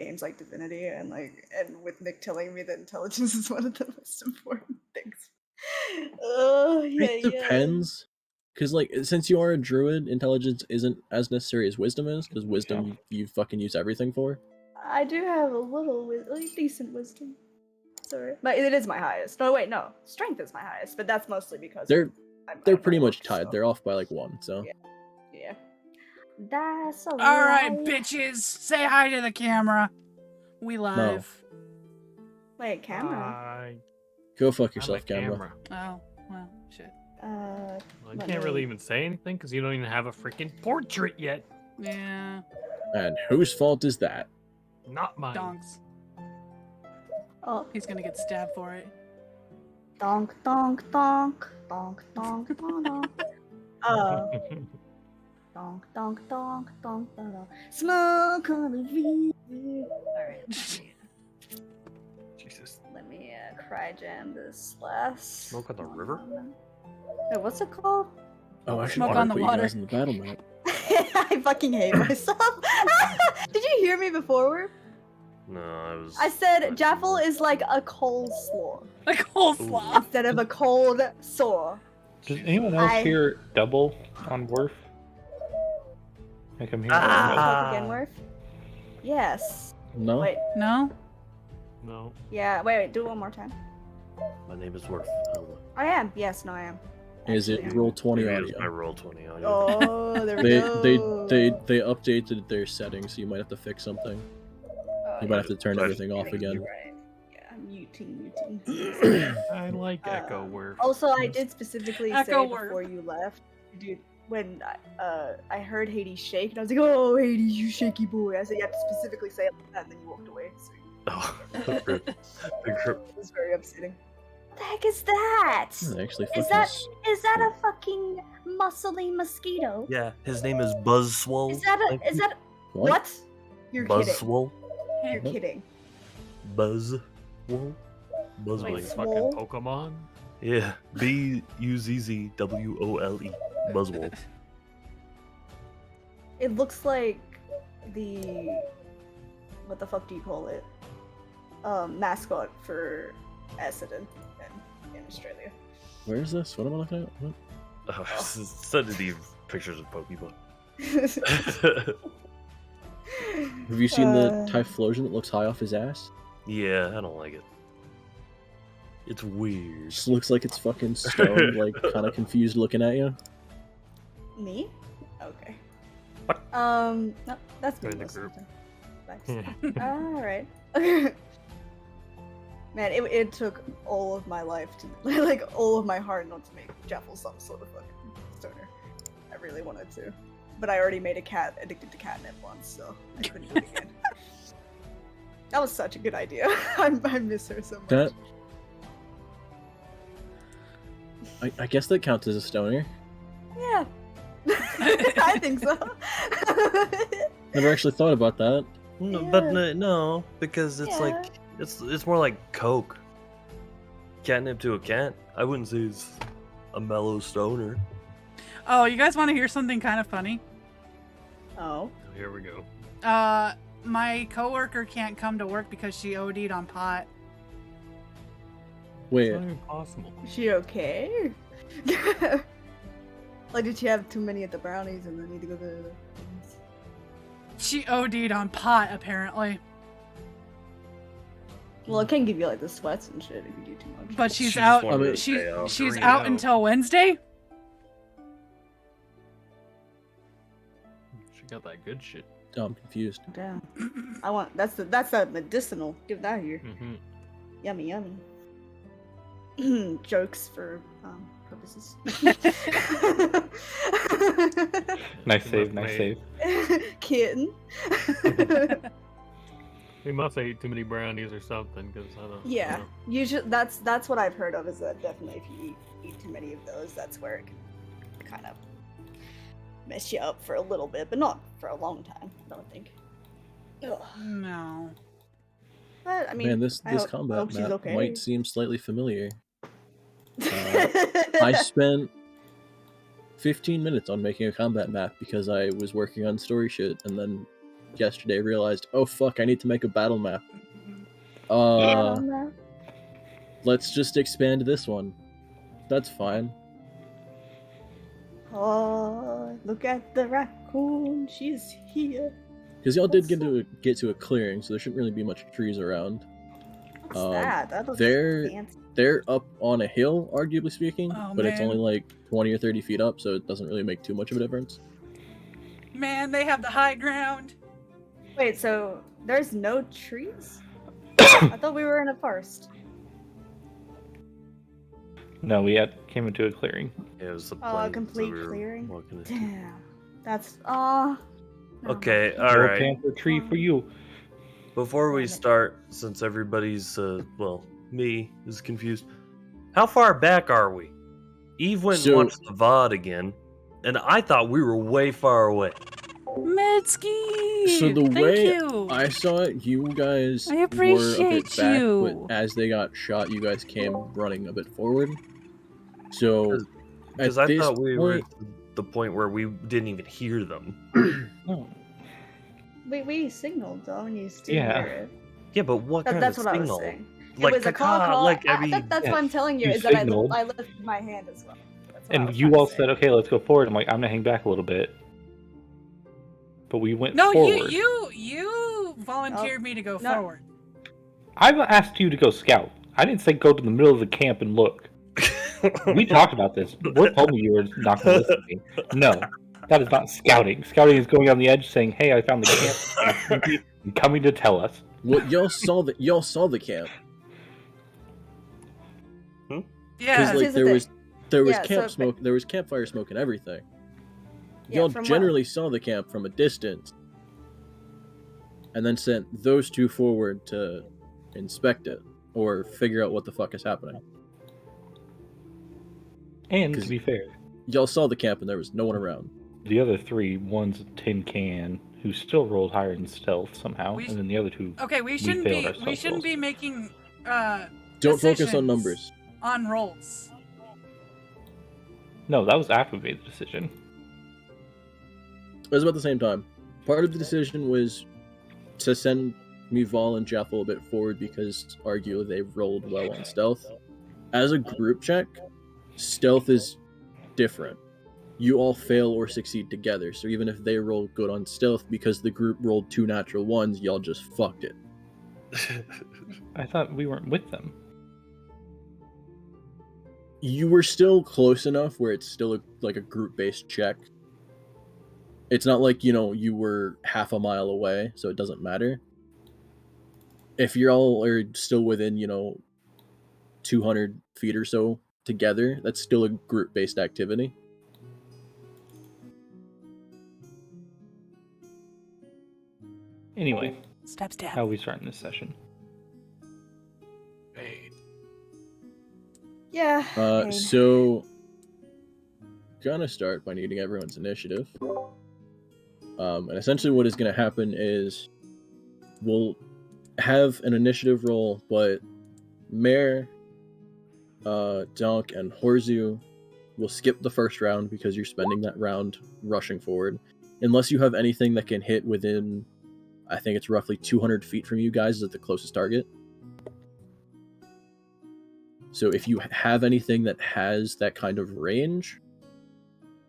games like Divinity and with Nick telling me that intelligence is one of the most important things. Oh yeah, It depends. Because, like, since you are a druid, intelligence isn't as necessary as wisdom is, because wisdom you fucking use everything for. I do have a decent wisdom. Sorry. But it is my highest. No, wait, no. Strength is my highest, but that's mostly because They're I'm pretty an much orc, tied. so. They're off by, like, 1, so. Yeah. That's a Alright, bitches! Say hi to the camera. We live. Wait, camera? Hi. Go fuck yourself, camera. Oh, well, shit. Well, you can't really even say anything because you don't even have a freaking portrait yet. Yeah. And whose fault is that? Not mine. Donks. Oh. He's gonna get stabbed for it. Donk, donk, donk. Donk, donk, donk, donk. Donk, donk, donk, donk, donk. Smoke on the river. Alright. Jesus. Let me cry jam this last. Smoke on the river? Wait, what's it called? Oh, I should Smoke on the put you water. guys in the battle map. I fucking hate myself. Did you hear me before? No, I said Jaffle is like a coleslaw. A coleslaw. Instead of a cold sore. Does anyone else hear double on Worf? Like I'm hearing Again, Worf? Yes. No? Wait. No? No. Yeah, wait, do it one more time. My name is Worf. I am. Yes, no, I am. Is it roll 20 audio? I roll 20 audio. Oh, there we go. They updated their settings, so you might have to fix something. You might have to turn everything off again. Right. Yeah, muting. I like Echo Worf. Also, I did specifically say Echo Worf. before you left, dude, when I heard Hades shake, and I was like, "Oh, Hades, you shaky boy." I said, "You have to specifically say it like that," and then you walked away. So Oh, it was very upsetting. What the heck is that? Actually, Is that a fucking muscly mosquito? Yeah, his name is Buzzswole. Is that what? You're kidding. Buzzswole? You're kidding. Buzzwole? Wait, Buzzwole. swole? Fucking Pokemon? Yeah, Buzzwole. Buzzwole. It looks like the what the fuck do you call it? Mascot for Essendon in Australia. Where is this? What am I looking at? What? Oh, sending these pictures of Pokemon. Have you seen the Typhlosion that looks high off his ass? Yeah, I don't like it. It's weird. Just looks like it's fucking stoned, like kind of confused looking at you. Me? Okay. What? No, that's me. Join the group. Alright. Man, it took all of my life to, like, all of my heart not to make Jaffle some sort of fucking stoner. I really wanted to. But I already made a cat addicted to catnip once, so I couldn't do it again. That was such a good idea. I miss her so much. I guess that counts as a stoner. Yeah. I think so. Never actually thought about that. No, but no, because it's like it's more like Coke. Catnip to a cat. I wouldn't say it's a mellow stoner. Oh, you guys want to hear something kind of funny? Oh. Here we go. My coworker can't come to work because she OD'd on pot. Wait. It's not even possible. Is she okay? Like, did she have too many of the brownies and then need to go to the things? She OD'd on pot, apparently. Well, it can give you like the sweats and shit if you do too much. But she's She out. just wanted to stay out, She's green out out. until Wednesday. She got that good shit. Oh, I'm confused. Damn. I want that's that medicinal. Give that here. Mm-hmm. Yummy. Jokes for purposes. Nice save. Kitten. He must have ate too many brownies or something, because I don't. Yeah. I don't- Usually that's what I've heard of, is that definitely if you eat too many of those, that's where it can kind of mess you up for a little bit, but not for a long time, I don't think. Ugh. No. But I mean, Man, this I hope combat she's map okay. might seem slightly familiar. I spent 15 minutes on making a combat map because I was working on story shit, and then yesterday realized, oh fuck, I need to make a battle map. Yeah. Let's just expand this one. That's fine. Oh, look at the raccoon. She's here. Because y'all did What's get to a clearing, so there shouldn't really be much trees around. What's that? That looks they're- fancy. They're up on a hill, arguably speaking, Oh, but it's man. only like 20 or 30 feet up, so it doesn't really make too much of a difference. Man, they have the high ground. Wait, so there's no trees? I thought we were in a forest. No, we came into a clearing. Yeah, it was the Oh, a plains complete that we were clearing? walking into. Damn. That's no. Okay, No alright. panther tree for you. Before we Damn it. start, since everybody's, well, me is confused, how far back are we? Eve went So- and watched the VOD again, and I thought we were way far away. Mitski! So the Thank way you. I saw it, you guys I were a bit appreciate back, you. but as they got shot, you guys came running a bit forward. So Because at I this thought we were point, at the point where we didn't even hear them. Oh, We signaled though, and you still Yeah. hear it. Yeah, but what kind That's of what signal? I was saying. Like it was a call. caca, like, I mean, that's yeah, what I'm telling you you is that signaled. I lifted my hand as well. That's what I and was you trying to all say. said, okay, let's go forward. I'm like, I'm gonna hang back a little bit. But we went No, forward. you volunteered me to go No. forward. I've asked you to go scout. I didn't say go to the middle of the camp and look. We talked about this. What told me you were not going to listen to me? No, that is not scouting. Scouting is going on the edge saying, hey, I found the camp and coming to tell us. well, y'all saw the camp Yeah. because like Here's the there was Yeah, camp so- smoke, there was campfire smoke and everything. Yeah, Y'all from what- generally saw the camp from a distance, and then sent those two forward to inspect it or figure out what the fuck is happening. And to 'Cause- be fair, Y'all saw the camp and there was no one around. the other three, one's a tin can who still rolled higher in stealth somehow, We- and then the other two. Okay, we shouldn't failed be our stealth rolls. making Don't focus on Decisions. numbers. on rolls. No, that was after we made the decision. It was about the same time. Part of the decision was to send My'val and Jaffle a bit forward because arguably they rolled well on stealth. As a group check, stealth is different. You all fail or succeed together, so even if they roll good on stealth because the group rolled 2 natural ones, y'all just fucked it. I thought we weren't with them. You were still close enough where it's still like a group-based check. It's not like, you were half a mile away, so it doesn't matter. If you all are still within, 200 feet or so together, that's still a group-based activity. Anyway, Step. how are we starting this session? Yeah. pain. So, gonna start by needing everyone's initiative. And essentially what is gonna happen is we'll have an initiative roll, but Mare, Donk, and Horzu will skip the first round because you're spending that round rushing forward. Unless you have anything that can hit within, I think it's roughly 200 feet from you guys is the closest target. So if you have anything that has that kind of range,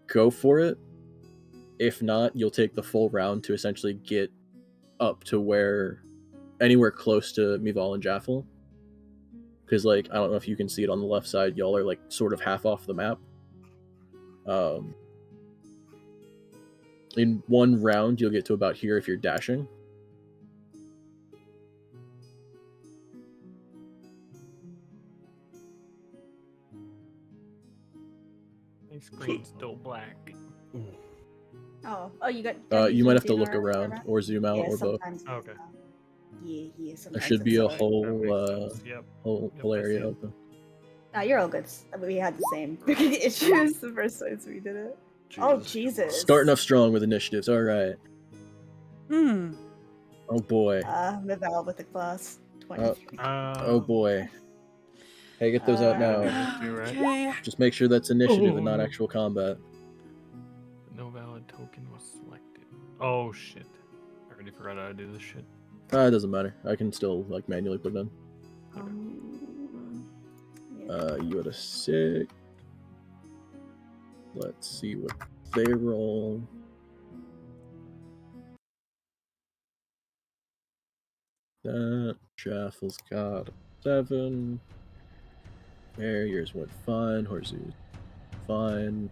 go for it. If not, you'll take the full round to essentially get up to anywhere close to My'val and Jaffle. Because, I don't know if you can see it on the left side, y'all are, sort of half off the map. In one round, you'll get to about here if you're dashing. My screen's still black. Oh, you got. You might have to zoom look in around or zoom out Yeah, or both. sometimes. Okay. Yeah. There Sometimes should be a it's whole That makes sense. Yep. whole Yep, I see area it. open. Nah, you're all good. We had the same issues the first times we did it. Oh Jesus. Starting off strong with initiatives. All right. Oh boy. My'val with the class. 23. Oh boy. Hey, get those out now. Okay. Just make sure that's initiative and not actual combat. No valid token was selected. Oh shit. already forgot how to do this shit. It doesn't matter. I can still like manually put it in. Yeah. You had a 6. Let's see what they roll. That Jaffle's got a 7. There, yours went fine. Horses fine.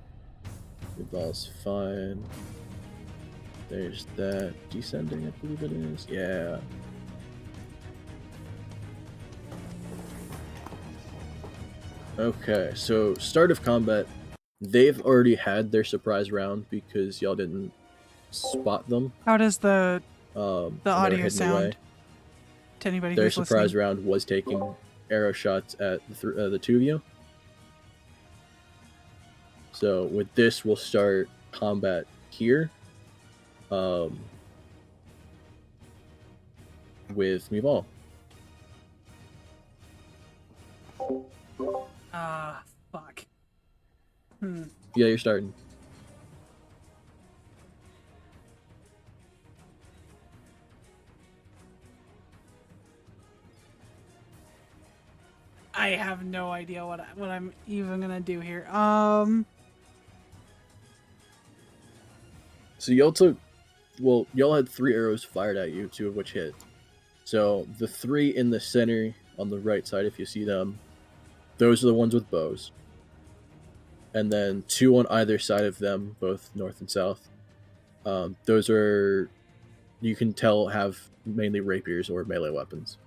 My'val's fine. There's that descending, I believe it is. Yeah. Okay, so start of combat. They've already had their surprise round because y'all didn't spot them. How does the and they were audio hidden sound away. to anybody Their who's surprise listening? round was taking arrow shots at the two of you. So with this, we'll start combat here. With My'val. Fuck. Yeah, you're starting. I have no idea what I'm even gonna do here. So y'all had 3 arrows fired at you, 2 of which hit. So the 3 in the center on the right side, if you see them, those are the ones with bows. And then 2 on either side of them, both north and south. Those are, you can tell, have mainly rapiers or melee weapons.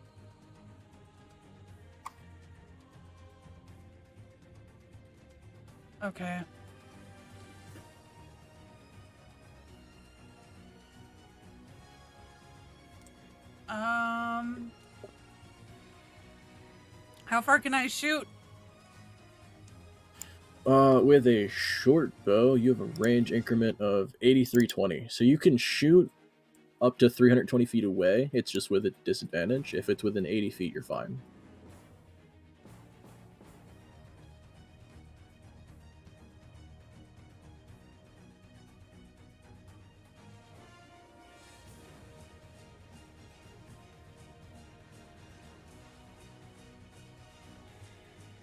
Okay. How far can I shoot? With a short bow, you have a range increment of 8320. So you can shoot up to 320 feet away. It's just with a disadvantage. If it's within 80 feet, you're fine.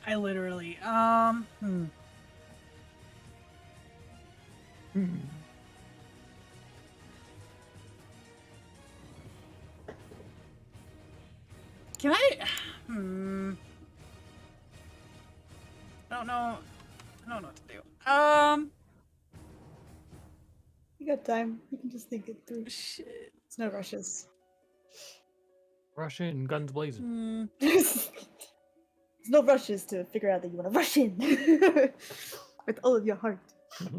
I literally, Can I? I don't know. I don't know what to do. You got time. You can just think it through. Shit. It's no rushes. Rush in, guns blazing. There's no rushes to figure out that you want to rush in with all of your heart. Let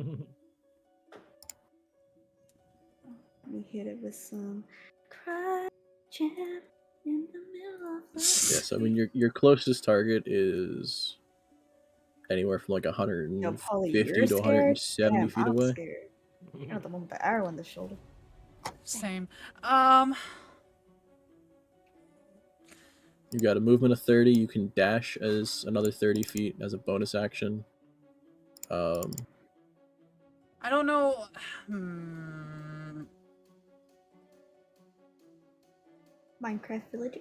me hit it with some cry jam in the middle of the Yes, I mean your closest target is anywhere from like 150 Yo, Polly, you're to scared? 170 Damn, feet I'm away. scared. You're not the one with the arrow in the shoulder. Same. You got a movement of 30. You can dash as another 30 feet as a bonus action. I don't know. Minecraft villager.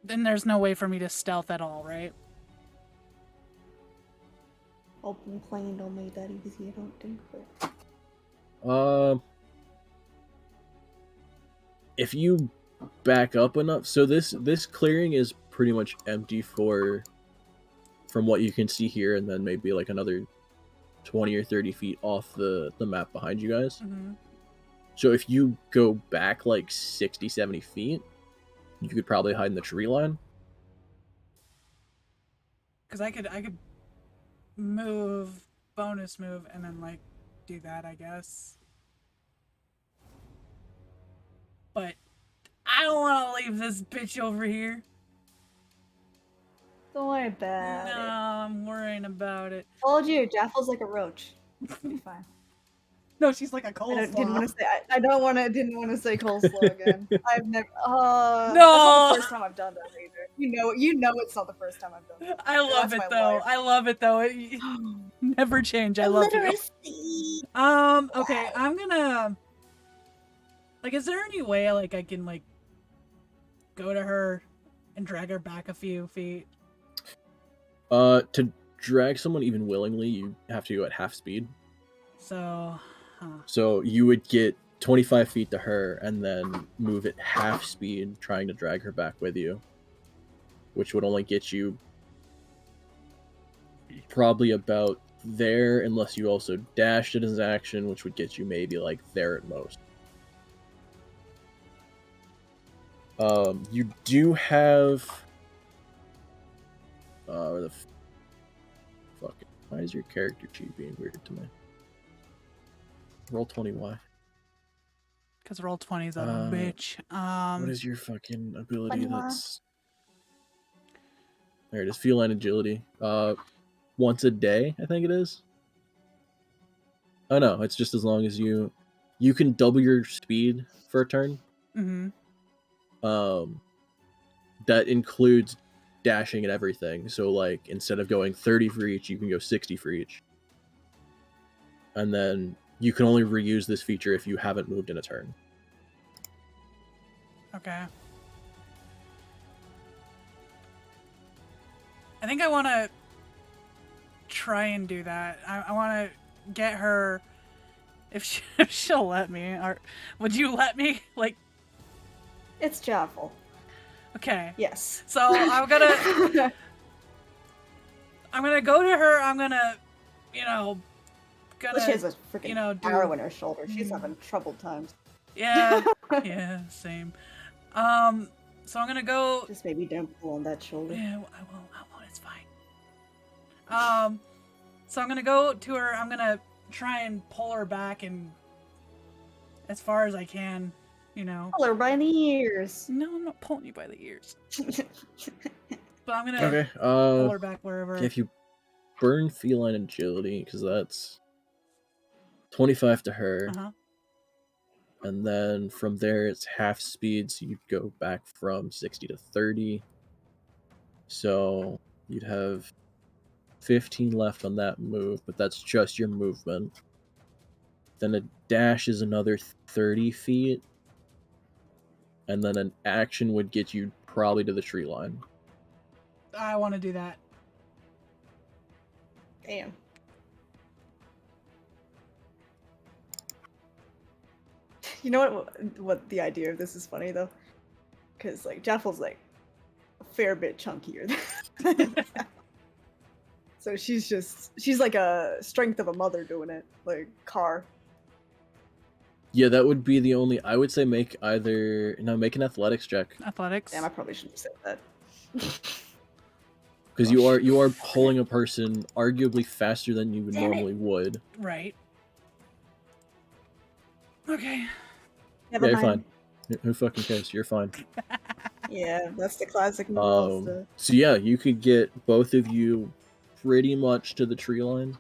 Then there's no way for me to stealth at all, right? Open plane don't make that easy, I don't think. But... If you back up enough, so this clearing is pretty much empty from what you can see here, and then maybe like another 20 or 30 feet off the map behind you guys. Mm-hmm. So if you go back like 60, 70 feet, you could probably hide in the tree line. Because I could move, bonus move, and then like do that, I guess. But I don't want to leave this bitch over here. Don't worry about No, it. I'm worrying about it. Told you, Jaffle's like a roach. It'll be fine. No, she's like a Didn't coleslaw. want to say. Didn't want to say coleslaw again. I've never. That's No! not the first time I've done that either. You know, it's not the first time I've done that. I love That's it my though. life. I love it though. It never change. I love you. Illiteracy. Okay, I'm gonna. Like, is there any way like I can like go to her and drag her back a few feet? To drag someone even willingly, you have to go at half speed. So, So you would get 25 feet to her and then move at half speed, trying to drag her back with you, which would only get you probably about there, unless you also dashed it as action, which would get you maybe like there at most. You do have where the fuck? Why is your character sheet being weird to me? Roll 20. Why? because roll 20 is a bitch. What is your fucking ability? 21. That's there. It is. Feline agility. Once a day, I think it is. Oh no, it's just as long as you can double your speed for a turn. Mm-hmm. That includes dashing and everything. So like instead of going 30 for each, you can go 60 for each. And then you can only reuse this feature if you haven't moved in a turn. Okay. I think I want to try and do that. I want to get her, if she'll let me. Or would you let me? Like, It's Jaffle. okay. Yes. So I'm gonna go to her. I'm gonna, you know, Well, she has a freaking you know, do- arrow in her shoulder. She's having troubled times. Yeah, yeah, same. So I'm gonna go. Just maybe don't pull on that shoulder. Yeah, I won't. It's fine. So I'm gonna go to her. I'm gonna try and pull her back and as far as I can, you know. Pull her by the ears. No, I'm not pulling you by the ears. But I'm gonna Okay. pull her back wherever. If you burn feline agility, because that's 25 to her, and then from there it's half speed, so you'd go back from 60 to 30. So you'd have 15 left on that move, but that's just your movement. Then a dash is another 30 feet, and then an action would get you probably to the tree line. I want to do that. Damn. You know what the idea of this is funny though? Because like Jaffle's like a fair bit chunkier than so she's like a strength of a mother doing it, like car. Yeah, that would be the only. I would say make an athletics check. Athletics. Damn, I probably shouldn't have said that. Because you are pulling a person arguably faster than you normally would. Right. Okay. Never Yeah, you're mind. fine. Who fucking cares? You're fine. Yeah, that's the classic monster. So yeah, you could get both of you pretty much to the tree line.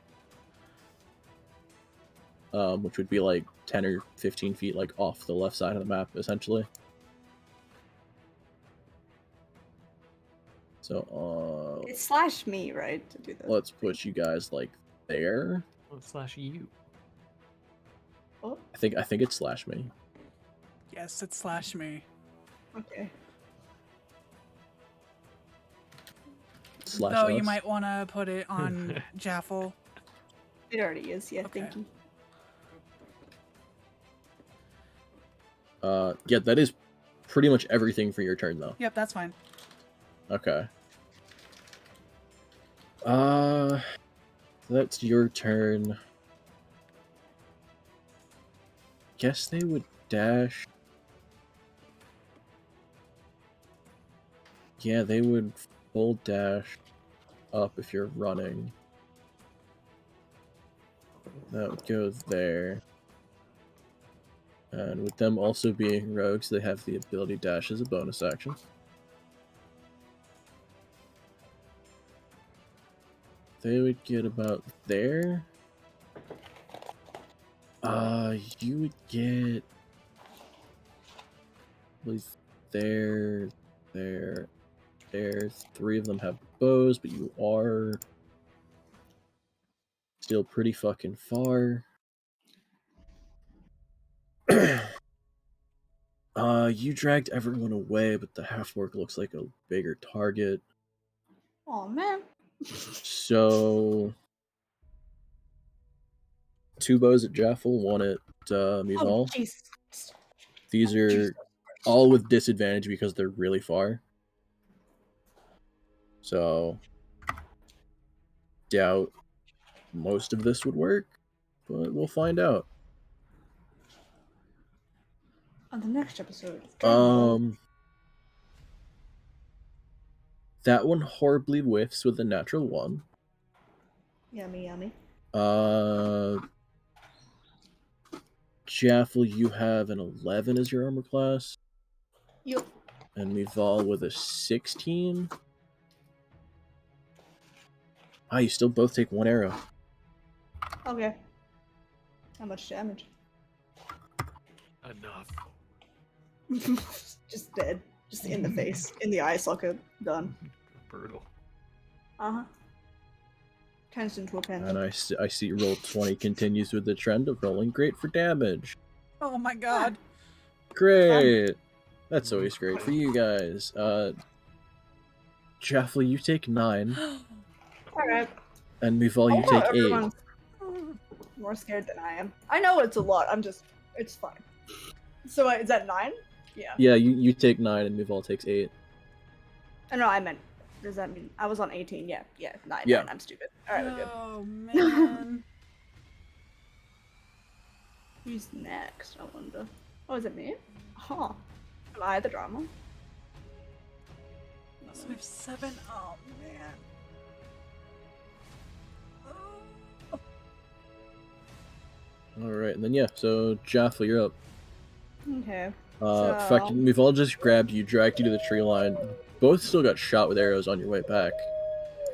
Which would be like 10 or 15 feet like off the left side of the map, essentially. So It's slash me, right, to do that. let's put you guys like there. Slash you. Oh, I think it's slash me. Yes, it's slash me. okay. Slash Though us. you might want to put it on Jaffle. It already is, yeah, Okay. thank you. Yeah, that is pretty much everything for your turn though. Yep, that's fine. Okay. That's your turn. Guess they would dash. Yeah, they would full dash up if you're running. That would go there. And with them also being rogues, they have the ability dash as a bonus action. They would get about there. You would get. There. 3 of them have bows, but you are still pretty fucking far. You dragged everyone away, but the half-orc looks like a bigger target. Oh man. So 2 bows at Jaffle, 1 at Oh My'val. Jesus. These are all with disadvantage because they're really far. So doubt most of this would work, but we'll find out. On the next episode. of Dragon Ball. That one horribly whiffs with a natural 1. Yummy, yummy. Jaffle, you have an 11 as your armor class. Yup. And My'val with a 16. You still both take 1 arrow. Okay. How much damage? Enough. Just dead. Just in the face. In the eye socket. Done. Brutal. Uh-huh. Turns into a panda. And I see roll 20 continues with the trend of rolling great for damage. Oh my god. Great! That's always great for you guys. Jaffle, you take 9. Alright. And My'val, you take 8. Everyone's more scared than I am. I know it's a lot. It's fine. So is that 9? Yeah. Yeah, you take 9 and My'val takes 8. No, I meant. Does that mean I was on 18? Yeah, 9. Yeah. 9, I'm stupid. Alright, we're good. Oh man. Who's next? I wonder. Oh, is it me? Huh. Am I the drama? So we have 7. Oh man. Alright, and then yeah, so Jaffle, you're up. Okay. Fucking, we've all just grabbed you, dragged you to the tree line. Both still got shot with arrows on your way back.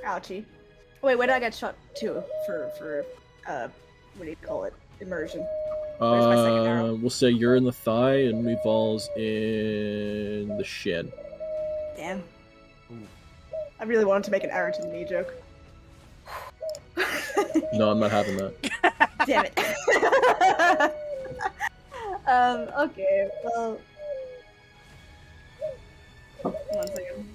Ouchie. Wait, where did I get shot to? For what do you call it? Immersion. Where's my second arrow? We'll say you're in the thigh and My'val's in the shin. Damn. I really wanted to make an arrow to the knee joke. No, I'm not having that. Damn it. Okay, well. 1 second.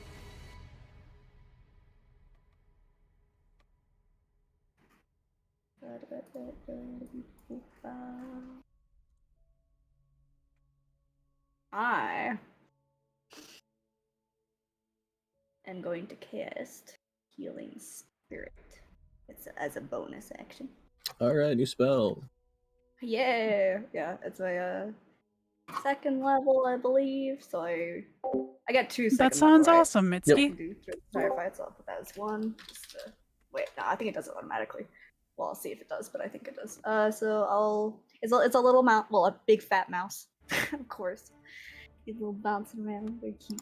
I am going to cast Healing Spirit. It's as a bonus action. Alright, new spell. Yeah, it's a 2nd level, I believe. So I get 2 second That sounds level, right? awesome, Yep. Mitsuki. Do firefights, so I'll put that as 1. Wait, no, I think it does it automatically. Well, I'll see if it does, but I think it does. So it's a little mouse, well, a big fat mouse, of course. He's a little bouncing around, very cute,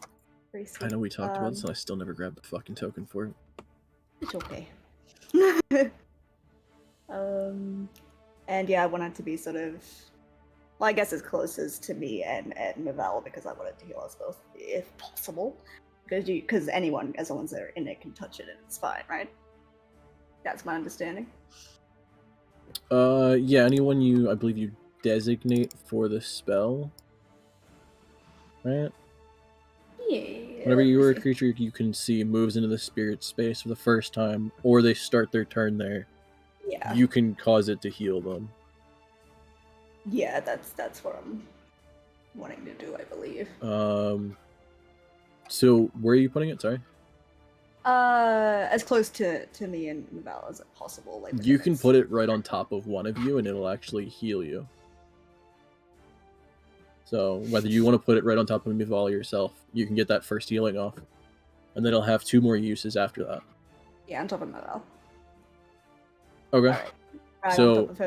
very sweet. I know we talked about this and I still never grabbed the fucking token for it. It's okay. And yeah, I wanted to be sort of, well, I guess as close as to me and My'val because I wanted to heal us both, if possible. Because anyone, as long as they're in it, can touch it and it's fine, right? That's my understanding. Yeah, anyone I believe you designate for the spell, right? Yeah. Whenever you are a creature you can see moves into the spirit space for the first time, or they start their turn there, Yeah. you can cause it to heal them. Yeah, that's what I'm wanting to do, I believe. So where are you putting it? Sorry. As close to me and My'val as possible. Like You can put it right on top of one of you, and it'll actually heal you. So whether you want to put it right on top of My'val yourself, you can get that first healing off, and then it'll have 2 more uses after that. Yeah, on top of My'val. Okay. Alright. Right So- on top of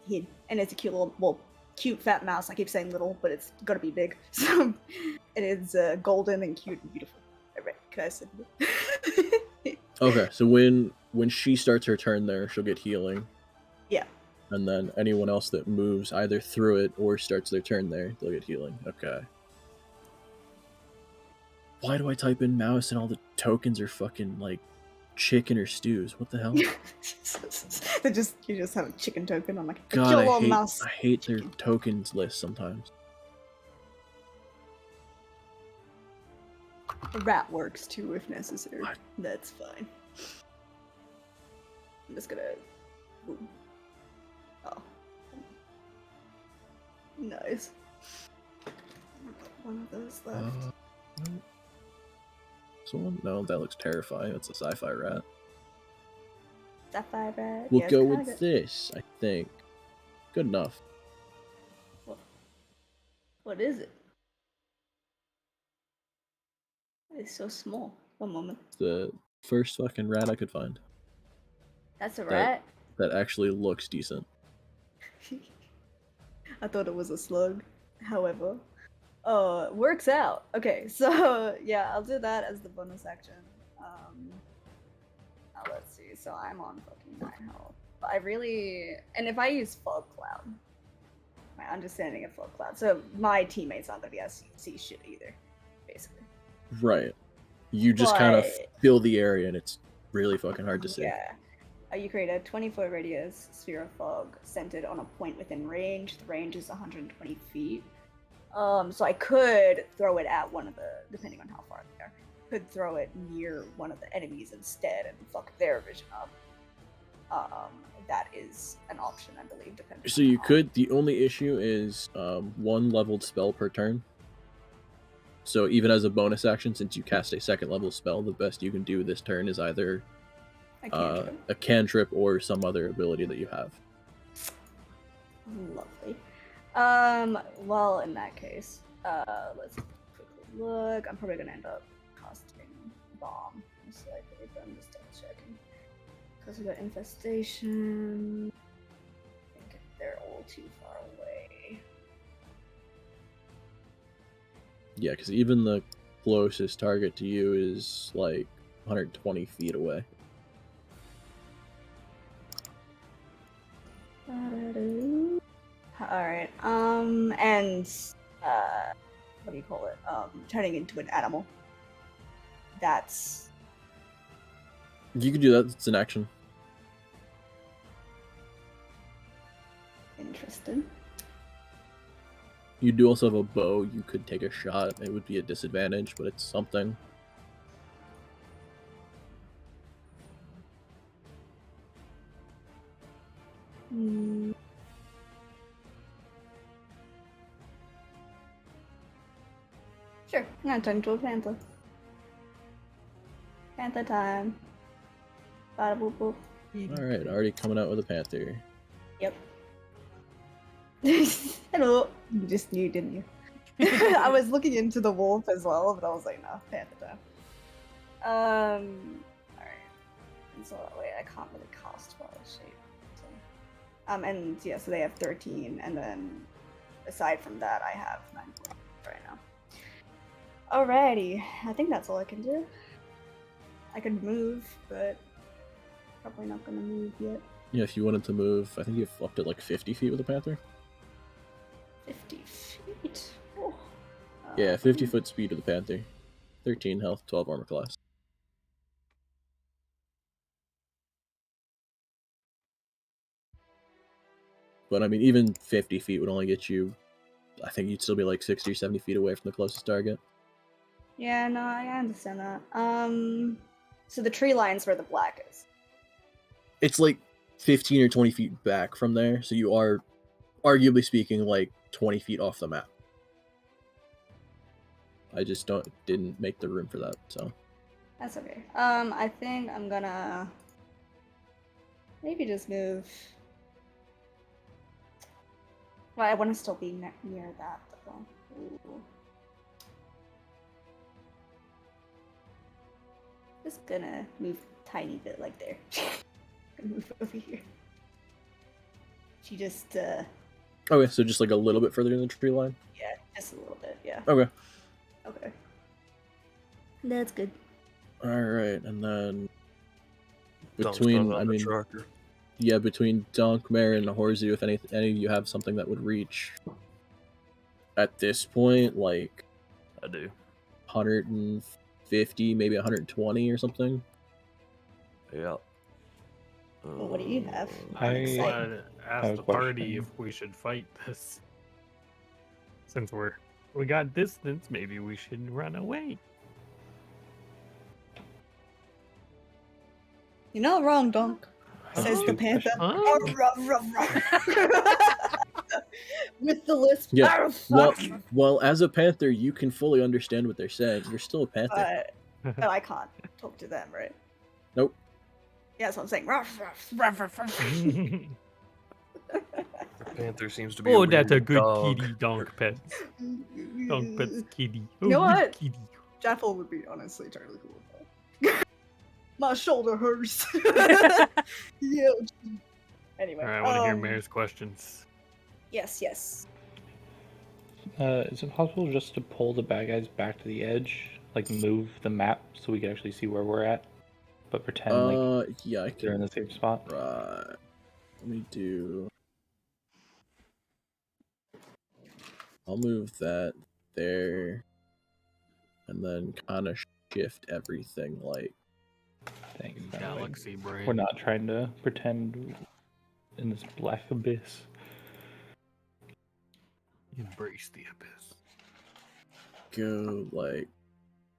him. And it's a cute little, well, cute fat mouse. I keep saying little, but it's gonna be big. So it is golden and cute and beautiful. Alright, can I sit? Okay. So when she starts her turn there, she'll get healing. Yeah. And then anyone else that moves either through it or starts their turn there, they'll get healing. Okay. Why do I type in mouse and all the tokens are fucking like chicken or stews? What the hell? You just have a chicken token on like God, kill all mouse. I hate their chicken. tokens list sometimes. The rat works too if necessary. What? That's fine. I'm just gonna. Ooh. Oh. Nice. One of those left. This one? No, that looks terrifying. It's a sci-fi rat. Sapphire rat. We'll Yeah, go it's with kinda good. this, I think. Good enough. What is it? It's so small. One moment. The first fucking rat I could find That's a rat? that actually looks decent. I thought it was a slug. However, works out. Okay, so yeah, I'll do that as the bonus action. Now let's see. So I'm on fucking 9 health. I really, and if I use fog cloud, my understanding of fog cloud, so my teammates aren't gonna be able to see shit either, basically. Right. You just kind of But- fill the area and it's really fucking hard to see. Yeah. You create a 20-foot radius sphere of fog centered on a point within range. The range is 120 feet. So I could throw it at one of the, depending on how far they are, could throw it near one of the enemies instead and fuck their vision up. That is an option, I believe, depending. So on you how- could. The only issue is 1 leveled spell per turn. So even as a bonus action, since you cast a second level spell, the best you can do this turn is either I can't. a cantrip or some other ability that you have. Lovely. Well, in that case, let's quickly look. I'm probably gonna end up casting bomb, most likely, but I'm just double checking. Because we got infestation. I think they're all too far away. Yeah, because even the closest target to you is like 120 feet away. Alright, and, what do you call it? Turning into an animal. That's... You could do that. It's an action. interesting. You do also have a bow. You could take a shot. It would be a disadvantage, but it's something. Hmm. Sure, I'm gonna turn into a panther. Panther time. Bada boop boop. All right, already coming out with a panther. Yep. Hello. You just knew, didn't you? I was looking into the wolf as well, but I was like, no, panther time. Alright. And so that way I can't really cast wild shape. So. And yeah, so they have 13, and then aside from that, I have 9 points right now. Alrighty, I think that's all I can do. I could move, but probably not gonna move yet. Yeah, if you wanted to move, I think you've up to like 50 feet with a panther. 50 feet. Oh. Yeah, 50 foot speed with a panther. 13 health, 12 armor class. But I mean, even 50 feet would only get you. I think you'd still be like 60 or 70 feet away from the closest target. Yeah, no, I understand that. So the tree line's where the black is. It's like 15 or 20 feet back from there, so you are, arguably speaking, like 20 feet off the map. I just didn't make the room for that, so. That's okay. I think I'm gonna maybe just move. Well, I want to still be near that, though. Ooh. Just gonna move a tiny bit, like there. Gonna move over here. She just, Okay, so just like a little bit further in the tree line? yeah, just a little bit, yeah. Okay. Okay. That's good. Alright, and then Don't between, start on I the mean, tracker. yeah, between Donkmare and Horzu, if any of you have something that would reach at this point, like I do. 150, maybe 120 or something. Yeah. Well, what do you have? I- Excited. Ask have a the party question. if we should fight this. Since we got distance, maybe we should run away. You're not wrong, Donk. I have Says the two panther. questions. Huh? With the lisp. Yeah. "Arr, fuck." Well, as a panther, you can fully understand what they're saying. You're still a panther. But I can't talk to them, right? Nope. Yeah, that's what I'm saying. Ruff, ruff. Panther seems to be. Oh, a that's a weird good dog. kitty, Donk Pets. Donk Pets kitty. Oh, You know good what? kitty. Jaffle would be honestly totally cool with that. My shoulder hurts. Yeah. Anyway. Alright, I want to hear Mayor's questions. Yes, yes. Is it possible just to pull the bad guys back to the edge, like move the map so we can actually see where we're at, but pretend like Yeah, I they're in can. the same spot? Right. Let me do. I'll move that there, and then kind of shift everything like. Thanks. that way Galaxy brain. we're not trying to pretend in this black abyss. Embrace the abyss. Go like.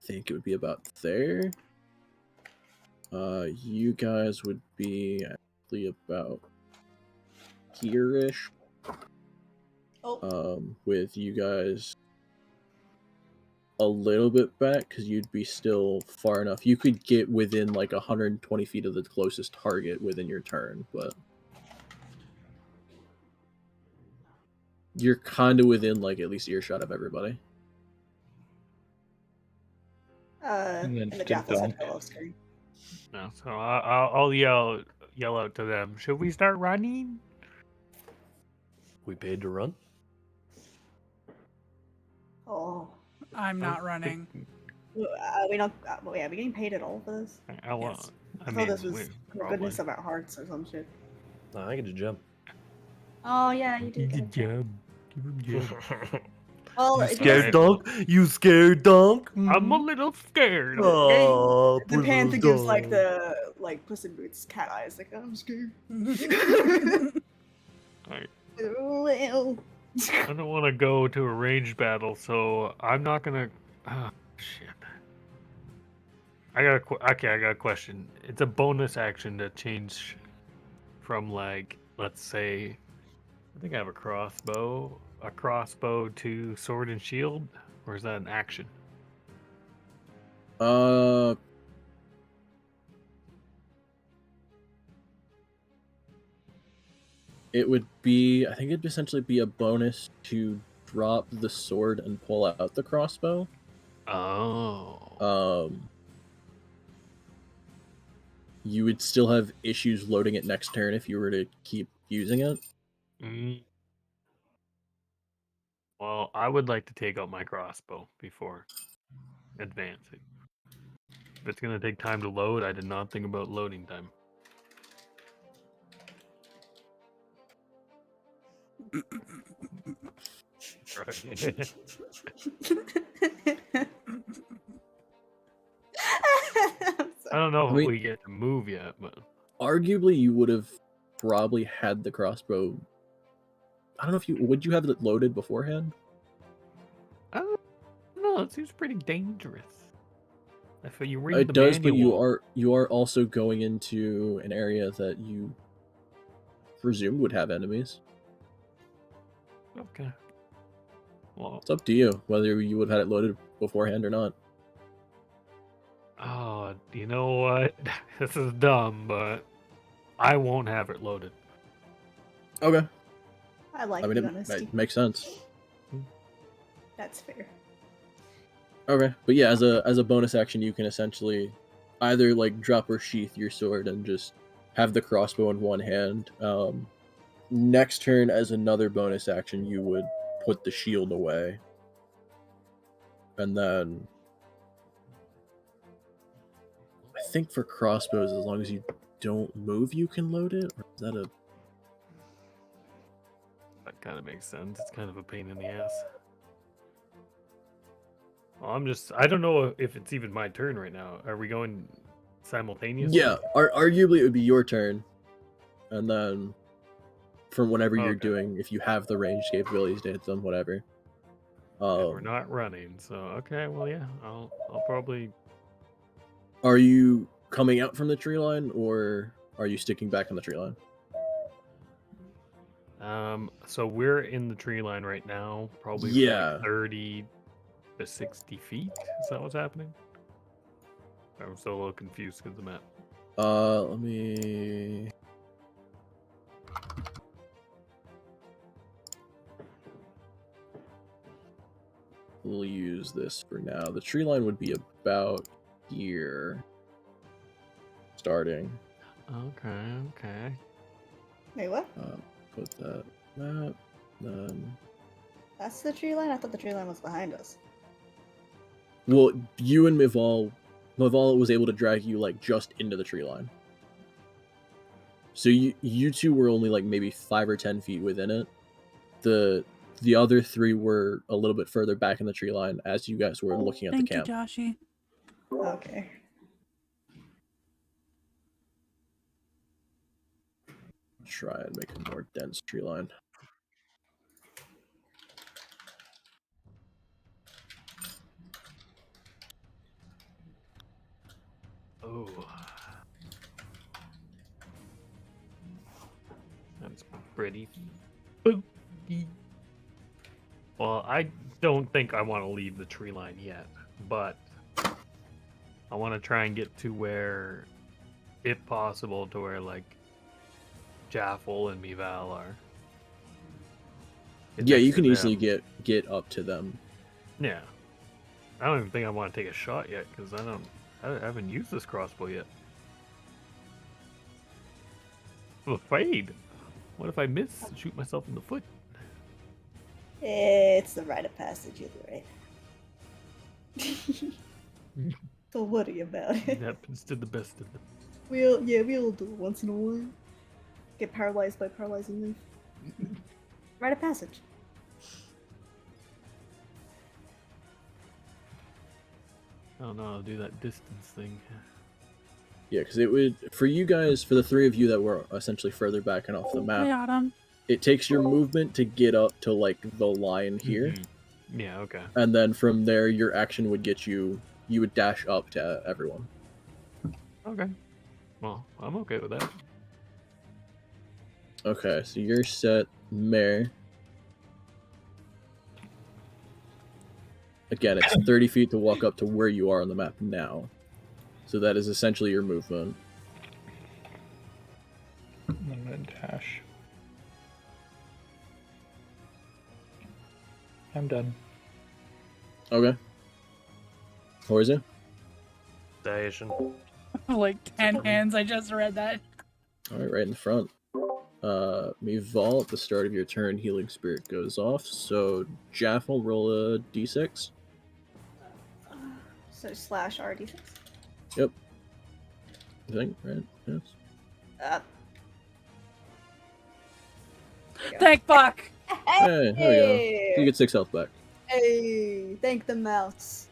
I think it would be about there. You guys would be actually about here-ish. Oh, With you guys a little bit back, because you'd be still far enough. You could get within like 120 feet of the closest target within your turn, but you're kind of within like at least earshot of everybody. And then in the did Jaffle said Donk. hello screen. No, so I'll yell out to them. Should we start running? We paid to run. Oh. I'm not running. We not. Wait, are we getting paid at all for this? I want. Yes. I I mean, thought this was we- for goodness of our hearts or some shit. No, I get to jump. Oh yeah, you did. Good job. Good job. Well, You if scared you dog? You scared dog? I'm a little scared. Okay? Oh, the panther gives like the Puss in Boots cat eyes, like I'm scared. Alright. Well, I don't want to go to a ranged battle, so I'm not gonna. Oh shit. I got a question. It's a bonus action to change from like, let's say, I think I have a crossbow to sword and shield, or is that an action? It would be. I think it'd essentially be a bonus to drop the sword and pull out the crossbow. Oh. You would still have issues loading it next turn if you were to keep using it. Mm. Well, I would like to take out my crossbow before advancing. If it's gonna take time to load, I did not think about loading time. Right. I don't know I if mean- we get to move yet, but Arguably, you would have probably had the crossbow. I don't know if you would. You have it loaded beforehand. I don't know. It seems pretty dangerous. If you read It the does, but manual, you are also going into an area that you presumed would have enemies. okay. Well, It's up to you whether you would have had it loaded beforehand or not. oh, you know what? This is dumb, but I won't have it loaded. Okay. I like I mean, the it honesty. makes sense. That's fair. Okay, but yeah, as a bonus action, you can essentially either like drop or sheath your sword and just have the crossbow in one hand. Next turn, as another bonus action, you would put the shield away, and then I think for crossbows, as long as you don't move, you can load it? Or is that a... That kind of makes sense. It's kind of a pain in the ass. Well, I don't know if it's even my turn right now. Are we going simultaneously? Yeah, arguably it would be your turn. And then from whatever you're Okay. doing, if you have the ranged capabilities to hit them, whatever. And we're not running, so okay, well yeah, I'll probably... Are you coming out from the tree line, or are you sticking back on the tree line? So we're in the tree line right now, probably Yeah. like 30 to 60 feet. Is that what's happening? I'm still a little confused because of the map. Let me... We'll use this for now. The tree line would be about here. Starting. Okay. Wait, what? Put that map, then... That's the tree line? I thought the tree line was behind us. Well, you and My'val was able to drag you, like, just into the tree line. So you two were only, like, maybe 5 or 10 feet within it. The other 3 were a little bit further back in the tree line as you guys were looking at the camp. Thank you, Joshy. Okay. Try and make a more dense tree line. Oh. That's pretty spooky. Well, I don't think I want to leave the tree line yet, but I want to try and get to where, if possible, to where, like, Jaffle and My'val are. Yeah, Next you to can easily them. get up to them. Yeah. I don't even think I want to take a shot yet, because I haven't used this crossbow yet. I'm afraid. What if I miss and shoot myself in the foot? It's the rite of passage either way. Don't worry about It it. happens to the best of them. We all do it once in a while. Get paralyzed by paralyzing leaf. Rite of passage. Oh no, I'll do that distance thing. Yeah, because it would, for you guys, for the 3 of you that were essentially further back and off the map, Hey, Autumn. it takes your movement to get up to, like, the line here. Mm-hmm. Yeah, okay. And then from there, your action would get you would dash up to everyone. Okay. Well, I'm okay with that. Okay, so you're set, Mare. Again, it's 30 feet to walk up to where you are on the map now. So that is essentially your movement. I'm gonna dash. I'm done. Okay. Horza? Station. Like 10 hands, I just read that. Alright, right in the front. My'val, at the start of your turn, Healing Spirit goes off. So, Jaffle, roll a d6. So slash RD6. Yep. I think, right? Yes. There you go. Thank fuck! Hey, there we go. So you get 6 health back. Hey, thank the mouse.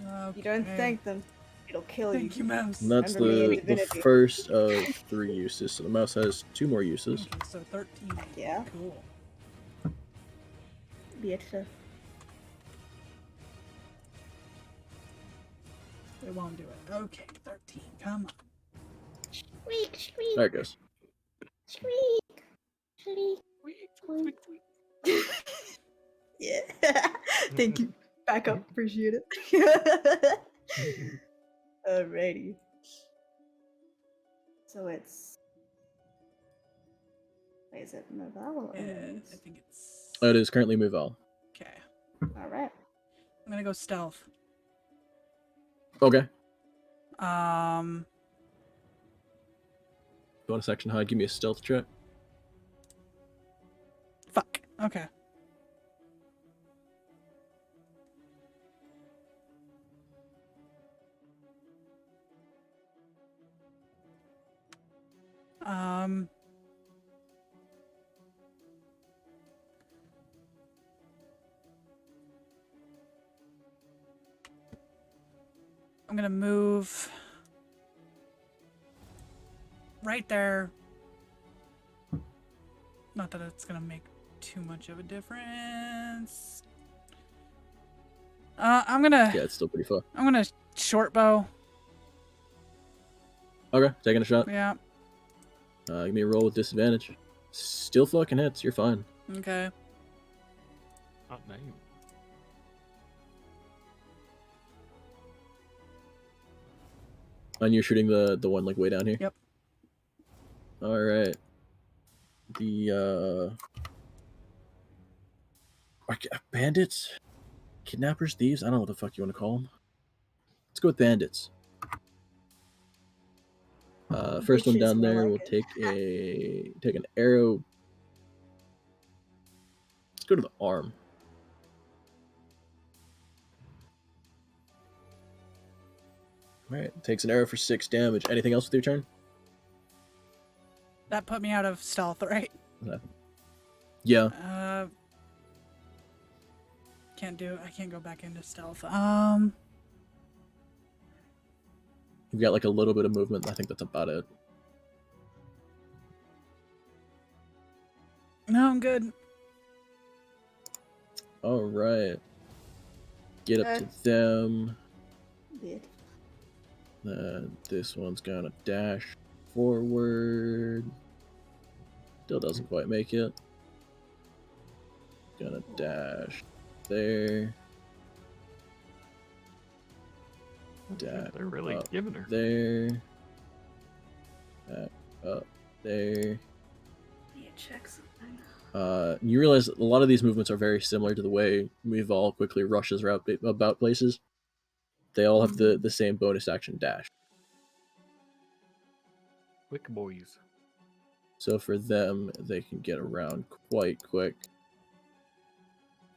Okay. You don't thank them, it'll kill you. Thank you, mouse. And that's Remember me in the Divinity. first of 3 uses. So the mouse has 2 more uses. Okay, so 13. Yeah. Cool. Be extra. It won't do it. Okay, 13. Come on. Squeak, squeak, There it goes. squeak, squeak. Yeah. Thank you. Back up. Appreciate it. Alrighty. So it's. Wait, is it My'val or Yeah, Onions? I think it's. It is currently My'val. Okay. Alright. I'm gonna go stealth. Okay. Bonus action hide, give me a stealth check. Fuck. Okay. I'm gonna move right there. Not that it's gonna make too much of a difference. I'm gonna. Yeah, it's still pretty far. I'm gonna short bow. Okay, taking a shot. Yeah. Give me a roll with disadvantage. Still fucking hits. You're fine. Okay. Not name. And you're shooting the one like way down here. Yep. All right. The bandits, kidnappers, thieves. I don't know what the fuck you want to call them. Let's go with bandits. First one Bitches, down more there like will it. take an arrow. Let's go to the arm. All right, takes an arrow for 6 damage. Anything else with your turn? That put me out of stealth, right? Yeah. Can't do it. I can't go back into stealth. You've got like a little bit of movement. I think that's about it. No, I'm good. All right. Get up to them. Bit. This one's gonna dash forward. Still doesn't quite make it. Gonna dash there. Dash They're really up giving her. there. Back up there. I need to check something. You realize a lot of these movements are very similar to the way My'val quickly rushes about places. They all have the same bonus action dash. Quick boys. So for them, they can get around quite quick.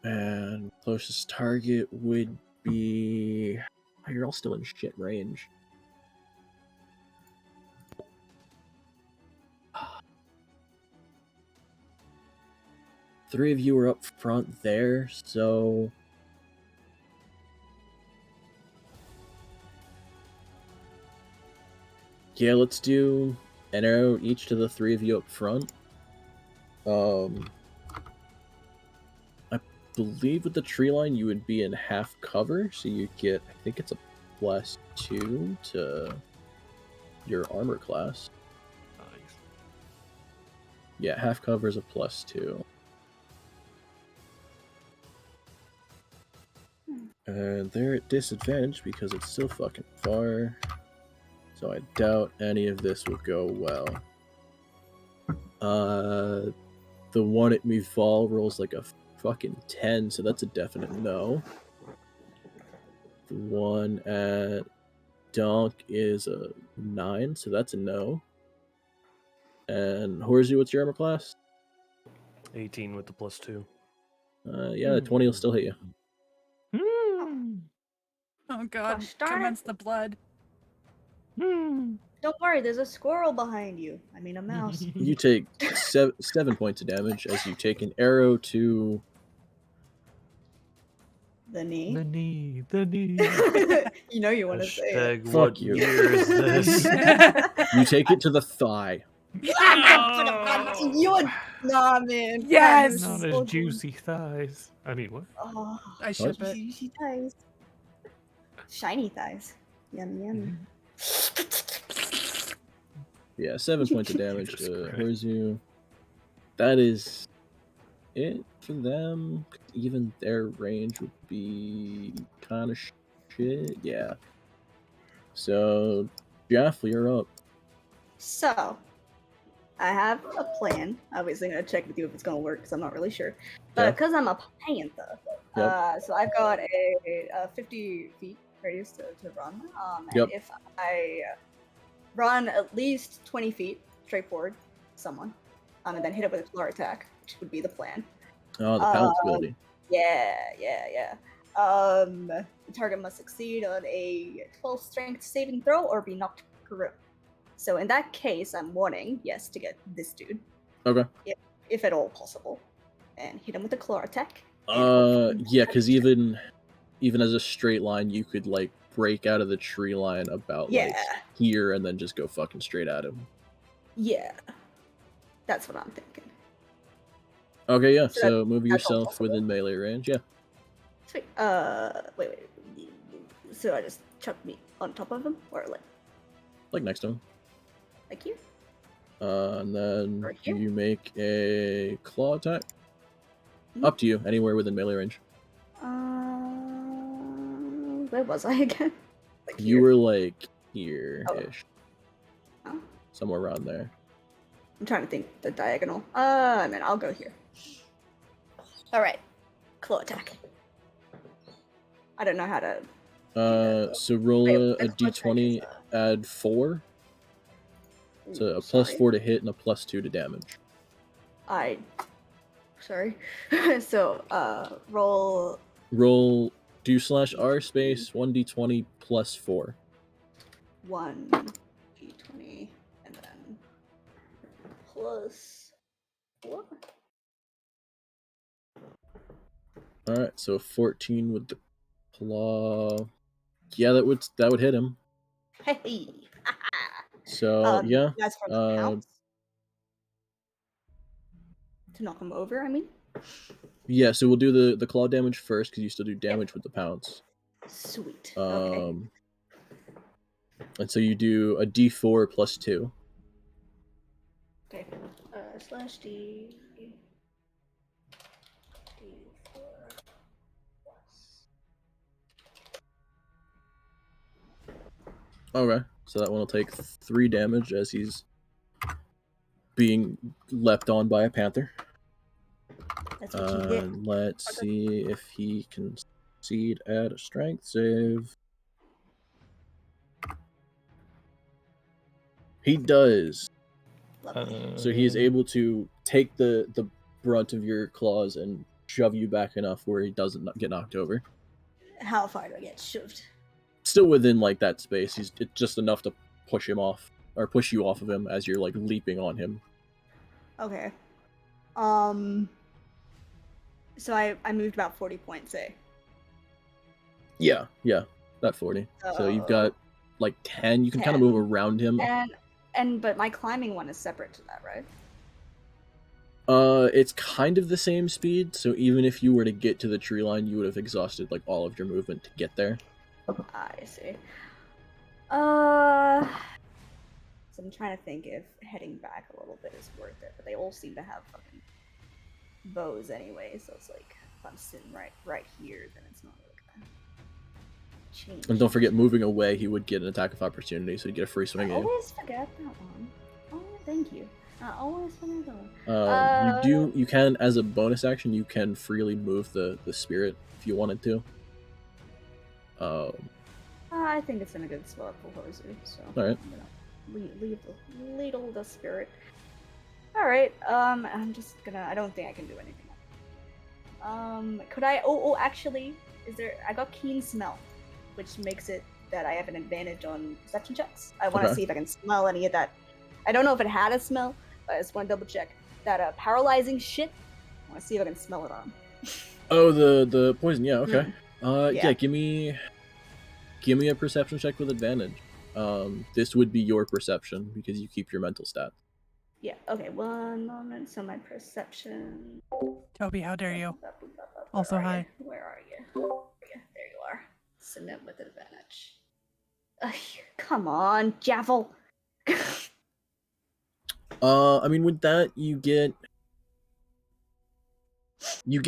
And closest target would be... Oh, you're all still in shit range. Three of you are up front there, so... Yeah, let's do an arrow each to the three of you up front. I believe with the tree line you would be in half cover, so you get, I think it's a +2 to your armor class. Nice. Yeah, half cover is a +2. And they're at disadvantage because it's so fucking far. So I doubt any of this will go well. The one at My'val rolls like a fucking 10, so that's a definite no. The one at Donk is a 9, so that's a no. And Horsey, what's your armor class? 18 with the +2. Yeah, the 20 will still hit you. Oh god, Gosh darn it. commence the blood. Don't worry, there's a squirrel behind you. I mean, a mouse. You take 7 points of damage as you take an arrow to... The knee. The knee, the knee. You know you want to say it. Hashtag Fuck what you. year is this? You take it to the thigh. You would... Nah, man. Yes! Not So as good. juicy thighs. I mean, what? Oh, I ship it. juicy thighs. Shiny thighs. Yummy, yummy. Yeah, 7 points of damage Jesus to Christ. Horzu. That is it for them. Even their range would be kind of shit. Yeah. So, Jaffle, you're up. So, I have a plan. Obviously, I'm gonna check with you if it's gonna work because I'm not really sure. But Yeah. because I'm a panther, so I've got a 50 feet radius to run. And Yep. if I run at least 20 feet straight forward, someone, and then hit it with a floor attack, which would be the plan. Oh, the pounce ability. Yeah. The target must succeed on a 12 strength saving throw or be knocked prone. So in that case, I'm wanting, yes, to get this dude, Okay. if at all possible, and hit him with a claw attack. Yeah, because even as a straight line, you could like break out of the tree line about like Yeah. here and then just go fucking straight at him. Yeah. That's what I'm thinking. Okay, yeah. So So move that's all yourself possible. within melee range. Yeah. Sweet. Wait. So I just chuck me on top of him, or Like next to him. like here? And then Right do here? you make a claw attack? Mhm. Up to you. Anywhere within melee range. Where was I again? Like You here. were like here-ish. Oh. Somewhere around there. I'm trying to think the diagonal. Man, I'll go here. All right, claw attack. I don't know how to. So roll Wait, a the claw attack d20, is, add 4. So a sorry. +4 to hit and a +2 to damage. Sorry. So, roll Roll do/r space 1d20 +4. 1 d20 and then +4. Alright, so 14 with the claw. Yeah, that would hit him. Hey. So yeah. That's for the pounce. To knock him over, I mean. Yeah, so we'll do the claw damage first because you still do damage with the pounce. Sweet. Okay. And so you do a d4 +2. Okay. Slash D. D4 plus. Okay, so that one will take 3 damage as he's being leapt on by a panther. That's what you get. Let's see if he can succeed at a strength save. He does. Lovely. So he is able to take the brunt of your claws and shove you back enough where he doesn't get knocked over. How far do I get shoved? Still within like that space. It's just enough to push him off or push you off of him as you're like leaping on him. Okay. So I moved about 40 points, eh? Yeah, that 40. So you've got like 10. You can kind of move around him. But my climbing one is separate to that, right? It's kind of the same speed. So even if you were to get to the tree line, you would have exhausted like all of your movement to get there. I see. So I'm trying to think if heading back a little bit is worth it, but they all seem to have fucking bows anyway, so it's like if I'm sitting right here, then it's not really gonna change. And don't forget, moving away, he would get an attack of opportunity, so he'd get a free swing I at you. always forget that one. Oh, thank you. I always forget that one. You can, as a bonus action, you can freely move the spirit if you wanted to. I think it's in a good spot for Hozu, so Alright. I'm gonna lead the spirit. Alright, I'm just gonna, I don't think I can do anything else. Could I, actually, I got Keen Smell, which makes it that I have an advantage on perception checks. I want to see if I can smell any of that. I don't know if it had a smell, but I just want to double check. That paralyzing shit, I want to see if I can smell it on. Oh, the poison, yeah, okay. Yeah. Yeah, give me a perception check with advantage. This would be your perception because you keep your mental stat. Yeah, okay, one moment. So my perception. Toby, how dare you? Also, hi. Where are you? Yeah, there you are. Submit with advantage. Come on, Jaffle. I mean, with that, you get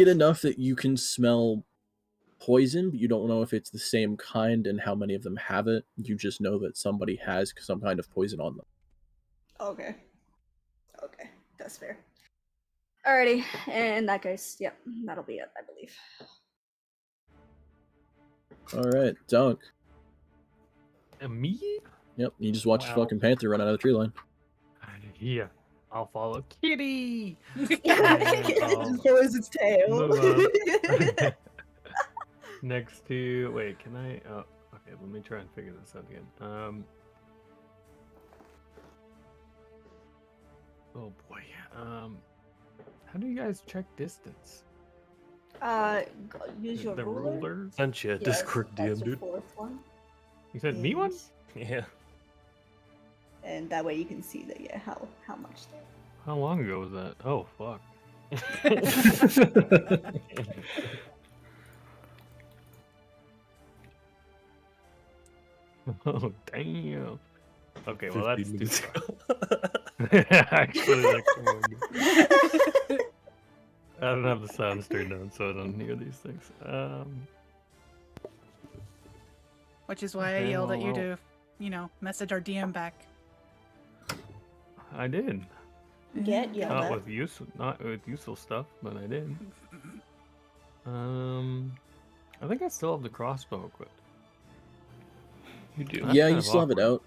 enough that you can smell poison, but you don't know if it's the same kind and how many of them have it. You just know that somebody has some kind of poison on them. Okay, that's fair. Alrighty, in that case, yep, that'll be it, I believe. Alright, Dunk. Me? Yep, you just watch a fucking panther run out of the tree line. Yeah, I'll follow Kitty. It throws its tail. Next to can I? Oh, okay. Let me try and figure this out again. Oh boy. How do you guys check distance? Use your The ruler. ruler? Sent you a Yes, Discord that's DM, your dude. fourth one. You sent me one? Yes. Yeah. And that way you can see that how much there. How long ago was that? Oh fuck. Oh damn. Okay, well that's 15 too minutes far. ago. Actually, like, come on. I don't have the sounds turned on, so I don't hear these things. Which is why I Okay, yelled at well, you to, message our DM back. I did. Get yelled Not at. with useful stuff, but I did. I think I still have the crossbow equipped. You do. That's Yeah, kind you of still have it awkward.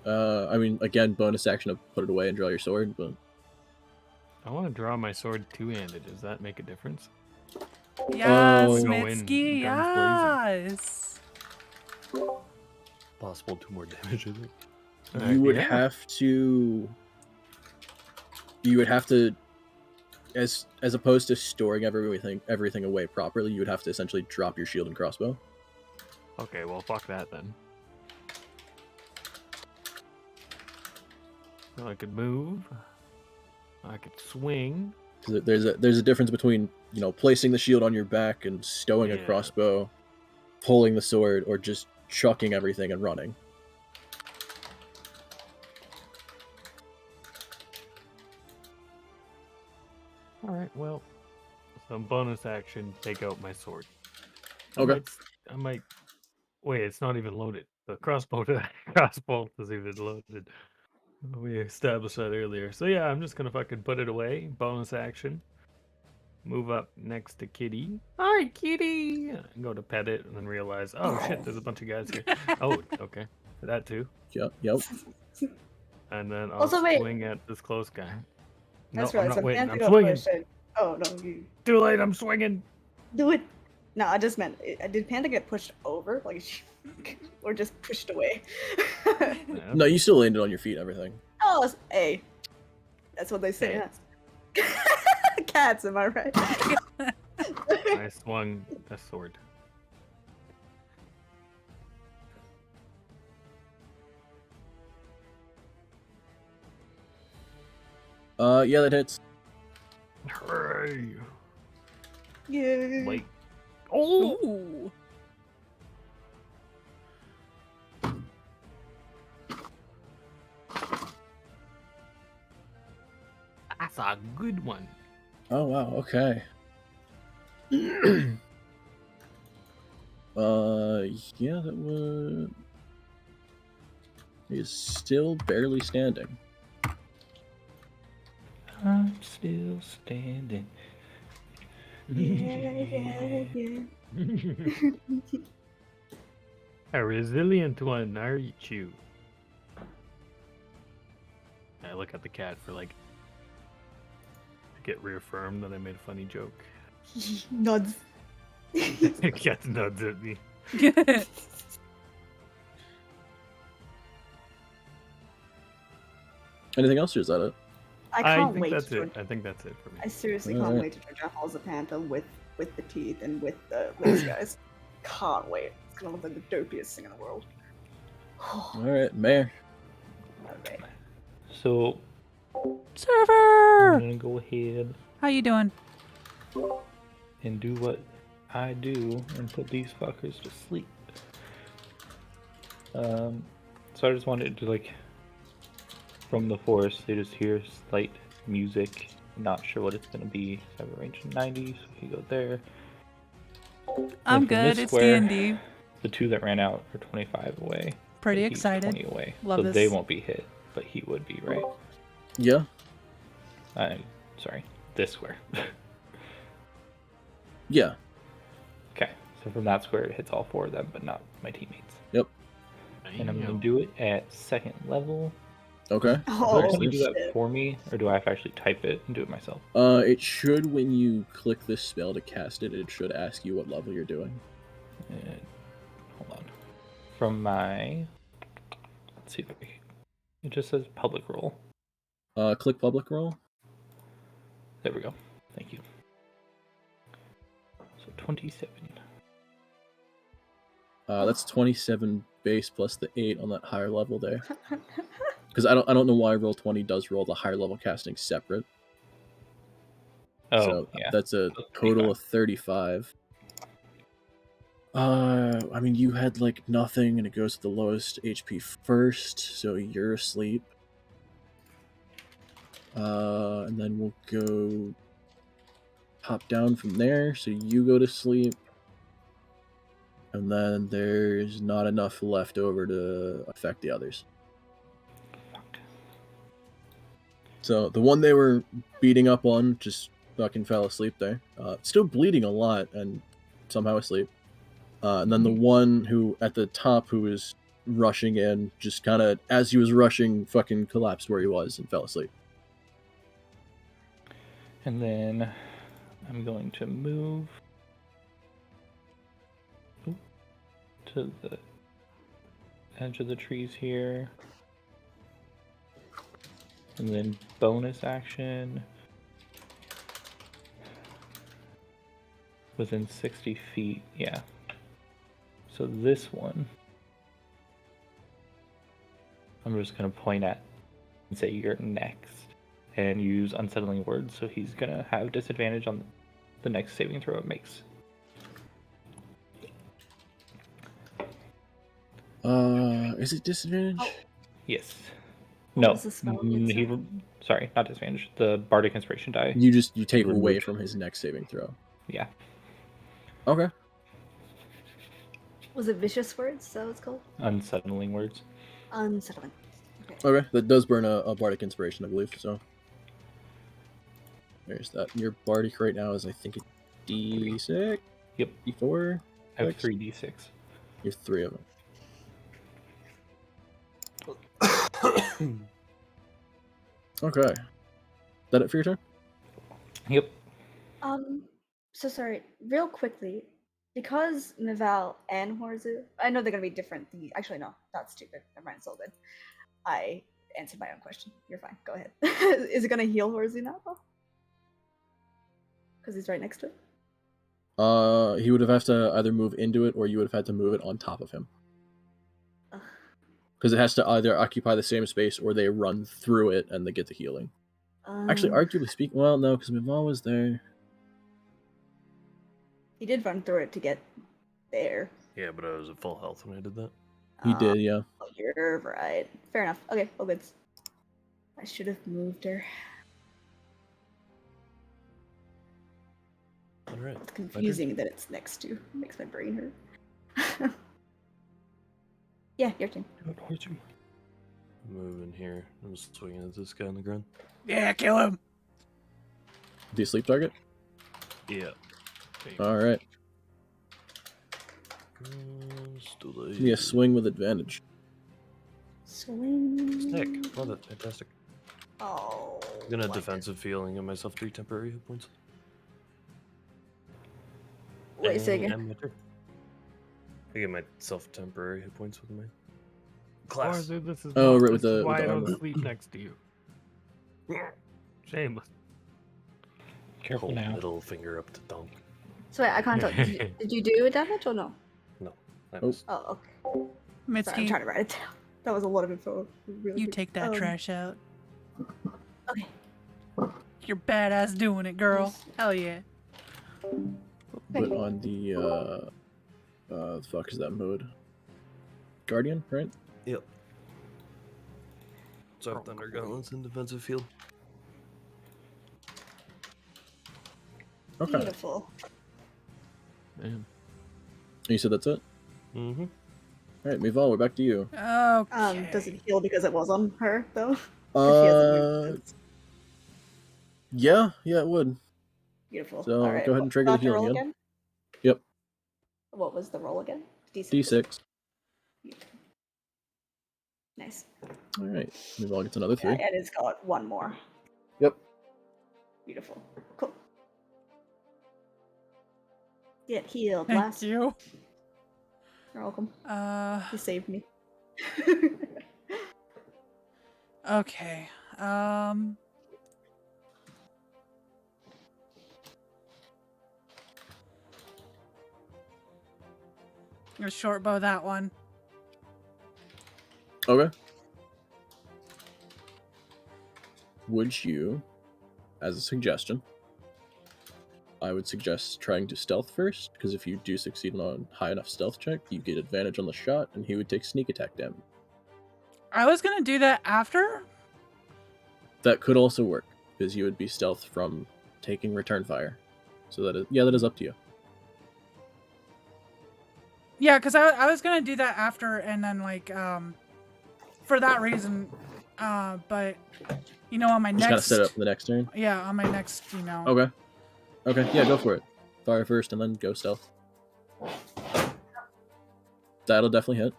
out. I mean, again, bonus action to put it away and draw your sword, but I want to draw my sword two-handed. Does that make a difference? Yes, Go in, Mitski, guns yes. Possible 2 more damage, I think. you would Yeah. have to. You would have to, as opposed to storing everything away properly, you would have to essentially drop your shield and crossbow. Okay, well, fuck that then. So I could move. I could swing. So there's a difference between placing the shield on your back and stowing a Yeah. crossbow, pulling the sword, or just chucking everything and running. All right, well, some bonus action. Take out my sword. Okay. I might. Wait, it's not even loaded. The crossbow is even loaded. We established that earlier. So yeah, I'm just gonna fucking put it away. Bonus action. Move up next to Kitty. Hi, Kitty. And go to pet it, and then realize, oh shit, there's a bunch of guys here. Oh, okay, that too. Yep. And then I'll Also, wait. swing at this close guy. That's No, right. I'm not So waiting. Panther I'm got swinging. pushed in. Oh no, you Too late. I'm swinging. do it. No, I just meant, did Panda get pushed over, or just pushed away? Yeah. No, you still landed on your feet. And everything. Oh, it's A. That's what they say. Hey. Yes. Cats, am I right? I swung a sword. Yeah, that hits. Hooray! Yeah. Like, oh, Ooh. that's a good one. Oh wow. Okay. Yeah, that was. He is still barely standing. I'm still standing. Yeah. A resilient one, aren't you? I look at the cat for like to get reaffirmed that I made a funny joke. Nods. The cat nods at me. Anything else, or is that it? I can't think wait that's to it. I think that's it for me. I seriously All can't right. wait to try Jaffle as a panther with the teeth and with these guys. Can't wait. It's gonna look like the dopiest thing in the world. All right, Mayor. Okay. So I'm Server! gonna go ahead How you doing? and do what I do and put these fuckers to sleep. So I just wanted to from the forest, they just hear slight music. Not sure what it's gonna be. So I have a range of 90, so we go there. I'm from this good. It's square, D&D. The two that ran out are 25 away. Pretty but he's excited. 20 away. Love so this. they won't be hit, but he would be, right? Yeah. Sorry, this square. Yeah. Okay, so from that square it hits all 4 of them, but not my teammates. Yep. And I'm gonna Damn. do it at 2nd level. Okay. Do Oh, you do that shit. for me, or do I have to actually type it and do it myself? It should, when you click this spell to cast it, it should ask you what level you're doing. Hold on. From my, let's see if it just says public role. Click public roll. There we go. Thank you. So 27. That's 27 base plus the 8 on that higher level there. Because I don't know why Roll20 does roll the higher level casting separate. Oh, So yeah. that's a That's total 35. of 35. I mean, you had like nothing, and it goes to the lowest HP first, so you're asleep. And then we'll go hop down from there, so you go to sleep. And then there's not enough left over to affect the others. So the one they were beating up on just fucking fell asleep there. Still bleeding a lot and somehow asleep. And then the one who at the top who was rushing in, just kind of as he was rushing, fucking collapsed where he was and fell asleep. And then I'm going to move to the edge of the trees here. And then bonus action within 60 feet. Yeah. So this one, I'm just going to point at and say you're next and use unsettling words. So he's going to have disadvantage on the next saving throw it makes. Is it disadvantage? Oh. Yes. What No. was the spell again, Sorry, not disadvantage. The Bardic Inspiration die. You take Remove. away from his next saving throw. Yeah. Okay. Was it vicious words? Is that what it's called? Unsettling words. Unsettling. Okay. Okay, that does burn a Bardic Inspiration, I believe, so. There's that. Your Bardic right now is, I think, a D6? Yep. D4? I have Six? 3d6. You have 3 of them. Okay. That it for your turn? Yep. So sorry, real quickly, because My'val and Horzu, I know they're gonna be different. Actually, no, that's stupid. Never mind, it's all good. I answered my own question. You're fine. Go ahead. Is it gonna heal Horzu now? Because he's right next to it. He would have to either move into it, or you would have had to move it on top of him. Ugh. Because it has to either occupy the same space, or they run through it and they get the healing. Actually, arguably speaking, well, no, because My'val was there. He did run through it to get there. Yeah, but I was at full health when I did that. He did, yeah. Oh, you're right. Fair enough. Okay, well, good. I should have moved her. Alright. It's confusing that it's next to. It makes my brain hurt. Yeah, your turn. Move in here. I'm just swinging at this guy on the ground. Yeah, kill him. Do you sleep target? Yeah. Alright. Give me a swing with advantage. Swing. Sick. Love it. Fantastic. Oh. I'm gonna what? defensive feeling give myself 3 temporary hit points. Wait, say again. And my turn. I get myself temporary hit points with my class. Arthur, this is Oh, not- right, with this is the- why with I the don't armor. sleep next to you. Shameless. Careful Hold now. middle finger up to dunk. So wait, I can't tell. Did you do damage or no? I Oh. was Oh, okay. Sorry, I'm Mitski, trying to write it down. That was a lot of info. Really you quick. take that trash out. Okay. You're badass doing it, girl. Hell yeah. But on the, the fuck is that mode? Guardian, right? Yep. So I have Thunder Gauntlets in defensive field. Okay. Beautiful. Man. You said that's it? Mm-hmm. Alright, My'val, we're back to you. Okay. Does it heal because it was on her though? If she hasn't moved, Yeah, it would. beautiful. So, All right, go ahead and trigger the got to roll healing again. again. Yep. What was the roll again? D6. D6. Nice. Alright, My'val gets another 3. Yeah, and it's got one more. Yep. Beautiful. Cool. Get healed, Thank last. you. You're welcome. You saved me. Okay. Gonna short bow that one. Okay. Would you, as a suggestion, I would suggest trying to stealth first, because if you do succeed on a high enough stealth check, you get advantage on the shot, and he would take sneak attack damage. I was gonna do that after. That could also work, because you would be stealth from taking return fire. So that is up to you. Yeah, because I was gonna do that after, and then like for that reason, but you know, on my Just next, kind of set it up for the next turn. yeah, on my next, you know. Okay, yeah, go for it. Fire first, and then go stealth. That'll definitely hit.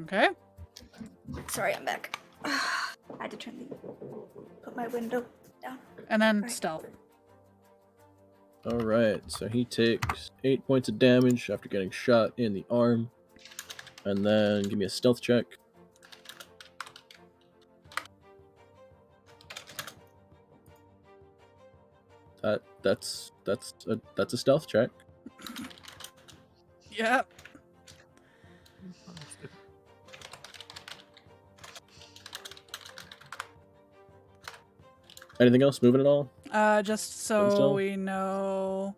Okay. Sorry, I'm back. I had to put my window down. And then Right. stealth. Alright, so he takes 8 points of damage after getting shot in the arm. And then give me a stealth check. That's a stealth check. Yep. Anything else moving at all? Just so Stealth? we know,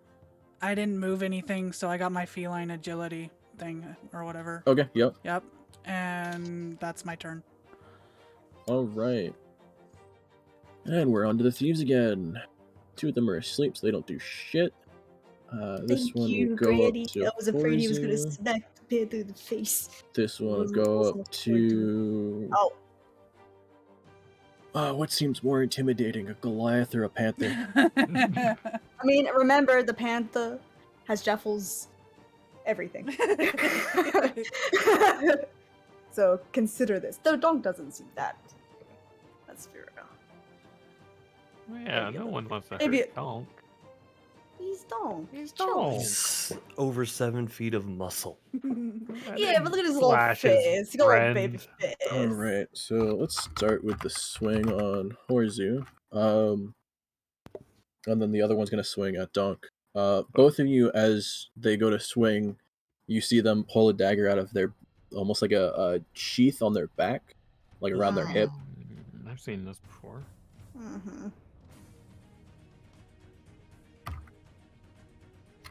I didn't move anything, so I got my feline agility thing or whatever. Okay, yep. Yep. And that's my turn. Alright. And we're on to the thieves again. 2 of them are asleep, so they don't do shit. This Thank one you, will go Granny. up to I was afraid he was gonna Horzu. smack the panther in the face. This one will Wasn't- go wasn't up looking to... Oh, what seems more intimidating, a Goliath or a panther? I mean, remember the panther has Jaffle's everything. So consider this. Though Donk doesn't seem that. Let's figure it out. Yeah, Maybe a no little one wants to Maybe hurt Donk. He's Donk. He's chilling. Donk. He's over 7 feet of muscle. Yeah, but look at his little Slash his face. He got a little baby friend. face. Alright, so let's start with the swing on Horzu. And then the other one's going to swing at Donk. Both of you, as they go to swing, you see them pull a dagger out of their, almost like a sheath on their back, like around their hip. I've seen this before. Mm-hmm.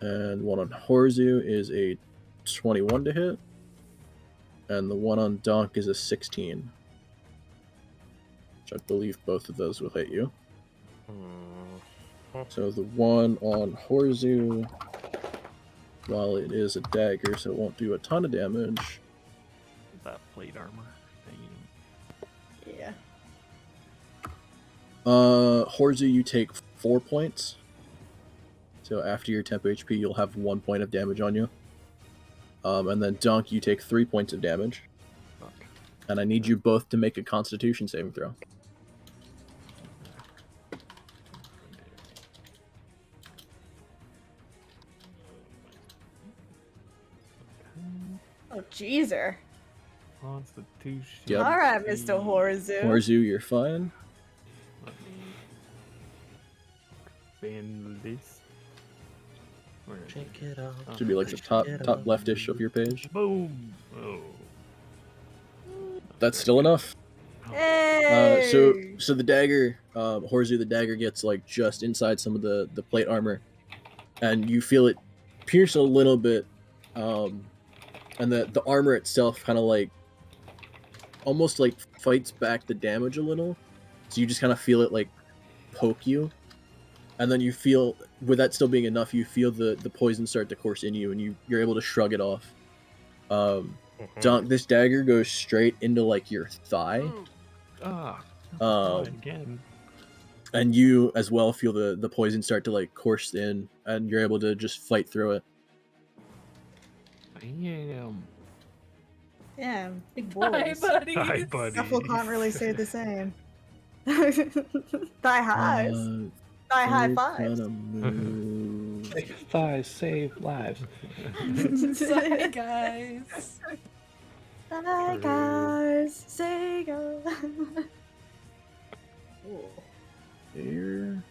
And one on Horzu is a 21 to hit. And the one on Donk is a 16. Which I believe both of those will hit you. So the one on Horzu, while it is a dagger, so it won't do a ton of damage. That plate armor thing. Yeah. Horzu, you take 4 points. So after your temp HP, you'll have 1 point of damage on you. And then Donk, you take 3 points of damage. Fuck. And I need you both to make a Constitution saving throw. Oh, jeezer. Constitution. Yep. All right, Mr. Horzu. Horzu, you're fine. Let me expand this. Where is it? Check it out. Oh, Should be like the top leftish of your page. Boom. Oh. That's still enough. Hey! So the dagger, Horzu, the dagger gets like just inside some of the plate armor, and you feel it pierce a little bit, and the armor itself kind of like almost like fights back the damage a little. So you just kind of feel it like poke you, and then you feel, with that still being enough, you feel the poison start to course in you, and you're able to shrug it off. Donk, this dagger goes straight into like your thigh. Ah. Again. And you as well feel the poison start to like course in, and you're able to just fight through it. Damn. Yeah, big Hi, boys. buddy. Hi, buddy. Jaffle can't really say the same. Thigh highs. Thigh high They're fives. gonna move. Thighs save lives. Sorry, guys. Thigh guys, say go. Ooh. Here.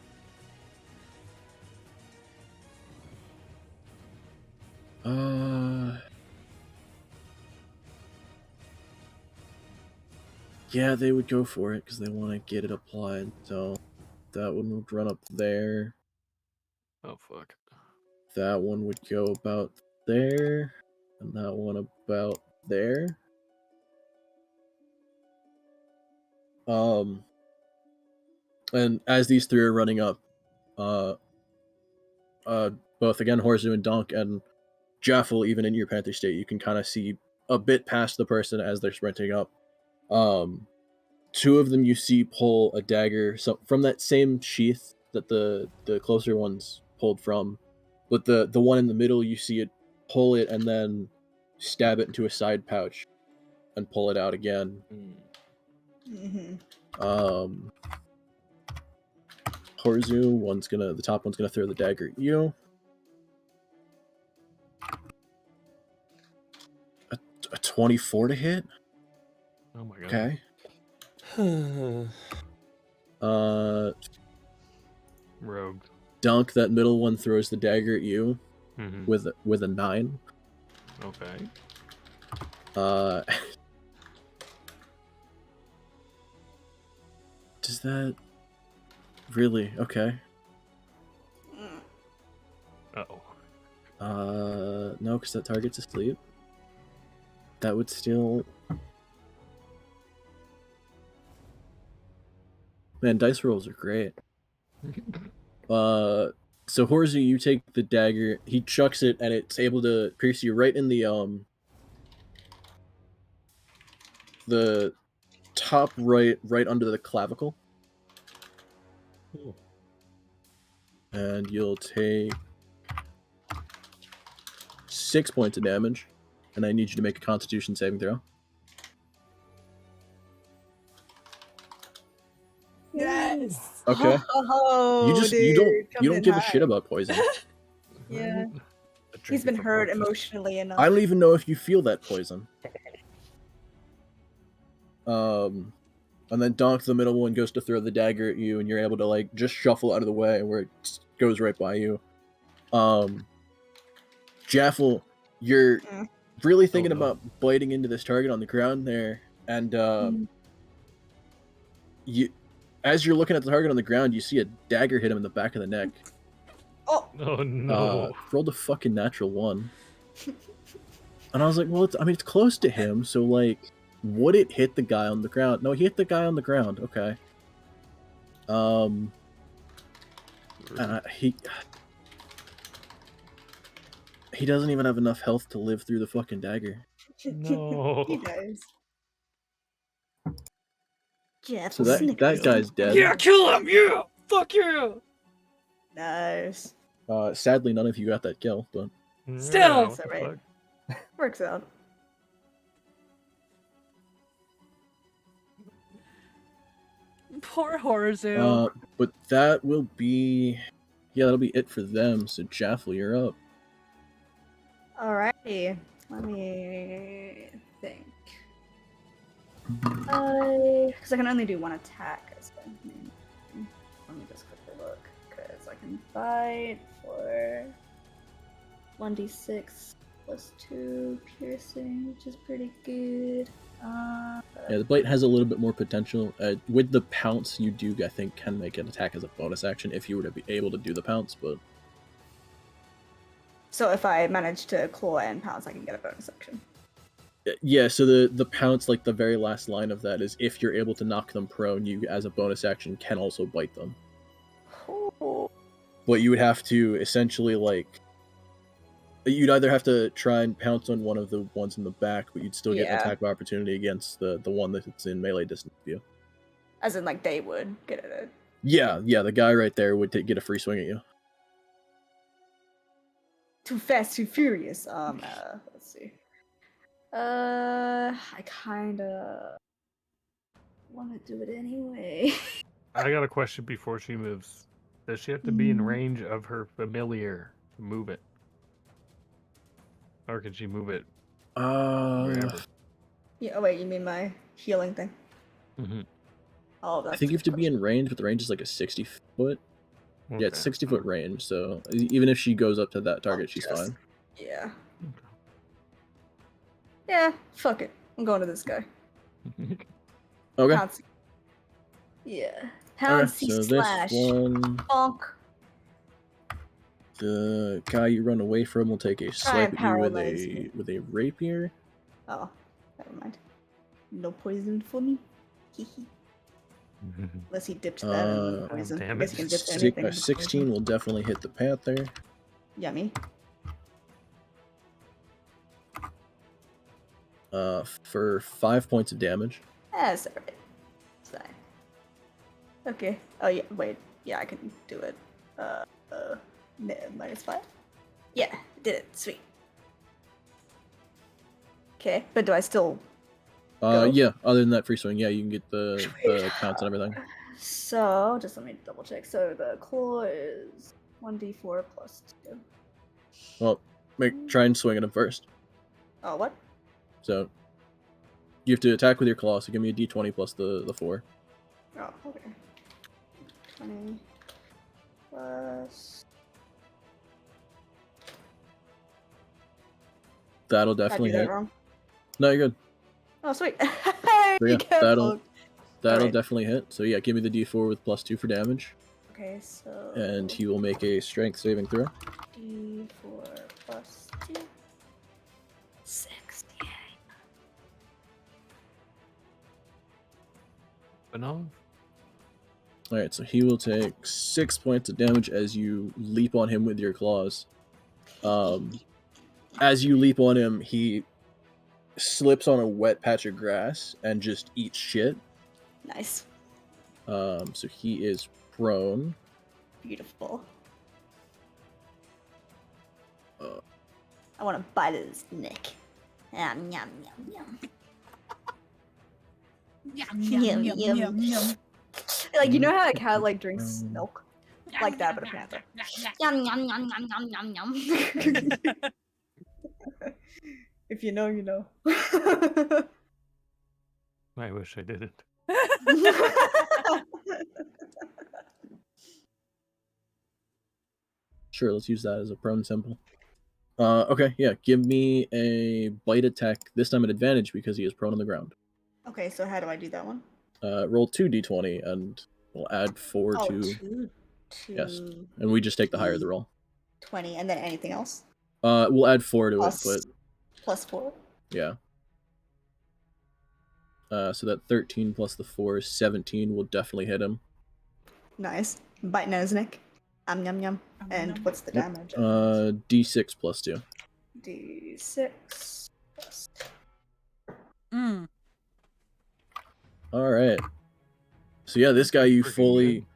Yeah, they would go for it because they want to get it applied. So that one would run up there. Oh fuck. That one would go about there, and that one about there. And as these three are running up, both again Horzu and Donk and Jaffle, even in your Panther state, you can kind of see a bit past the person as they're sprinting up. Two of them you see pull a dagger from that same sheath that the closer ones pulled from, but the one in the middle you see it pull it and then stab it into a side pouch and pull it out again. Horzu, the top one's gonna throw the dagger at you. A 24 to hit. Oh my god. Okay. Rogue. Dunk, that middle one throws the dagger at you Mm-hmm. with a 9. Okay. Does that really? Okay. Uh-oh. No, because that target's asleep. That would still. Man, dice rolls are great. So Horzu, you take the dagger. He chucks it, and it's able to pierce you right in the top right under the clavicle. Ooh. And you'll take 6 points of damage, and I need you to make a Constitution saving throw. Yes. Okay. Oh, you don't coming in give a high. shit about poison. Yeah. A He's been drinking for hurt breakfast. emotionally enough. I don't even know if you feel that poison. And then Donk, the middle one, goes to throw the dagger at you, and you're able to like just shuffle out of the way where it goes right by you. Jaffle, you're really thinking no. about biting into this target on the ground there, and you, as you're looking at the target on the ground, you see a dagger hit him in the back of the neck. Oh, Oh no. Rolled a fucking natural 1. And I was like, well, it's close to him, so like, would it hit the guy on the ground? No, he hit the guy on the ground. Okay. He doesn't even have enough health to live through the fucking dagger. No. He does. Jeff, So that guy's dead. Yeah, kill him! Yeah! Fuck yeah! Nice. Sadly, none of you got that kill, but Still! Yeah, what That's the alright. fuck? Works out. Poor Horzu. but that will be, that'll be it for them. So Jaffle, you're up. Alrighty. Let me think. Because I can only do one attack. So, let me just quickly look. Because I can bite for 1d6 plus 2 piercing, which is pretty good. Yeah, the bite has a little bit more potential. With the pounce, you do, I think, can make an attack as a bonus action if you were to be able to do the pounce, but... So if I manage to claw and pounce, I can get a bonus action. Yeah, so the pounce, like the very last line of that is if you're able to knock them prone, you, as a bonus action, can also bite them. Oh. But you would have to essentially, like... You'd either have to try and pounce on one of the ones in the back, but you'd still get an Yeah. attack of opportunity against the one that's in melee distance of you. As in, like, they would get it. Yeah, the guy right there would get a free swing at you. Too fast, too furious. Let's see. I kinda want to do it anyway. I got a question before she moves. Does she have to be in range of her familiar to move it? Or can she move it wherever? Yeah. Oh wait, you mean my healing thing? Mm-hmm. Oh, that's I think you have to be unfortunate. in range, but the range is like a 60 foot. Yeah, it's Okay. 60-foot range, so even if she goes up to that target, she's just- fine. Yeah. Yeah, fuck it. I'm going to this guy. Okay. Pouncy. Yeah. Okay, Pouncy so slash. this one, Bonk. the guy you run away from will take a Try swipe and at you paralyze me. with a rapier. Oh, never mind. No poison for me. Hehe. Unless he dipped that in the poison. I damn guess it. you can dip anything in the 16 poison. will definitely hit the panther. Yummy. For 5 points of damage. That's alright. It's fine. Okay. Oh yeah. Wait. Yeah, I can do it. -5. Yeah, did it. Sweet. Okay, but do I still? Go? Yeah. Other than that free swing, yeah, you can get the Sweet. counts and everything. So just let me double check. So the claw is 1d4 plus 2. Well, try and swing at him first. Oh, what? So you have to attack with your claw. So give me a d20 plus the 4. Oh, okay. 20 plus. That'll Did I definitely do that hit. wrong? No, you're good. Oh, sweet. So Be yeah, careful. that'll Alright. definitely hit. So yeah, give me the d4 with plus 2 for damage, Okay, so. and he will make a strength saving throw. D4 plus 2. 6. Yay. But no. All right, so he will take 6 points of damage as you leap on him with your claws. As you leap on him, he slips on a wet patch of grass and just eats shit. Nice. So he is prone. Beautiful. Uh, I want to bite his neck. Yum, yum, yum, yum. Yum, yum, yum, Yum, yum, yum. Like, you know how a cat, like, drinks milk? Like that, but a panther. Yum, yum, yum, yum, yum, yum, yum. If you know, you know. I wish I didn't. Sure, let's use that as a prone symbol. Okay, yeah, give me a bite attack, this time at advantage because he is prone on the ground. Okay, so how do I do that one? Roll 2d20 and we'll add 4 Oh, to... 2 Yes, and we just take the higher the roll. 20, and then anything else? We'll add 4 to Plus, it, but plus 4. yeah. So that 13 plus the 4 is 17 will definitely hit him. Nice. Biting at his neck. Yum, yum, yum. And what's the damage? D6 plus 2. D6 plus 2. Mm. Alright. So yeah, this guy you Pretty fully good.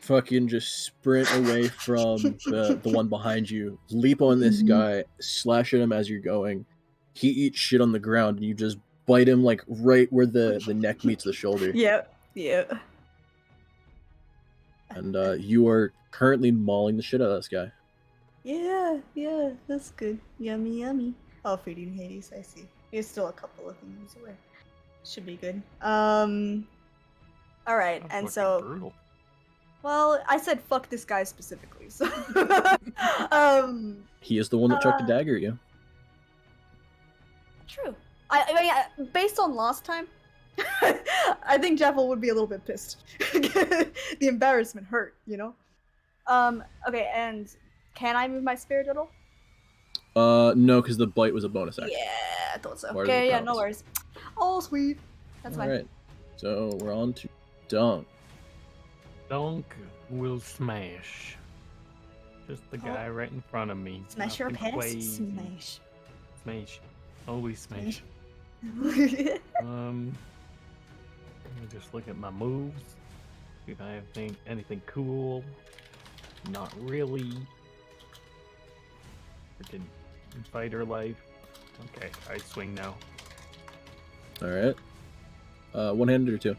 fucking just sprint away from the one behind you, leap on this guy, slash at him as you're going. He eats shit on the ground and you just bite him like right where the neck meets the shoulder. Yep, yep. And you are currently mauling the shit out of this guy. Yeah, yeah, that's good. Yummy, yummy. Oh, feeding Hades, I see. There's still a couple of things away. Should be good. Alright, That's and fucking so, brutal. well, I said fuck this guy specifically, so, He is the one that chucked a dagger at you. true. I mean, based on last time, I think Jaffle would be a little bit pissed. The embarrassment hurt, you know? Okay, and can I move my spirit at all? No, because the bite was a bonus action. Yeah, I thought so. Part of Okay, the yeah, no promise. worries. Oh, sweet. That's fine. Alright. So we're on to Dunk. Dunk will smash. Just the guy right in front of me. Smash your Nothing pants. crazy. Smash. Smash. Always smash. Smash. Let me just look at my moves. See if I have anything cool. Not really. Freaking fighter life. Okay, I swing now. Alright. One-handed or two?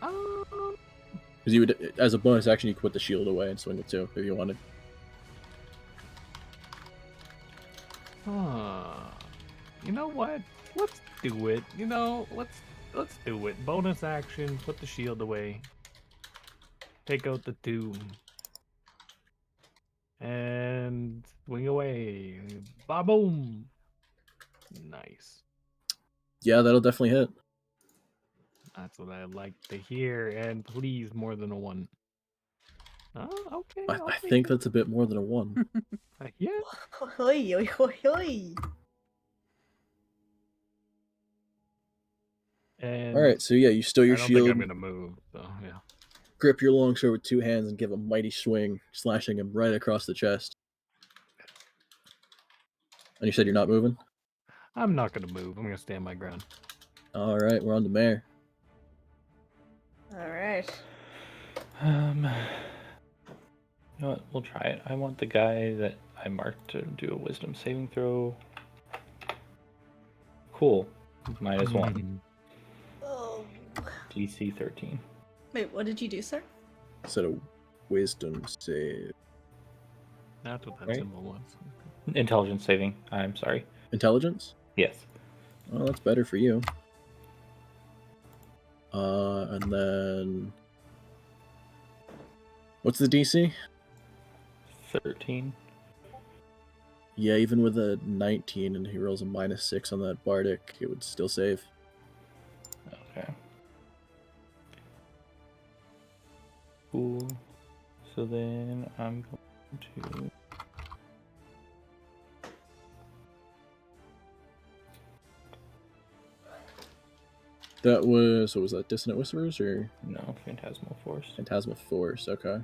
Um, Because you would, as a bonus action, you could put the shield away and swing with two if you wanted. You know what? Let's do it. You know, let's Let's do it. Bonus action. Put the shield away. Take out the tomb. And swing away. Ba boom. Nice. Yeah, that'll definitely hit. That's what I like to hear. And please, more than a 1. Oh, okay. I I'll take think it. that's a bit more than a 1. Yeah. Hoi, hoi, hoi, hoi. And Alright, so yeah, you stow I your don't shield, think I'm gonna move. So yeah. grip your longsword with 2 hands, and give a mighty swing, slashing him right across the chest. And you said you're not moving? I'm not gonna move. I'm gonna stand my ground. Alright, we're on the mare. Alright. You know what? We'll try it. I want the guy that I marked to do a wisdom saving throw. Cool. -1. Oh. DC 13. Wait, what did you do, sir? Said a wisdom save. That's what that Right. symbol was. Intelligence saving. I'm sorry. Intelligence? Yes. Well, that's better for you. And then... What's the DC? 13. Yeah, even with a 19 and he rolls a -6 on that bardic, it would still save. Okay. Cool. So then I'm going to... That was... What was that? Dissonant Whispers or No, Phantasmal Force. Phantasmal Force? Okay.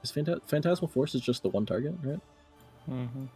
Is Phantasmal Force is just the one target, right? Mm-hmm.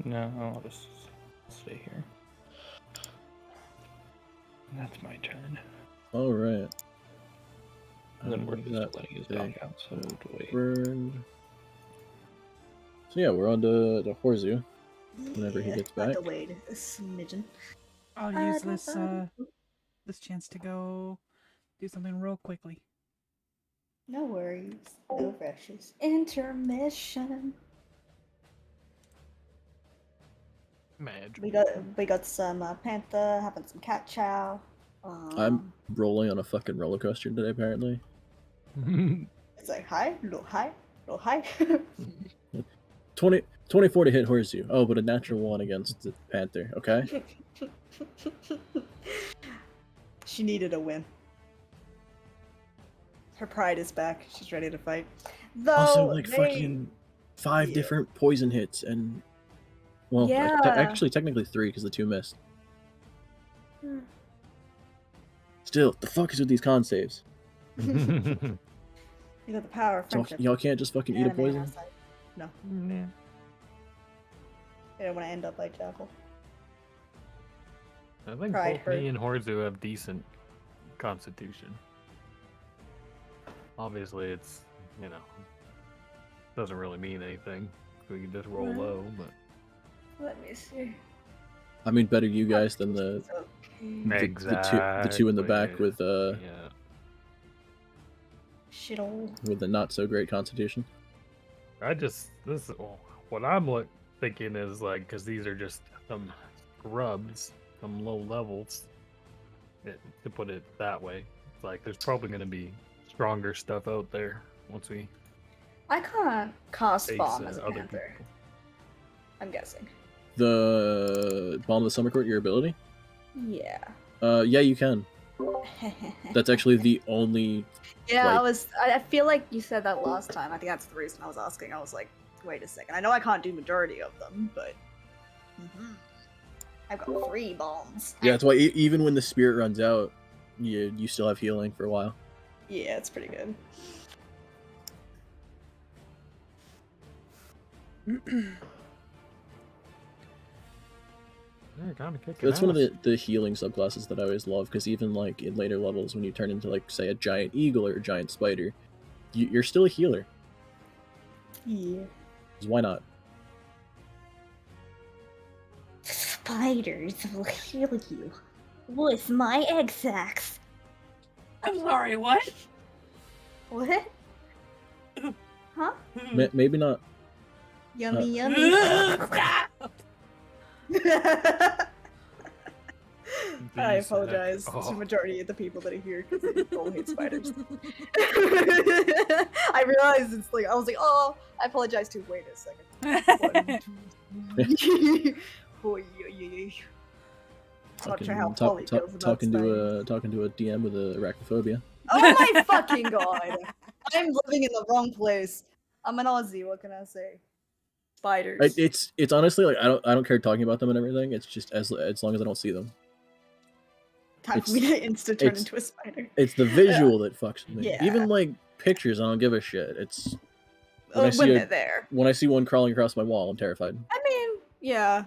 No, I'll just stay here. That's my turn. All right. And then we're just That letting his thing dog out, so wait. burned. So yeah, we're on to Horzu. Whenever he gets I back. delayed a smidgen. I'll use this chance to go do something real quickly. No worries. No rushes. Intermission. Magic. We got some panther, having some cat chow. I'm rolling on a fucking roller coaster today, apparently. It's like hi, low high, low high. 24 to hit Horzu. Oh, but a natural 1 against the Panther, okay? She needed a win. Her pride is back. She's ready to fight. Though Also, like, they- fucking 5 different poison hits, and... Well, Yeah. actually, technically 3, because the 2 missed. Still, the fuck is with these con saves? You got the power of So, friendship. y'all can't just fucking eat a Anime poison? outside. No, Yeah. I don't want to end up like Jackal. I think Pride both me hurt. and Horzu have decent constitution. Obviously, it's, you know, doesn't really mean anything. We can just roll Right. low, but Let me see. I mean, better you guys than the two in the back Exactly. with yeah. Shittle. the not so great constitution. What I'm thinking is like, because these are just some scrubs, some low levels. To put it that way, it's like there's probably going to be stronger stuff out there once we I can't cast face bomb as a other panther. people. I'm guessing. The Bomb of the Summer Court, your ability? Yeah. Yeah, you can. That's actually the only... Yeah, like- I feel like you said that last time. I think that's the reason I was asking. I was like, wait a second. I know I can't do majority of them, but I've got 3 bombs. Yeah, that's why even when the spirit runs out, you still have healing for a while. Yeah, it's pretty good. Yeah, kind of kicking That's one of ass. the healing subclasses that I always love, because even like in later levels, when you turn into like say a giant eagle or a giant spider, you're still a healer. Yeah. 'Cause why not? Spiders will heal you with my egg sacs. I'm sorry, what? What? Huh? Maybe not. Yummy, yummy. I These, apologize to oh. the majority of the people that are here because they all hate spiders. I realized it's like I was like, oh, I apologize too. Wait a second. 1, 2, 3. Oh, yeah. Not sure how Polly feels about talking spiders. to a DM with arachnophobia. Oh my fucking god! I'm living in the wrong place. I'm an Aussie. What can I say? Spiders. It's honestly like I don't care talking about them and everything. It's just as long as I don't see them. Time for me to insta turn into a spider. It's the visual that fucks with me. Yeah. Even like pictures, I don't give a shit. It's when I When see they're there. when I see one crawling across my wall, I'm terrified. I mean, yeah,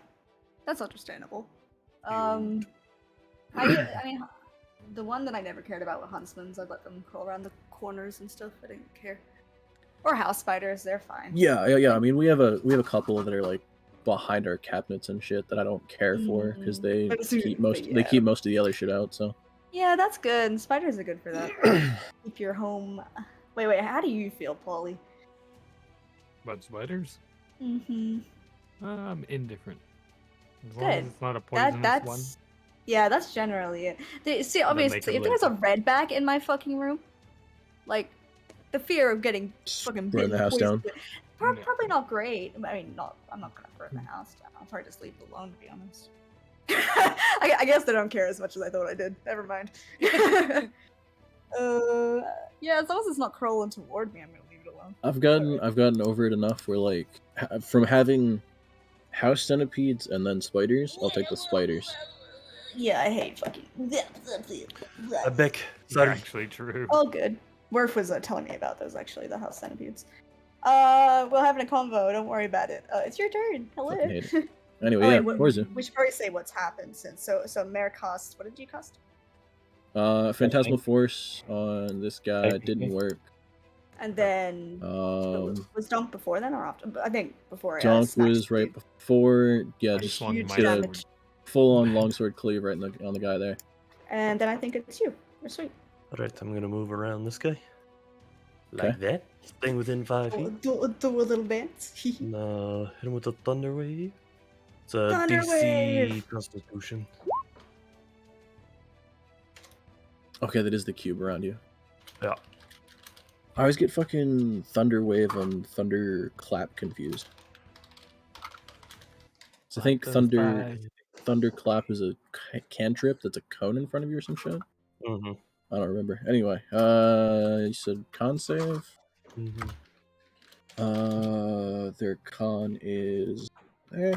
that's understandable. I mean, the one that I never cared about were huntsmans. I'd let them crawl around the corners and stuff. I didn't care. Or house spiders, they're fine. Yeah. I mean, we have a couple that are like behind our cabinets and shit that I don't care for because they But keep most yeah. they keep most of the other shit out. So Yeah, that's good. Spiders are good for that. Keep your home. Wait. How do you feel, Polly? About spiders? Mm-hmm. I'm indifferent. As long Good. as it's not a poisonous That's one. yeah, that's generally it. See, And then they obviously, can if there's a live. redback in my fucking room, like the fear of getting fucking burn bitten, the house down. poisoned, No. probably not great. I mean, I'm not gonna burn the house down. I'll probably just leave it alone, to be honest. I guess they don't care as much as I thought I did. Never mind. Yeah, as long as it's not crawling toward me, I'm gonna leave it alone. I've gotten over it enough where like from having house centipedes and then spiders, I'll take the spiders. Yeah, I hate fucking. Beck, sorry. Actually true. All good. Worf was telling me about those actually, the house centipedes. We're having a convo. Don't worry about it. It's your turn. Hello. Fucking hate it. Anyway, Oh, yeah, wait, Forza. we should probably say what's happened since. So Mare cost. What did you cost? Phantasmal Force on this guy Okay. didn't work. And then was Donk before then or after? I think before. Donk Snatch was right Speed. before. Yeah, I just swung huge my did a sword. damage. full on longsword cleave right on the guy there. And then I think it's you. You're sweet. Alright, I'm gonna move around this guy. Like that. Staying within 5 feet. Do a little dance. No, hit him with a Thunder Wave. It's a Thunder DC Wave. Constitution. Okay, that is the cube around you. Yeah. I always get fucking Thunder Wave and Thunder Clap confused. So I think Thunder Clap is a cantrip that's a cone in front of you or some shit. Mm-hmm. I don't remember. Anyway, you said con save. Mm-hmm. Their con is there.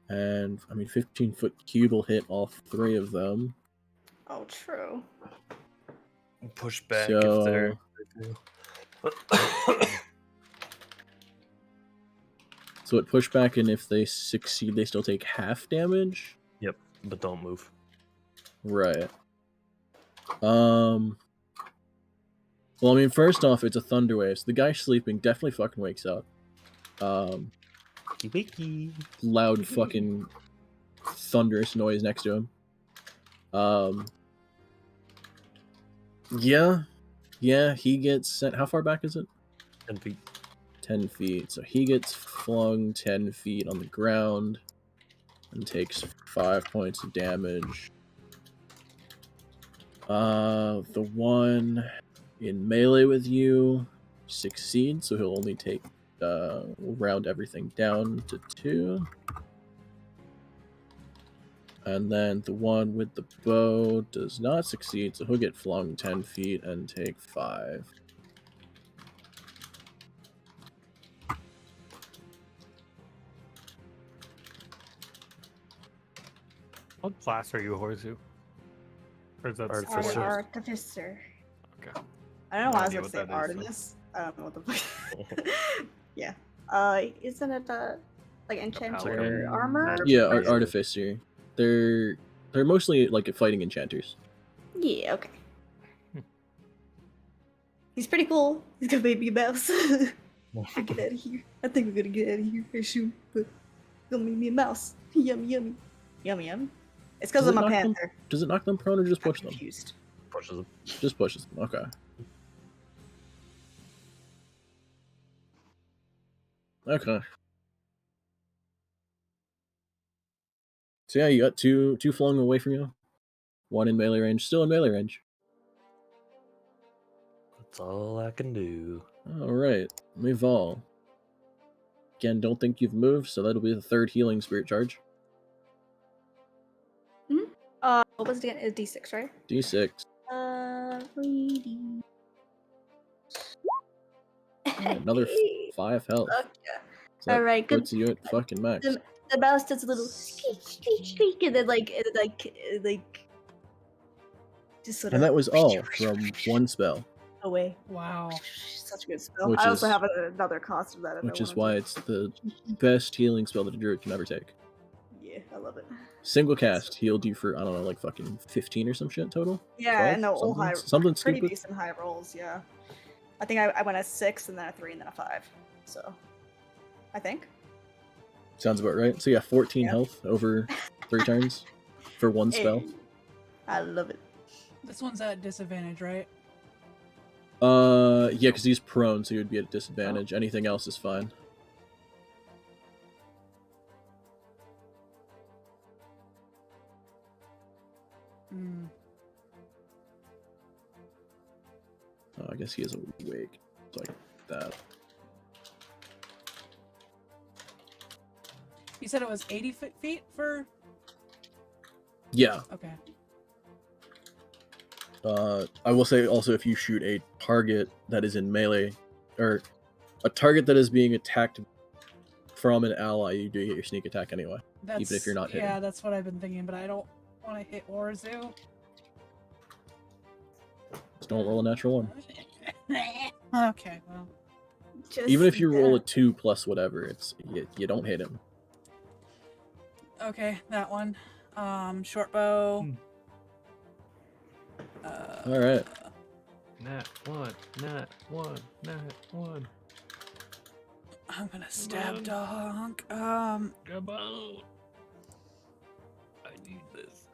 And I mean, 15-foot cube will hit all three of them. Oh, true. Push back So- if they're. So it push back, and if they succeed, they still take half damage. Yep, but don't move. Right. Well, I mean, first off, it's a thunder wave. So the guy sleeping definitely fucking wakes up. Wakey. Loud fucking thunderous noise next to him. Yeah, he gets sent. How far back is it? 10 feet. 10 feet. So he gets flung 10 feet on the ground and takes 5 points of damage. The one in melee with you succeeds, so he'll only take round everything down to 2. And then the one with the bow does not succeed, so he'll get flung 10 feet and take 5. What class are you, Horzu? Or is that Artificer. Artificer. Okay. I don't know why I was idea going to say what that is, Artemis. I don't know what the fuck. Yeah. Isn't it like enchanter paladin. armor? Yeah, Or- artificer. They're mostly like fighting enchanters. Yeah. Okay. He's pretty cool. He's got baby mouse. Get out of here. I think we're gonna get out of here for sure. But gonna make me a mouse. Yummy, yummy, yummy, yummy. It's because Does I'm it a knock them- panther. Does it knock them prone or just I'm push them? confused. Pushes him. Just pushes them. Okay. Okay. So yeah, you got two flung away from you. One in melee range, still in melee range. That's all I can do. Alright. My'val. Again, don't think you've moved, so that'll be the third healing spirit charge. What was it again? It's D6, right? D6. 3D. Another 5 health. Okay. So that Alright, good. puts you at fucking max. The mouse does a little squeak, squeak, squeak, and then like just sort of. And that was all from one spell, away. Wow. Such a good spell. Which I also is- have another cost of that. if I which is wanted why to. it's the best healing spell that a druid can ever take. Yeah, I love it. Single cast healed you for, I don't know, like fucking 15 or some shit total? Yeah, 12? and the all Something- high, something pretty stupid. decent high rolls. Yeah, I think I went a 6 and then a 3 and then a 5. So, I think. Sounds about right. So yeah, 14 Yeah. health over 3 turns for one spell. Hey, I love it. This one's at disadvantage, right? Yeah, because he's prone, so he would be at a disadvantage. Anything else is fine. Hmm. Oh, I guess he is awake. It's like that. You said it was 80 feet for. Yeah. Okay. I will say also, if you shoot a target that is in melee, or a target that is being attacked from an ally, you do get your sneak attack anyway. That's, Even if you're not hitting. Yeah, that's what I've been thinking, but I don't want to hit Orzu. Just don't roll a natural 1. Okay, well. Just Even if you roll a that. 2 plus whatever, it's you don't hit him. Okay, that one. Short bow. All right. Nat 1, nat 1, nat 1. I'm gonna stab on. Donk. Come on. I need this.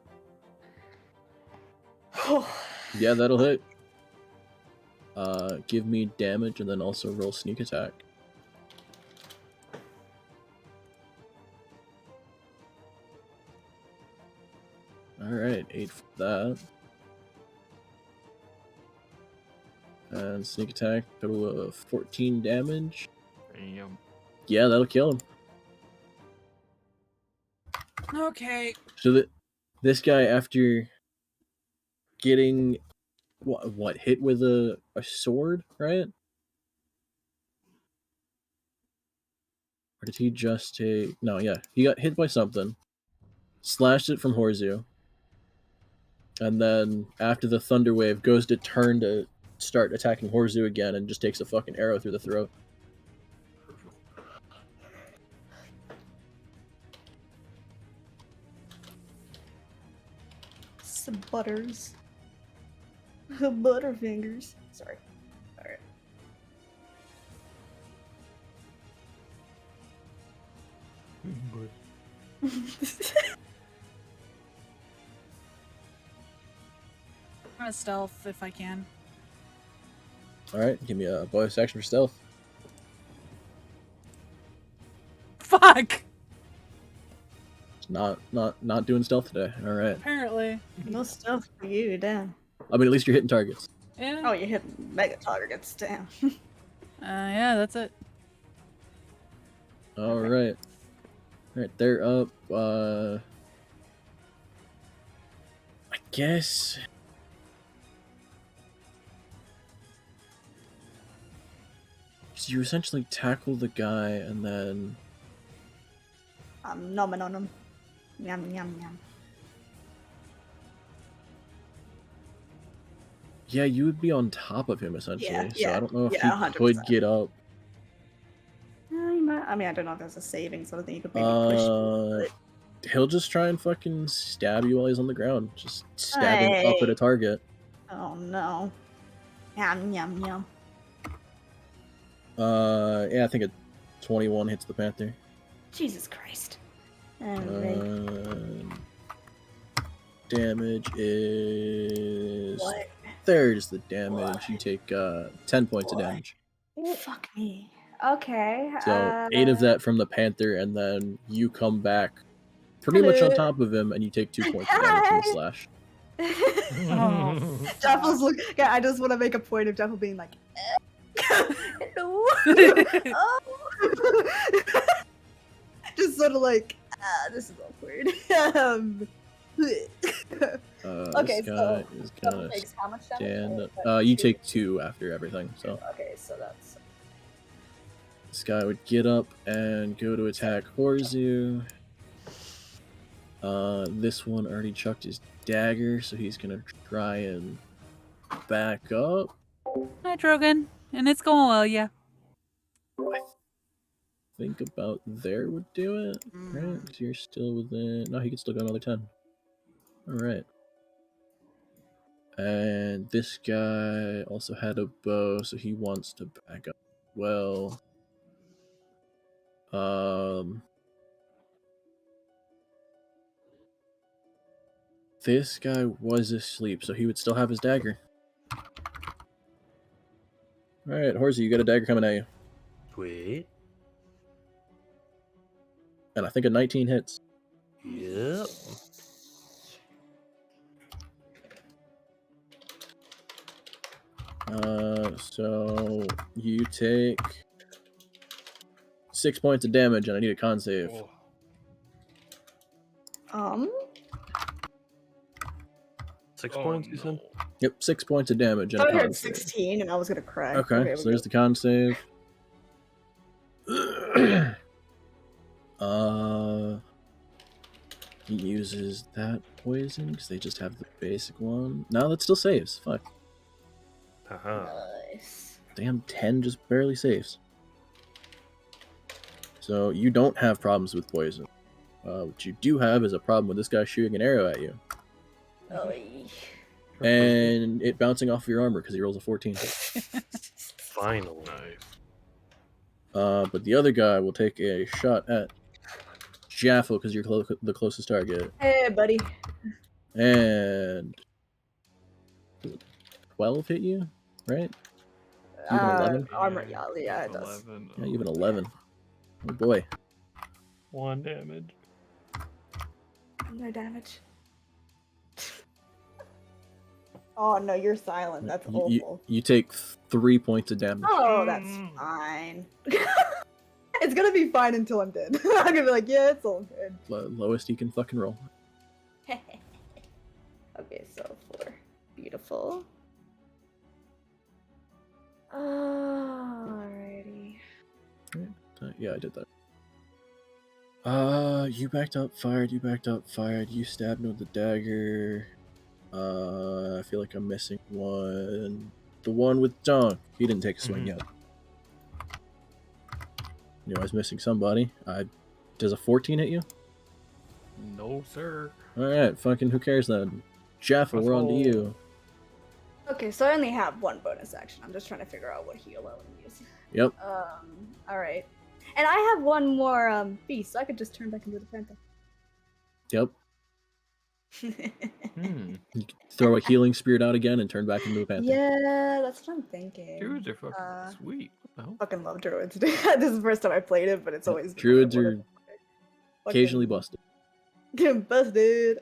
Yeah, that'll hit. Give me damage and then also roll sneak attack. Alright, 8 for that. And sneak attack, total of 14 damage. Damn. Yeah, that'll kill him. Okay. So this guy, after getting what hit with a sword, right? Or did he just take? No, yeah, he got hit by something, slashed it from Horzu, and then after the thunder wave goes to turn to start attacking Horzu again, and just takes a fucking arrow through the throat. Some butters. Butterfingers. Sorry. Alright. I'm gonna stealth if I can. All right, give me a bonus action for stealth. Fuck! Not doing stealth today. All right. Apparently. No stuff for you, damn. I mean, at least you're hitting targets. Yeah. Oh, you hit mega targets, damn. Yeah, that's it. All right. All right, they're up. I guess. So you essentially tackle the guy and then I'm numbing on them. Yum, yum, yum. Yeah, you would be on top of him essentially. Yeah, So yeah, I don't know if yeah, you could 100%. get up. I mean, I don't know if there's a saving sort of thing you could maybe push. But... He'll just try and fucking stab you while he's on the ground. Just stabbing up at a target. Oh no. Yum yum yum. Yeah, I think a 21 hits the panther. Jesus Christ. Alright. Damage is What? there's the damage. What? You take 10 points of What? damage. Fuck me. Okay. So 8 of that from the panther, and then you come back pretty much on top of him, and you take 2 points of damage from the slash. Oh. Jaffle's look. Yeah, I just want to make a point of Jaffle being like, no. Oh. Just sort of like, this is awkward. Okay, this so guy is Jaffle gonna takes how much stand. damage? You take 2 after everything. So Okay, so that's. this guy would get up and go to attack Horzu. This one already chucked his dagger, so he's gonna try and back up. Hi, Drogon. And it's going well, yeah. Think about there would do it, right? 'Cause you're still within. No, he could still go another 10. All right. And this guy also had a bow, so he wants to back up. Well, this guy was asleep, so he would still have his dagger. All right, Horsey, you got a dagger coming at you, Sweet. and I think a 19 hits. Yep. So you take 6 points of damage, and I need a con save. Oh. 6 points, you said? Yep, 6 points of damage and I a con heard save. 16 and I was gonna cry. Okay, so there's the con save. He uses that poison because they just have the basic one. No, that still saves. Fuck. Haha. Nice. Damn, 10 just barely saves. So you don't have problems with poison. What you do have is a problem with this guy shooting an arrow at you. And it bouncing off of your armor because he rolls a 14. Finally. But the other guy will take a shot at Jaffle because you're the closest target. Hey, buddy. And 12 hit you, right? You have an 11? Armor, yeah, it does. 11. Yeah, you have an 11. Oh boy. 1 damage. No damage. Oh no, you're silent. That's awful. You take 3 points of damage. Oh, that's fine. It's gonna be fine until I'm dead. I'm gonna be like, yeah, it's all good. Lowest you can fucking roll. Okay, so 4. Beautiful. Alrighty. Yeah, I did that. You backed up, fired, you stabbed him with the dagger. I feel like I'm missing one. The one with Dunk. He didn't take a swing yet. Knew I was missing somebody. Does a 14 hit you? No, sir. Alright, fucking who cares then? Jaffle, we're on to you. Okay, so I only have 1 bonus action. I'm just trying to figure out what heal I want to use. Yep. Alright. And I have 1 more beast, so I could just turn back into the phantom. Yep. You can throw a healing spirit out again and turn back into a panther. Yeah, that's what I'm thinking. Druids are fucking sweet. What the hell? Fucking love druids. This is the first time I played it, but it's always Druids are occasionally busted. Getting busted.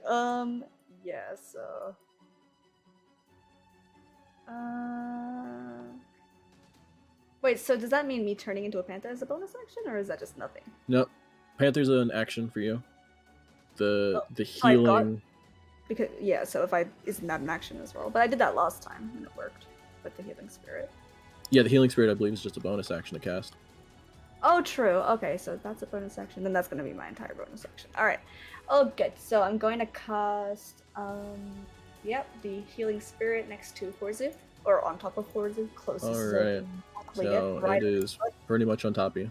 Yeah, so. Wait, so does that mean me turning into a panther as a bonus action, or is that just nothing? Nope. Panther's an action for you. The I got- healing. Because yeah, so if isn't that an action as well? But I did that last time and it worked with the healing spirit. Yeah, the healing spirit I believe is just a bonus action to cast. Oh, true. Okay, so that's a bonus action. Then that's gonna be my entire bonus action. All right. Oh, good. So I'm going to cast Yep, the healing spirit next to Horzu, or on top of Horzu, closest. Alright. So right. it is pretty much on top of you.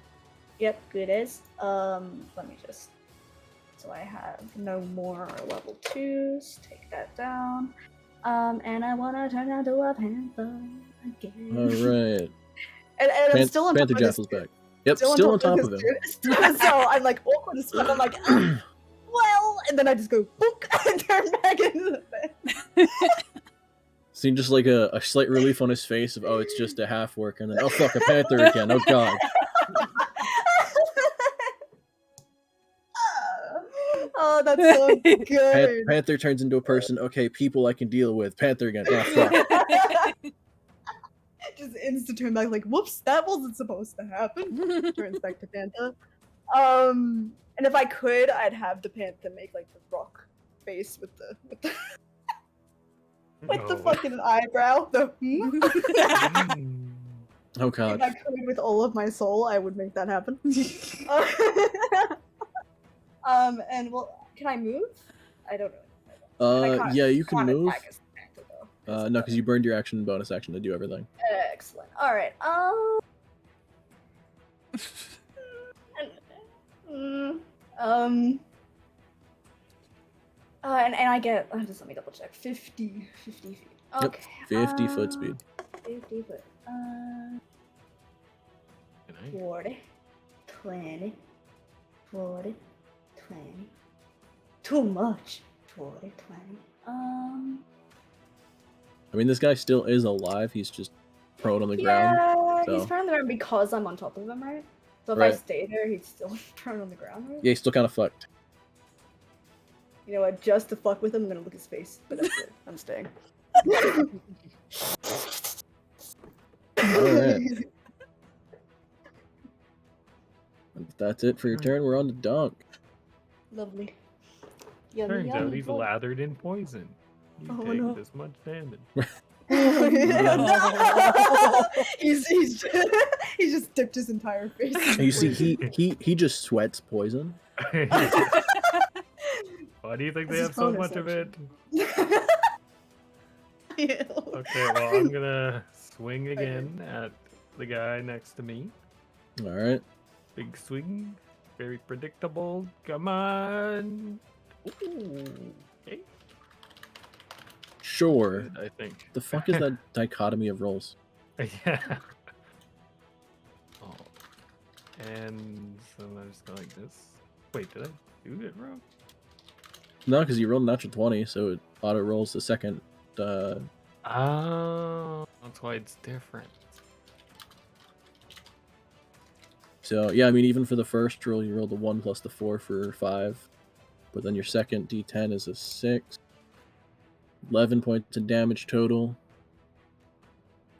Yep, good as. Let me just. So I have no more level 2s. Take that down. And I wanna turn out to a panther again. Alright. and I'm still on top Panther of this Jaffle's dude. back. Yep, still on top of him. Dude. So I'm like awkward as fuck. I'm like, well, and then I just go book and turn back into the bed. Seeing just like a slight relief on his face of, oh, it's just a half work, and then, oh fuck, a panther again, oh god. Oh, that's so good. Panther turns into a person, okay, people I can deal with. Panther again, oh fuck. Just insta turn back like, whoops, that wasn't supposed to happen. Turns back to Panther. And if I could, I'd have the Panther make like the rock face with the the fucking eyebrow. The Oh god. If I could with all of my soul, I would make that happen. And well, can I move? I don't know. Yeah, you can move. Attack as the Panther, though. No, because you burned your action and bonus action to do everything. Excellent. All right. And I get. Just let me double check. 50 feet. Okay. Yep, 50 foot speed. 50 foot. 40, 20, 40, 20. Too much. 40, 20. I mean, this guy still is alive. He's just prone on the ground. Yeah, he's prone on the ground because I'm on top of him, right? So if I Right. stay there, he's still prone on the ground, right? Yeah, he's still kind of fucked. You know what? Just to fuck with him, I'm gonna look his face. But that's it. I'm staying. Alright. That's it for your turn. We're on the dunk. Lovely. Yummy, Turns out yummy, he's yummy. lathered in poison. You Oh, take no. this much damage. he's just dipped his entire face. in You see, poison. he just sweats poison. Why do you think they This have is so bonus much of it? Ew. Okay, well, I'm gonna swing again at the guy next to me. Alright. Big swing. Very predictable. Come on. Ooh. Okay. Sure. Good, I think. The fuck is that dichotomy of rolls? Yeah. Oh. And so I just go like this. Wait, did I do it wrong? No, because you rolled a natural 20, so it auto rolls the second. Oh, that's why it's different. So yeah, I mean, even for the first roll, you rolled a 1 plus the 4 for 5, but then your second D10 is a 6. 11 points of damage total.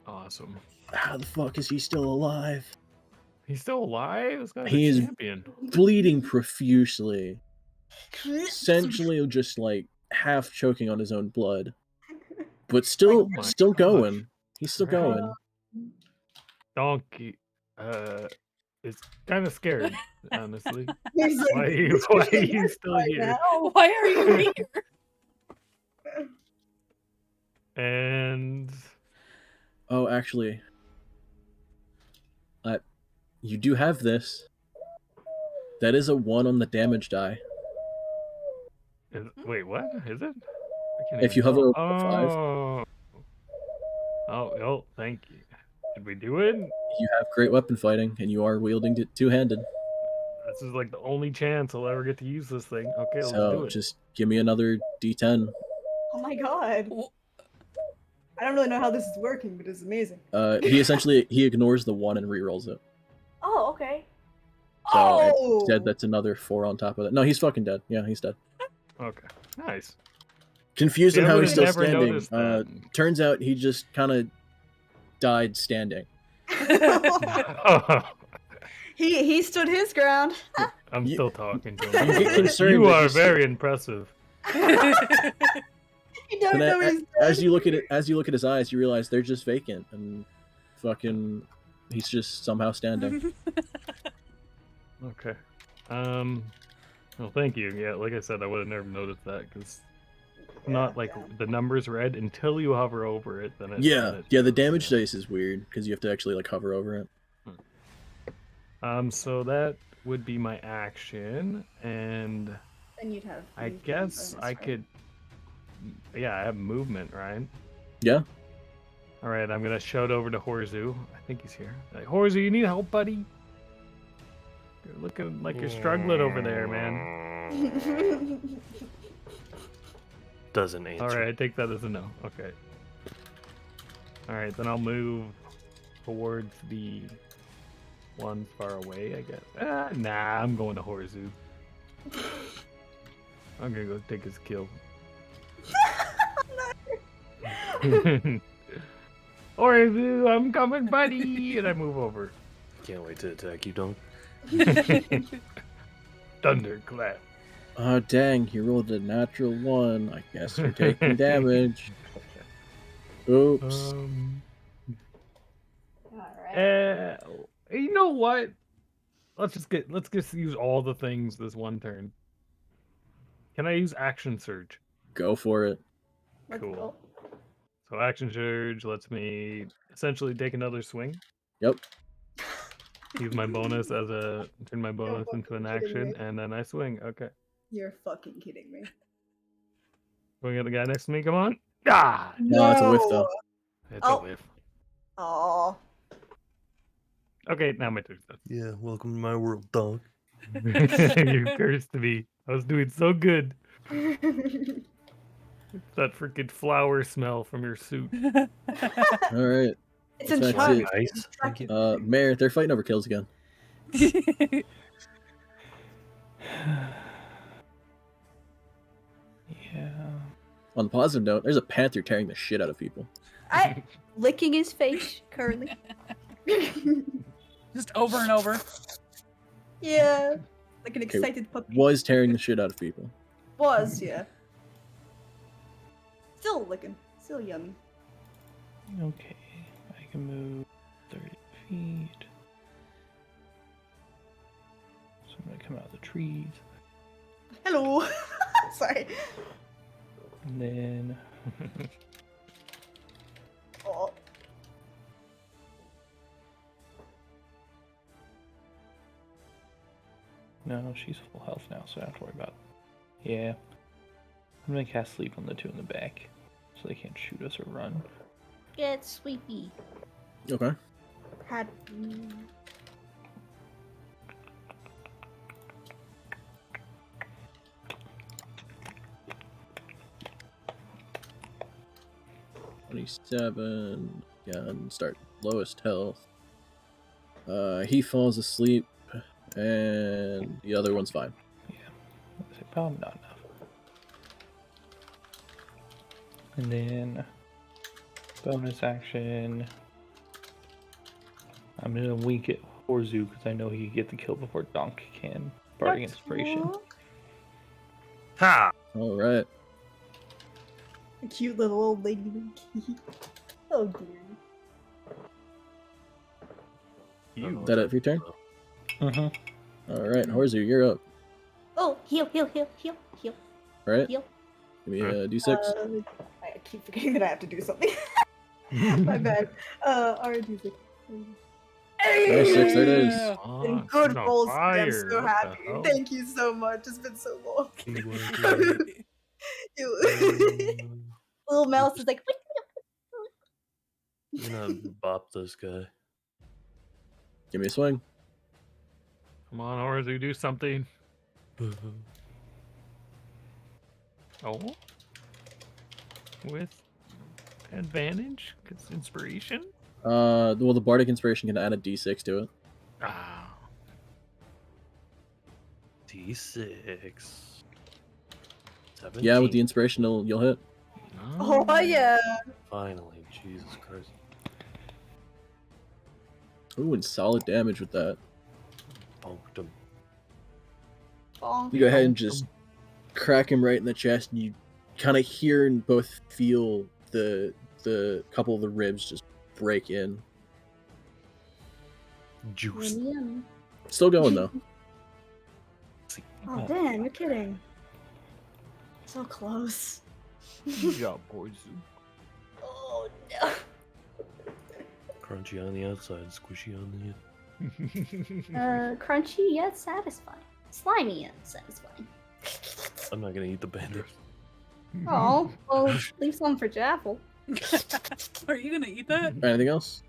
Awesome. How the fuck is he still alive? He's still alive? This guy's He a is- champion. Bleeding profusely. Essentially just like half choking on his own blood. But still my still gosh. going. He's still Right. going. Donkey is kind of scared, honestly. He's like, Why are you still right here? now. Why are you here? And Oh, actually, you do have this. That is a 1 on the damage die. wait, what is it? I can't If you even hover tell. over 5, Oh, thank you. Did we do it? you have great weapon fighting, and you are wielding it two-handed. This is like the only chance I'll ever get to use this thing. Okay, let's do So it. just give me another D10. Oh my god. I don't really know how this is working, but it's amazing. He ignores the 1 and re-rolls it. Oh, okay. So Oh! instead, that's another 4 on top of that. No, he's fucking dead. Yeah, he's dead. Okay, nice. Confused See, on I how he's would've still never standing. noticed that. Turns out he just kind of died standing. He stood his ground. I'm You- still talking to You him. get concerned You that are you see- very impressive. You don't And know he's as you look at it, as you look at his eyes, you realize they're just vacant, and fucking, he's just somehow standing. Okay. Well, thank you. Yeah, like I said, I would have never noticed that because not like the numbers red until you hover over it. Then Yeah, then the damage dice is weird because you have to actually like hover over it. So that would be my action, and Then you'd have. I movement guess bonus, I right? could. Yeah, I have movement, right? Yeah. All right, I'm gonna shout over to Horzu. I think he's here. Like, Horzu, you need help, buddy? You're looking like you're struggling over there, man. Doesn't answer. All right, I take that as a no. Okay. All right, then I'll move towards the one far away, I guess. Nah, I'm going to Horzu. I'm gonna go take his kill. Horzu, I'm coming, buddy! And I move over. Can't wait to attack you, Dunk. Thunderclap. Oh dang, he rolled a natural 1. I guess you're taking damage. Oops. Alright. You know what? Let's just use all the things this one turn. Can I use action surge? Go for it. Let's Cool. go. So action surge lets me essentially take another swing. Yep. Use my bonus as a turn my bonus into an fucking kidding action, me. and then I swing. Okay. You're fucking kidding me. Swing at the guy next to me. Come on. Ah, No, it's a whiff though. it's Oh. a whiff. Aw. Okay, now my turn's done. Yeah, welcome to my world, Dunk. You cursed me. I was doing so good. That freaking flower smell from your suit. All right. It's That's in right, charge. too. Nice. Thank you. Mayor, they're fighting over kills again. Yeah. On the positive note, there's a panther tearing the shit out of people. I licking his face currently. Just over and over. Yeah. Like an excited puppy. Was tearing the shit out of people. Was, yeah. Still licking. Still yummy. Okay. I can move 30 feet. So I'm gonna come out of the trees. Hello. Sorry. And then Oh. no, she's full health now, so I don't have to worry about it. Yeah. I'm gonna cast sleep on the two in the back. So they can't shoot us or run. Get sleepy. Okay. Happy. $27. Again, start lowest health. He falls asleep, and the other one's fine. It's probably not enough. And then bonus action. I'm gonna wink at Horzu because I know he can get the kill before Donk can. Bardic Inspiration. Ha! All right. A cute little old lady wink. Oh dear. You. Is that it for your turn? Mm-hmm. All right, Horzu, you're up. Oh, heal. All right. Heal. Give me a d6. I keep forgetting that I have to do something. My bad. R&D6. Nice, 6, there it is. And Oh, good she's on rolls. I'm fire. so What the happy. hell? Thank you so much. It's been so long. Little mouse is like, I'm gonna bop this guy. Give me a swing. Come on, Horzu, do something. Oh. With advantage? Because inspiration? Well, the Bardic Inspiration can add a d6 to it. Ah. D6. 17. Yeah, with the Inspiration, you'll hit. oh yeah. Finally, Jesus Christ. Ooh, and solid damage with that. Bumped him. Bonk. You go ahead and just crack him right in the chest, and you kind of hear and both feel the couple of the ribs just break in. Juice. Yummy, yummy. Still going though. Oh damn, you're kidding. So close. Good job, boys. Oh no. Crunchy on the outside, squishy on the in. Crunchy yet satisfying. Slimy yet satisfying. I'm not gonna eat the bender. Oh, well, leave some for Jaffle. Are you gonna eat that? Anything else?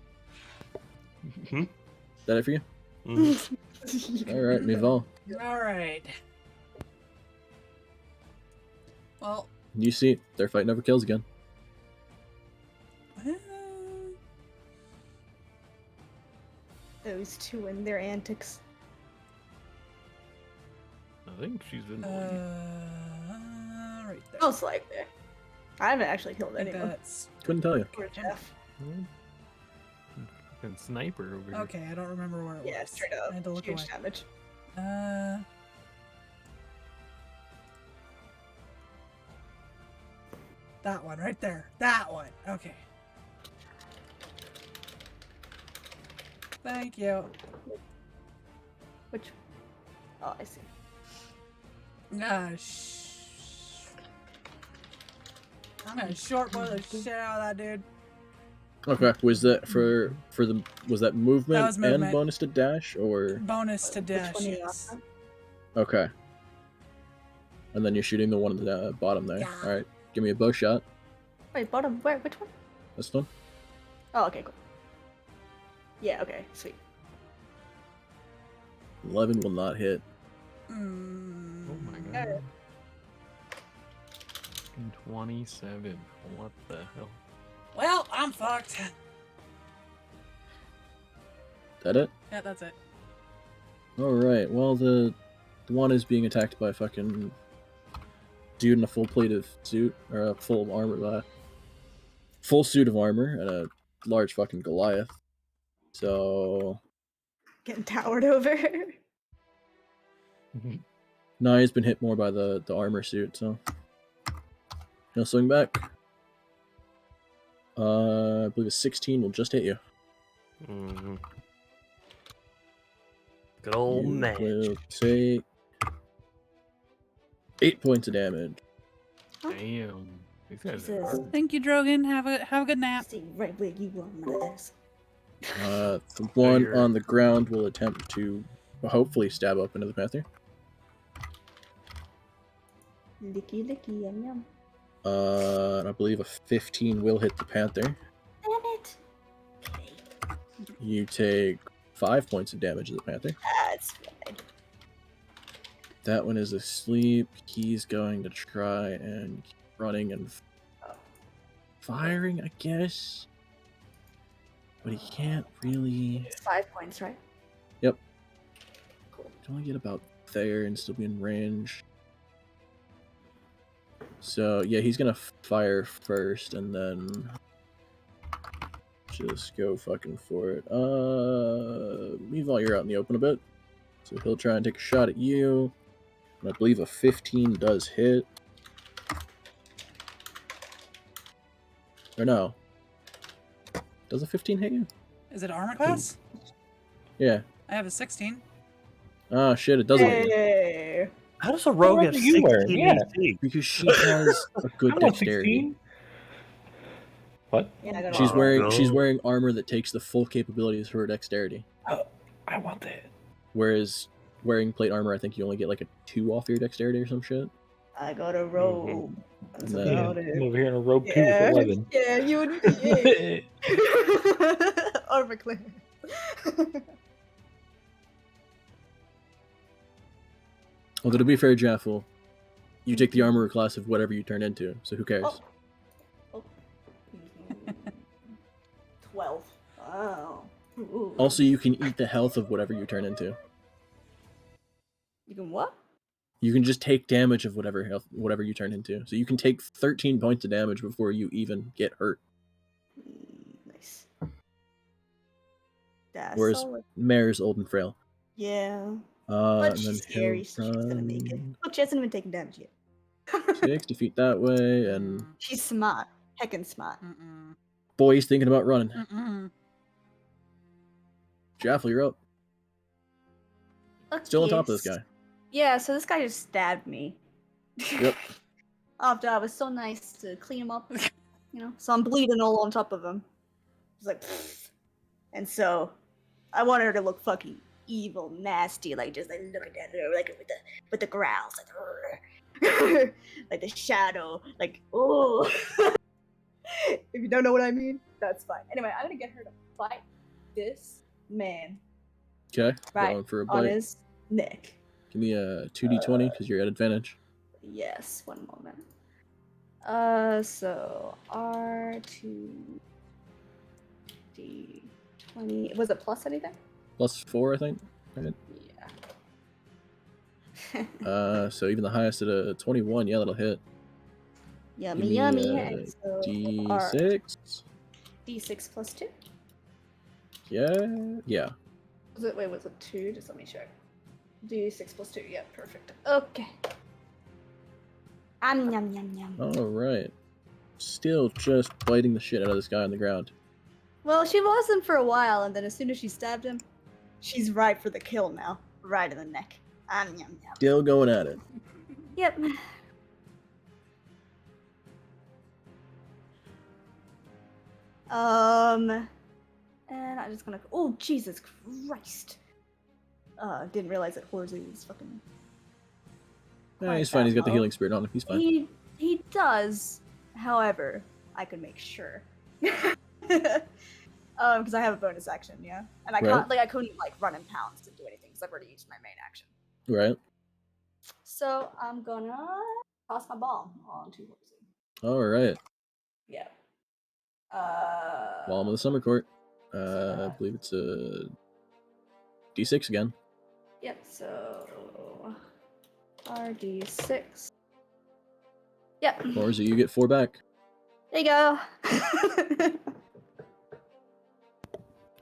Hmm? Is that it for you? Mhm. All right, My'val. All right. Well, You see, their fight never kills again. Those two and their antics. I think she's in. right there. Most likely. I haven't actually killed I think anyone. that's Couldn't tell you. Poor Jeff. And sniper over here. okay. I don't remember where it Yeah, was. straight up. I had to look Huge away. damage. That one right there. That one. Okay. Thank you. Which? Oh, I see. I'm gonna short boil the shit out of that dude. Okay, was that was that movement, was movement. and bonus to dash, or Bonus to Which dash. one are you Yes. on? okay? And then you're shooting the one at the bottom there. Yeah. All right, give me a bow shot. Wait, bottom. Where? Which one? This one. Oh, okay, cool. Yeah, okay, sweet. 11 will not hit. Oh my god. Alright. 27. What the hell? Well, I'm fucked. That it? Yeah, that's it. All right. Well, the one is being attacked by a fucking dude in a full plate of suit or a full armor, full suit of armor, and a large fucking Goliath. So Getting towered over. no, he's been hit more by the armor suit. So he'll swing back. I believe a 16 will just hit you. Mm-hmm. Good old You match. will take 8 points of damage. Damn. These guys are Jesus. hard. Thank you, Drogon. Have a good nap. See right where you want my ass. The one you're- on the ground will attempt to hopefully stab up into the Panther. Licky licky yum yum. I believe a 15 will hit the Panther. Damn it. You take 5 points of damage to the Panther. That's fine. That one is asleep. He's going to try and keep running and firing, I guess. But he can't really. It's 5 points, right? Yep. Cool. Can only get about there and still be in range. So yeah, he's gonna fire first and then just go fucking for it. My'val, you're out in the open a bit. So he'll try and take a shot at you. And I believe a 15 does hit. Or no. Does a 15 hit you? Is it armor class? Yeah. I have a 16. Ah, shit, it doesn't hit you. Hey. How does a rogue What have are you wearing? 16 Yeah. AC? Because she has a good I'm not dexterity. 16. What? Yeah, I got She's it. wearing go. armor that takes the full capabilities of her dexterity. I want that. Whereas wearing plate armor, I think you only get like a 2 off your dexterity or some shit. I got a robe. That's Nah. Yeah, about I'm it. over here in a robe too Yeah, with 11. yeah, you would be. Yeah. Armor clear. Although to be fair, Jaffle, you take the armor class of whatever you turn into, so who cares? Oh. Oh. 12. Wow. Ooh. Also, you can eat the health of whatever you turn into. You can what? You can just take damage of whatever you turn into. So you can take 13 points of damage before you even get hurt. Nice. That's Whereas solid. Mare's old and frail. Yeah. But And then she's scary. he'll She's gonna make it. run Look, she hasn't even taken damage yet. 60 feet that way, and She's smart. Heckin' smart. Mm-mm. boy's thinking about running. Mm-mm. Jaffle, you're up. Look, Still on top of this yes. guy. Yeah, so this guy just stabbed me. Yep. after I was so nice to clean him up, you know. So I'm bleeding all on top of him. He's like, "Pfft." And so I want her to look fucking evil, nasty, like just like looking at her, like with the growls, like, like the shadow, like oh. If you don't know what I mean, that's fine. Anyway, I'm gonna get her to bite this man Okay. right Going for a on bite. his neck. Give me a 2d20 because you're at advantage. Yes, one moment. So R2D20. Was it plus anything? +4, I think. Right. Yeah. So even the highest at a 21, yeah, that'll hit. Yummy, Give me yummy. a And so D6. D6 plus 2. Yeah. Was it 2? Just let me check. D6 plus 2. Yeah, perfect. Okay. Yum, yum, yum. All right. Still just biting the shit out of this guy on the ground. Well, she wasn't for a while, and then as soon as she stabbed him, she's right for the kill now. Right in the neck. Yum, yum. Still going at it. Yep. And I'm just gonna. Oh, Jesus Christ! Didn't realize that Horzu was fucking. Yeah, he's fine. He's got the healing spirit on him. He's fine. He does. However, I could make sure. Because I have a bonus action, yeah, and I can't I couldn't like run in pounds to do anything because I've already used my main action. Right. So I'm gonna toss my bomb onto Horzu. All right. Yeah. While I'm in the summer court, I believe it's a D6 again. Yep. So RD6. Yep. Or is it you get 4 back? There you go.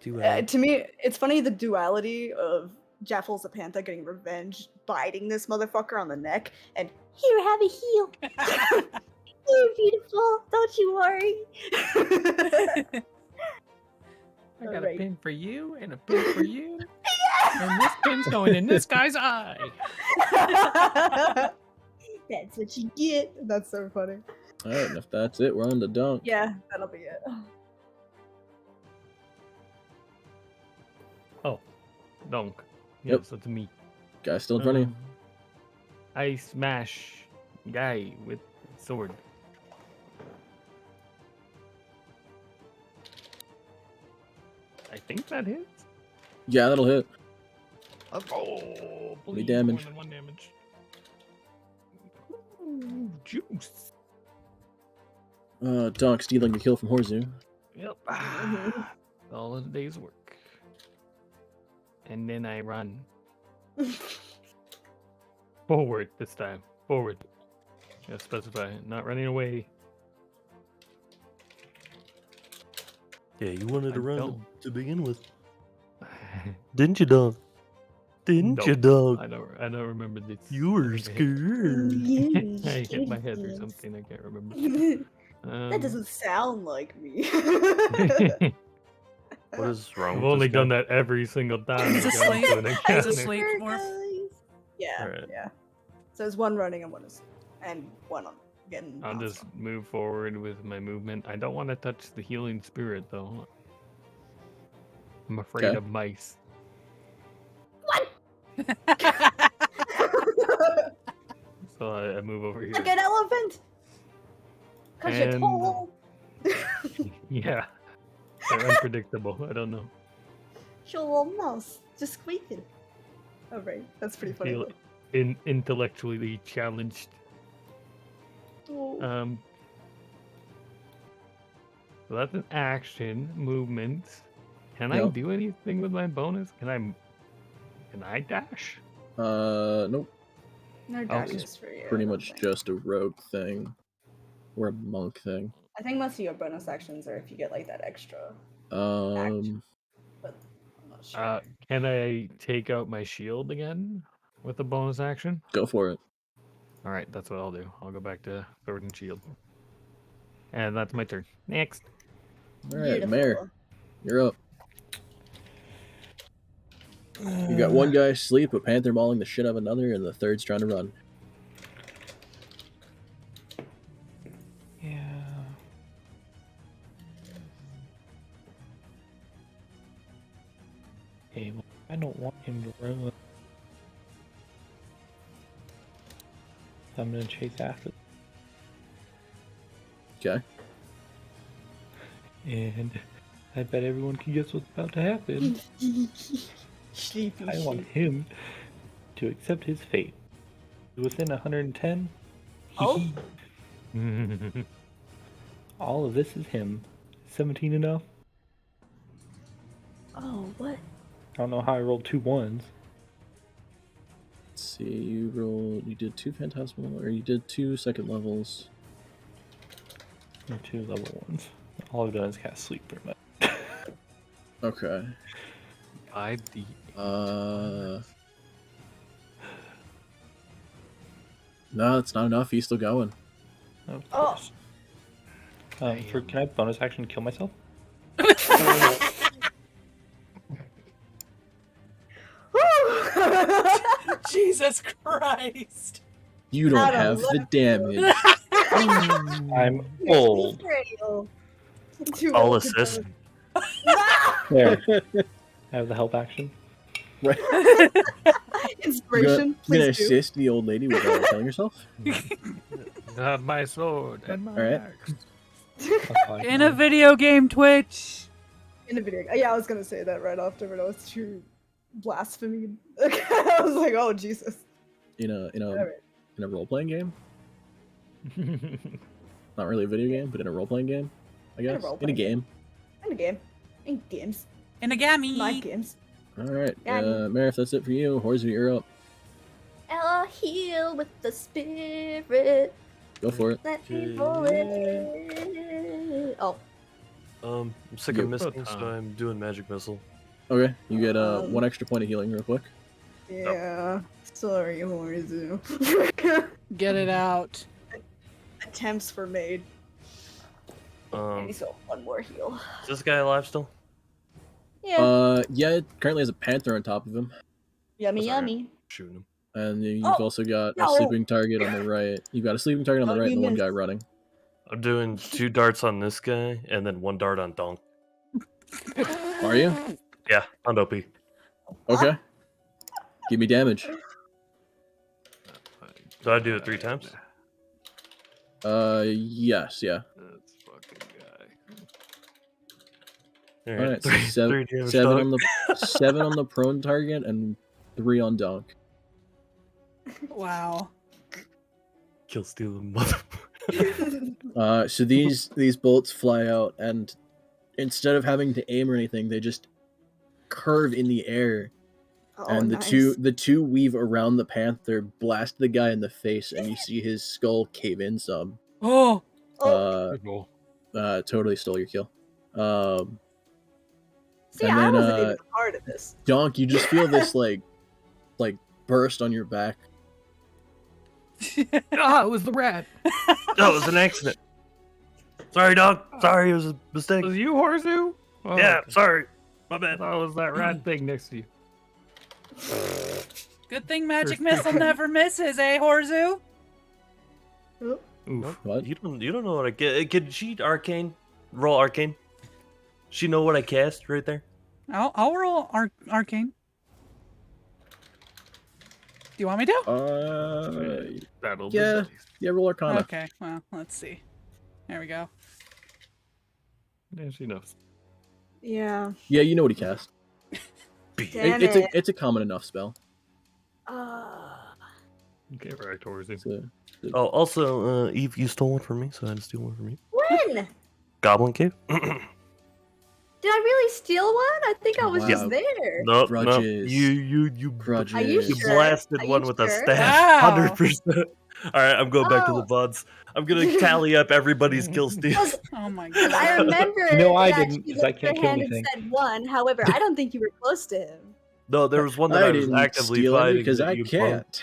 To me, it's funny the duality of Jaffle Zapantha getting revenge, biting this motherfucker on the neck, and here, have a heal. You're beautiful. Don't you worry. I got Alright. a pin for you and a pin for you. And this pin's going in this guy's eye. That's what you get. That's so funny. All right, and if that's it, we're on the dunk. Yeah, that'll be it. Oh, donk. Yep. Yes, that's me. Guy still in front of you. I smash guy with sword. I think that hits. Yeah, that'll hit. Oh, Any damage? More than 1 damage. Ooh, juice. Donk stealing a kill from Horzu. Yep. All a day's work. And then I run. Forward this time. Forward. Gotta specify. Not running away. Yeah, you wanted to I run don't. to begin with. Didn't you, dog? Didn't you, dog? I don't remember this. You were scared. I hit my head or something. I can't remember. That doesn't sound like me. What is wrong I've with only this done guy? that every single time. He's I go asleep. into an He's encounter. asleep. Sure, Morph. guys. Yeah, Alright. yeah. So there's one running and one is, and one on getting. I'll bounced just on. move forward with my movement. I don't want to touch the healing spirit though. I'm afraid Okay. of mice. So I move over here. Like an elephant. Cause you're And- tall. Yeah. They're unpredictable. I don't know. Your little mouse just squeaking. Oh right, that's pretty funny. Feel intellectually challenged. Oh. So that's an action movement. Can I Yep. do anything with my bonus? Can I dash? Nope. No Okay. dashes for you. I Pretty don't much think. just a rogue thing. Or a monk thing. I think most of your bonus actions are if you get like that extra, but I'm not sure. Can I take out my shield again with a bonus action? Go for it. All right, that's what I'll do. I'll go back to sword and shield. And that's my turn. Next. Alright, Mare, you're up. You got one guy asleep, a panther mauling the shit out of another, and the third's trying to run. I don't want him to run. I'm gonna chase after. Okay. And I bet everyone can guess what's about to happen. Sleepy I want shit. him to accept his fate. Within 110. Oh. All of this is him. 17 enough? Oh, what? I don't know how I rolled 2 1s. Let's see, you did 2 phantasmal, or you did 2 second levels. And 2 level 1s. All I've done is cast sleep pretty much. Okay. By the No, it's not enough. He's still going. Of Oh. course. Can I bonus action kill myself? Jesus Christ! You don't Out of have the left damage. I'm old. Too I'll old to assist. do it. There. I have the help action. Right. Inspiration, You're gonna please do. assist the old lady without killing yourself? not my sword and my Alright. axe. That's all I In can a do. video game, Twitch. In the video. Yeah, I was gonna say that right after, but it was too blasphemy. I was like, oh Jesus. In a Alright. in a role playing game? Not really a video game, but in a role playing game, I In a guess. In a role-playing game. In the game. In games. In a gammy. My games. Alright. Yeah, I mean- Marif, that's it for you. Horsley, you're up. I'll heal with the spirit. Go for it. Let me roll it. Oh, I'm sick You- of missing, so I'm doing magic missile. Okay. You get 1 Um, extra point of healing real quick. Yeah. Sorry, Horzu. Get it out. Attempts were made. And he's got one more heal. Is this guy alive still? yeah. Yeah, it currently has a panther on top of him. Yummy, sorry. yummy. Shooting him. And you've Oh, also got a no. sleeping target on the right. You've got a sleeping target on the Oh, right you and the one missed. guy running. I'm doing 2 darts on this guy, and then 1 dart on Donk. Are you? Yeah, on OP. Okay. Give me damage. Do I do it 3 times? Yes, yeah. That's fucking guy. Alright, so 3 7 damage, on Donk. the 7 on the prone target and 3 on Donk. Wow. Kill stealing mother. So these bolts fly out, and instead of having to aim or anything, they just curve in the air, Oh, and nice. the two weave around the panther, blast the guy in the face, and you see his skull cave in some. Oh. Oh, Good roll. Totally stole your kill. see, and I then, wasn't even a part of this. Donk, you just feel this like burst on your back. Ah, it was the rat. No, it was an accident. Sorry, dog. Sorry, it was a mistake. Was you Horsu? Oh, Yeah, okay. sorry. My I bad. thought it was that rat thing next to you. Good thing magic missile never misses, eh, Horzu? Oof. What? You don't know what I get. Can she arcane? Roll arcane. She know what I cast right there. I'll roll arcane. Do you want me to? That'll Yeah. Yeah, roll Arcana. Okay, well, let's see. There we go. Yeah, she knows. Yeah. Yeah, you know what he cast. Damn It's it. it's a common enough spell. Okay, right, Horsu. So, Oh, also, Eve, you stole one from me, so I had to steal one from you. When? Goblin cave. Did I really steal one? I think I was Wow. just there. No, Grudges. You grudges. Are you You sure? blasted Are one you with a sure? staff. Wow. 100%. All right, I'm going back to the Oh. VODs. I'm gonna tally up everybody's kill steals. Oh my Because god. I remember No, I that didn't, she 'cause I looked her can't kill hand and anything. said one. However, I don't think you were close to him. No, there was one that I, was didn't actively steal any fighting because that I you cloned. can't.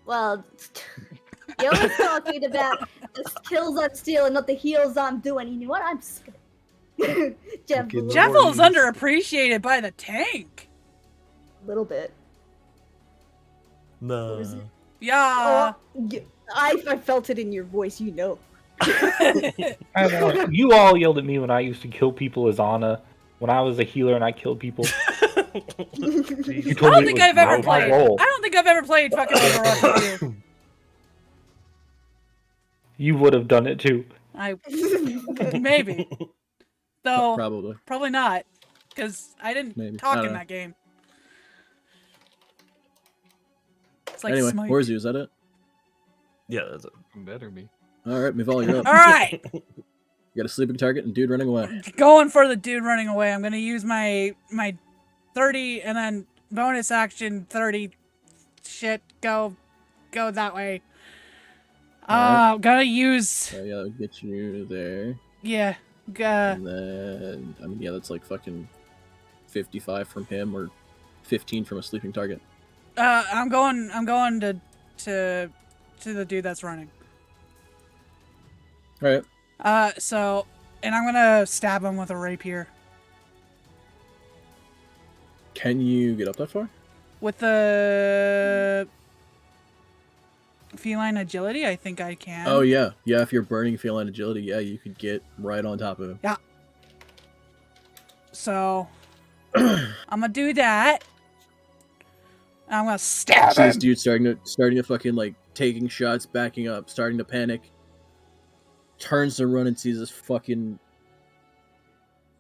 Well, you're always talking about the kills I'm stealing, not the heals I'm doing. You know what? I'm just gonna... Jeff, Okay, a no Jaffle's worries. underappreciated by the tank. little bit. No. is it? Yeah. I felt it in your voice, you know. I know. You all yelled at me when I used to kill people as Anna. When I was a healer and I killed people. You I told don't me think it was I've ever roll. played. Roll. I don't think I've ever played fucking Overwatch 2. You would have done it too. Maybe. Though Probably. probably not, because I didn't Maybe. I talk don't in know. that game. It's like Anyway, Smite. Horsey, is that it? Yeah, that's it. Better be. All right, My'val, you're up. All right, You got a sleeping target and dude running away. going for the dude running away. I'm gonna use my 30 and then bonus action 30. Shit, go that way. Alright. Gotta use So yeah, that'll get you there. yeah. And then, I mean, yeah, that's like fucking 55 from him or 15 from a sleeping target. I'm going to the dude that's running. All right. So, and I'm gonna stab him with a rapier. Can you get up that far? With the feline agility, I think I can. Oh yeah, yeah. If you're burning feline agility, yeah, you could get right on top of him. Yeah. So, I'm gonna do that. I'm gonna stab See this him. dude starting to fucking like taking shots, backing up, starting to panic. Turns to run and sees this fucking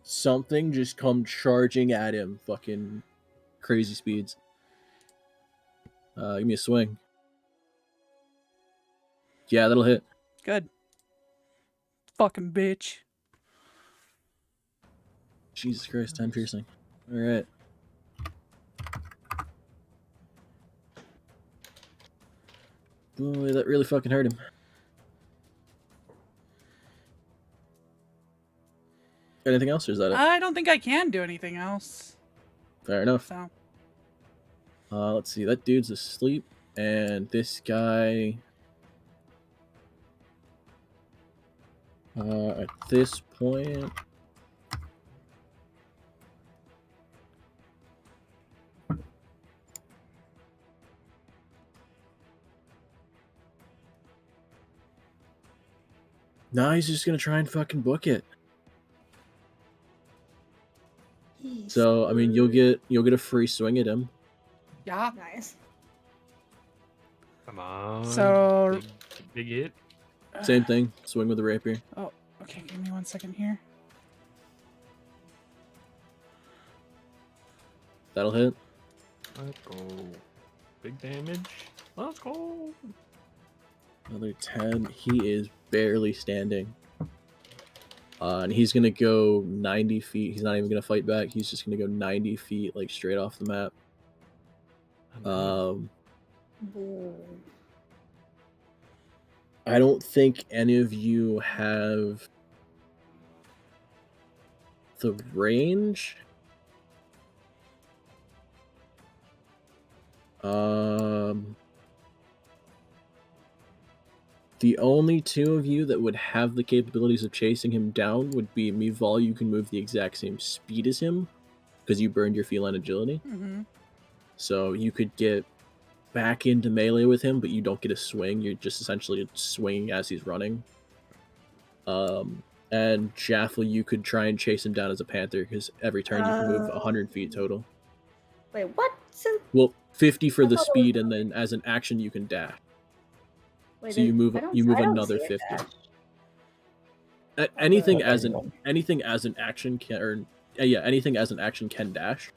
something just come charging at him, fucking crazy speeds. Give me a swing. Yeah, that'll hit. Good. Fucking bitch. Jesus Christ, 10 piercing. All right. Boy, that really fucking hurt him. Anything else, or is that it? I don't think I can do anything else. Fair enough. So, Let's see. That dude's asleep, and this guy. At this point. Nah, he's just gonna try and fucking book it. So I mean, you'll get a free swing at him. yeah. Nice. Come on. So- big hit. Same thing. Swing with the rapier. Oh, okay. Give me 1 second here. That'll hit. Let's go. Big damage. Let's go. Another 10. He is barely standing. And he's gonna go 90 feet. He's not even gonna fight back. He's just gonna go 90 feet, like straight off the map. I don't think any of you have the range. The only two of you that would have the capabilities of chasing him down would be My'val. You can move the exact same speed as him because you burned your feline agility. Mm-hmm. So you could get back into melee with him, but you don't get a swing. You're just essentially swinging as he's running. And Jaffle, you could try and chase him down as a panther because every turn you can move 100 feet total. Wait, what? Well, 50 for I the thought it was- speed, and then as an action you can dash. Wait, So you move I don't another see a 50. dash. Anything as an action can, or anything as an action can dash.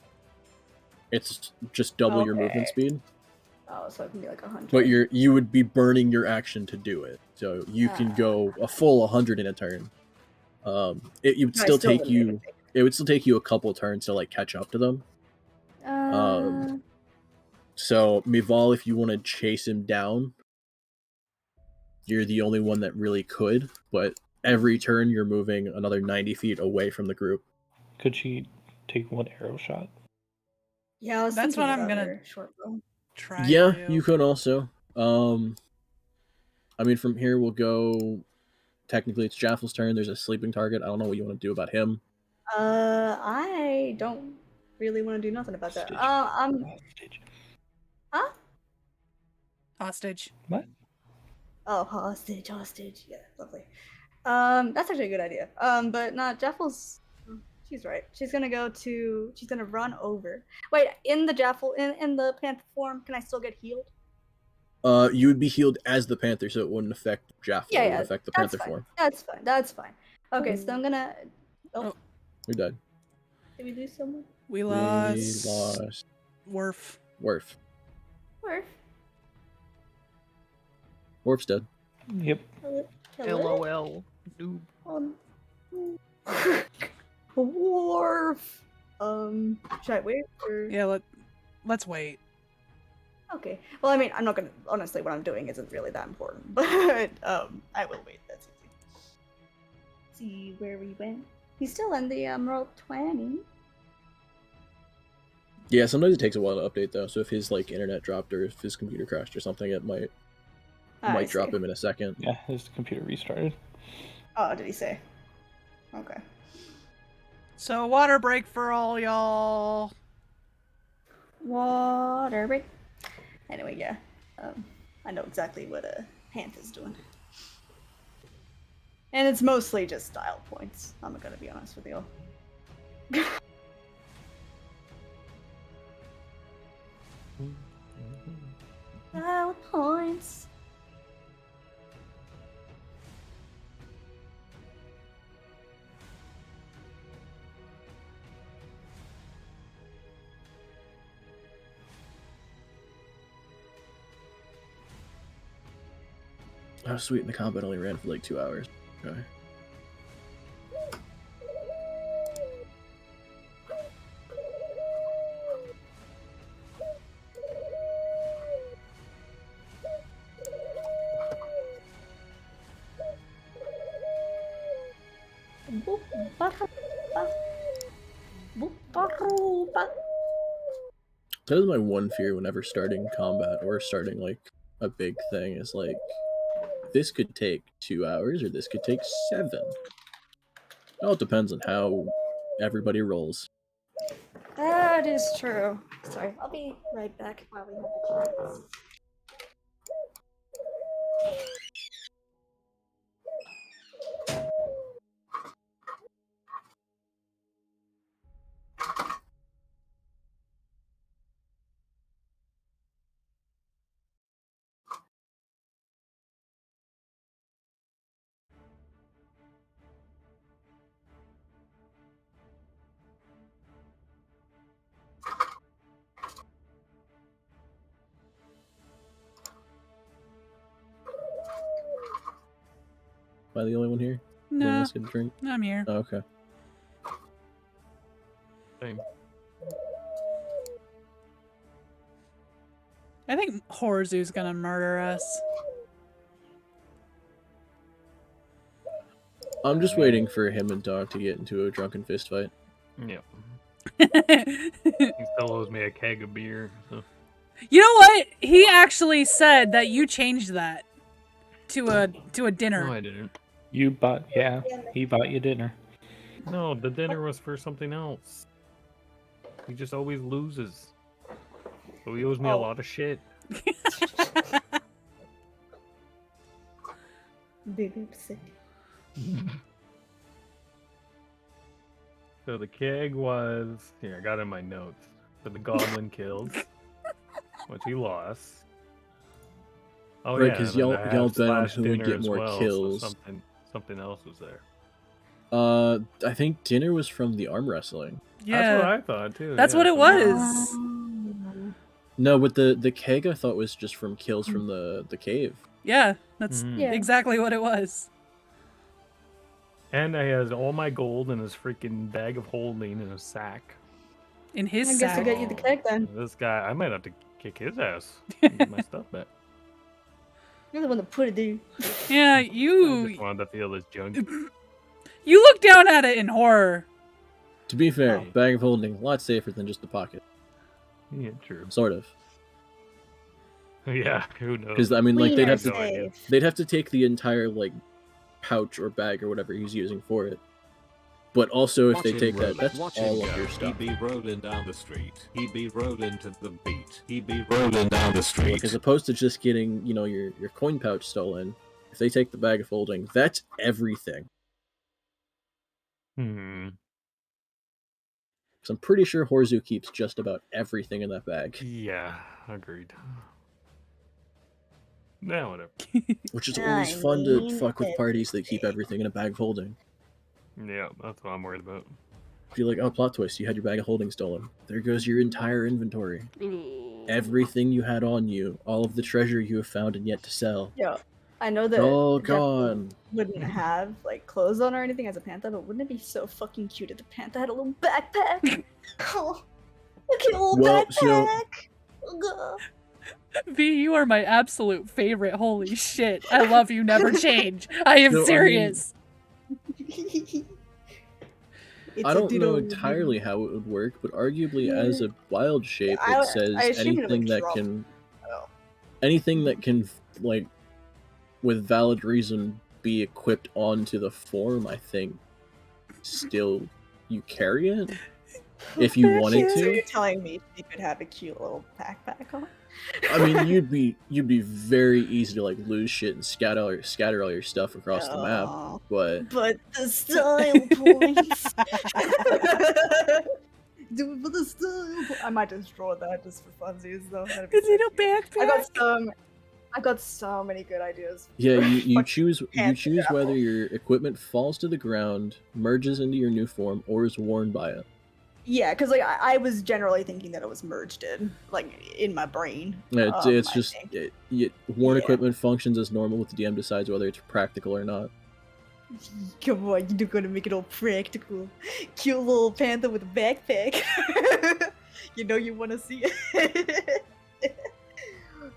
It's just double your movement Okay. speed, Oh, so it can be like 100. but you would be burning your action to do it. So you can go a full 100 in a turn. It would No, I still take wouldn't you. even take It would still take you a couple turns to like catch up to them. it. So My'val, if you want to chase him down, you're the only one that really could. But every turn, you're moving another 90 feet away from the group. Could she take one arrow shot? Yeah, I was That's thinking what I'm about gonna- her short bow. Try. Yeah, to. you could also. I mean, from here we'll go. Technically, it's Jaffle's turn. There's a sleeping target. I don't know what you want to do about him. I don't really want to do nothing about that. Stitch. Huh? Hostage. What? Oh, hostage. Yeah, lovely. That's actually a good idea. But not Jaffle's. She's right. She's gonna go to. She's gonna run over. Wait, in the Jaffle, in the panther form, can I still get healed? You would be healed as the panther, so it wouldn't affect Jaffle. Yeah, It yeah. would affect the That's panther fine. form. That's fine. That's fine. Okay, so I'm gonna. Oh, You're dead. did we lose someone? We We lost. lost Worf. Worf. Worf. Worf's dead. Yep. Hello. LOL, dude. Worf. Should I wait or? Yeah, let's wait. Okay. Well, I mean, I'm not gonna. Honestly, what I'm doing isn't really that important, but I will wait. That's easy. See where we went. He's still in the Emerald 20. Yeah, sometimes it takes a while to update though. So if his like internet dropped or if his computer crashed or something, it might I drop see. him in a second. Yeah, his computer restarted. Oh, did he say? Okay. So water break for all y'all. Water break. Anyway, yeah. I know exactly what Panther's doing. And it's mostly just style points. I'm gonna be honest with you. Style points. Oh, sweet. And the combat only ran for like 2 hours. Okay. That is my one fear whenever starting combat or starting like a big thing is like, this could take 2 hours or this could take 7. It all depends on how everybody rolls. That is true. Sorry, I'll be right back while we have a chat. Am I the only one here? No, Let's get a drink. I'm here. Oh, okay. Same. I think Horzu's gonna murder us. I'm just waiting for him and Dog to get into a drunken fist fight. Yep. He still owes me a keg of beer. So. You know what? He actually said that you changed that to a dinner. No, I didn't. You bought, yeah, he bought you dinner. No, the dinner was for something else. He just always loses. So he owes me a lot of shit. Big upset. So the keg was here. I got it in my notes. For the goblin kills, which he lost. Oh Right, yeah, 'cause and then y'all- I had y'all bet on slash who would dinner get as more well, so kills. something else was there. I think dinner was from the arm wrestling. Yeah, That's what I thought too. that's yeah, what it so was. No, but the keg I thought was just from kills from the cave. Yeah, that's Mhm. Yeah. exactly what it was. And I has all my gold in his freaking bag of holding in a sack. In his I guess sack. to get you the keg then. This guy, I might have to kick his ass and get my stuff back. You're the one that put it there. Yeah, I you just wanted to feel this junk. you look down at it in horror. To be fair, Oh. bag of holding, a lot safer than just the pocket. Yeah, true. Sort of. Yeah, who knows? Because I mean, like they'd have no to idea. they'd have to take the entire like pouch or bag or whatever he's using for it. But also, if they take that, that's all of your stuff. He be rolling down the street. He be rolling to the beat. He be rolling down the street. Like, as opposed to just getting, you know, your coin pouch stolen, if they take the bag of holding, that's everything. Hmm. Because I'm pretty sure Horzu keeps just about everything in that bag, Yeah, agreed. Now whatever. which is always fun to fuck with parties that keep everything. everything in a bag of holding. Yeah, that's what I'm worried about. Be like, oh, plot twist, you had your bag of holding stolen. There goes your entire inventory. Everything you had on you, all of the treasure you have found and yet to sell. Yo, I know that All Jeff gone. wouldn't have like clothes on or anything as a panther, but wouldn't it be so fucking cute if the panther had a little backpack? Oh, look at little Well, backpack. so- V, you are my absolute favorite. Holy shit. I love you, never change. I am No, I mean- serious. It's I a don't know doodle. entirely how it would work, but arguably Yeah. as a wild shape, I it says assume it would anything that drop. can, Oh. anything that can, like, with valid reason, be equipped onto the form. I think still you carry it if you wanted So to. you're telling me she could have a cute little backpack on? I mean, you'd be very easy to like lose shit and scatter all your stuff across the map, Oh, but but the style points. Do it for the style. I might just draw that just for funsies though. That'd be His so little cute. backpack. I got so many good ideas. yeah, for you fucking choose pants and whether apple. your equipment falls to the ground, merges into your new form, or is worn by it. Yeah, because like I was generally thinking that it was merged in my brain. It's I just think. worn Yeah. equipment functions as normal, with the DM decides whether it's practical or not. Come on, you're gonna make it all practical. Cute little panther with a backpack. You know you want to see it.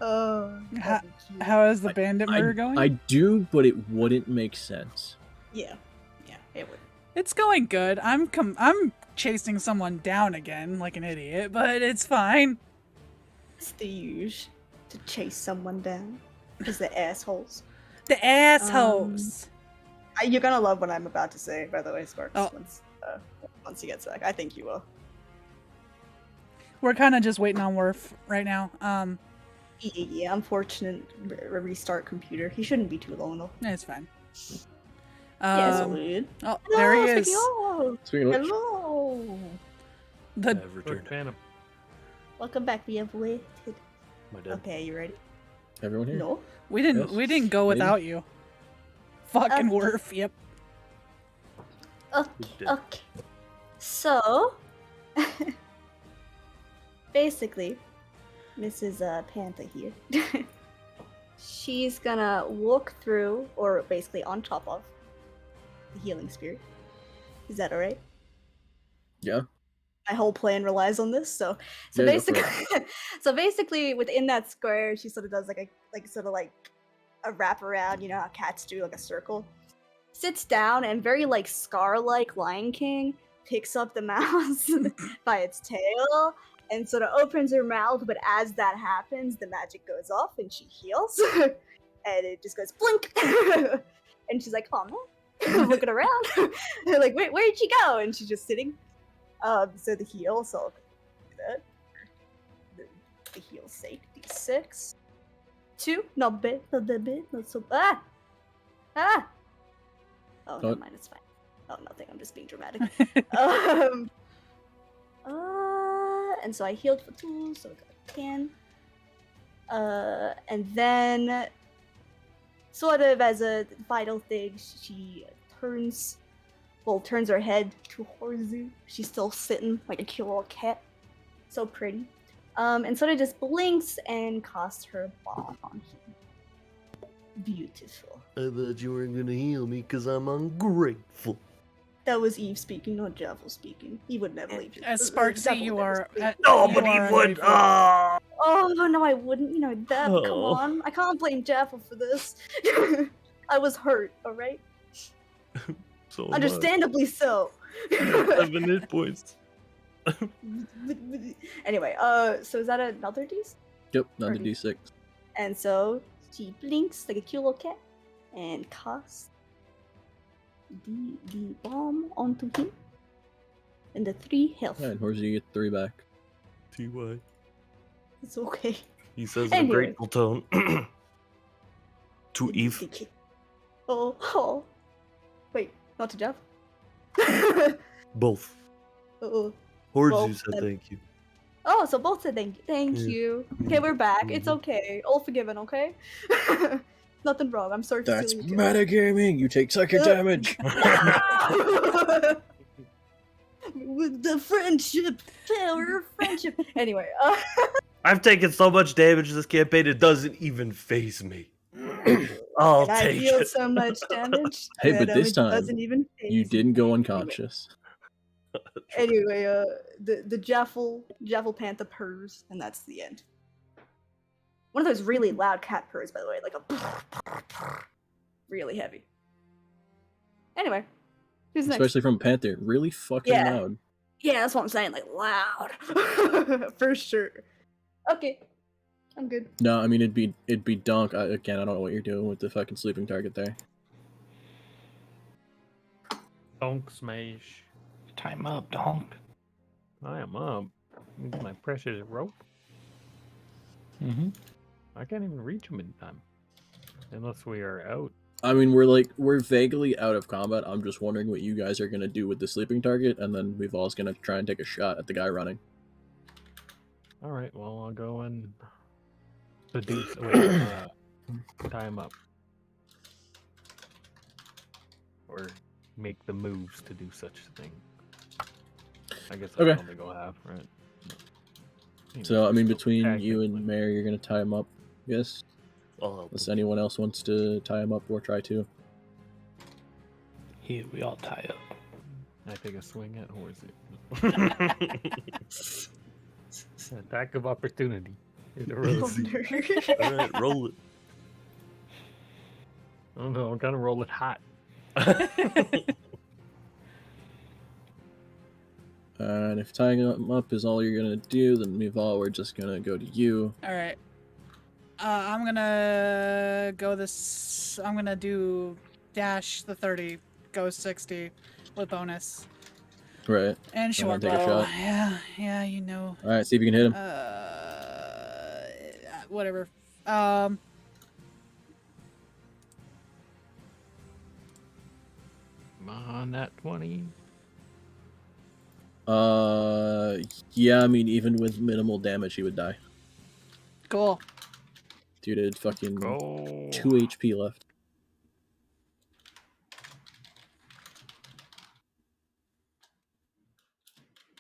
Oh, that'd be cute. How is the bandit murder going? I do, but it wouldn't make sense. Yeah, it would. It's going good. I'm chasing someone down again like an idiot, but it's fine. It's the usual to chase someone down because they're assholes. The assholes. You're gonna love what I'm about to say, by the way, Sparks. Oh. Once he gets back, I think you will. We're kind of just waiting on Worf right now. Yeah, unfortunate restart computer. He shouldn't be too long though. It's fine. Yeah, so Um, weird. oh, there he is. Speaking of which, Hello. The I've returned. Phantom. Welcome back. We have waited. My dad. Okay, you ready? everyone here. No. we didn't Yes, go maybe. without you. Fucking Okay. Worf. Yep. Okay. dead? Okay. So, basically, Mrs. Panther here. She's gonna walk through, or basically on top of, the healing spirit. Is that alright? Yeah. My whole plan relies on this. So Yeah, go for basically, so basically, within that square, she sort of does like a wraparound. You know how cats do, like a circle. Sits down and very like Scar-like Lion King picks up the mouse by its tail and sort of opens her mouth. But as that happens, the magic goes off and she heals, and it just goes blink. And she's like, "Oh man," looking around, like, "Wait, where'd she go?" And she's just sitting. So the heal, so I'll do that. The heal sake, D6. 2, not bad, not that bad, not so bad. Ah! Oh, never mind, it's fine. Oh, nothing, I'm just being dramatic. And so I healed for 2, so I got a 10. And then, sort of as a vital thing, she turns her head to Horzu. She's still sitting like a cute little cat. So pretty. And sort of just blinks and casts her bomb on him. Beautiful. I thought you weren't gonna heal me because I'm ungrateful. That was Eve speaking, not Jaffle speaking. He would never leave you. As Sparksy, Jaffle you would never are. speak. No, you but he are would. ungrateful. Ah! Oh, no, I wouldn't. You know that. Come Oh. on. I can't blame Jaffle for this. I was hurt, alright? So am I. Understandably so. 7 hit points. Anyway, so is that another D? Yep, not the Already. D6. And so she blinks like a cute little cat and casts the bomb onto him. And the 3 health. Yeah, and Horse, you get 3 back. TY. It's okay. He says in a Anyway. grateful tone. To Eve. Okay. Oh. Wait, not to Jeff. Both. Oh. Hordes, Well, you said then- thank you. Oh, so both said thank you. Thank Yeah. you. Okay, we're back. It's Mhm. okay. All forgiven, okay? Nothing wrong. I'm sorry for That's stealing your kill. metagaming. You take psychic damage. No! With the friendship, power of friendship. Anyway, I've taken so much damage this campaign, it doesn't even phase me. I'll and I take deal it. so much damage. Hey, that but this it time, doesn't even You faze didn't me. go unconscious. Anyway, the Jaffle Panther purrs, and that's the end. One of those really loud cat purrs, by the way, like a really heavy. Anyway, who's next? Especially from Panther. Really fucking Yeah. loud. Yeah, that's what I'm saying, like loud, for sure. Okay, I'm good. No, I mean it'd be Donk. Again, I don't know what you're doing with the fucking sleeping target there. Donk smash. Time up, donk. I am up. Use my precious rope. Mm-hmm. I can't even reach him in time. Unless we are out. I mean, we're vaguely out of combat. I'm just wondering what you guys are gonna do with the sleeping target, and then My'val's gonna try and take a shot at the guy running. Alright, well, I'll go and seduce. Tie him up. Or make the moves to do such a thing. I guess I Okay. don't think I'll have, right? So I mean, between you Technically. and Mary, you're gonna tie him up. Yes. I'll help Unless him. anyone else wants to tie him up or try to. Here we all tie up. I take a swing at Horsey. Attack of opportunity. Here's a Oh, roll. nerd. Alright, roll it. Oh no, I'm gonna roll it hot. And if tying him up is all you're gonna do, then My'val, we're just gonna go to you. All right. I'm gonna go this. I'm gonna do dash the 30, go 60 with bonus Right. and short take a bow. shot. Yeah, you know. All right. See if you can hit him. Whatever. Come on, that 20. Yeah. I mean, even with minimal damage, he would die. Cool. Dude had fucking Go. 2 HP left.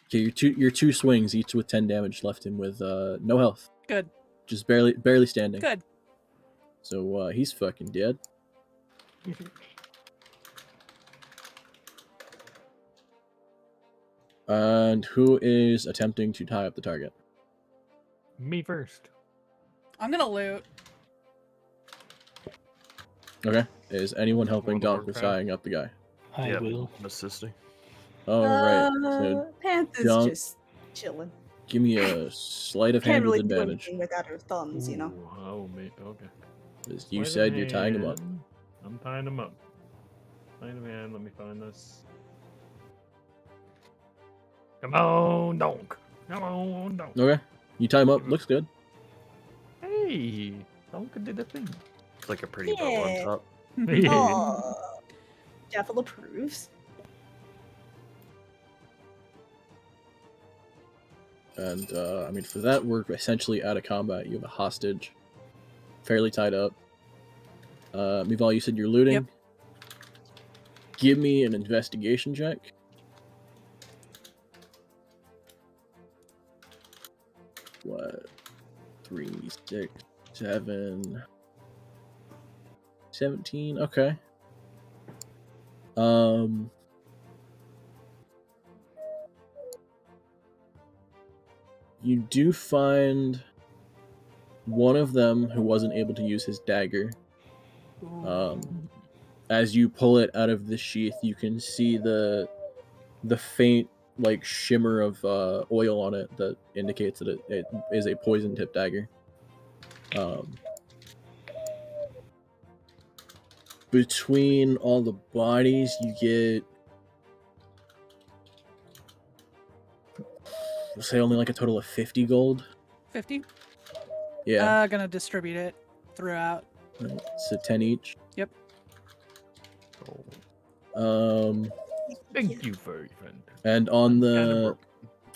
Okay, your two swings, each with 10 damage, left him with no health. Good. Just barely standing. Good. So he's fucking dead. And who is attempting to tie up the target? Me first. I'm gonna loot. Okay. Is anyone helping World of Donk with Warcraft. tying up the guy? I Yep, will. I'm assisting. All right. So Panther's Donk- just chilling. give me a sleight of Can't hand really with do advantage. anything without her thumbs, you know. Ooh, oh, me. Okay. As you Sleight of said, you're tying him up. hand. I'm tying him up. Sleight of hand. Let me find this. Come on, donk. Come on, donk. Okay. You tie him up. Looks good. Hey, donk did a thing. It's like a pretty bow Yeah. on top. Aww. Jaffle approves. And I mean, for that, we're essentially out of combat. You have a hostage, fairly tied up. My'val, you said you're looting. Yep. Give me an investigation check. What? 3, 6, 7, 17. Okay. You do find one of them who wasn't able to use his dagger. As you pull it out of the sheath, you can see the faint like shimmer of oil on it that indicates that it is a poison tip dagger. Between all the bodies, you get, we'll say, only like a total of 50 gold. 50. Yeah, Gonna distribute it throughout. so 10 each. Yep. Oh, Um, thank you, furry friend. and on I'm the kinda broke.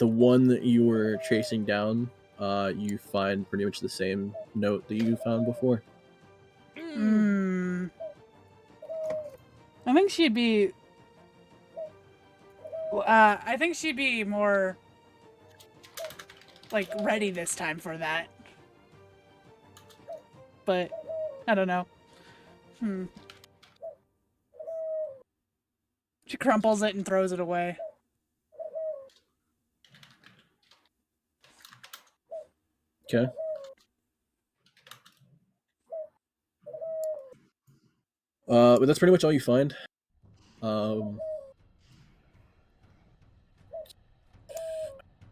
the one that you were chasing down, you find pretty much the same note that you found before. Hmm. I think she'd be. I think she'd be more like ready this time for that. But I don't know. She crumples it and throws it away. Okay. But that's pretty much all you find. I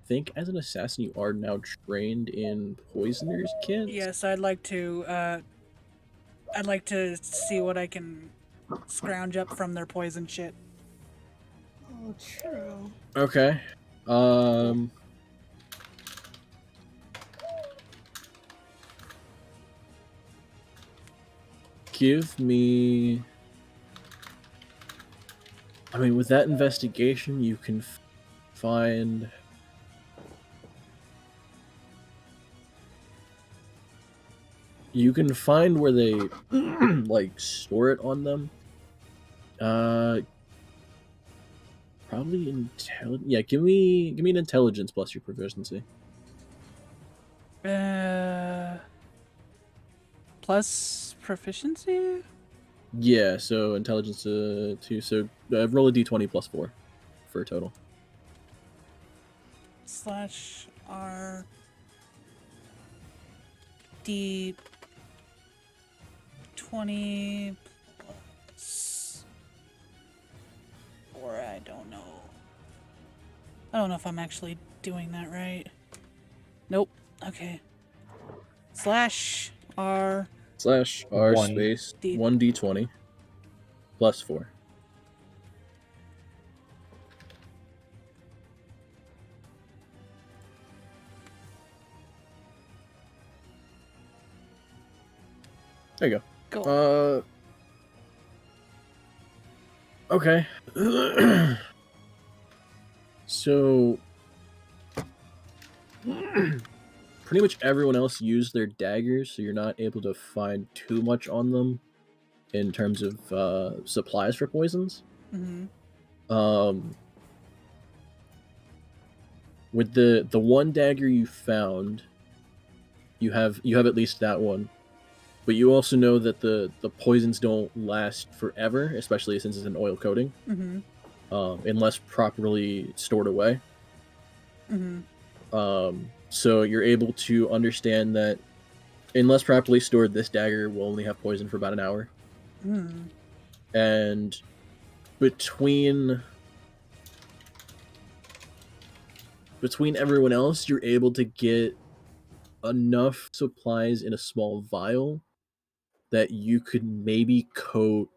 think as an assassin you are now trained in poisoners kits. Yes, I'd like to see what I can scrounge up from their poison shit. Oh, true. Okay. Give me. I mean, with that investigation, you can find. You can find where they like store it on them. Probably intelligence. Yeah, give me an intelligence plus your proficiency. Plus proficiency? Yeah, so intelligence 2. So roll a d20 plus 4 for a total. /R D 20 plus 4. I don't know. I don't know if I'm actually doing that right. Nope. Okay. /R /R One. space D- 1d20 plus 4. There you Go. go. Okay. So pretty much everyone else used their daggers, so you're not able to find too much on them in terms of supplies for poisons. With the one dagger you found, you have at least that one. But you also know that the poisons don't last forever, especially since it's an oil coating, unless properly stored away. So you're able to understand that unless properly stored, this dagger will only have poison for about an hour. And between everyone else, you're able to get enough supplies in a small vial that you could maybe coat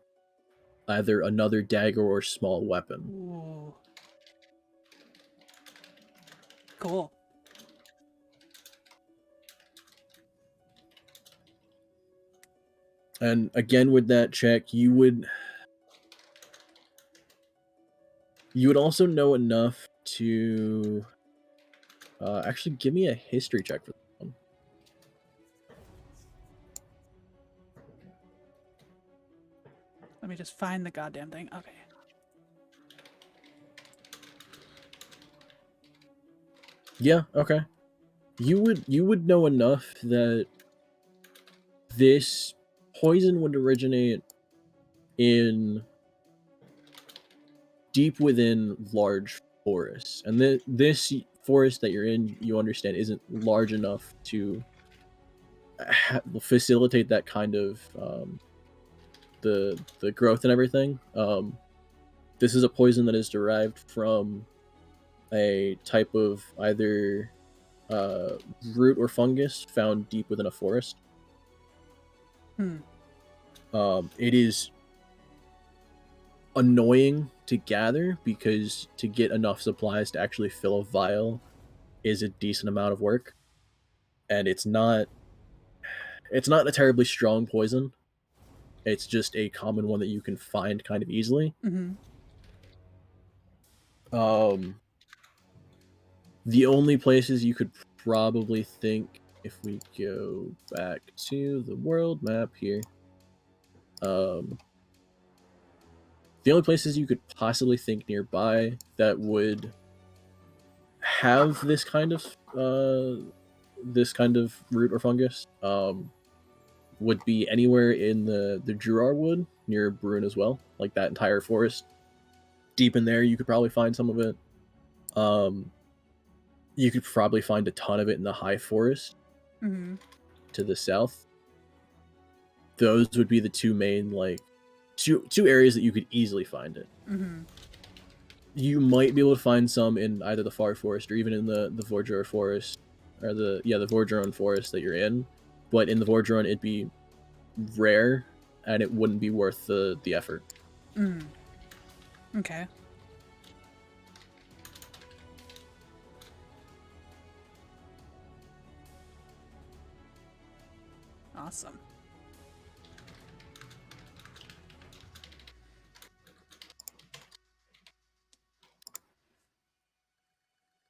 either another dagger or small weapon. Ooh. Cool. And again, with that check, you would also know enough to actually give me a history check for that one. Let me just find the goddamn thing. Okay. Yeah, okay. You would know enough that this poison would originate in deep within large forests. And this forest that you're in, you understand, isn't large enough to facilitate that kind of the growth and everything. This is a poison that is derived from a type of either root or fungus found deep within a forest. It is annoying to gather because to get enough supplies to actually fill a vial is a decent amount of work, and it's not a terribly strong poison. It's just a common one that you can find kind of easily. The only places you could probably think, if we go back to the world map here, the only places you could possibly think nearby that would have this kind of root or fungus would be anywhere in the Druar Wood near Bruin as well, like that entire forest. Deep in there, you could probably find some of it. You could probably find a ton of it in the High Forest to the south. Those would be the two main, like, two areas that you could easily find it. You might be able to find some in either the Far Forest or even in the Vordrur Forest, or the Vordrun Forest that you're in. But in the Vordrun, it'd be rare, and it wouldn't be worth the effort. Okay. Awesome.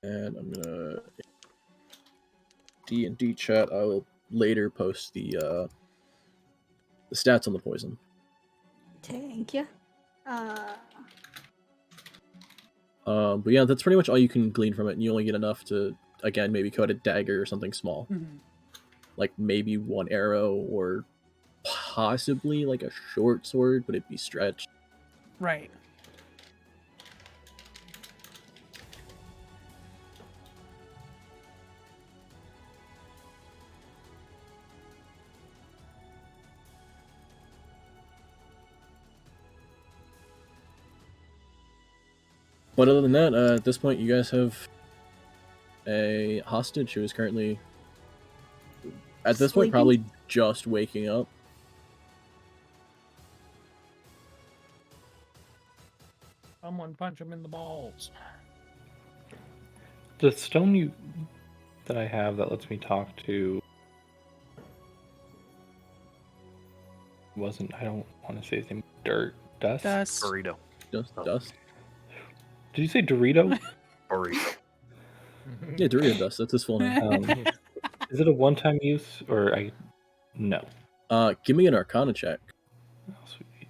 And I'm gonna D&D chat. I will later post the stats on the poison. Thank you. But yeah, that's pretty much all you can glean from it, and you only get enough to, again, maybe cut a dagger or something small. Like maybe one arrow, or possibly like a short sword, but it'd be stretched. Right. But other than that, at this point, you guys have a hostage who is currently, at this point, probably just waking up. Someone punch him in the balls. The stone that I have that lets me talk to wasn't, I don't want to say his name, Dust? Burrito. Dust? Did you say Dorito? Burrito. Yeah, Dorito Dust. That's his full name. Is it a one-time use, or no? Give me an Arcana check. Oh, sweet.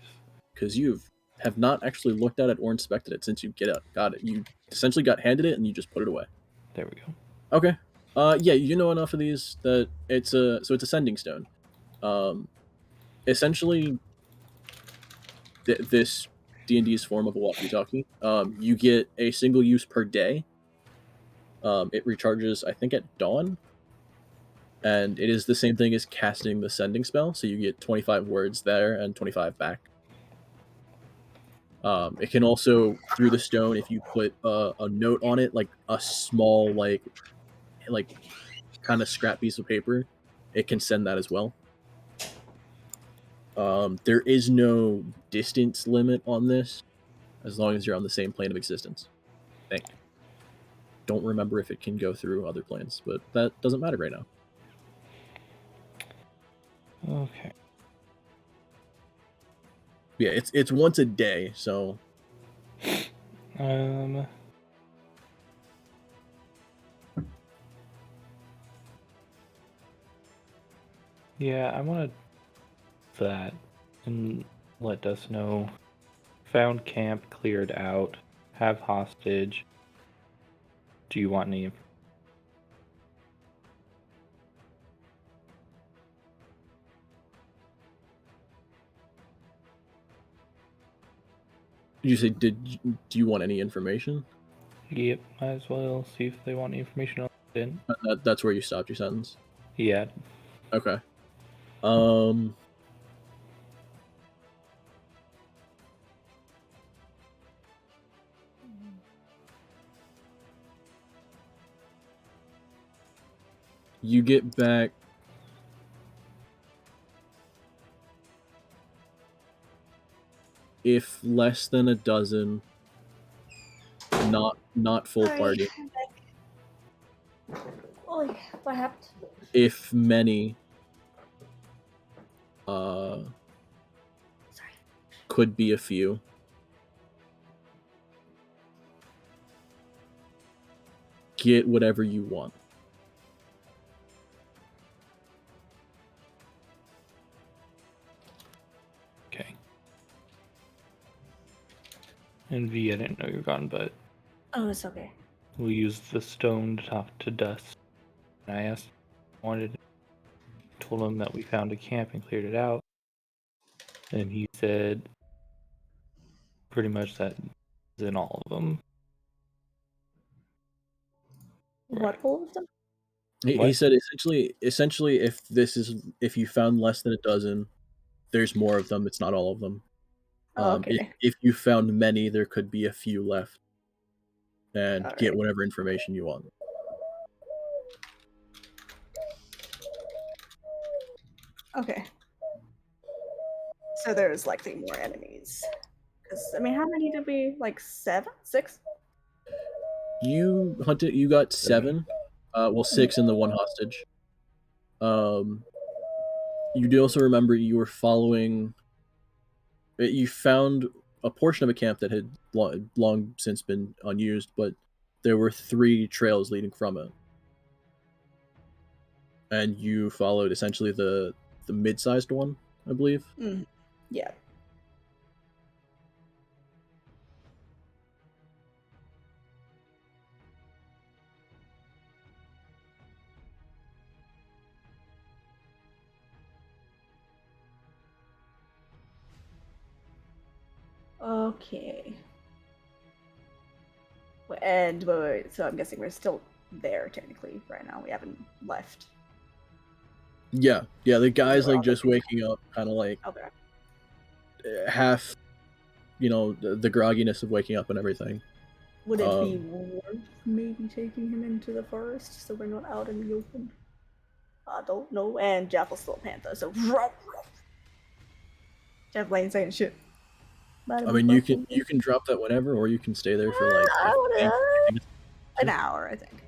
Because you have not actually looked at it or inspected it since you got it. You essentially got handed it and you just put it away. There we go. Okay. Yeah, you know enough of these that it's a sending stone. Essentially, this D&D's form of a walkie-talkie. You get a single use per day. It recharges, I think, at dawn. And it is the same thing as casting the sending spell, so you get 25 words there and 25 back. It can also, through the stone, if you put a note on it, like a small, like kind of scrap piece of paper, it can send that as well. There is no distance limit on this, as long as you're on the same plane of existence. I think. Don't remember if it can go through other planes, but that doesn't matter right now. Okay. Yeah, it's once a day, so. Yeah, I wanted that, and let us know. Found camp cleared out. Have hostage. Do you want any? Did you say, do you want any information? Yep, might as well see if they want any information on it. That's where you stopped your sentence? Yeah. Okay. You get back if less than a dozen, not full party. Oh, what happened? If many, could be a few. get whatever you want. Okay. And V, I didn't know you were gone, but Oh, it's okay. we used the stone to talk to Dust. And I asked if he wanted, told him that we found a camp and cleared it out. And he said pretty much that is in all of them. What all of them? He What? said essentially if you found less than a dozen, there's more of them. It's not all of them. Okay. If you found many, there could be a few left, and All get right. whatever information you want. Okay. So there's likely more enemies. Because, I mean, how many did we, like, 7? 6? You hunted. You got 7. Well, 6 and the 1 hostage. You do also remember you were following. You found a portion of a camp that had long since been unused, but there were 3 trails leading from it, and you followed essentially the mid-sized one, I believe. Yeah. Okay. And wait, so I'm guessing we're still there technically right now. We haven't left. Yeah. The guy's We're like on the just waking up, kind of like Okay. half, the grogginess of waking up and everything. Would it be worth maybe taking him into the forest so we're not out in the open? I don't know. And Jaffle's still a panther, so Jaffle ain't saying shit. I mean, you can drop that whenever, or you can stay there for like an hour, I think.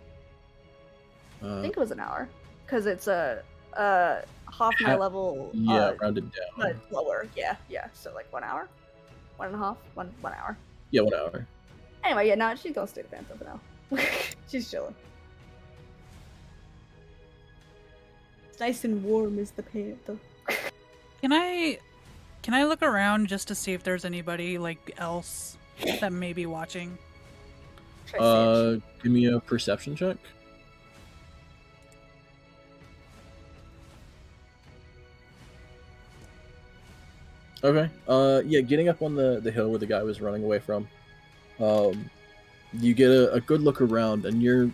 I think it was an hour, because it's a half my level. Rounded down. But lower, yeah. So like 1 hour, 1.5, 1 hour. Yeah, 1 hour. Anyway, yeah, no, she's gonna stay the panther for now. She's chilling. It's nice and warm as the panther. Can I look around just to see if there's anybody like else that may be watching? Try Give me a perception check. Okay. Yeah, getting up on the hill where the guy was running away from. You get a good look around, and you're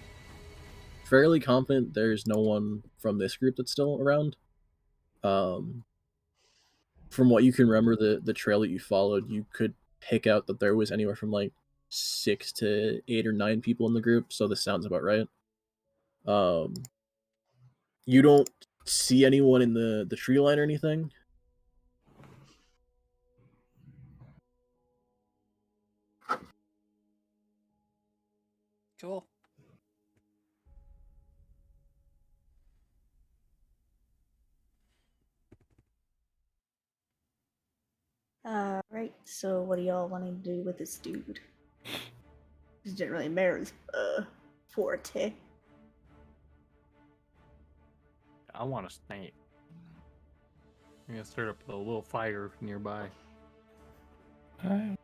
fairly confident there's no one from this group that's still around. From what you can remember, the trail that you followed, you could pick out that there was anywhere from like 6 to 8 or 9 people in the group, so this sounds about right. You don't see anyone in the tree line or anything. Cool. Right, so what do y'all want to do with this dude? This didn't really Mary's forte. I want a snake. I'm gonna start up a little fire nearby. I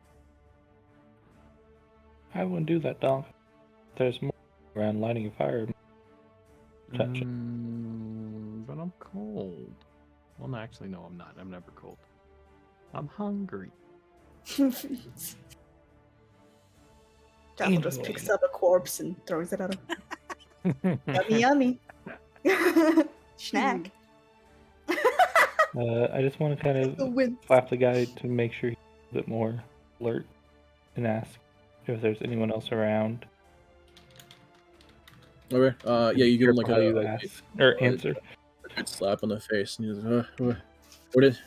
wouldn't do that, dog. There's more around lighting a fire. Touch it. But I'm cold. Well, no, actually, no, I'm not. I'm never cold. I'm hungry. Jaffle just picks up a corpse and throws it at him. Yummy. Snack. I just want to kind of slap the guy to make sure he's a bit more alert and ask if there's anyone else around. Okay. Yeah, you give him like answer. A good slap on the face, and he's like, "What is?"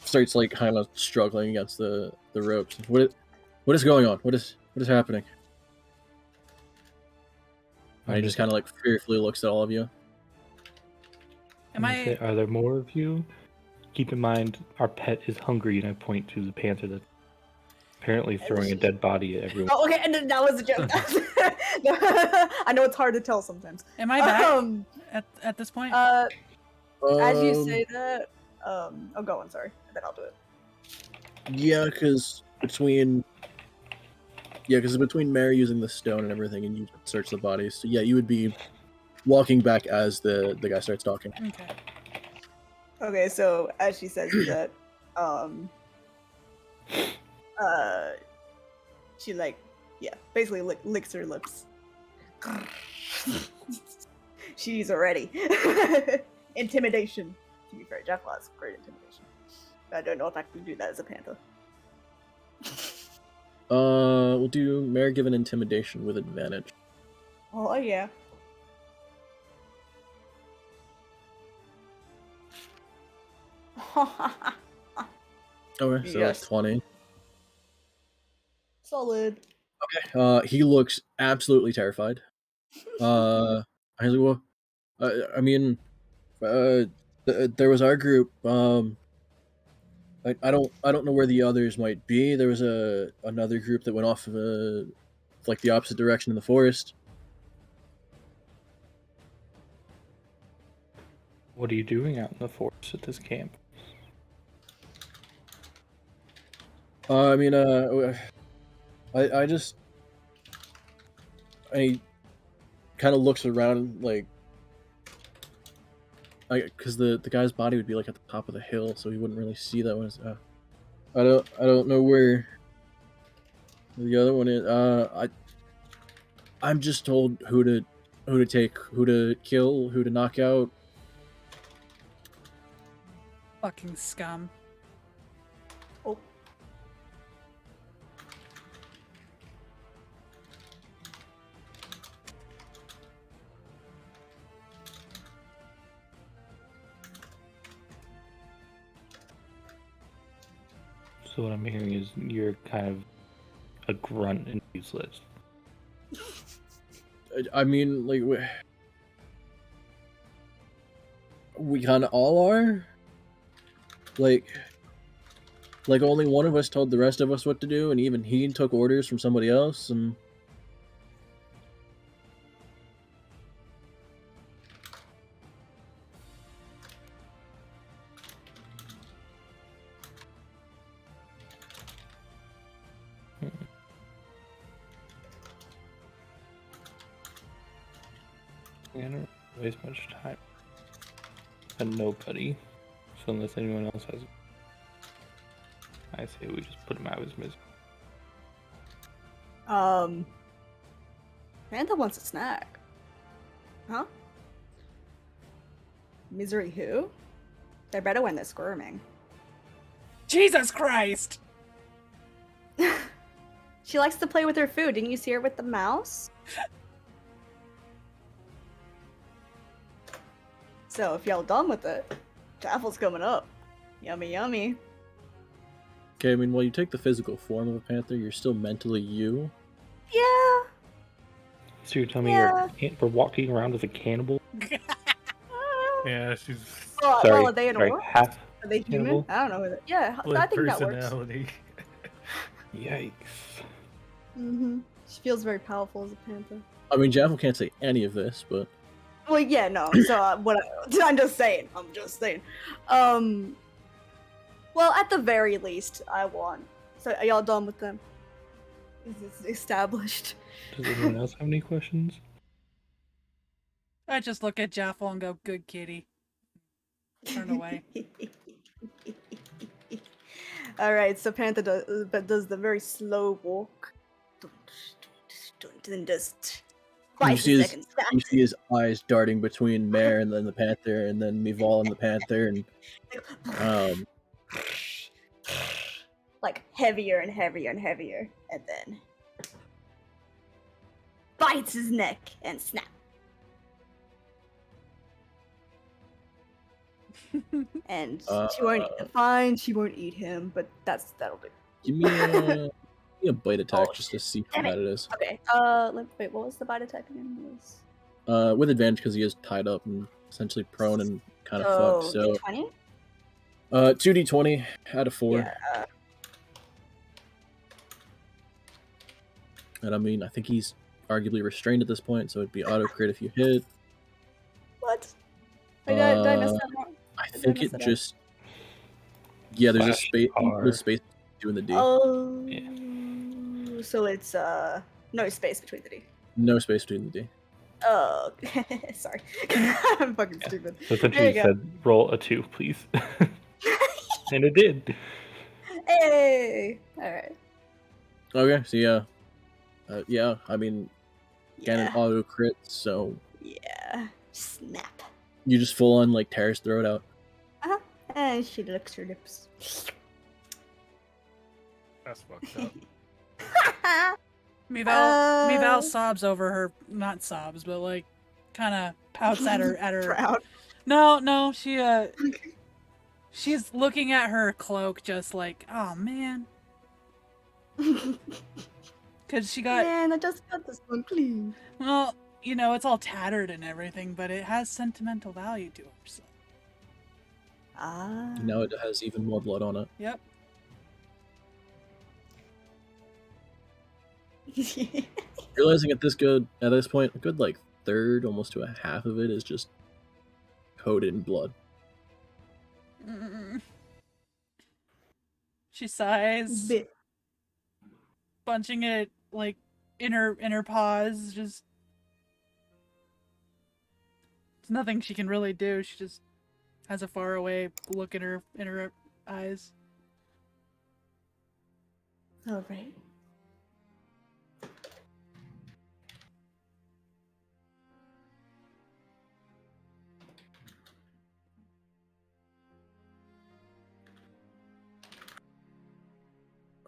Starts like kind of struggling against the ropes. What is going on? What is happening? And he just kind of like fearfully looks at all of you. Are there more of you? Keep in mind, our pet is hungry, and I point to the panther. Apparently throwing a dead body at everyone. Oh, okay, and then that was a joke. I know it's hard to tell sometimes. Am I back at this point? As you say that, oh, go on, sorry. Then I'll do it. Yeah, because between Mary using the stone and everything, and you search the bodies. So yeah, you would be walking back as the guy starts talking. Okay. Okay, so as she says that, she basically licks her lips. She's already intimidation. To be fair, Jaffle has great intimidation. I don't know if I can do that as a panther. We'll do Mary give an intimidation with advantage. Oh yeah. Okay, so Yes. that's 20. Solid. He looks absolutely terrified. I was like, well, I mean, there was our group. I don't know where the others might be. There was another group that went off of like the opposite direction in the forest. What are you doing out in the forest at this camp? I mean, I kind of looks around like, because the guy's body would be like at the top of the hill, so he wouldn't really see that one. I don't know where the other one is. I'm just told who to take, who to kill, who to knock out. Fucking scum. Oh. So what I'm hearing is you're kind of a grunt and useless. I mean, like, we kind of all are. Like only one of us told the rest of us what to do, and even he took orders from somebody else. And I don't waste much time. And nobody. So unless anyone else has, I say we just put him out of his misery. Panther wants a snack. Huh? Misery who? They're better when they're squirming. Jesus Christ! She likes to play with her food. Didn't you see her with the mouse? So if y'all done with it, Jaffle's coming up. Yummy, yummy. okay, I mean, while you take the physical form of a panther, you're still mentally you. Yeah. So you're telling Yeah. me we're walking around as a cannibal? Yeah, she's Well, are they an sorry, orc? half Are they human? cannibal? I don't know. Yeah, I split think that works. personality. Yikes. Mm-hmm. She feels very powerful as a panther. I mean, Jaffle can't say any of this, but Well, yeah, no. So I'm just saying. Well, at the very least, I won. So are y'all done with them? Is this established? Does anyone else have any questions? I just look at Jaffle and go, good kitty. Turn away. All right, so Panther does the very slow walk. Then just you 5 see, seconds. you see his eyes darting between Mare and then the panther, and then My'val and the panther, and like heavier and heavier and heavier, and then bites his neck and snap. And she won't she won't eat him, but that'll do. give me a bite attack just to see how bad it is. Okay. Wait, what was the bite attack again? With advantage because he is tied up and essentially prone and kind of fucked. So 20? 2d20 out of 4. Yeah. And I mean, I think he's arguably restrained at this point, so it'd be auto crit if you hit. What? Wait, did I miss that wrong? I Did I think miss it that just. Yeah, there's a Slash space. R. There's space between the D. Oh, Yeah. so it's no space between the D. No space between the D. Oh, sorry. I'm fucking Yeah. stupid. So There essentially you it go. said roll a 2, please. And it did. Hey, all right. Okay, so yeah. Yeah, I mean, cannon Yeah, auto crit, so yeah. Snap. you just full on like tear his throat out. And she licks her lips. That's fucked up. My'val sobs over her, not sobs, but like kind of pouts at her Proud. No, she's looking at her cloak just like, oh man, because she got, Man, I just got this one clean. well, you know, it's all tattered and everything, but it has sentimental value to her. So, Ah. Now it has even more blood on it. yep. Realizing at this point, a good like third, almost to a half of it is just coated in blood. She sighs, Bit. bunching it like in her paws. Just, there's nothing she can really do. She just has a faraway look in her eyes. All right.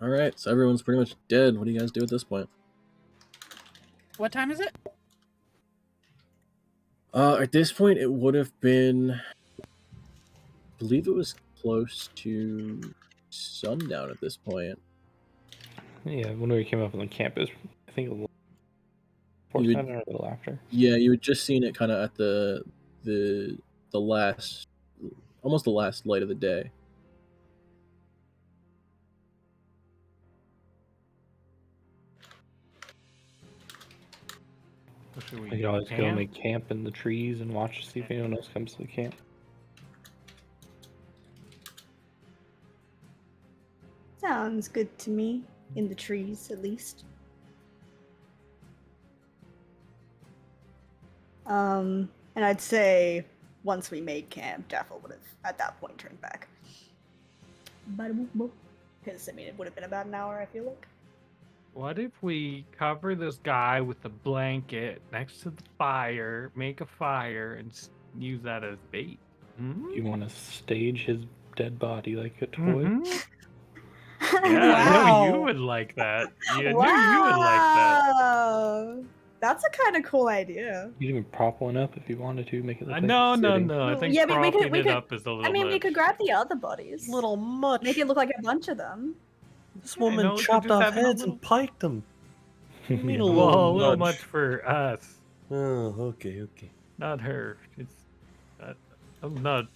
All right, so everyone's pretty much dead. What do you guys do at this point? What time is it? At this point, it would have been, I believe it was close to sundown at this point. Yeah, when we came up on the campus, I think a little before You would- sundown or a little after. Yeah, you had just seen it kind of at the last, almost the last light of the day. What should We could always go camp? make camp in the trees and watch to see if anyone else comes to the camp. Sounds good to me. In the trees, at least. And I'd say once we made camp, Jaffle would have at that point turned back. Because I mean, it would have been about an hour. I feel like. What if we cover this guy with a blanket next to the fire, make a fire, and use that as bait? Hmm? You want to stage his dead body like a toy? Mhm. Yeah, I know you Wow. would like that. Yeah, I knew you would like that. Wow. That's a kind of cool idea. You can even prop one up if you wanted to, make it look like No, it's no, sitting. no. I Well, think yeah, but we could- propping we it could- up is a little I mean, we much. could grab the other bodies. Little much. Make it look like a bunch of them. This Yeah, I woman know, we could chopped just off have it a heads little- and piked them. You mean a Yeah. Well, little a little much. much for us, Oh, okay. not her. It's, I'm not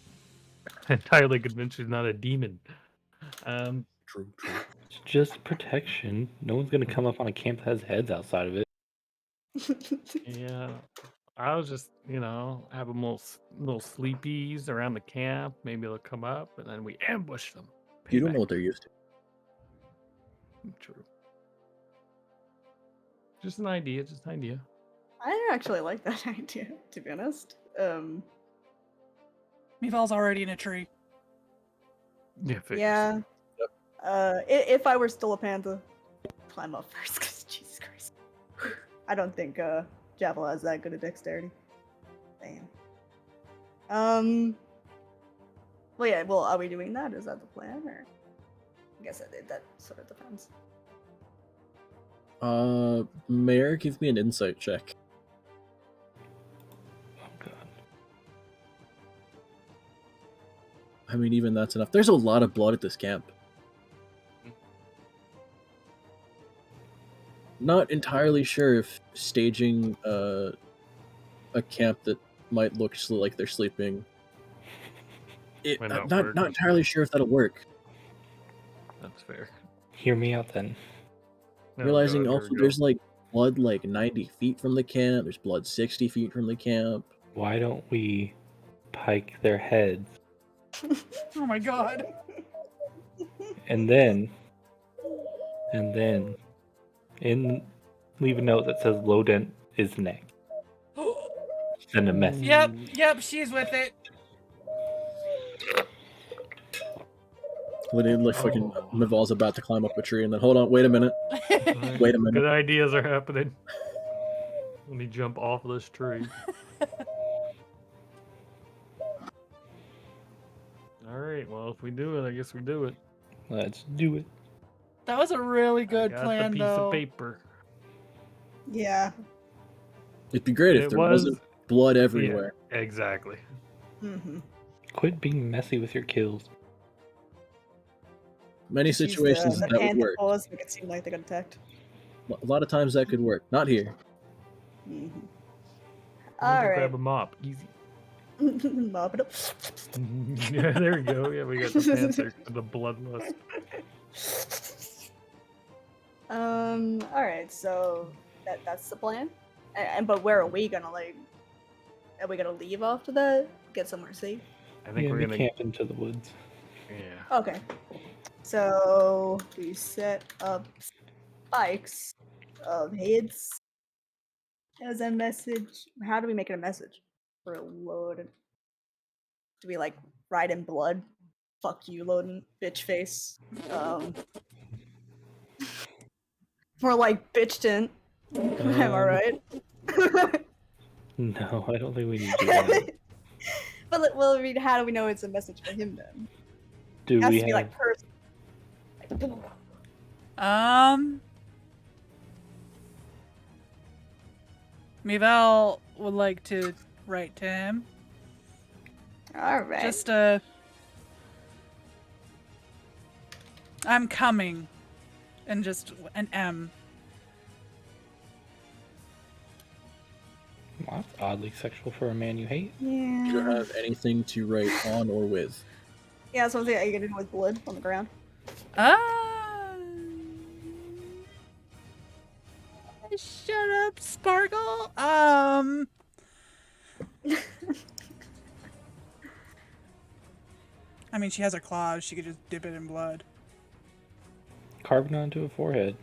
entirely convinced she's not a demon. True. It's just protection. No one's gonna come up on a camp that has heads outside of it. Yeah, I was just, have them little sleepies around the camp. Maybe they'll come up, and then we ambush them. You don't Payback. know what they're used to. True. Just an idea. I actually like that idea, to be honest. My'val's already in a tree. Yeah. figures. Yeah. If I were still a panda, climb up first, because Jesus Christ. I don't think Jaffle has that good a dexterity. Damn. Well, yeah. Well, are we doing that? Is that the plan, or? I guess that sort of depends. Mayor, give me an insight check. Oh god. I mean, even that's enough. There's a lot of blood at this camp. Not entirely sure if staging a camp that might look like they're sleeping. Might not Not work. entirely sure if that'll work. That's fair. Hear me out then. Oh, Realizing God, here also we go. there's like blood like 90 feet from the camp. There's blood 60 feet from the camp. Why don't we pike their heads Oh my god. and then leave a note that says Lodent is next. Send a message. Yep, she's with it. Literally, like fucking My'val's about to climb up a tree, and then hold on, wait a minute. Wait a minute. Good ideas are happening. Let me jump off of this tree. Alright, well, if we do it, I guess we do it. Let's do it. That was a really good I got plan, the piece though. of paper. Yeah. It'd be great if It there was- wasn't blood everywhere. Yeah, exactly. Mm-hmm. Quit being messy with your kills. Many situations that would work. Make it seem like they got attacked. A lot of times that could work. Not here. Mm-hmm. I'm gonna All grab right. a mop. Easy. Mop it up. Yeah, there we go. Yeah, we got the panther, the bloodlust. All right. So that's the plan. But where are we gonna like? Are we gonna leave after that? Get somewhere safe? I think Yeah, we're we gonna. camp into the woods. Yeah. Okay. So we set up spikes of heads as a message. How do we make it a message? For a load. Do we like write in blood? Fuck you, Loden, bitch face. More like bitch tint. Am I right? No, I don't think we need to do that. But well, I mean, how do we know it's a message for him then? Do It has we to be have? like person. My'val would like to write to him. All right. Just I'm coming. And just an M. Well, that's oddly sexual for a man you hate. Do you Yeah. have anything to write on or with? Yeah, that's what I'm saying. Are you gonna do it with blood on the ground? Shut up, Sparkle. I mean, she has her claws. She could just dip it in blood. Carving onto a forehead.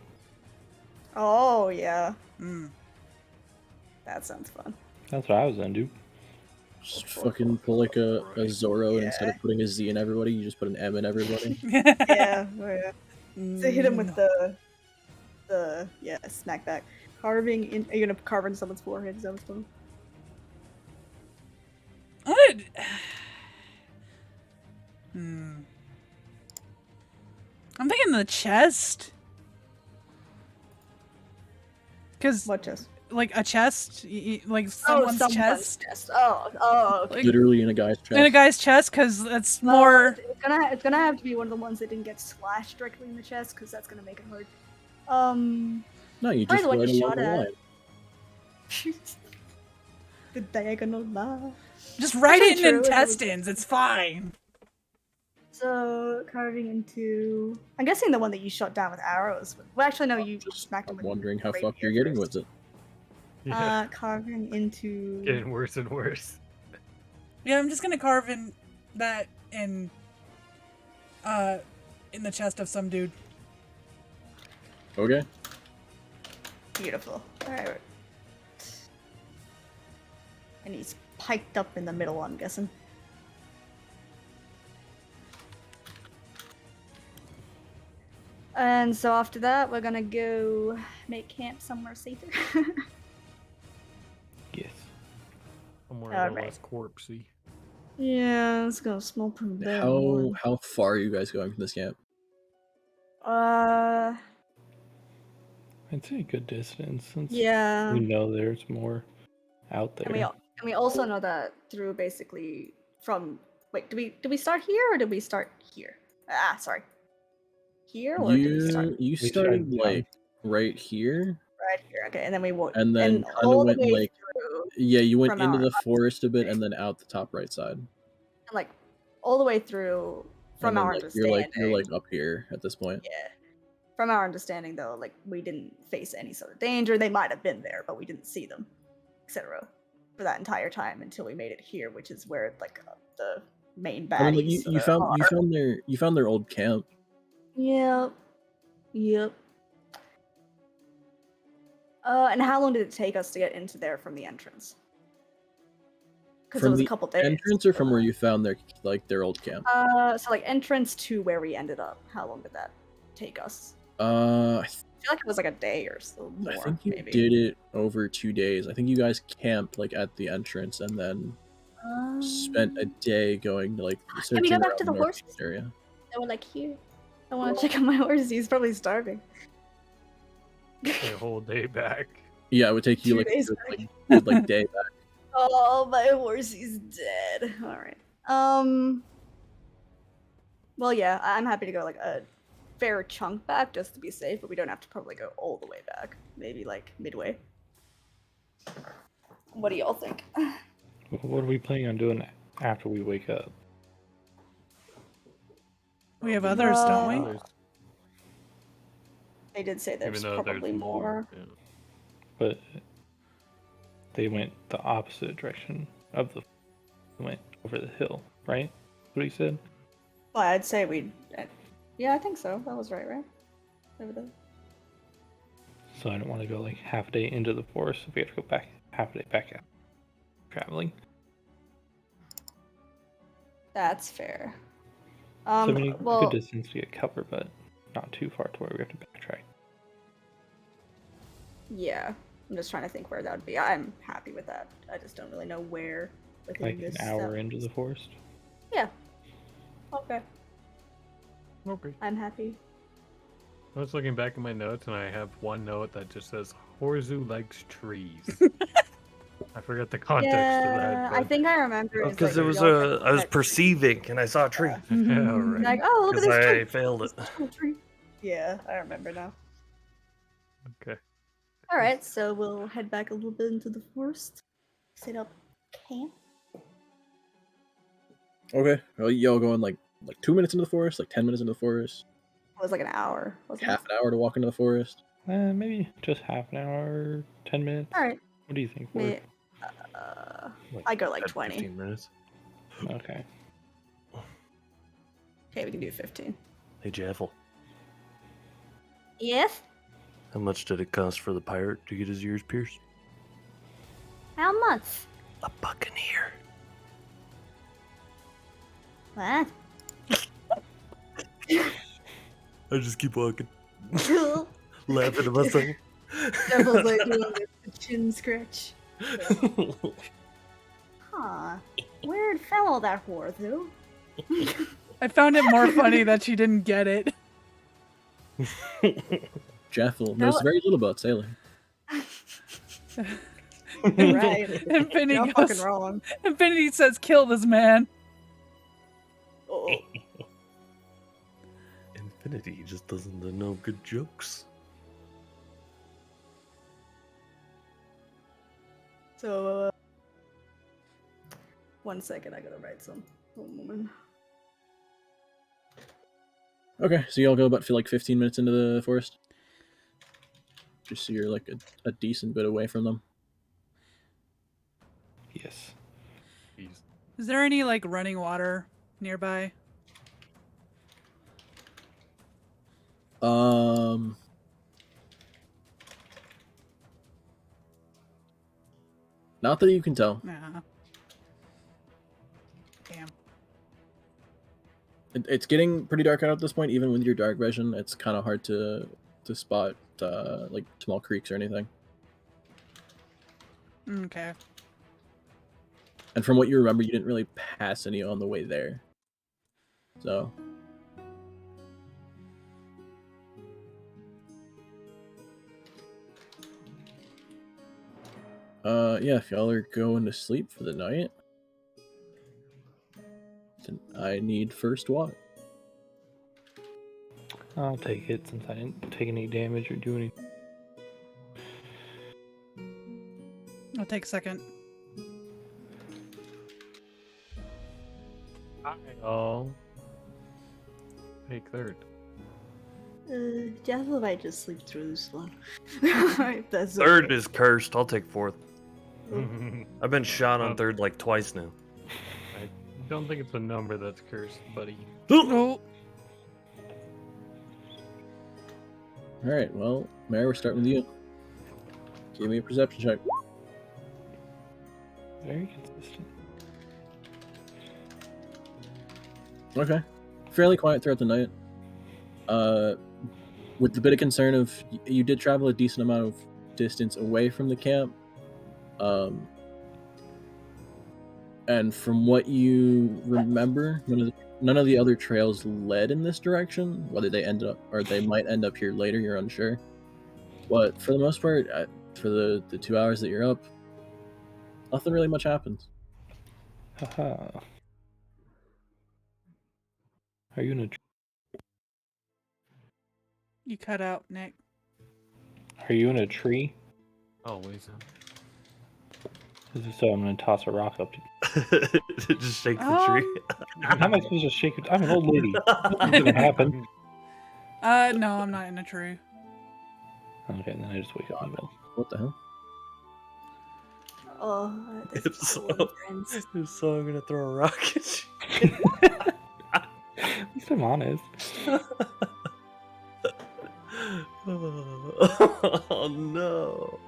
Oh yeah, Mm. that sounds fun. That's what I was gonna do. Just fucking pull like a Zorro, and instead Yeah. of putting a Z in everybody, you just put an M in everybody. Yeah, oh yeah. So hit him with Mm. the smack back. Carving in. Are you gonna carve into someone's forehead? Is that what's going? What? I'm thinking the chest. Cause What chest? like a chest, like someone's chest, Oh, okay. like, Literally in a guy's chest. in a guy's chest, cause that's Well, more. It's gonna have to be one of the ones that didn't get slashed directly in the chest, because that's gonna make it hard. No, you Probably just the one write you along shot the at. line. The diagonal line. Just write it in True, it was- intestines. It's fine. So carving into. I'm guessing the one that you shot down with arrows. Well, actually, no, you Just smacked him I'm with. wondering how rapier fucked you're getting first. with it. Yeah. Carving into. Getting worse and worse. Yeah, I'm just gonna carve in that in the chest of some dude. Okay. Beautiful. Alright. And he's piked up in the middle, I'm guessing. And so after that, we're gonna go make camp somewhere safer. Yes. Somewhere a little Alright. less corpsey. Yeah, let's go small prune bear. one. How far are you guys going from this camp? Uh, I'd say a good distance since yeah. we know there's more out there. And we also know that through basically from. Wait, do we start here or did we start here? Ah, sorry. Here or did we start You We started started down. like right here, right here? Okay, and then we went. and then kind all of the went way like through, yeah, you went from into our the forest a bit, and then out the top right side. like all the way through from And then, our like, understanding. you're like up here at this point. Yeah. From our understanding, though, like, we didn't face any sort of danger. They might have been there, but we didn't see them, etc. For that entire time until we made it here, which is where, like, the main baddies I mean, like you found their old camp. Yep. And how long did it take us to get into there from the entrance? Because it From was a the couple days. entrance or from where you found their old camp? So like entrance to where we ended up. How long did that take us? I I feel like it was like a day or so more. I think you maybe. did it over 2 days. I think you guys camped like at the entrance and then spent a day going to like Can we searching go back around to the the horses? northeast area. They were like, here. I want to check on my horse. He's probably starving. A whole day back. Yeah, it would take you 2 like days a back. good day back. Oh, my horse is dead. All right. Well, yeah, I'm happy to go like a fair chunk back just to be safe, but we don't have to probably go all the way back. Maybe like midway. What do y'all think? What are we planning on doing after we wake up? We have others, don't we? Others, They did say even there's though probably there's more. more. Yeah. But they went the opposite direction of the. Went over the hill, right? What he said. Well, I'd say we'd. Yeah, I think so. That was right? Over there. So I don't want to go like half a day into the forest if we have to go back half a day back out traveling. That's fair. So I mean, a well, good distance to get cover, but not too far to where we have to backtrack. yeah. I'm just trying to think where that would be. I'm happy with that. I just don't really know where. Within Like this an hour step. into the forest. Yeah. Okay. Okay. I'm happy. I was looking back at my notes and I have one note that just says Horzu likes trees. I forgot the context of Yeah, that. I think I remember. Because it was I was perceiving and I saw a tree. Yeah, right. Like, oh, look at Because this I tree. failed it. This cool tree. Yeah, I remember now. Okay. All right, so we'll head back a little bit into the forest. Set up camp. Okay. Well, y'all going like 2 minutes into the forest, like 10 minutes into the forest, It was like an hour. Wasn't half it? an hour to walk into the forest. Maybe just half an hour, 10 minutes. All right. What do you think? For May- I go like 10, 20. 15 minutes. Okay. Okay, we can do 15. Hey, Jaffle, Yes? how much did it cost for the pirate to get his ears pierced? How much? A buccaneer. What? I just keep walking, Cool. laughing to myself. Devil's like doing the chin scratch. Huh. Weird fellow, that Horzu. I found it more funny that she didn't get it. Jaffle knows very little about sailing. Right. Infinity You're goes, fucking wrong. Infinity says, "Kill this man." Oh. Infinity just doesn't know good jokes. So, 1 second, I gotta write some. One moment. Okay, so y'all go about feel like 15 minutes into the forest. Just so you're like a decent bit away from them. Yes. Jeez. Is there any like running water nearby? Not that you can tell. Nah. Damn. It's getting pretty dark out at this point. Even with your dark vision, it's kind of hard to spot like small creeks or anything. Okay. And from what you remember, you didn't really pass any on the way there. So. Yeah, if y'all are going to sleep for the night, then I need first watch. I'll take it since I didn't take any damage or do anything. I'll take a second. I'll take third. Jaffle might just sleep through this one. That's Third okay. is cursed. I'll take fourth. I've been shot on Um, third like twice now. I don't think it's a number that's cursed, buddy. Oh, All right. Well, Mary, we're starting with you. Give me a perception check. Very consistent. Okay. Fairly quiet throughout the night. With the bit of concern of you did travel a decent amount of distance away from the camp. And from what you remember, none of the other trails led in this direction. Whether they end up or they might end up here later, you're unsure. But for the most part, for the 2 hours that you're up, nothing really much happens. Haha. Are you in a? you cut out, Nick. Are you in a tree? Always. So I'm gonna toss a rock up to you. Just shake the tree. How am I supposed to shake it? I'm an old lady. Nothing's gonna happen. No, I'm not in a tree. Okay, then I just wake up in the middle. What the hell? Oh, this It's poor so- prince. So I'm gonna throw a rock at you. At least I'm honest. Oh no.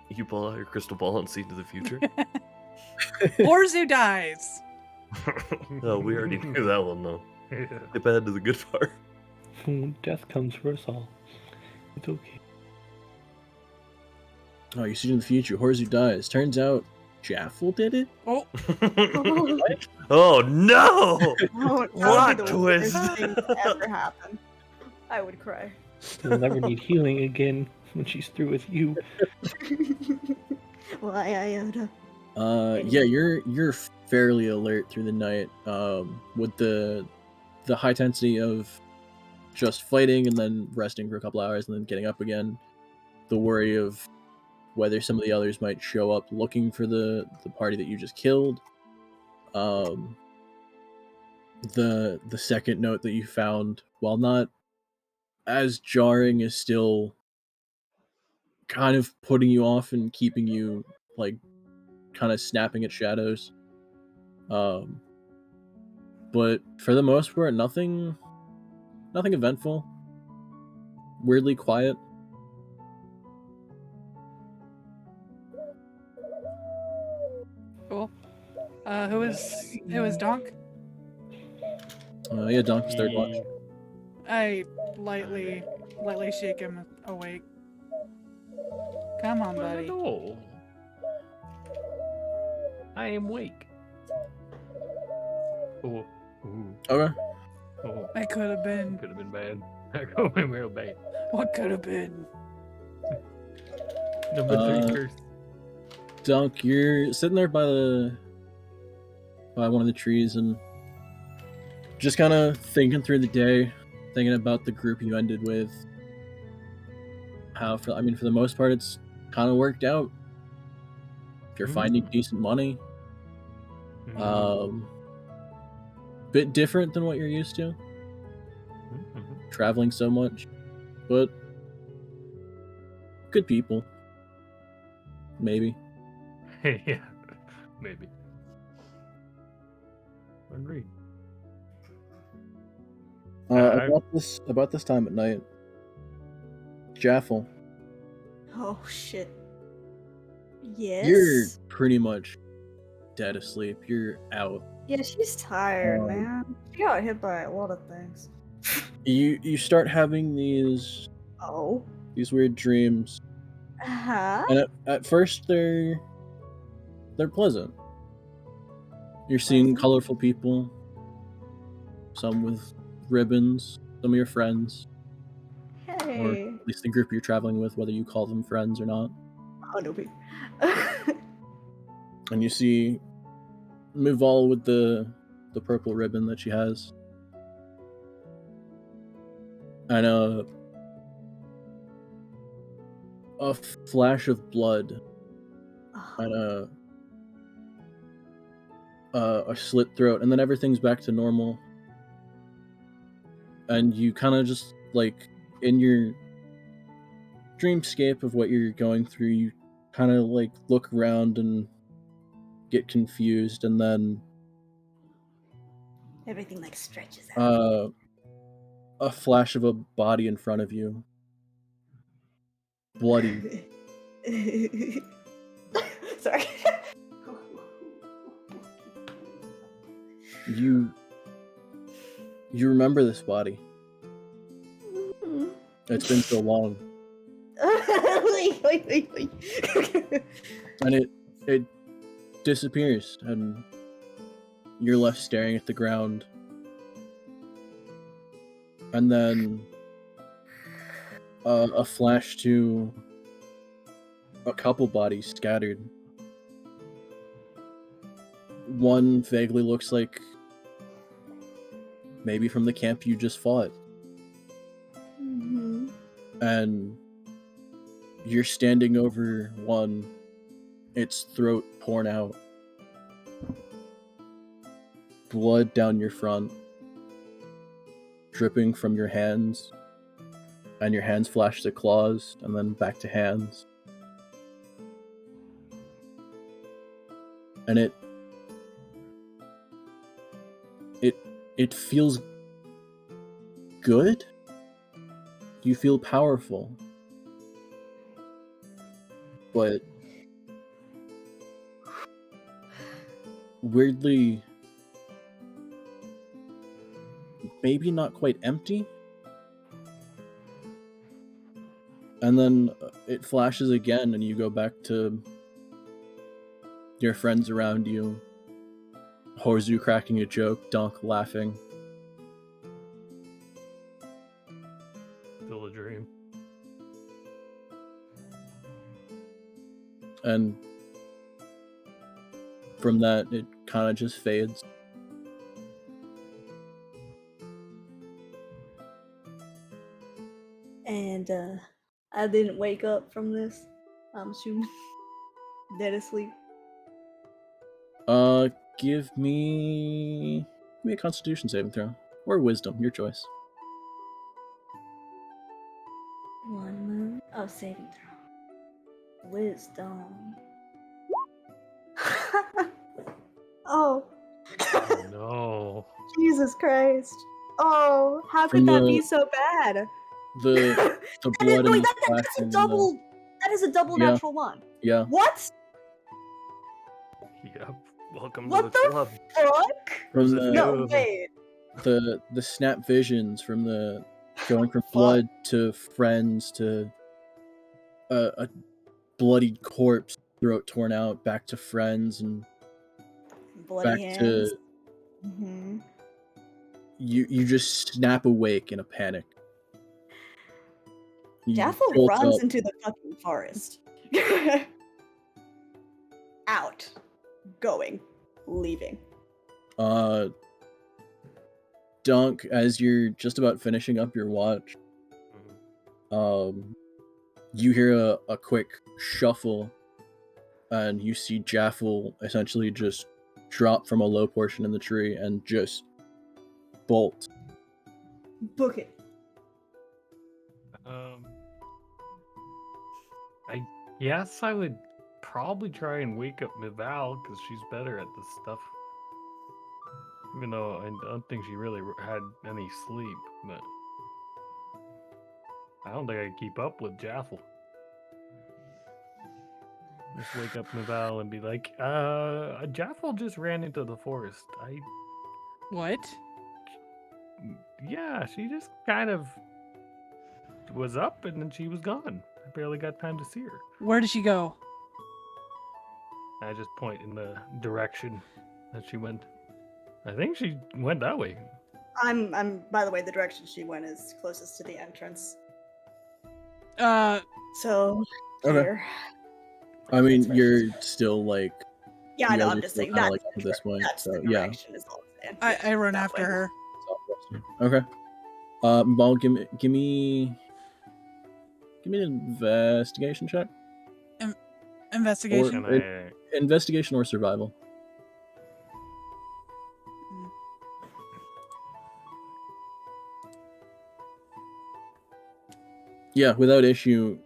You pull out your crystal ball and see into the future? Orzu dies. No, we already knew that one though. Skip ahead to the good part. When death comes for us all, it's okay. Oh, you see in the future, Horzu dies. Turns out Jaffle did it? Oh, Oh no! Oh, that Plot would be the worst twist. thing to ever happen. I would cry. You'll never need healing again when she's through with you. Why, Iota? Yeah, you're fairly alert through the night. With the high intensity of just fighting and then resting for a couple hours and then getting up again. The worry of whether some of the others might show up looking for the party that you just killed. The second note that you found, while not as jarring, is still kind of putting you off and keeping you like kind of snapping at shadows. But for the most part, nothing eventful. Weirdly quiet. cool. Who is Donk? Yeah, Donkey's third watch. I lightly shake him awake. Come on, buddy. No. I am weak. Oh. Ooh. Okay. Oh. That could have been. Could have been bad. That could have been real bad. What could have been? Number 3 curse. Dunk, you're sitting there by one of the trees and just kind of thinking through the day, thinking about the group you ended with. How, for the most part, it's kind of worked out. You're finding decent money. Bit different than what you're used to. Traveling so much, but good people. Maybe. Yeah, maybe. Agreed. About this time at night, Jaffle, Oh shit. Yes. you're pretty much dead asleep. You're out. Yeah, she's tired, man. She got hit by a lot of things. You start having these Oh. weird dreams, Huh? and at first they're pleasant. You're seeing colorful people, some with ribbons, some of your friends, or Hey. at least the group you're traveling with, whether you call them friends or not. Oh, no big. And you see My'val with the purple ribbon that she has. And a flash of blood and a slit throat, and then everything's back to normal. And you kind of just, like, in your dreamscape of what you're going through, you kind of, like, look around and get confused, and then Everything like stretches out. a flash of a body in front of you. Bloody. Sorry. You remember this body. It's been so long. And it disappears, and you're left staring at the ground. And then a flash to a couple bodies scattered. One vaguely looks like maybe from the camp you just fought. Mm-hmm. And you're standing over one, its throat torn out, blood down your front, dripping from your hands, and your hands flash to claws, and then back to hands. And it feels good. You feel powerful. But weirdly, maybe not quite empty. And then it flashes again, and you go back to your friends around you. Horzu cracking a joke, Dunk laughing. Still a dream. And from that, it kind of just fades. And I didn't wake up from this. I'm assuming dead asleep. Give me a Constitution saving throw or Wisdom, your choice. 1 move. Oh, saving throw. Wisdom. Oh. Oh, no. Jesus Christ. Oh, how could From that the- be so bad? The blood Wait, and that's flash a and double. That is a double Yeah. natural one. yeah. What? Yep. Welcome What to the the club. Fuck? From No, wait. the snap visions from the going from blood to friends to a bloodied corpse, throat torn out, back to friends, and Bloody back hands. to Mm-hmm. you just snap awake in a panic. You Jaffle jolt runs up. into the fucking forest. Out. Going. Leaving. Dunk, as you're just about finishing up your watch, you hear a quick shuffle, and you see Jaffle essentially just drop from a low portion in the tree and just bolt. Book it. Yes, I would probably try and wake up My'val because she's better at this stuff. Even though I don't think she really had any sleep, but I don't think I could keep up with Jaffle. Just wake up My'val and be like, Jaffle just ran into the forest. What? Yeah, she just kind of was up and then she was gone. I barely got time to see her. Where did she go? I just point in the direction that she went. I think she went that way. I'm by the way, the direction she went is closest to the entrance. So Okay. here. I mean, That's right. you're still like Yeah, I you know, guys I'm are just still saying kinda, that's like, to this point, that's so, the yeah. direction is all I'm saying. I run that after way. her. Okay. Ball, give me an investigation check. Investigation. Can I? Investigation or survival. Yeah, without issue,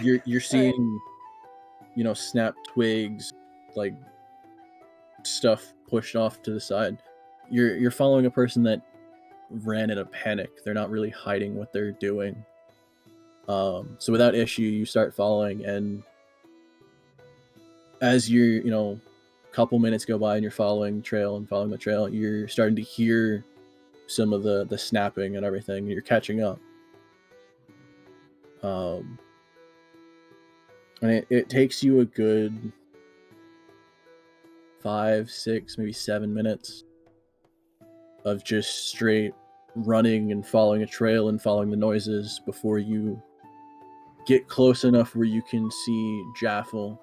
you're seeing, snap twigs, like stuff pushed off to the side. You're following a person that ran in a panic. They're not really hiding what they're doing. So without issue, you start following, and as you're, couple minutes go by and you're following the trail, you're starting to hear some of the snapping and everything, and you're catching up. And it takes you a good 5, 6, maybe 7 minutes of just straight running and following a trail and following the noises before you get close enough where you can see Jaffle.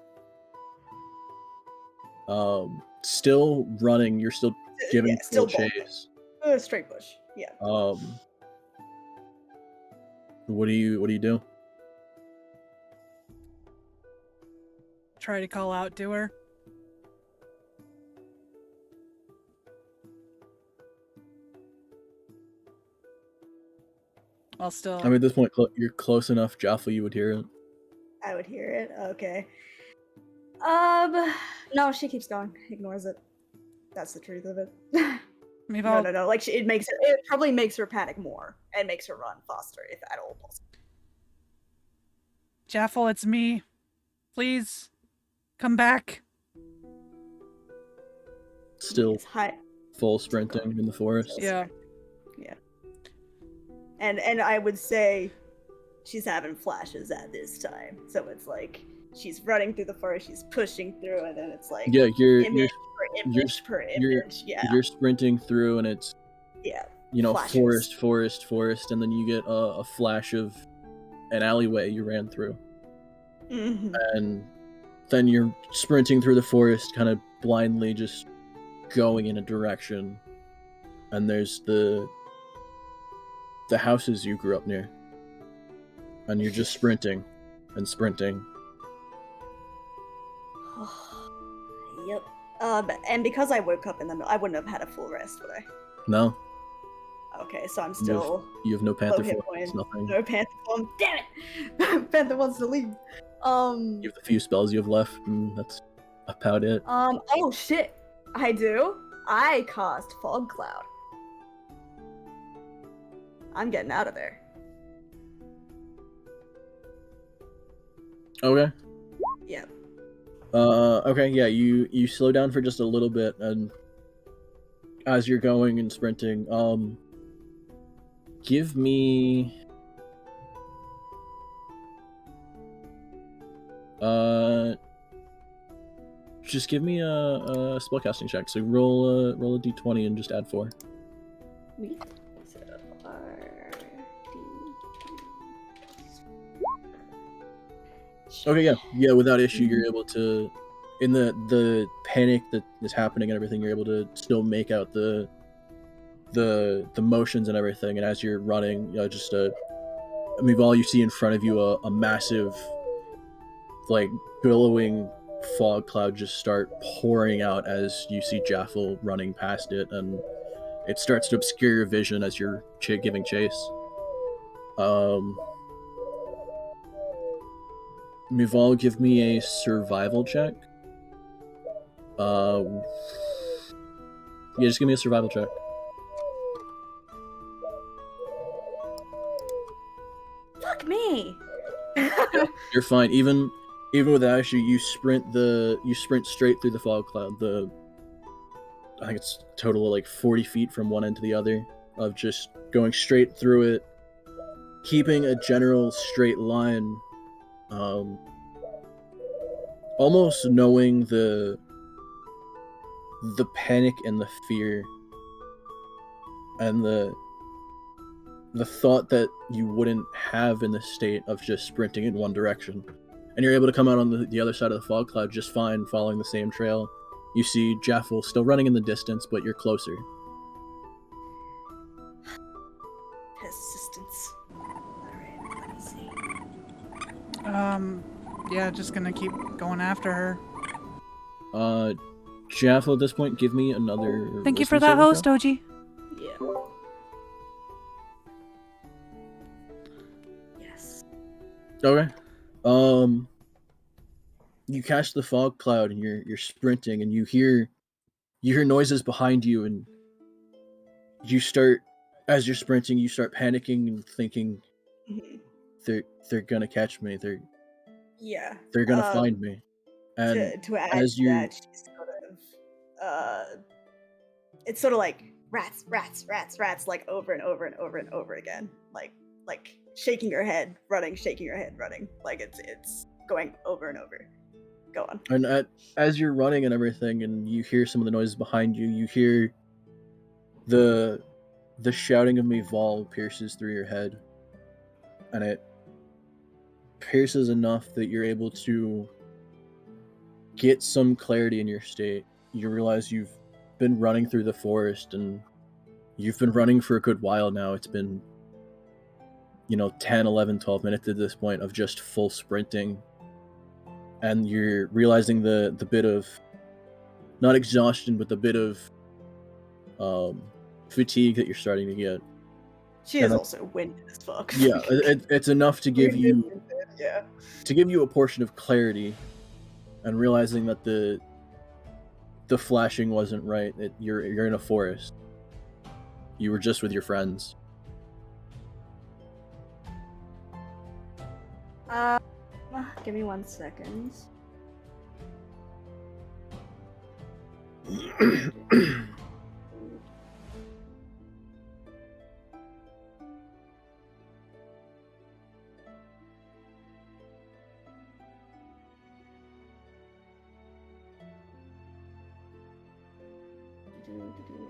Still running, you're still giving full chase. Straight push. Yeah. What do you do? Try to call out to her. Well, still. I mean, at this point, you're close enough, Jaffle, you would hear it. I would hear it. Okay. No, she keeps going. Ignores it. That's the truth of it. My'val. No. Like it probably makes her panic more and makes her run faster, if at all possible. Jaffle, it's me. Please, come back. Still Hi. full sprinting in the forest. Yeah. Yeah. And I would say she's having flashes at this time. So it's like she's running through the forest, she's pushing through, and then it's like you're sprinting through, and it's flashes. forest, and then you get a flash of an alleyway you ran through, and then you're sprinting through the forest, kind of blindly just going in a direction, and there's the houses you grew up near, and you're just sprinting and sprinting. Yep. And because I woke up in the middle, I wouldn't have had a full rest, would I? No. Okay, so I'm still. You have no panther hit forms, point. nothing. No panther form. Damn it! Panther wants to leave. You have the few spells you have left, and that's about it. Oh shit! I do. I caused fog cloud. I'm getting out of there. Okay. Yep. Okay, yeah, you slow down for just a little bit, and as you're going and sprinting, give me just give me a spellcasting check. So roll a d20 and just add 4. Me? So Okay, yeah, without issue, you're able to, in the panic that is happening and everything, you're able to still make out the motions and everything. And as you're running, My'val, you see in front of you a massive, like, billowing fog cloud just start pouring out as you see Jaffle running past it, and it starts to obscure your vision as you're giving chase. My'val, give me a survival check. Yeah, just give me a survival check. Fuck me. You're fine. Even without issue, you sprint straight through the fog cloud. I think it's a total of like 40 feet from one end to the other, of just going straight through it, keeping a general straight line. Almost knowing the panic and the fear and the thought that you wouldn't have in the state of just sprinting in one direction. And you're able to come out on the other side of the fog cloud just fine, following the same trail. You see Jaffle still running in the distance, but you're closer. Persistence. Alright, let me see. Yeah, just gonna keep going after her. Jaffle, at this point, give me another. Thank you for that host, OG. Yeah. Yes. Okay. You catch the fog cloud and you're sprinting and you hear noises behind you and you start as you're sprinting you start panicking and thinking Mhm. they're gonna catch me. Yeah. They're gonna find me. And To add as to you that, she's sort of it's sort of like rats, rats, rats, rats, like over and over and over and over again, like shaking her head, running, shaking her head, running, like it's going over and over. Go on. and as you're running and everything and you hear some of the noises behind you, you hear the shouting of My'val pierces through your head, and it pierces enough that you're able to get some clarity in your state. You realize you've been running through the forest and you've been running for a good while now. It's been 10, 11, 12 minutes at this point of just full sprinting, and you're realizing the bit of not exhaustion but the bit of fatigue that you're starting to get. She is also winded as fuck. Yeah, it's enough to give you Yeah. a portion of clarity and realizing that the flashing wasn't right. You're in a forest. You were just with your friends. Give me 1 second. I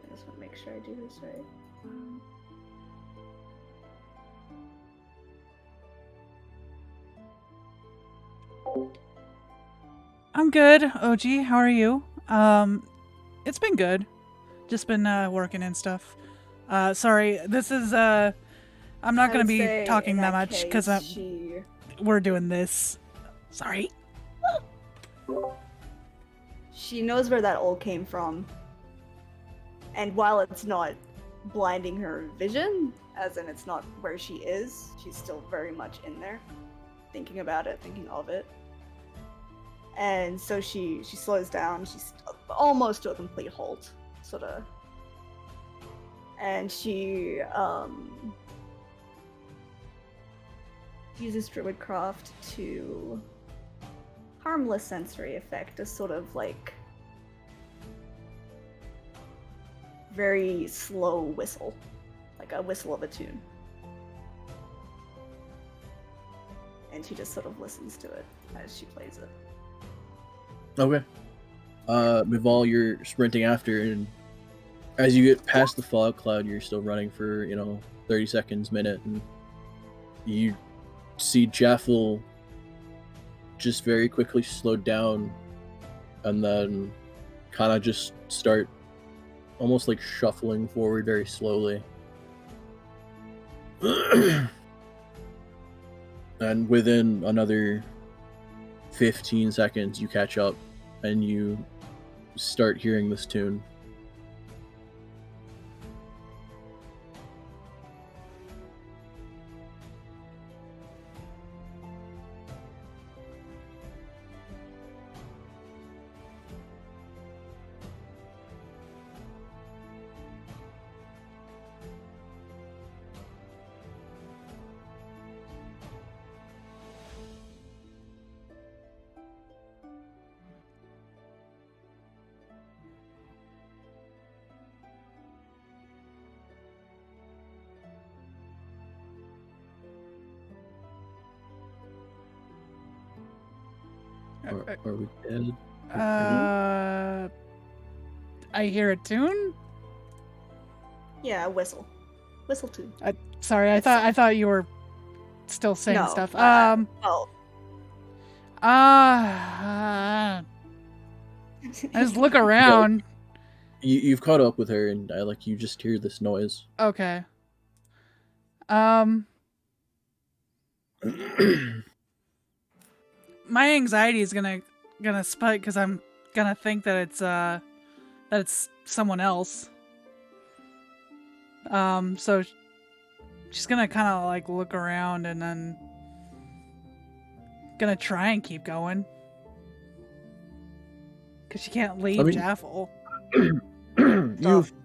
just want to make sure I do this right. I'm good, OG. How are you? It's been good. Just been working and stuff. Sorry, this is I'm not gonna be talking that much because we're doing this. Sorry. She knows where that all came from, and while it's not blinding her vision, as in it's not where she is, she's still very much in there, thinking about it, thinking of it. And so she slows down. She's almost to a complete halt, sort of. And she uses Druidcraft to harmless sensory effect, a sort of like very slow whistle, like a whistle of a tune. And she just sort of listens to it as she plays it. Okay. My'val, you're sprinting after, and as you get past the fog cloud, you're still running for 30 seconds, minute, and you see Jaffle just very quickly slow down, and then kind of just start almost like shuffling forward very slowly. And within another 15 seconds, you catch up and you start hearing this tune. Are we dead? I hear a tune. Yeah, a whistle tune. Sorry, I thought you were still saying No, stuff. oh. I just look around. You've caught up with her, and you just hear this noise. Okay. My anxiety is gonna spike because I'm gonna think that it's someone else. So she's gonna kind of look around and then gonna try and keep going. Because she can't leave mean- Jaffle.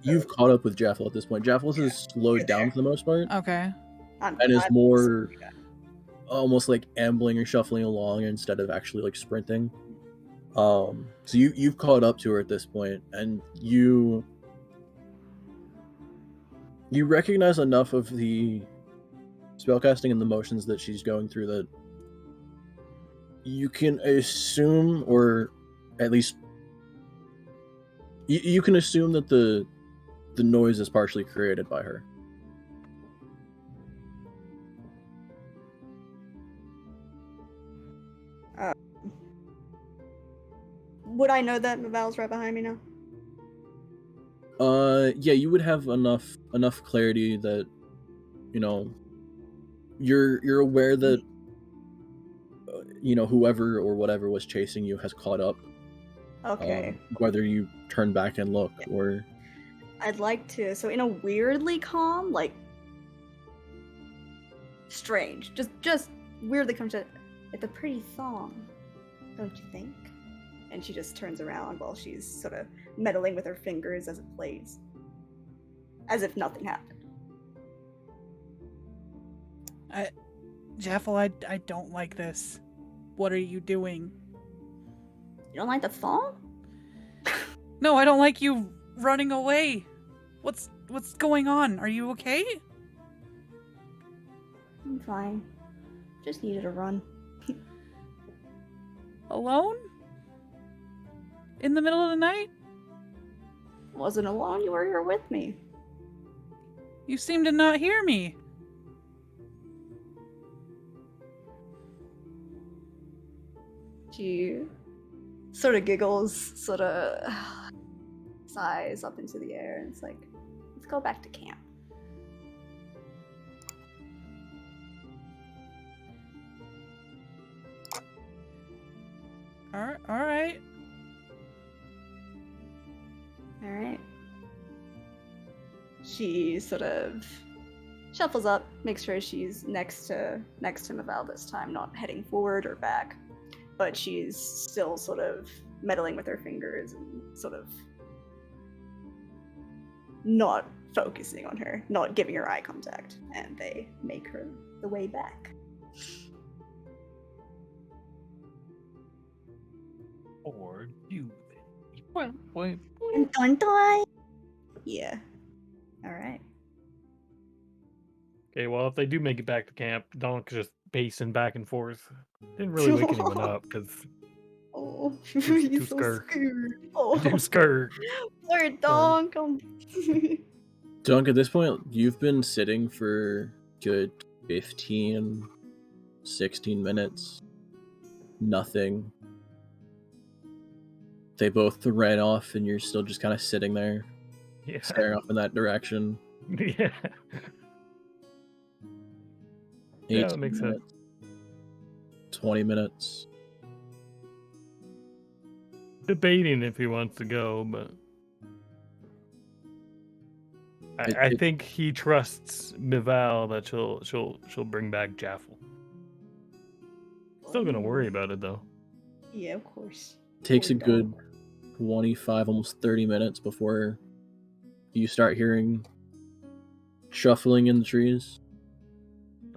You've caught up with Jaffle at this point. Jaffle has slowed down for the most part Okay. and is more almost like ambling or shuffling along instead of actually like sprinting. So you've caught up to her at this point, and you recognize enough of the spellcasting and the motions that she's going through that you can assume, or at least you can assume that the noise is partially created by her. Would I know that My'val's right behind me now? Yeah, you would have enough clarity that, you know, you're aware that, whoever or whatever was chasing you has caught up. Okay. Whether you turn back and look or... I'd like to. So in a weirdly calm, like, strange, just weirdly calm. It's a pretty song, don't you think? And she just turns around while she's sort of meddling with her fingers as it plays, as if nothing happened. Jaffle, I don't like this. What are you doing? You don't like the song? No, I don't like you running away. What's going on? Are you okay? I'm fine. Just needed a run. Alone? In the middle of the night? Wasn't alone. You were here with me. You seem to not hear me. She sort of giggles, sort of sighs up into the air, and it's like, let's go back to camp. All right. Alright. She sort of shuffles up, makes sure she's next to My'val this time, not heading forward or back. But she's still sort of meddling with her fingers and sort of not focusing on her, not giving her eye contact. And they make her the way back. Or do they? Well, Dun dun! Yeah. Alright. okay, well, if they do make it back to camp, Donk's just pacing back and forth. Didn't really wake anyone up because Oh, too he's so scared. scared. Oh, too scared. poor Donk. Dunk, at this point, you've been sitting for good 15, 16 minutes. Nothing. They both ran off, and you're still just kind of sitting there, Yeah. staring off in that direction. Yeah. Yeah, 18 that makes sense. minutes, 20 minutes. Debating if he wants to go, but I think he trusts My'val that she'll bring back Jaffle. Still gonna worry about it though. Yeah, of course. Takes a Poor good Donk. 25, almost 30 minutes before you start hearing shuffling in the trees.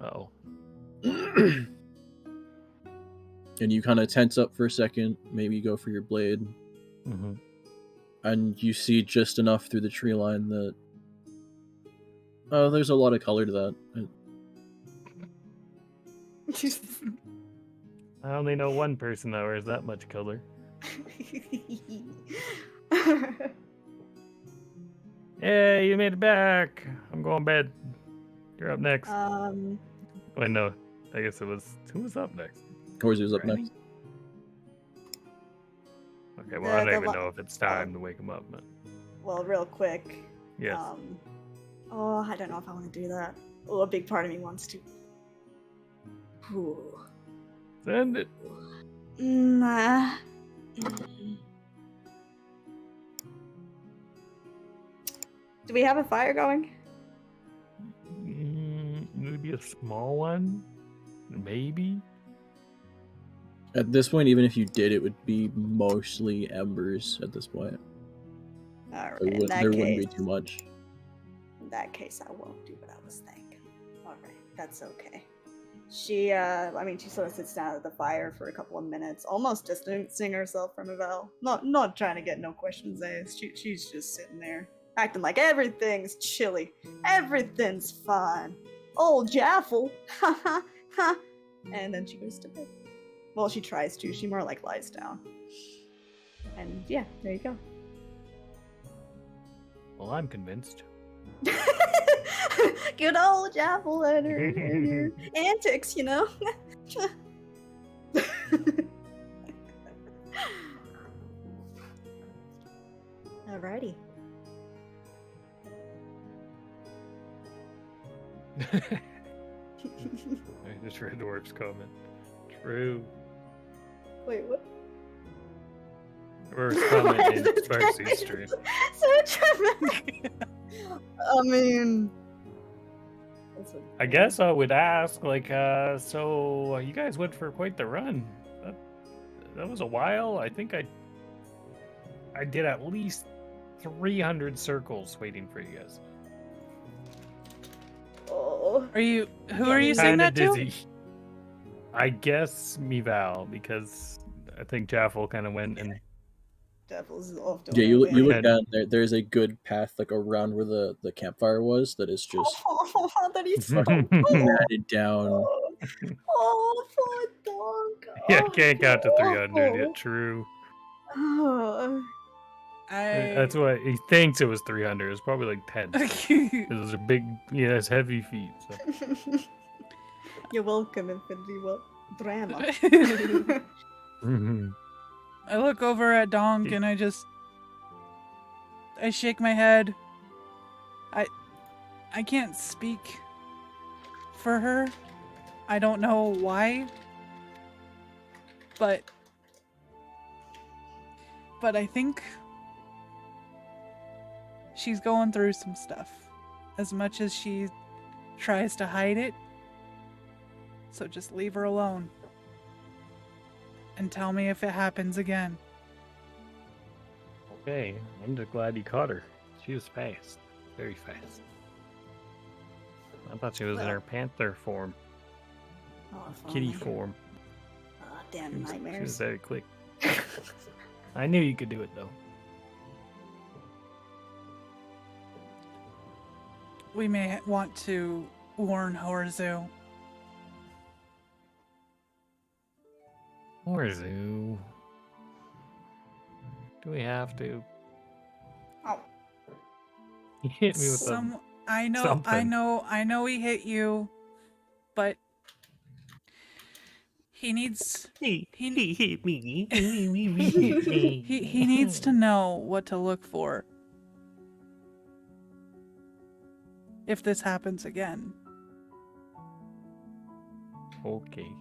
Oh. And you kind of tense up for a second, maybe go for your blade, Mm-hmm. and you see just enough through the tree line that there's a lot of color to that. I only know one person that wears that much color. Hey, you made it back. I'm going to bed. You're up next. Wait, no. I guess it was... Who was up next? Horsey was up Granny? next. Okay, well, I The don't even li- know if it's time to wake him up, but... Well, real quick. Yes. I don't know if I want to do that. Oh, a big part of me wants to. Ooh. Send it. Nah. Do we have a fire going? Maybe a small one? Maybe? At this point, even if you did, it would be mostly embers at this point. All right, There wouldn't be too much. In that case, I won't do what I was thinking. All right, that's okay. She sort of sits down at the fire for a couple of minutes, almost distancing herself from My'val. Not trying to get no questions asked. She's just sitting there, acting like everything's chilly. Everything's fine. Old Jaffle. Ha ha ha. And then she goes to bed. Well, she tries to. She more like lies down. And yeah, there you go. Well, I'm convinced. Good old Jaffle and her antics, you know? Alrighty. I just read Dwarf's comment. True. Wait, what? Dwarf's comment in Sparcy's stream. So dramatic. I mean... I guess I would ask, like, so you guys went for quite the run. That was a while. I think I did at least 300 circles waiting for you guys. Oh. Who are you saying that dizzy. I guess My'val, because I think Jaffle kind of went and... Jaffle's off to Yeah, you look down there. There's a good path like around where the campfire was that is just Oh, that is so matted down. Oh, poor dog. Yeah, can't count to 300 yet. True. Oh. That's why he thinks it was 300. It's probably like 10. Those are big, it's heavy feet. So. You're welcome, Infinity. Well, drama. I look over at Donk and I shake my head. I can't speak for her. I don't know why. But I think she's going through some stuff. As much as she tries to hide it. So just leave her alone. And tell me if it happens again. Okay, I'm just glad you caught her. She was fast. Very fast. I thought she was in her panther form. Oh, Kitty form. Oh, damn She was nightmares. very quick. I knew you could do it, though. We may want to warn Horzu. Horzu. Do we have to? Oh. He hit me with a... I know he hit you, but he needs He hit me. he needs to know what to look for if this happens again. Okay.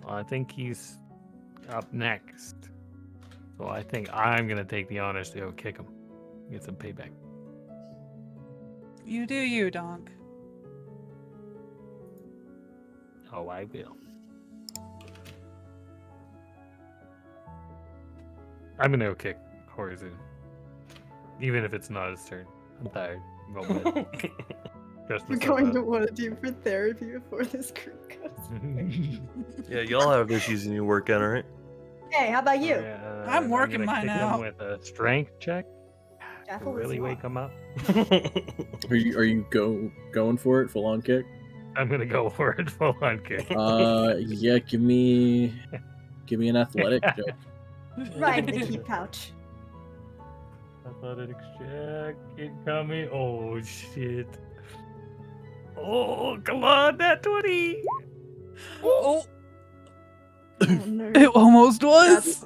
Well, I think he's up next. So I think I'm gonna take the honors to go kick him. Get some payback. You do you, Donk. Oh, I will. I'm gonna go kick Horzu. Even if it's not his turn. I'm tired. I'm going to bed. Stress We're myself going out. to want to do for therapy before this group goes. Yeah, y'all have issues and you work out, alright? Hey, how about you? I'm working gonna mine kick him out. with a strength check. To Jaffle, really what wake him up. Are you going for it full on kick? I'm gonna go for it full on kick. Yeah, give me an athletic check. Right in the key pouch. Athletics check incoming. Oh shit. Oh, come on, that 20. Oh, Oh, no. it almost was.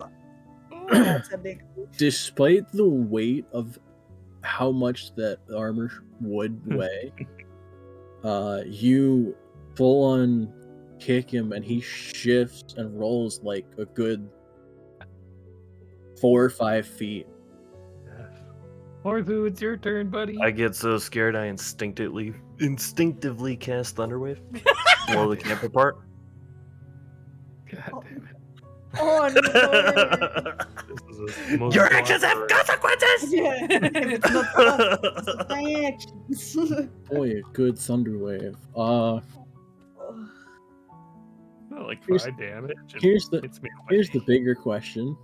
That's a big. Despite the weight of how much that armor would weigh, you full on kick him and he shifts and rolls like a good 4 or 5 feet. Horzu, it's your turn, buddy. I get so scared I instinctively cast Thunderwave. Blow the camper part. God damn it. Oh no! This is the most Your actions have elaborate- consequences. Yeah, if it's not us, it's my actions. Boy, a good thunder wave. Not like Here's- 5 damage. and here's the hits me here's away. the bigger question.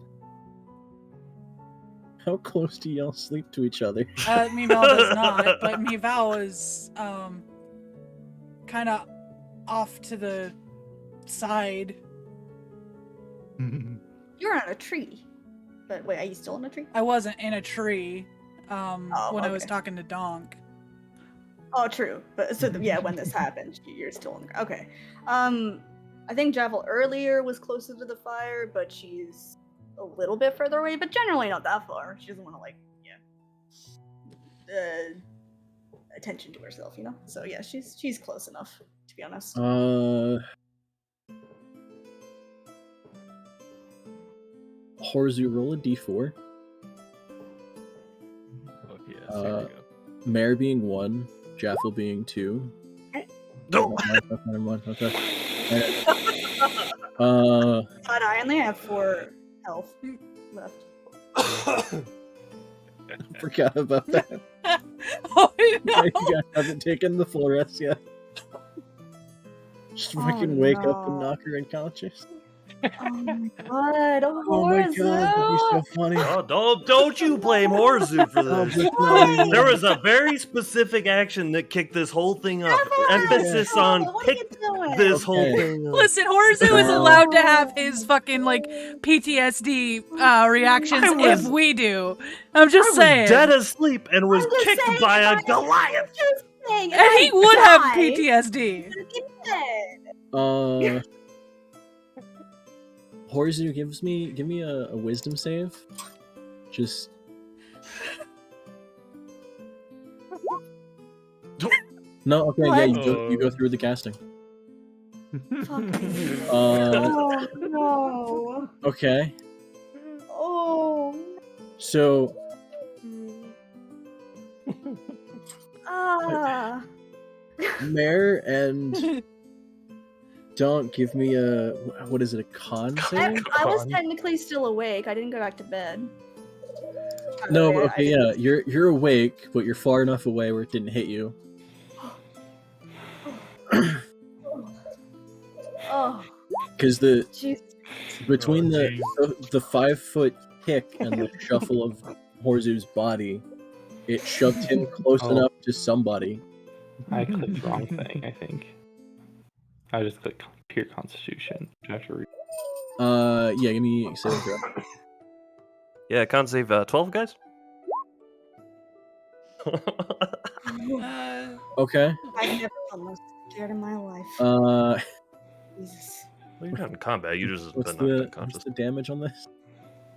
How close do y'all sleep to each other? My'val does not, but My'val is kind of off to the side. You're on a tree. But wait, are you still on a tree? I wasn't in a tree when I was okay. talking to Donk. Oh, true. But so yeah, when this happened, you're still on the ground. Okay. I think Jaffle earlier was closer to the fire, but she's a little bit further away, but generally not that far. She doesn't want to attention to herself, you know. So yeah, she's close enough, to be honest. Horzu, roll a d4. Oh, yes, here we go. Mare being 1, Jaffle being 2. No. Never mind, okay. But I only have 4 health left. Forgot about that. Oh You no! guys haven't taken the full rest yet. Just freaking wake up and knock her unconscious. Oh my god! Oh my god, that'd be so funny. Oh, don't you blame Horzu for Oh, this. but no, There was a very specific action that kicked this whole thing up. Emphasis on What are you pick doing? this whole Okay. thing up. Listen, Horzu is allowed to have his fucking like PTSD reactions I was- if we do. I'm just I was saying. dead asleep and was I'm just kicked saying, by a I'm Goliath. Just saying, And he would have PTSD. Horzu, give me a wisdom save. Just no, okay, yeah, you go through the casting. Oh no! Okay, Oh. so Ah. Mare and don't give me a what is it, a con save? I was technically still awake. I didn't go back to bed. No, yeah, okay, yeah, you're awake, but you're far enough away where it didn't hit you. Oh, Because the jeez. between Oh, the 5-foot kick and the shuffle of Horzu's body, it shoved him close Oh. enough to somebody. I clicked the wrong thing, I think. I just clicked pure constitution. I have to read. Yeah, give me a saving throw. Yeah, con save 12, guys. Okay. I've never felt more scared in my life. Jesus. Well, you're not in combat. You just What's been knocked the unconscious. damage on this?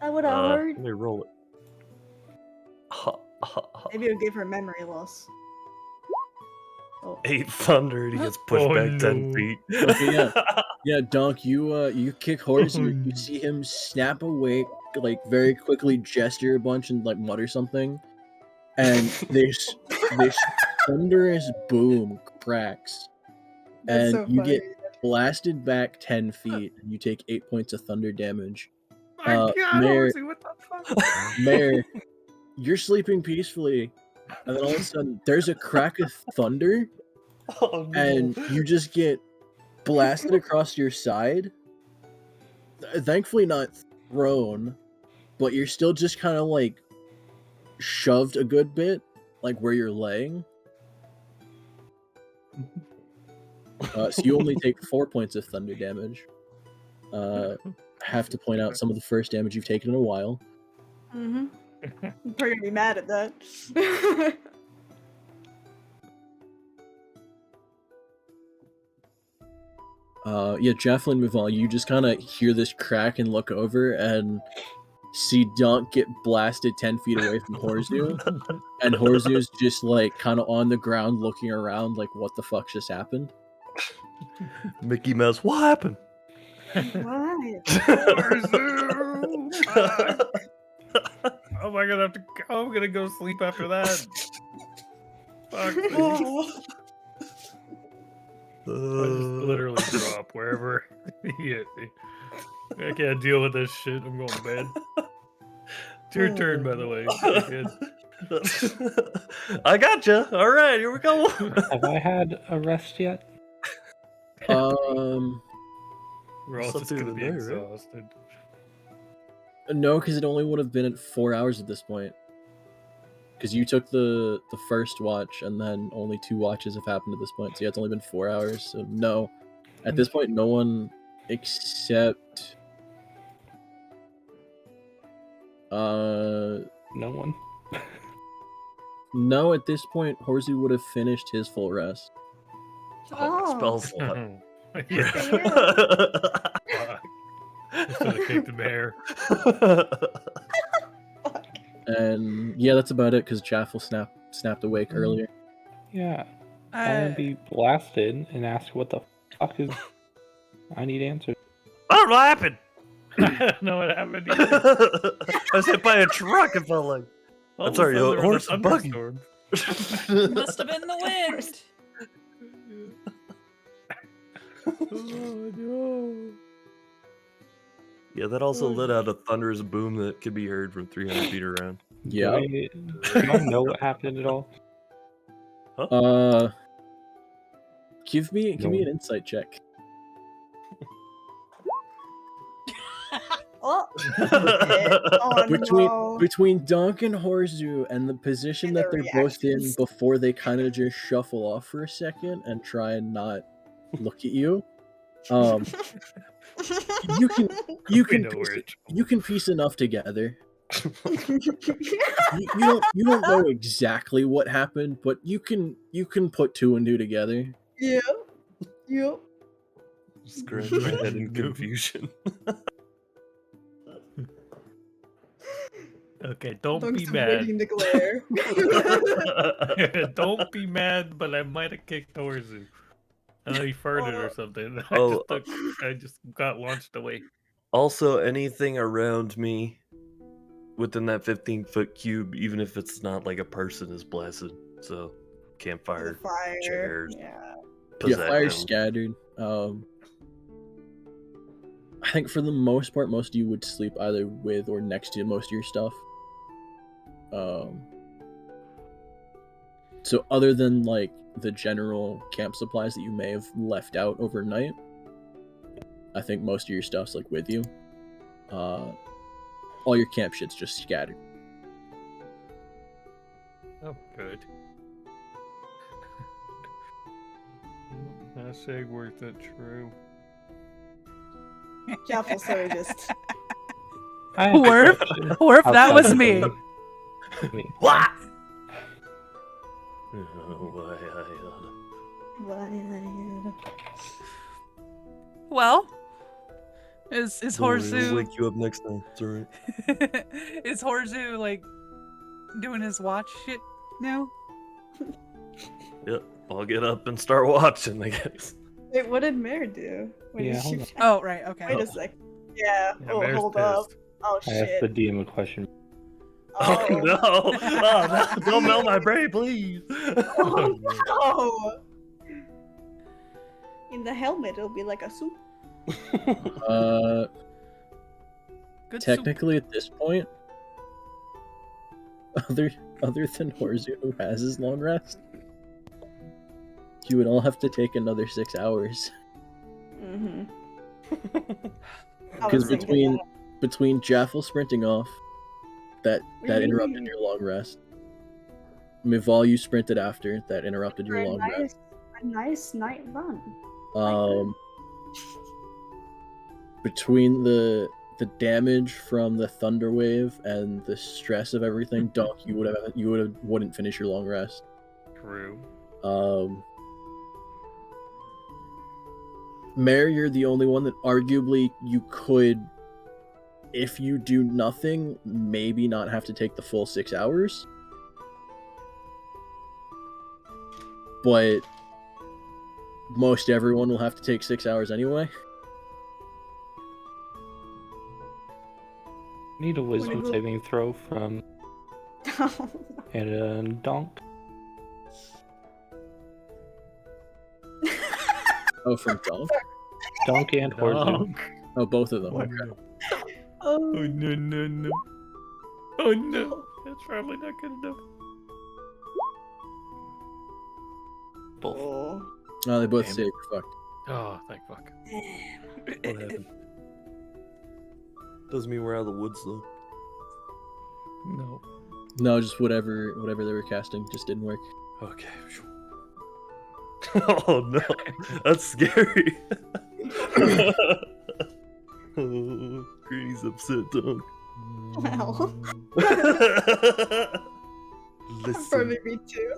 That would have hurt. Let me roll it. Maybe it would give her memory loss. Oh. 8 thunder. He gets pushed Oh, back 10 no. feet. Okay, yeah, Donk, you kick Horzu. You see him snap awake, like very quickly gesture a bunch and like mutter something, and this thunderous boom cracks, That's and so you funny. get blasted back 10 feet, and you take 8 points of thunder damage. My God, Mare, Horsey, what the fuck? Mare, you're sleeping peacefully, and then all of a sudden there's a crack of thunder, Oh, no. and you just get blasted across your side. Thankfully not thrown, but you're still just kind of like shoved a good bit, like where you're laying. So you only take 4 points of thunder damage. Have to point out some of the first damage you've taken in a while. Mm-hmm. I'm probably gonna be mad at that. Yeah, Jaffle and My'val, you just kind of hear this crack and look over and see Dunk get blasted 10 feet away from Horzu, and Horzu's just like kind of on the ground looking around like, what the fuck just happened? Mickey Mouse, what happened? Why? Horzu! Fuck. Oh my god, I'm gonna go sleep after that. Fuck. I just literally drop wherever he hit me. I can't deal with this shit. I'm going to bed. It's your turn, by the way. I gotcha. All right, here we go. Have I had a rest yet? We're all just Something going to in be there, right? exhausted. No, because it only would have been at 4 hours at this point. Because you took the first watch, and then only 2 watches have happened at this point. So yeah, it's only been 4 hours. So no, at this point, no one except No one. no. At this point, Horzu would have finished his full rest. Oh. Spell slot. Yeah. Should have kicked the bear. And yeah, that's about it. Because Jaffle snapped awake earlier. Yeah. I'm gonna be blasted and ask what the fuck is. I need answers. I don't know what happened. I don't know what happened. I was hit by a truck. It felt like. I'm sorry, All of a sudden horse there and was a buggy. thunderstorm. Must have been the wind. Oh no. Yeah, that also let out a thunderous boom that could be heard from 300 feet around. Yeah. Do I know what happened at all? Give me an insight check. Oh, oh no. Between Dunk and Horzu and the position And that their they're both in reactions. before they kind of just shuffle off for a second and try and not look at you, you can you can piece enough together. You don't know exactly what happened, but you can put 2 and 2 together. Yep. Yep. Scratch my head in confusion. Okay, don't Dunk's be mad. waiting to glare. Don't be mad, but I might have kicked Horzu. I know he farted or something. Oh. I just got launched away. Also, anything around me within that 15-foot cube, even if it's not like a person, is blasted. So, campfire, Fire. chairs, Yeah. Yeah, fire possession. scattered. I think for the most part, most of you would sleep either with or next to most of your stuff. So other than like the general camp supplies that you may have left out overnight, I think most of your stuff's like with you. All your camp shit's just scattered. Oh, good. Hashtag worth it, true. Jaffle, sorry, just. Or if that was me. What? Well, is I'll Horzu wake you up next time. It's alright. is Horzu like doing his watch shit now? Yep, I'll get up and start watching, I guess. Wait, what did Mare do? When Yeah, did she... hold Oh, right, okay. Wait a sec. Yeah. Yeah, Oh, Mare's hold up. pissed. Oh I asked the shit. DM a question. Oh, no! Oh, no. Don't melt my brain, please! Oh no! In the helmet, it'll be like a soup. Good Technically, at this point, other than Horzu, who has his long rest, you would all have to take another 6 hours. Mm-hmm. Because between Jaffle sprinting off, that interrupted your long rest. My'val, you sprinted after, that interrupted your long rest. A nice night run. Between the damage from the thunder wave and the stress of everything, Dunk, you wouldn't finish your long rest. True. Mare, you're the only one that arguably you could, if you do nothing, maybe not have to take the full 6 hours. But most everyone will have to take 6 hours anyway. Need a wisdom saving throw from and Donk. Oh, from Dunk? Dunk and Horzu. Dunk. Oh, both of them. Oh, Okay. no. Oh, Oh no no no. Oh no. That's probably not good enough. Both. oh. No, they both Damn. say we're fucked. Oh, thank fuck. What happened? Doesn't mean we're out of the woods though. No. No, just whatever they were casting just didn't work. Okay. Oh no, that's scary. Oh, Granny's upset, Dunk. Wow. Listen, Probably me too.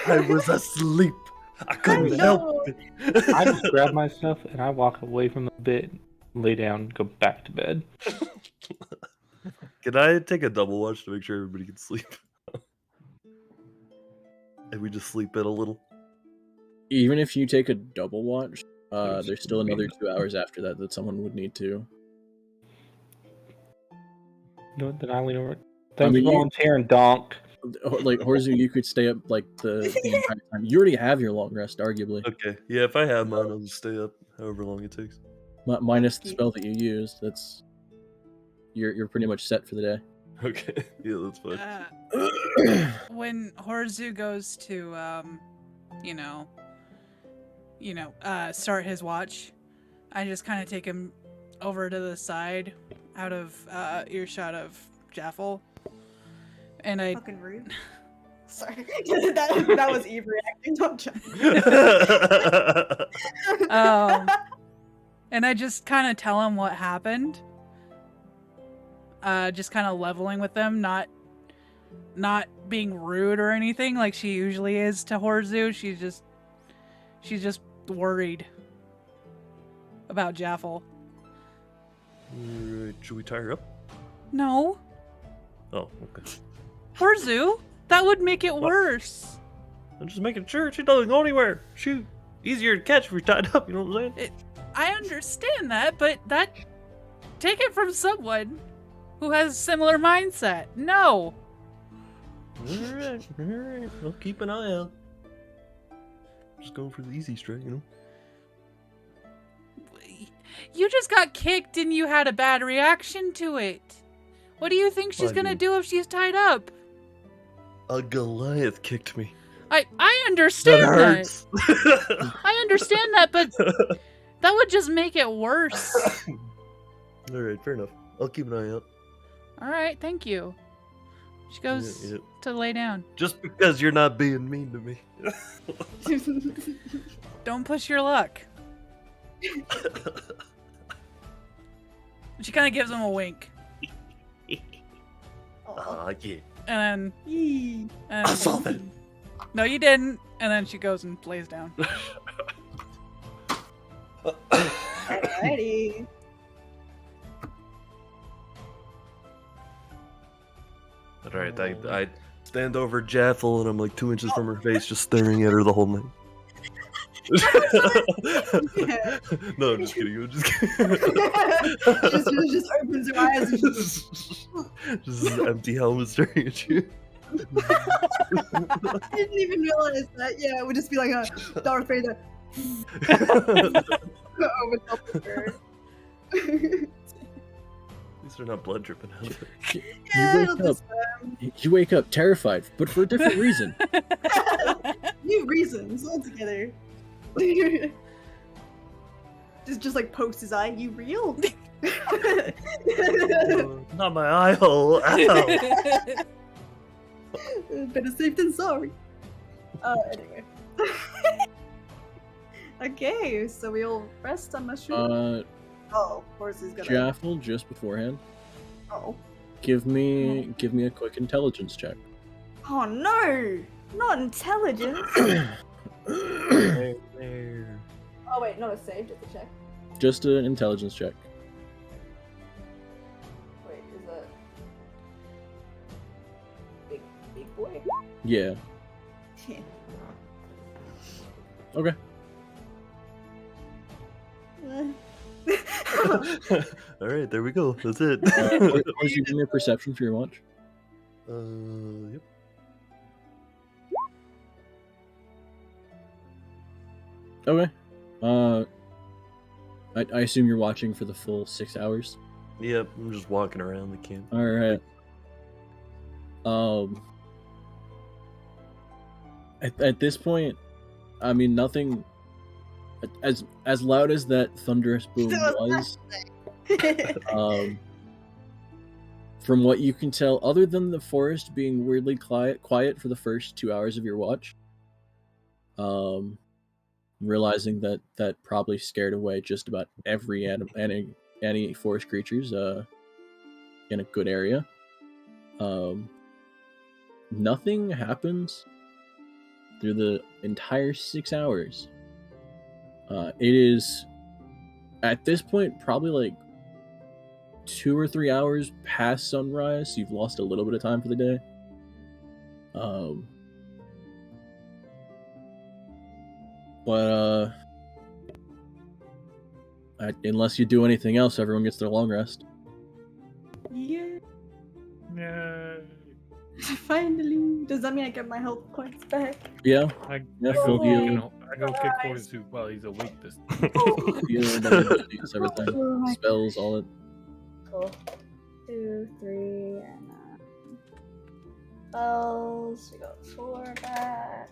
I was asleep. I couldn't help it. I just grab my stuff and I walk away from the bed, lay down, go back to bed. Can I take a double watch to make sure everybody can sleep? And we just sleep in a little. Even if you take a double watch, There's there's still another 2 hours after that someone would need to. No, then I lean over. Thanks mean, for you- volunteering, Donk. Like Horzu, you could stay up like the entire time. You already have your long rest, arguably. Okay, yeah, if I have mine, I'll just stay up however long it takes. Minus the spell that you used. That's you're pretty much set for the day. Okay, yeah, that's fine. When Horzu goes to, start his watch, I just kind of take him over to the side, out of earshot of Jaffle, and I Fucking rude. Sorry. that was Eve reacting. Don't judge. and I just kind of tell him what happened. Just kind of leveling with them, not being rude or anything like she usually is to Horzu. She's just worried about Jaffle. Alright, should we tie her up? No, Oh, okay. Horzu, that would make it worse. I'm just making sure she doesn't go anywhere. Shoot, easier to catch if you're tied up, you know what I'm saying? I understand that, but take it from someone who has a similar mindset. No. Alright. I'll keep an eye out. Just going for the easy straight, you know? You just got kicked and you had a bad reaction to it. What do you think she's I gonna mean- do if she's tied up? A Goliath kicked me. I That understand that. hurts. I understand that, but that would just make it worse. Alright, fair enough. I'll keep an eye out. All right, thank you. She goes Yeah. to lay down. Just because you're not being mean to me. Don't push your luck. She kind of gives him a wink, Ah, yeah. and Yee. then I saw that. no, you didn't. And then she goes and lays down. Alrighty. Alright, I stand over Jaffle and I'm like 2 inches from her face, just staring at her the whole night. Yeah. No, I'm just kidding. I'm just kidding. just opens her eyes and Just an empty helmet staring at you. I didn't even realize that. Yeah, it would just be like a Darth Vader over top of her. At least they're not blood dripping out. Yeah, you it'll wake up. just, You wake up terrified, but for a different reson. new reasons altogether. just like pokes his eye. You real? Not my eye hole. Ow. Better safe than sorry. Anyway. Okay, so we all rest. I'm not sure. Oh, horse is gonna. Jaffle, just beforehand, Oh. give me a quick intelligence check. Oh no! Not intelligence. There. Oh wait, not a save, just a check. Just an intelligence check. Wait, is that big boy? Yeah. Okay. Alright, there we go. That's it. Or you give me a perception for your watch. Yep. Okay. I assume you're watching for the full 6 hours. Yep, I'm just walking around the camp. All right. At this point, I mean, nothing. As loud as that thunderous boom was, from what you can tell, other than the forest being weirdly quiet for the first 2 hours of your watch, realizing that probably scared away just about every any forest creatures in a good area. Nothing happens through the entire 6 hours. It is at this point probably like 2 or 3 hours past sunrise. So you've lost a little bit of time for the day. Unless you do anything else, everyone gets their long rest. Yeah. Yeah. Finally. Does that mean I get my health points back? Yeah. I Yeah, go full kick Horsey while he's awake this healing abilities, everything, Oh my spells, all it. Cool. 2, 3, and spells. We got 4 back.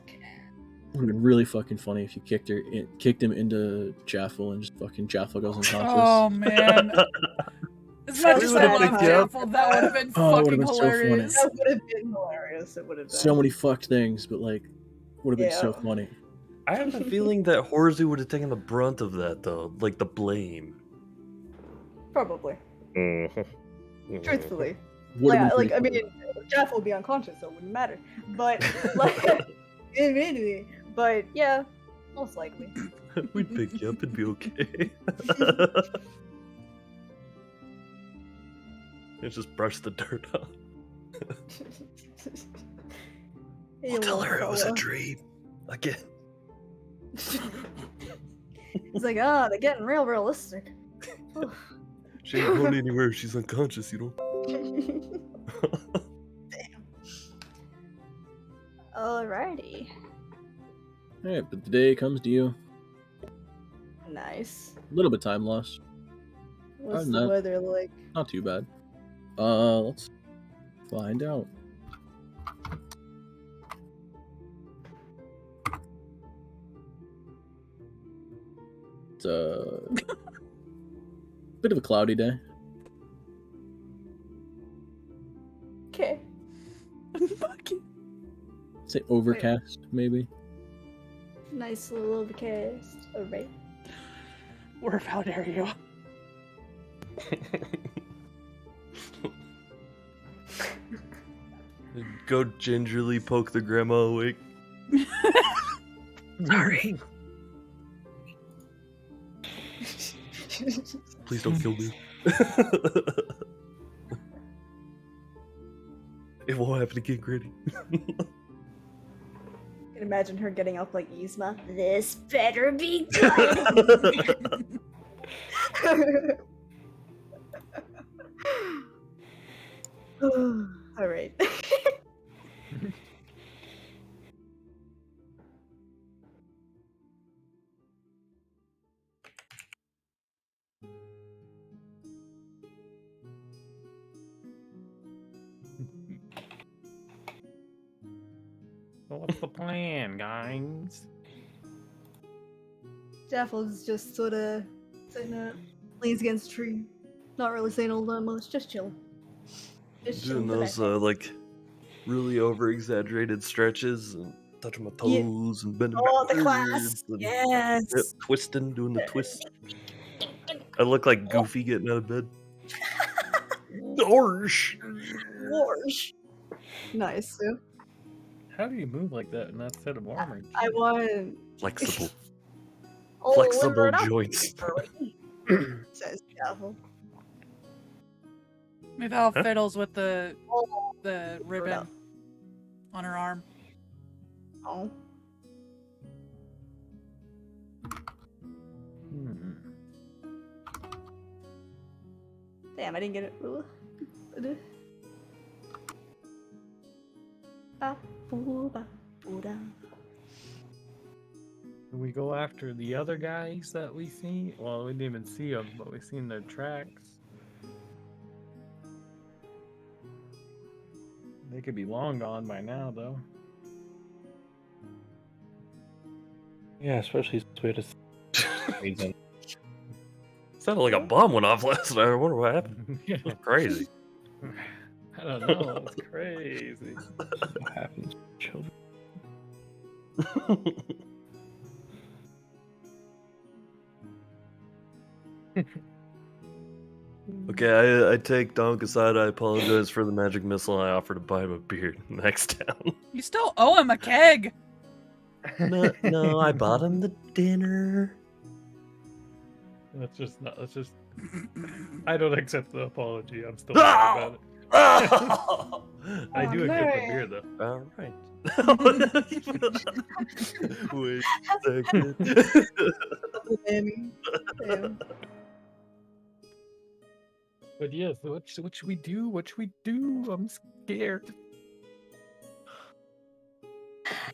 It would have been really fucking funny if you kicked him into Jaffle and just fucking Jaffle goes unconscious. Oh man. As much as I love Picked you up. Jaffle, that would have been Oh, it fucking would've been so funny. hilarious. That would have been hilarious. It would have been. So many fucked things, but like, would have been so Yeah. funny. I have a feeling that Horsey would have taken the brunt of that, though. Like, the blame. Probably. Truthfully. Would have Like, been I pretty mean, Jeff will be unconscious, so it wouldn't matter. But, like, immediately. But, yeah, most likely. We'd pick you up and be okay. And just brush the dirt off. Hey, We'll tell little her it was a fella. dream. Again. He's like, ah, they're getting realistic. She ain't going anywhere if she's unconscious, you know? Damn. Alrighty. Alright, but the day comes to you. Nice. A little bit time lost. What's Other than the that- weather like? Not too bad. Let's find out. It's a bit of a cloudy day. Okay. Say overcast, maybe. Nice little overcast. Alright. Where about are you? Go gingerly poke the grandma awake. Sorry. Please don't kill me. It won't happen again, Granny. I can imagine her getting up like Yzma. This better be good. Alright. So what's the plan, guys? Jaffle's just sort of sitting up, leans against a tree. Not really saying all that much, just chilling. Just Doing chilling. those, like, really over-exaggerated stretches and touching my toes and bending Oh, the backwards class! and Yes! yep, twisting, doing the twist. I look like Goofy getting out of bed. Dorsh! Warsh! Nice, Sue. How do you move like that in that set of armor? I want... Flexible. Oh, Flexible limber it up, joints. says Jaffle. My'val Huh? fiddles with the Oh, ribbon up. on her arm. oh. Damn, I didn't get it. Ba, boo, ba, boo, da. we go after the other guys that we see? Well, we didn't even see them, but we seen their tracks. They could be long gone by now, though. Yeah, especially since we had to. Sounded like a bomb went off last night. I wonder what happened. Yeah. It was crazy. I don't know. It's crazy. What happens to children? Okay, I take Donk aside. I apologize for the magic missile. And I offer to buy him a beer next town. You still owe him a keg. No, I bought him the dinner. Let's just. I don't accept the apology. I'm still mad about it. I do accept the beer, though. All right. Wait a second. But yes, what should we do? What should we do? I'm scared.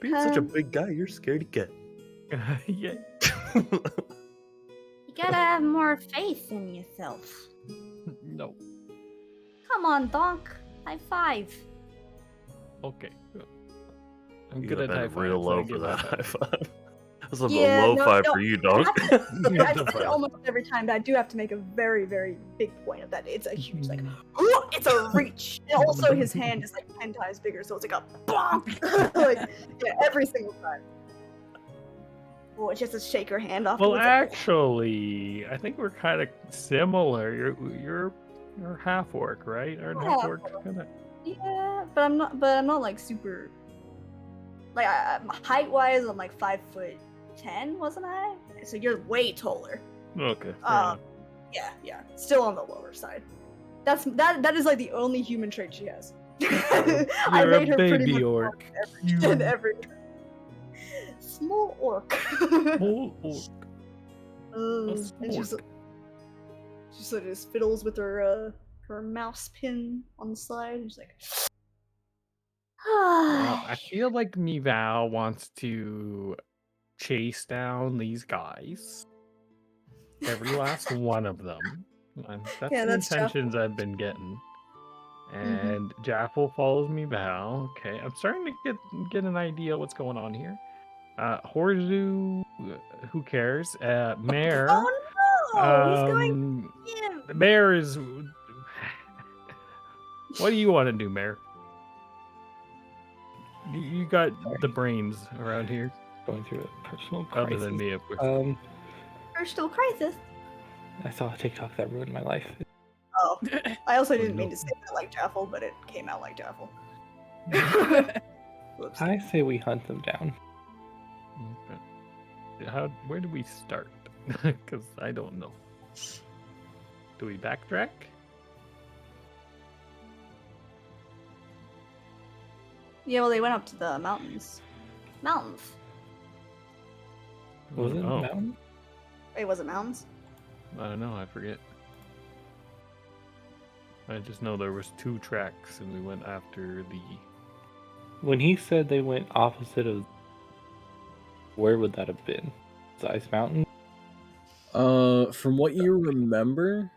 Being such a big guy, you're scared to get. Yeah. You gotta have more faith in yourself. No. Come on, Donk. High five. Okay. I'm You good at gotta high bet real fives, low I for give that high high five. That's a Yeah, low no, five no. for you, Donk. I say it almost every time, but I do have to make a very, very big point of that. It's a huge, like, it's a reach. And also, his hand is like 10 times bigger, so it's like a bonk. Like, yeah, every single time. Well, it's just to shake her hand off. Well, It's actually, I think we're kind of similar. You're half orc, right? Or half orc kind of. yeah, but I'm not. But I'm not like super. Like height wise, I'm like 5'10", wasn't I? So you're way taller. Okay. fair enough. Yeah, still on the lower side. That is like the only human trait she has. I You're made a her pretty baby much orc. every small orc. Whole orc. And she sort of just fiddles with her mouse pin on the side. And she's like, Well, I feel like My'val wants to chase down these guys. Every last one of them. And that's Yeah, the that's intentions I've been getting. And Jaffle follows My'val. Okay, I'm starting to get an idea what's going on here. Horzu, who cares? Mare. oh no, he's going. Yeah. The Mare is. What do you want to do, Mare? You got the brains around here, Going through a personal crisis. other than me, of course. Personal crisis. I saw a TikTok that ruined my life. Oh, I also didn't no. mean to say that like Jaffle, but it came out like Jaffle. Whoops. I say we hunt them down. Okay. Where do we start? Because I don't know. Do we backtrack? Yeah, well, they went up to the mountains. Mountains. Was it Oh, mountain? Wait, was it mountains? I don't know. I forget. I just know there was 2 tracks, and we went after the. When he said they went opposite of, where would that have been? The Ice Mountain? From what you remember,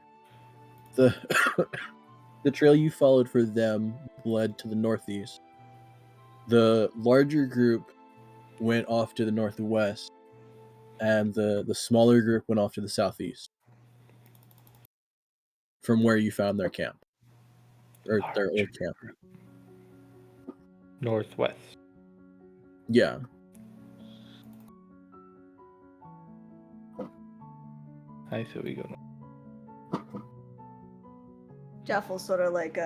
the the trail you followed for them led to the northeast. The larger group went off to the northwest, and the smaller group went off to the southeast. From where you found their camp, or their old camp. Northwest. Yeah. I say we go north. Jaffle sort of like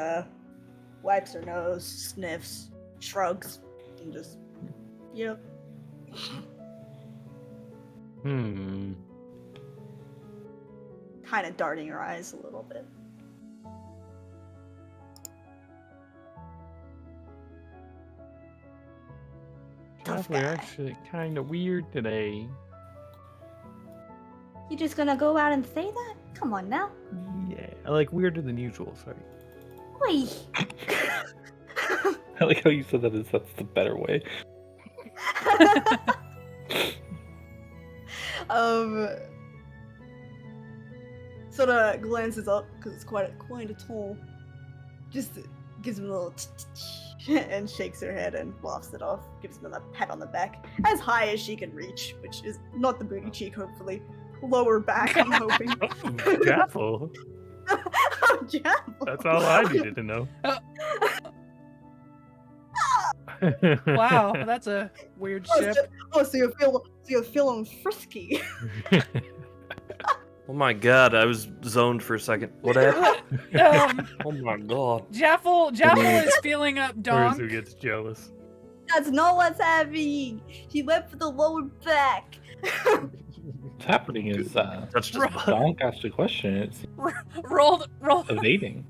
wipes her nose, sniffs, shrugs, and just, yep. Kind of darting her eyes a little bit. Tough We're guy. actually kind of weird today. You just gonna go out and say that? Come on now. Yeah, I like weirder than usual. Sorry. Oi. I like how you said that that's the better way. Sort of glances up because it's quite a tall. Just gives him a little and shakes her head and laughs it off. Gives him a pat on the back as high as she can reach, which is not the booty cheek, hopefully. Lower back, I'm hoping. Jaffle. Oh, Jaffle. That's all I needed to know. Wow, that's a weird ship. So you're feeling frisky. Oh my god, I was zoned for a second. What happened? Oh my god. Jaffle is feeling up Where's Donk. who gets jealous? That's not what's happening. He went for the lower back. What's happening is Touched his butt. Donk asked a question. It's Roll. evading.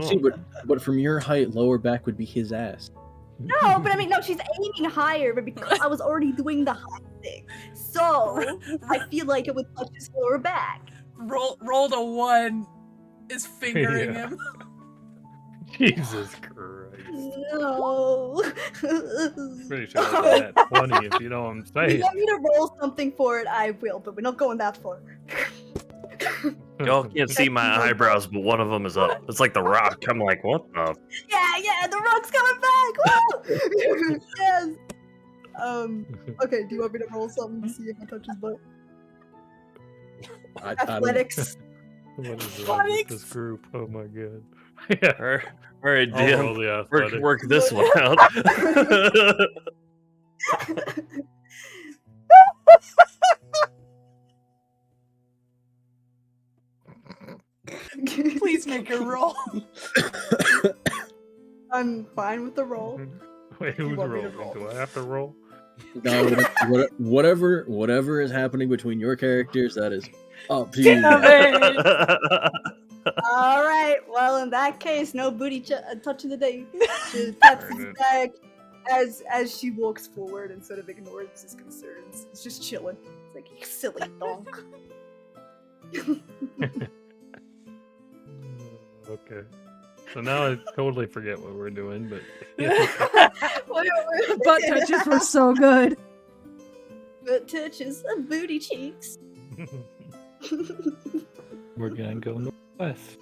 See, but from your height, lower back would be his ass. No, but I mean, no, she's aiming higher, but because I was already doing the high thing. So, I feel like it would touch his lower back. Rolled a 1 is fingering Yeah. him. Jesus Christ. No. Pretty sure that's funny if you know what I'm If you saying. want me to roll something for it, I will, but we're not going that far. Y'all can't see my eyebrows, but one of them is up. It's like the rock. I'm like, what the? Yeah, the rock's coming back! Woo! Yes! Okay, do you want me to roll something to see if I touch his butt? I don't- Athletics. What is wrong with this group? Oh my god. Yeah. All right, I'll roll Dan. the athletics. Work this one out. Please make a roll. I'm fine with the roll. Wait, You who's want me to rolling? roll? Do I have to roll? No, whatever is happening between your characters, that is up to you. Damn it. Alright, well, in that case, no booty touch of the day. She pats his Darn it. back as she walks forward and sort of ignores his concerns. It's just chilling. It's like, you silly donk. Okay. So now I totally forget what we're doing, but Butt touches were so good. Butt touches of booty cheeks. We're gonna go northwest.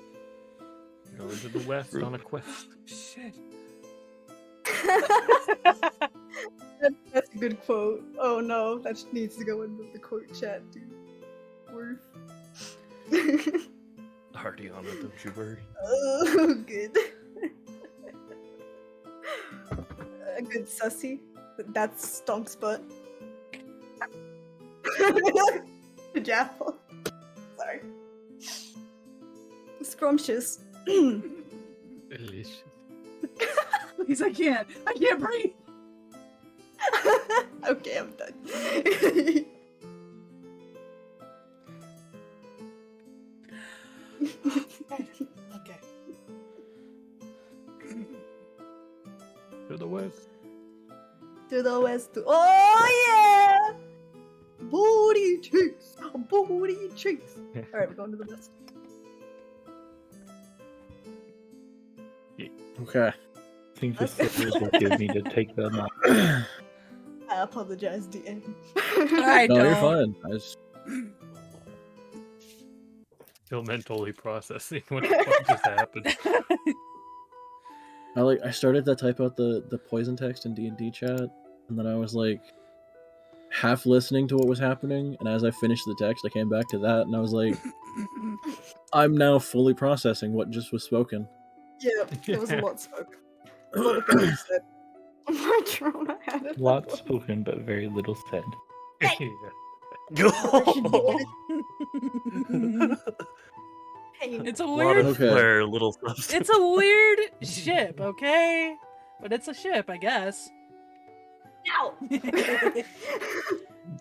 go to the west on a quest. Shit. That's a good quote. Oh no, that needs to go into the quote chat, dude. Worth. Hardy on it, don't you worry. Oh, good. A good sussy. That's Stonk's butt. Jaffle. Sorry. Scrumptious. Delicious. Please, I can't breathe. Okay, I'm done. Okay. To the west. To the west. Oh yeah! Booty cheeks. Booty cheeks. Alright, we're going to the west. Okay. I think the sisters will give me to take them out. I apologize, DM. I No, don't. you're fine. I just, Still mentally processing what the fuck just happened. I started to type out the poison text in D&D chat, and then I was like half listening to what was happening, and as I finished the text, I came back to that, and I was like, I'm now fully processing what just was spoken. Yeah, there was a lot spoken. A lot of things said. My drone, I had it. Lots spoken, but very little said. Yeah. Pain. It's a A lot weird. of Okay. flair, little substance. It's a weird ship, okay? But it's a ship, I guess. Ow!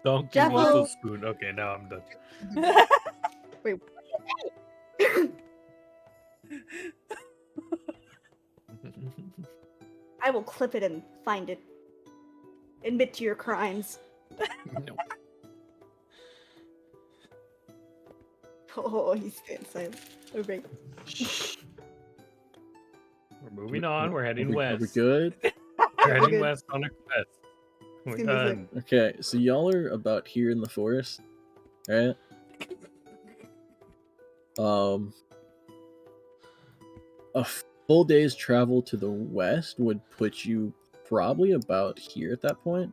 Donkey Jaffle. whistle spoon. Okay, now I'm done. Wait. I will clip it and find it. Admit to your crimes. No. Oh, he's staying silent. Okay. We're moving on. We're heading Are we west. good? We're heading good. west on a quest. We're Seems like- done. Okay, so y'all are about here in the forest, right? A full day's travel to the west would put you probably about here at that point.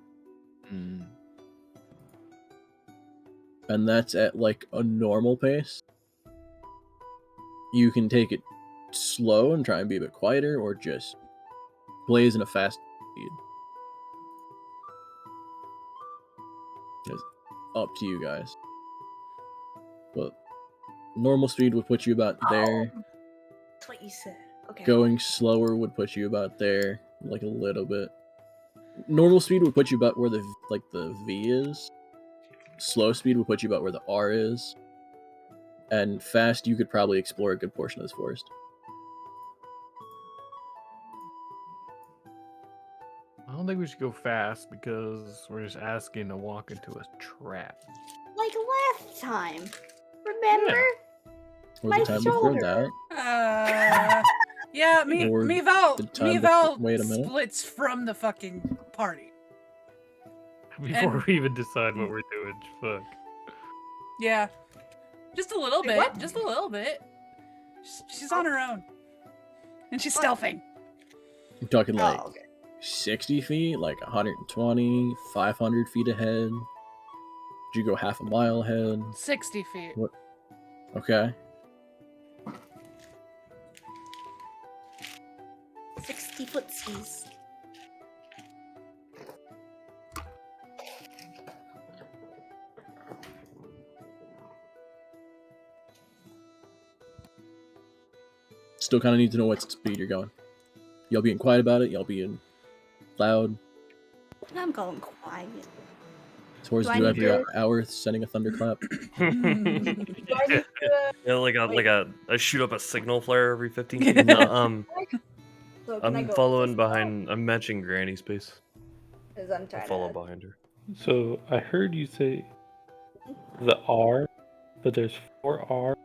And that's at like a normal pace. You can take it slow and try and be a bit quieter, or just blaze in a fast speed. It's up to you guys. But normal speed would put you about there. That's what you said. Okay. Going slower would put you about there, like a little bit. Normal speed would put you about where the V is. Slow speed would put you about where the R is. And fast, you could probably explore a good portion of this forest. I don't think we should go fast because we're just asking to walk into a trap. Like last time. Remember? Or My the time before shoulder. that. Yeah, Or My'val the time wait a minute. splits from the fucking party. Before And- we even decide what we're doing, fuck. Yeah. Just a little Wait, bit. what? Just a little bit. She's on her own. And she's stealthing. I'm talking like Oh, okay. 60 feet, like 120, 500 feet ahead. Did you go half a mile ahead? 60 feet. Okay. 60 footsies. Still kind of need to know what speed you're going. Y'all being quiet about it? Y'all being loud? I'm going quiet. Towards Do I you need every to- hour, sending a thunderclap. Do I need to, Yeah, I shoot up a signal flare every 15 feet. No, so can I I'm go following this behind. I'm matching Granny's pace. Because I'm I trying follow to. behind her. So I heard you say the R, but there's 4 R.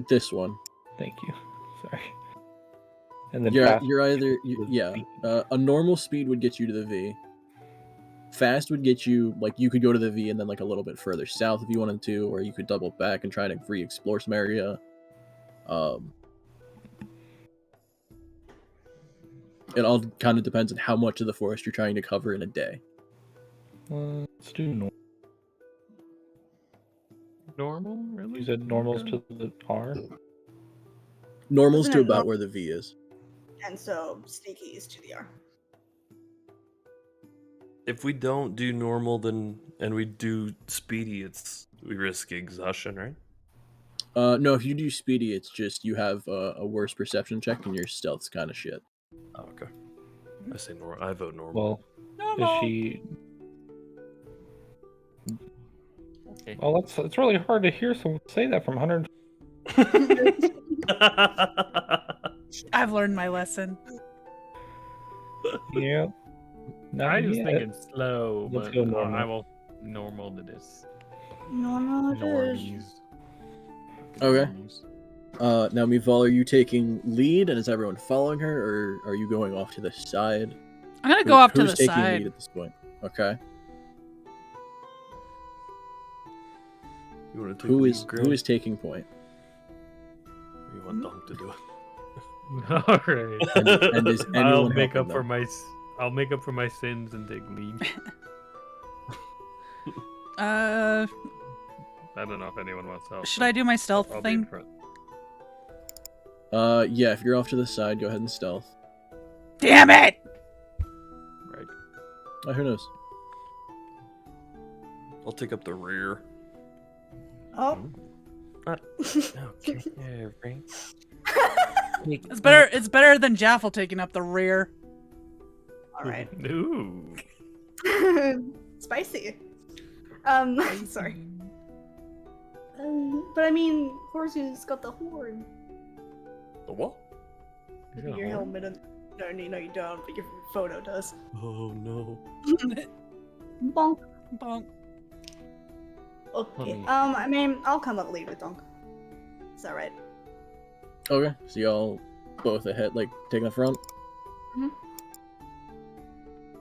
This one. Thank you. Sorry. And then You're fast either was yeah. V. A normal speed would get you to the V. Fast would get you, like, you could go to the V and then like a little bit further south if you wanted to, or you could double back and try to re-explore some area. It all kind of depends on how much of the forest you're trying to cover in a day. Let's do normal. Normal, really? You said normals to the R. Normal's Isn't to it about norm- where the V is. And so sneaky is to the R. If we don't do normal, and we do speedy, we risk exhaustion, right? No, if you do speedy, it's just you have a worse perception check and your stealth's kind of shit. Oh, okay. I say normal. I vote normal. Well, is she? Okay. Well, it's really hard to hear someone say that from 100. I've learned my lesson. Yeah. I was Yeah. thinking slow, Let's but go normal. I will normal to this. Normal. Normies. Okay. Normies. Now, My'val, are you taking lead, and is everyone following her, or are you going off to the side? I'm gonna go off to Who's the taking side. lead at this point? Okay. You want to take Who the is lead, who is taking point? Or you want Dunk to do it? All right. And is anyone I'll make helping up for them? I'll make up for my sins and take lead. Uh, I don't know if anyone wants help. should I do my I'll stealth be in thing? front. Yeah, if you're off to the side, go ahead and stealth. Damn it! Right. Oh, who knows? I'll take up the rear. Oh. Okay, right. It's better. It's better than Jaffle taking up the rear. All right. Ooh. Spicy. Sorry. But I mean, Horsu's got the horn. The what? You got a Your horn? helmet. No, you don't. But your photo does. Oh no. Bonk. Bonk. Okay. me- I mean, I'll come up lead with Donk. Is that right? Okay, so y'all both ahead, like taking the front. Mhm.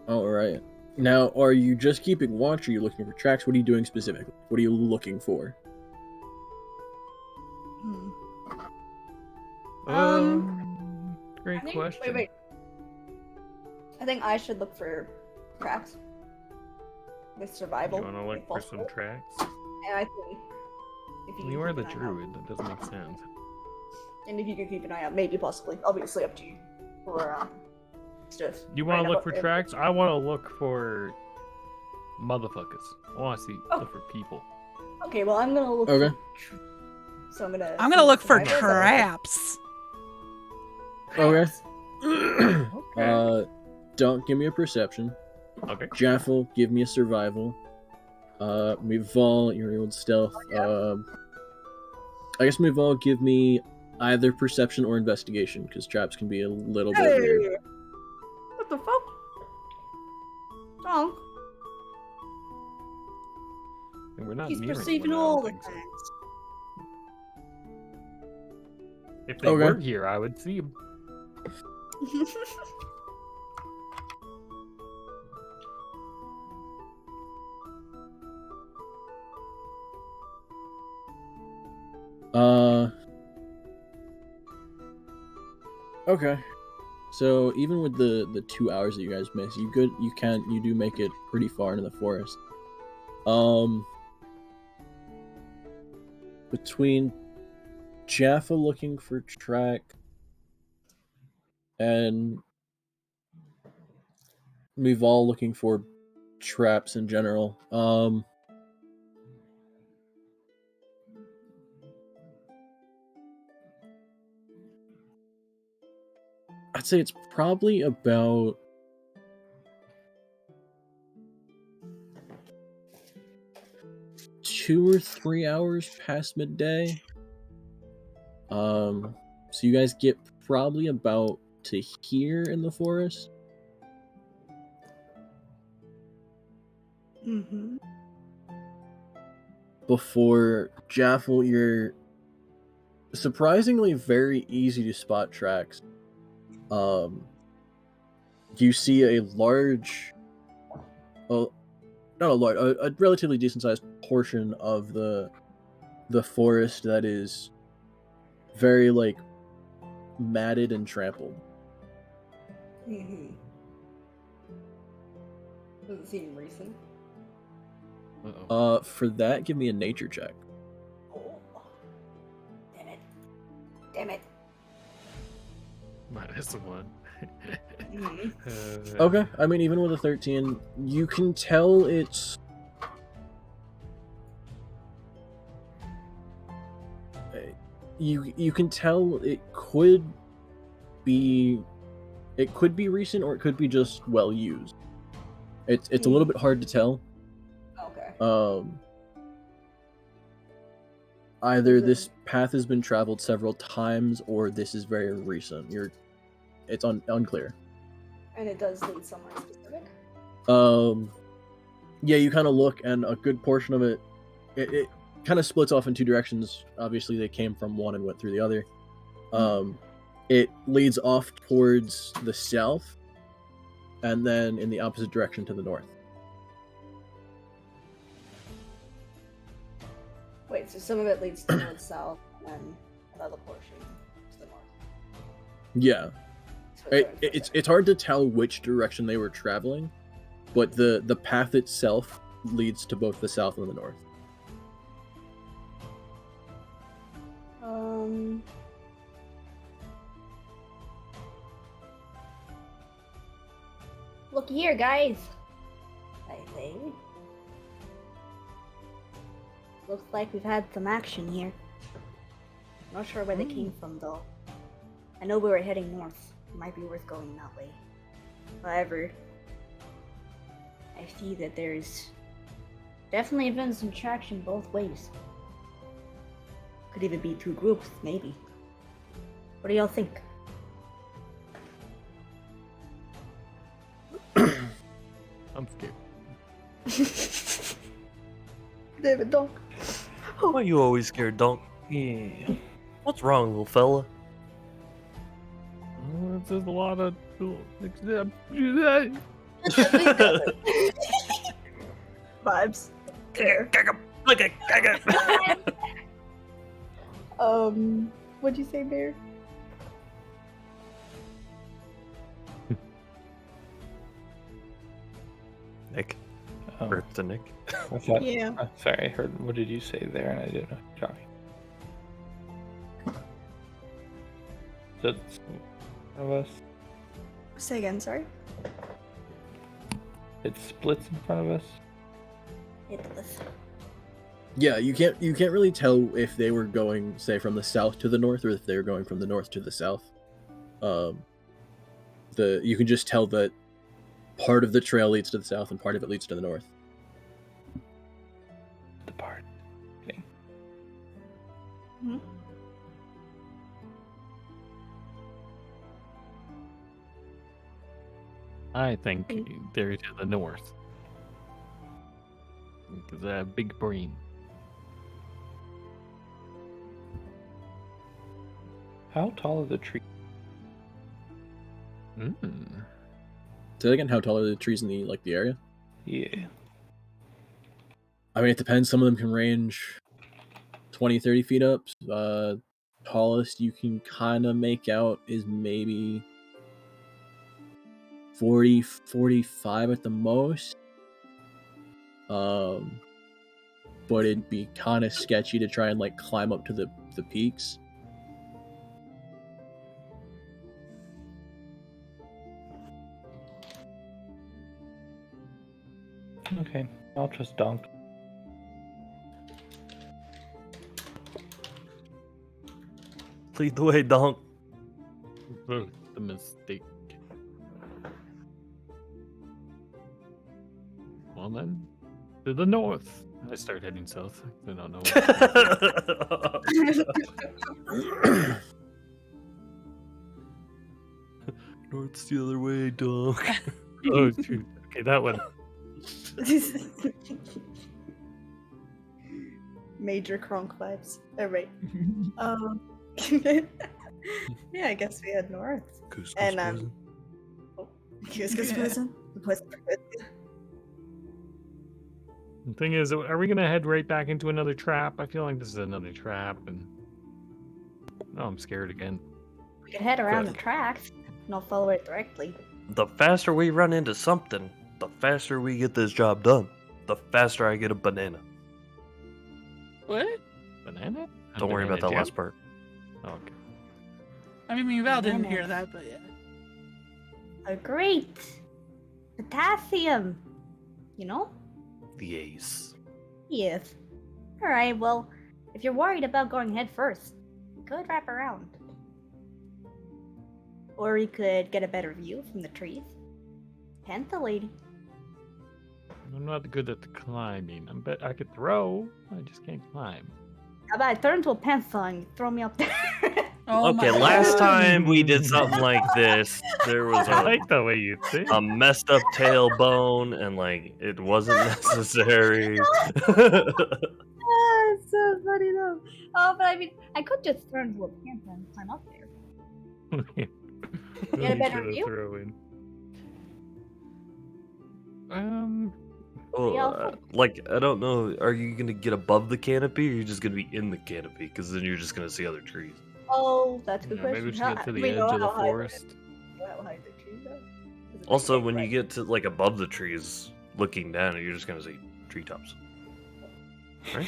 All right. Now, are you just keeping watch? Or are you looking for tracks? What are you doing specifically? What are you looking for? Hmm. Great question. Wait. I think I should look for tracks with survival. You want to if look for possible. some tracks? And I think if You can are keep the an eye out- druid. That doesn't make sense. And if you can keep an eye out, maybe possibly, obviously up to you for stuff. You want Right to now, look for tracks? I want to look for motherfuckers. I want to see look for people. Okay, well I'm gonna look. Okay. So I'm gonna. I'm gonna look for survival, is that okay? traps. Okay. Don't give me a perception. Okay. Jaffle, give me a survival. My'val, your old stealth. I guess My'val, give me either perception or investigation, because traps can be a little bit weird. Hey! What the fuck? Oh, And we're not he's near perceiving anyone, I all don't the think so. things. If they Okay. were here, I would see them. Okay. So even with the 2 hours that you guys miss, you do make it pretty far into the forest. Between Jaffa looking for track and My'val looking for traps in general, I'd say it's probably about 2 or 3 hours past midday. So you guys get probably about to here in the forest. Mm-hmm. Before Jaffle, you're surprisingly very easy to spot tracks. You see a large, well, not a large, a relatively decent sized portion of the forest that is very like matted and trampled. Mm-hmm. Does it seem recent? Uh-oh. For that, give me a nature check. Oh. Damn it. -1. Mm-hmm. Okay, I mean, even with a 13, you can tell it's you can tell it could be recent, or it could be just well used. It's a little bit hard to tell. Okay. Either this path has been traveled several times, or this is very recent. It's unclear. And it does lead somewhere specific? Yeah, you kind of look, and a good portion of it kind of splits off in two directions. Obviously, they came from one and went through the other. It leads off towards the south, and then in the opposite direction to the north. Wait, so some of it leads towards south, and another portion to the north. Yeah. Sorry. It's hard to tell which direction they were traveling, but the path itself leads to both the south and the north. Look here, guys. I say. Looks like we've had some action here. Not sure where they came from, though. I know we were heading north. It might be worth going that way. However, I see that there's definitely been some traction both ways. Could even be two groups, maybe. What do y'all think? I'm scared. David, don't. Why are you always scared, Dunk? Yeah. What's wrong, little fella? There's a lot of. Vibes. Fair. What'd you say, Bear? Nick. Oh, Or to Nick. what's that? Yeah. Sorry, I heard. What did you say there? And I didn't know. Sorry. So it's one of us. Say again, sorry. It splits in front of us. It was. Yeah, you can't really tell if they were going, say, from the south to the north, or if they were going from the north to the south. You can just tell that part of the trail leads to the south and part of it leads to the north. The part. Okay. Hmm? I think they're to the north. Because I have big brain. How tall are the trees? Say again, how tall are the trees in the area? Yeah. I mean, it depends. Some of them can range 20, 30 feet up. Tallest you can kind of make out is maybe 40, 45 at the most. But it'd be kind of sketchy to try and climb up to the peaks. Okay, I'll trust Donk. Lead the way, Donk. The mistake. Well then, to the north. I start heading south. I don't know. North's the other way, Donk. Oh, shoot. Okay, that one. Major Kronk vibes. Alright. Yeah, I guess we head north. Couscous And, poison. Couscous Yeah. poison? The poison for good. The thing is, are we gonna head right back into another trap? I feel like this is another trap, and oh, I'm scared again. We could head around Good. the tracks, not follow it directly. The faster we run into something, the faster we get this job done. The faster I get a banana. What? Banana? A Don't worry about that banana last jam? part. Oh, okay. I mean, My'val didn't hear that, but yeah. Oh, great! Potassium! You know? The ace. Yes. Alright, well, if you're worried about going head first, we could wrap around. Or we could get a better view from the trees. Panther lady. I'm not good at the climbing. I could throw. I just can't climb. How about I turn into a panther and you throw me up there? Oh my Okay, last God. time we did something like this, there was I a, like the way you think. a messed up tailbone, and it wasn't necessary. Ah, it's so funny though. Oh, but I mean, I could just turn into a panther and climb up there. Get a better view? I don't know. Are you gonna get above the canopy, or are you just gonna be in the canopy? Because then you're just gonna see other trees. Oh, that's a good Yeah, question. maybe we should get to the we edge know of the how high forest. How high the trees are. 'Cause if they Also, get when you right- get to above the trees, looking down, you're just gonna see treetops. Right?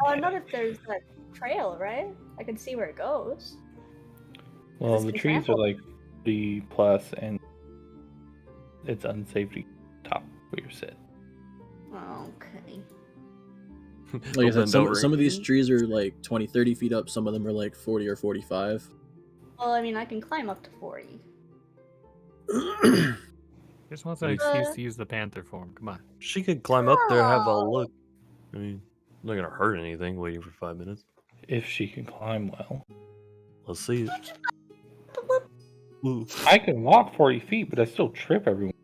Oh, not if there's a trail, right? I can see where it goes. Well, Is the this trees are example? like 3+, and it's unsafe to top where you're sit. Okay. Like I said, Bend over some of these and- trees are 20, 30 feet up. Some of them are 40 or 45. Well, I mean, I can climb up to 40. Just wants an excuse to use the panther form. Come on. She could climb up there, have a Oh. look. I mean, not gonna hurt anything waiting for 5 minutes. If she can climb well. Let's see it. Ooh. I can walk 40 feet, but I still trip everyone.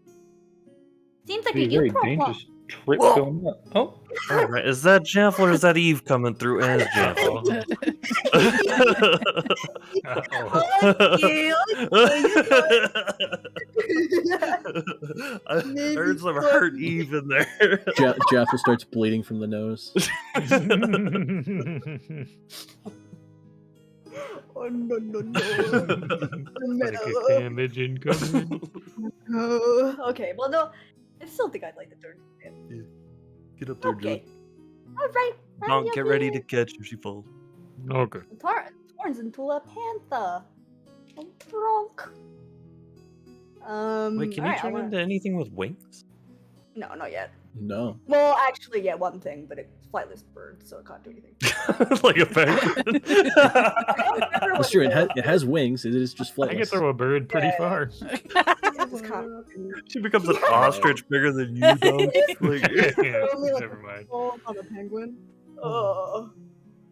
Seems like It'd a be very you problem. dangerous Trip Whoa. going up. Oh, All right, is that Jaffle or is that Eve coming through as Jaffle? I heard some hurt Eve in there. Jaffle starts bleeding from the nose. Oh no no no. Psychic damage incoming. Okay, well no, I still think I'd like the turn. Get up there, Okay. dude. Alright. Don't get ready to catch if she falls. Okay. Turns into a panther. I'm drunk. Wait, can you alright, turn into anything with wings? No, not yet. No. Well, actually, yeah, one thing, but it's flightless bird, so it can't do anything. Like a penguin. That's true. It has wings. It is just I can flightless. throw a bird pretty Yeah. far. It just can't. She becomes an ostrich bigger than you, though. Like, Only like Never mind. on a penguin. Oh.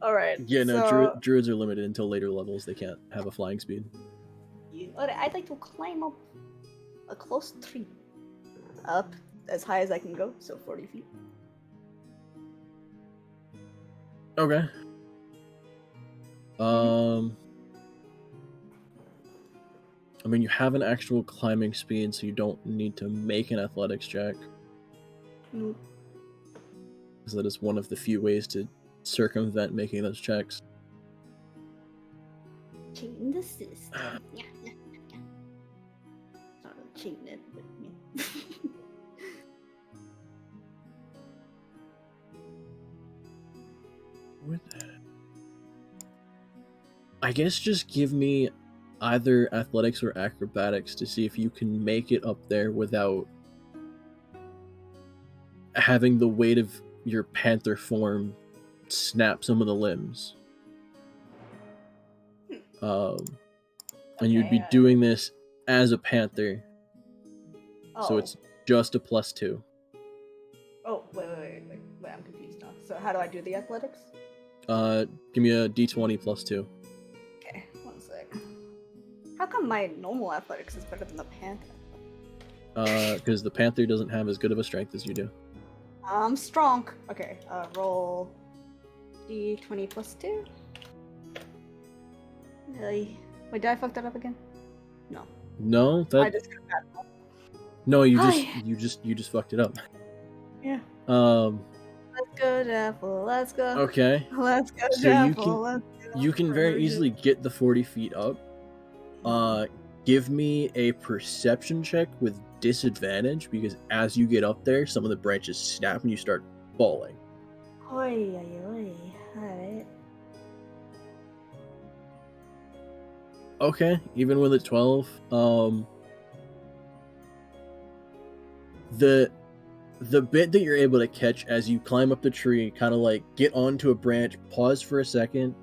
All right. Yeah, no. So, Druids are limited until later levels. They can't have a flying speed. I'd like to climb up a close tree. up as high as I can go, so 40 feet. Okay. I mean, you have an actual climbing speed, so you don't need to make an athletics check. Mm. Because that is one of the few ways to circumvent making those checks. Cheating the system. Yeah. Not really cheating it, but yeah. I guess just give me either athletics or acrobatics to see if you can make it up there without having the weight of your panther form snap some of the limbs. And you'd be Okay, doing this as a panther, so Oh. it's just a +2. Oh, wait, I'm confused now. So how do I do the athletics? Give me a d20 +2. Okay, one sec. How come my normal athletics is better than the panther? Because the panther doesn't have as good of a strength as you do. I'm strong. Okay, roll d20 plus 2. Wait, did I fuck that up again? No. No, I that just got that. no, you Hi. just fucked it up. Yeah. Um. Let's go, Jaffle. Let's go. Okay. Let's go, So you Jaffle. can- Let's go. You can very easily get the 40 feet up. Give me a perception check with disadvantage because as you get up there, some of the branches snap and you start falling. Oi, oi, oi. Alright. Okay, even with a 12, the bit that you're able to catch as you climb up the tree, kind of like get onto a branch, pause for a second,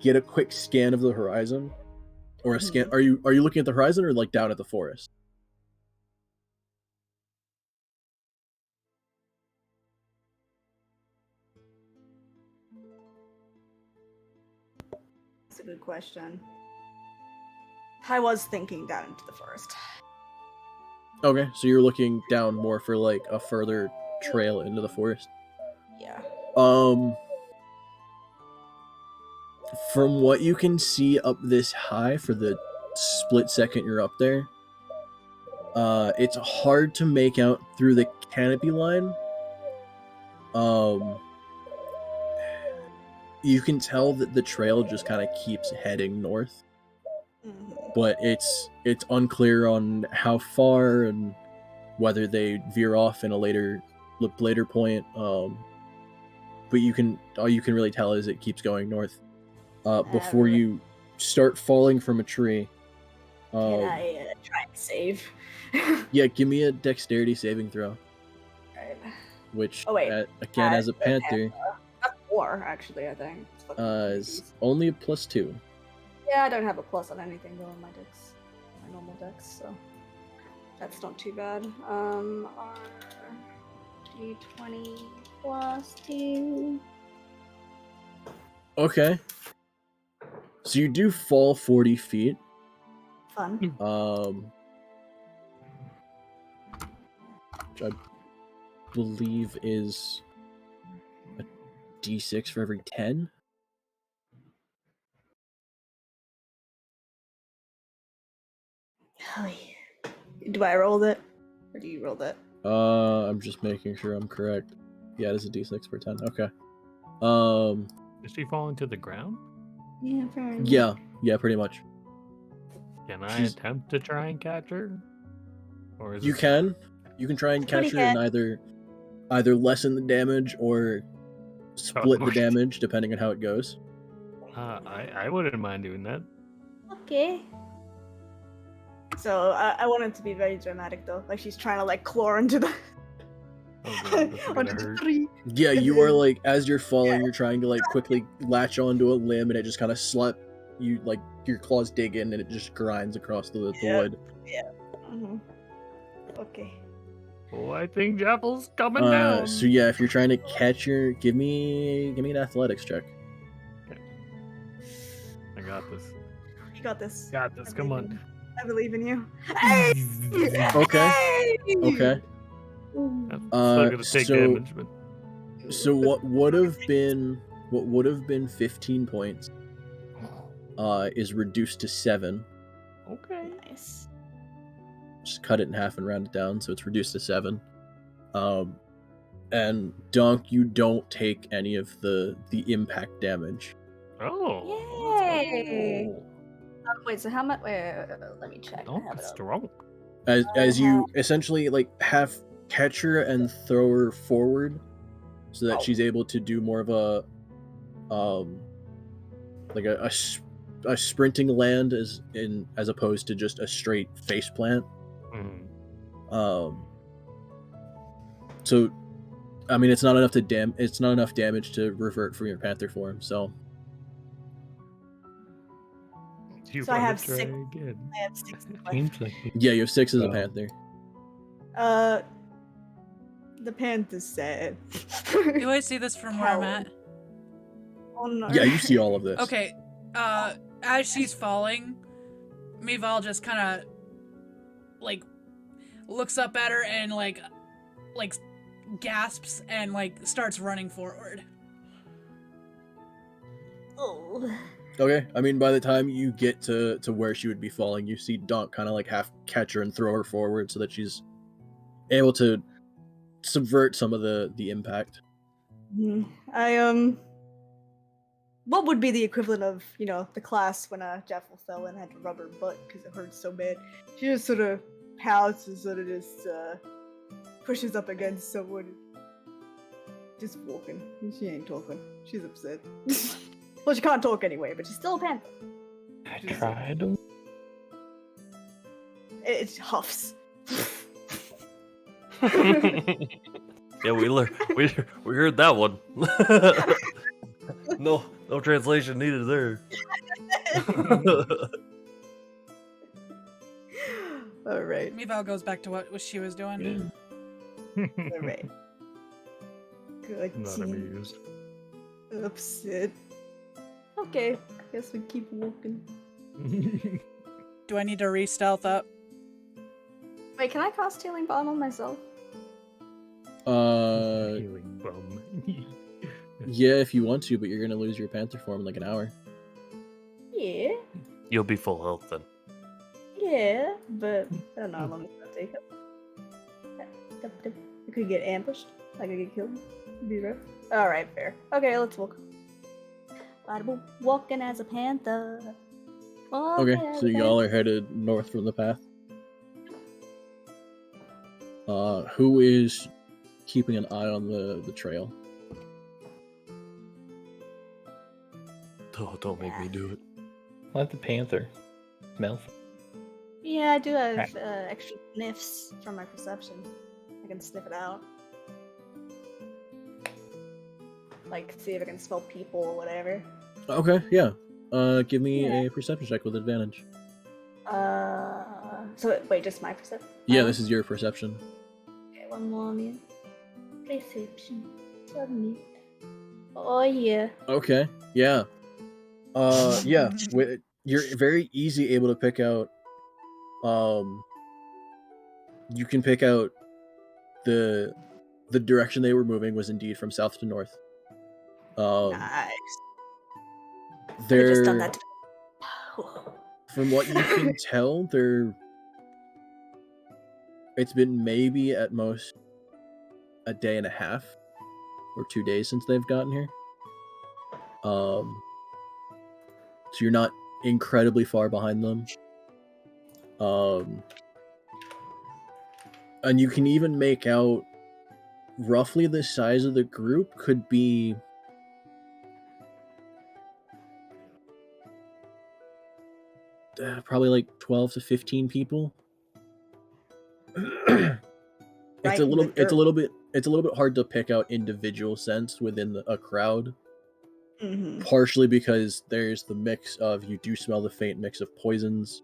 get a quick scan of the horizon, or a scan. Are you looking at the horizon or like down at the forest? That's a good question. I was thinking down into the forest. Okay, so you're looking down more for like a further trail into the forest. Yeah. From what you can see up this high for the split second you're up there, it's hard to make out through the canopy line. You can tell that the trail just kind of keeps heading north, but it's unclear on how far and whether they veer off in a later point. But all you can really tell is it keeps going north. Before you start falling from a tree. Can I try and save? Yeah, give me a dexterity saving throw. Right. Which, Oh, wait. again, as a The panther, That's 4, actually, I think. It's fucking is confused. only a +2. Yeah, I don't have a plus on anything though in my dex. My normal dex, so that's not too bad. D20 plus 2. Okay. So you do fall 40 feet. Fun. Which believe is a d6 for every 10. Oh, yeah. Do I roll it? Or do you roll that? I'm just making sure I'm correct. Yeah, it is a d6 per 10. Okay. Is she falling to the ground? Yeah, apparently. Yeah, pretty much. Can I She's- attempt to try and catch her? Or is You it- can try and catch her and either lessen the damage or split the Lord. damage depending on how it goes. I wouldn't mind doing that. Okay. So I want it to be very dramatic though. Like she's trying to like claw into the Oh god, that's gonna onto the hurt. tree. Yeah, And you are then- like, as you're falling, you're trying to like quickly latch onto a limb, and it just kind of you, like your claws dig in, and it just grinds across the Yeah. wood. Mhm. Okay. Oh, I think Jaffle's coming down. So yeah, if you're trying to catch her, give me an athletics check. I got this. You got this. Got this. I Come believe in on. you. I believe in you. Hey! Okay. Okay. I'm still gonna take damage, but So what would have been 15 points is reduced to 7. okay. Nice. Just cut it in half and round it down, so it's reduced to 7. And Dunk, you don't take any of the impact damage. Oh. Yay! Oh, Wait, so how much? Wait, let me check. I Dunk have it is up. strong. As you essentially like have catch her and throw her forward, so that she's able to do more of a like a sprinting land as opposed to just a straight face plant. Mhm. So I mean, it's not enough damage to revert from your panther form. So You So I wanna have try 6. again? I have 6 left. Seems like yeah, you have 6 as a Oh. panther. The panther's sad. Do I see this from where I'm at? Oh no. Yeah, you see all of this. Okay. As she's falling, My'val just kind of like looks up at her and like gasps and like starts running forward. Oh. Okay, I mean, by the time you get to where she would be falling, you see Donk kind of like half catch her and throw her forward so that she's able to subvert some of the impact. What would be the equivalent of, the class when Jaffle fell and had to rub her butt because it hurt so bad? She just sort of pouts and sort of just pushes up against someone. Just walking. She ain't talking. She's upset. Well, she can't talk anyway, but she's still a panther. I tried. It huffs. Yeah, we heard that one. No translation needed there. All right. My'val goes back to what she was doing. All right. Good. Not team. amused. Upset. Okay. Guess we keep walking. Do I need to re-stealth up? Wait, can I cast Healing Balm on myself? Healing bum. Yeah, if you want to, but you're gonna lose your panther form in like an hour. Yeah. You'll be full health then. Yeah, but I don't know how long it's gonna take. I could get ambushed. I could get killed. It'd be rough. All right, fair. Okay, let's walk. walking as a panther. Okay, so y'all are headed north from the path. Who is keeping an eye on the trail? Oh, don't make me do it. Let the panther smell. Yeah, I do have Right. extra sniffs from my perception. I can sniff it out. Like, see if I can smell people or whatever. Okay, yeah. Give me Yeah. a perception check with advantage. So wait, just my perception? Yeah, this is your perception. Okay, one moment. Perception. Submit. Oh yeah. Okay, yeah. Yeah. You're very easy able to pick out. You can pick out the the direction they were moving was indeed from south to north. Nice. Could've They're just done that. from what you can tell, it's been maybe at most a day and a half or 2 days since they've gotten here. So you're not incredibly far behind them. And you can even make out roughly the size of the group could be probably like 12 to 15 people. It's a little bit hard to pick out individual scents within a crowd. Mm-hmm. Partially because there's the mix of, you do smell the faint mix of poisons.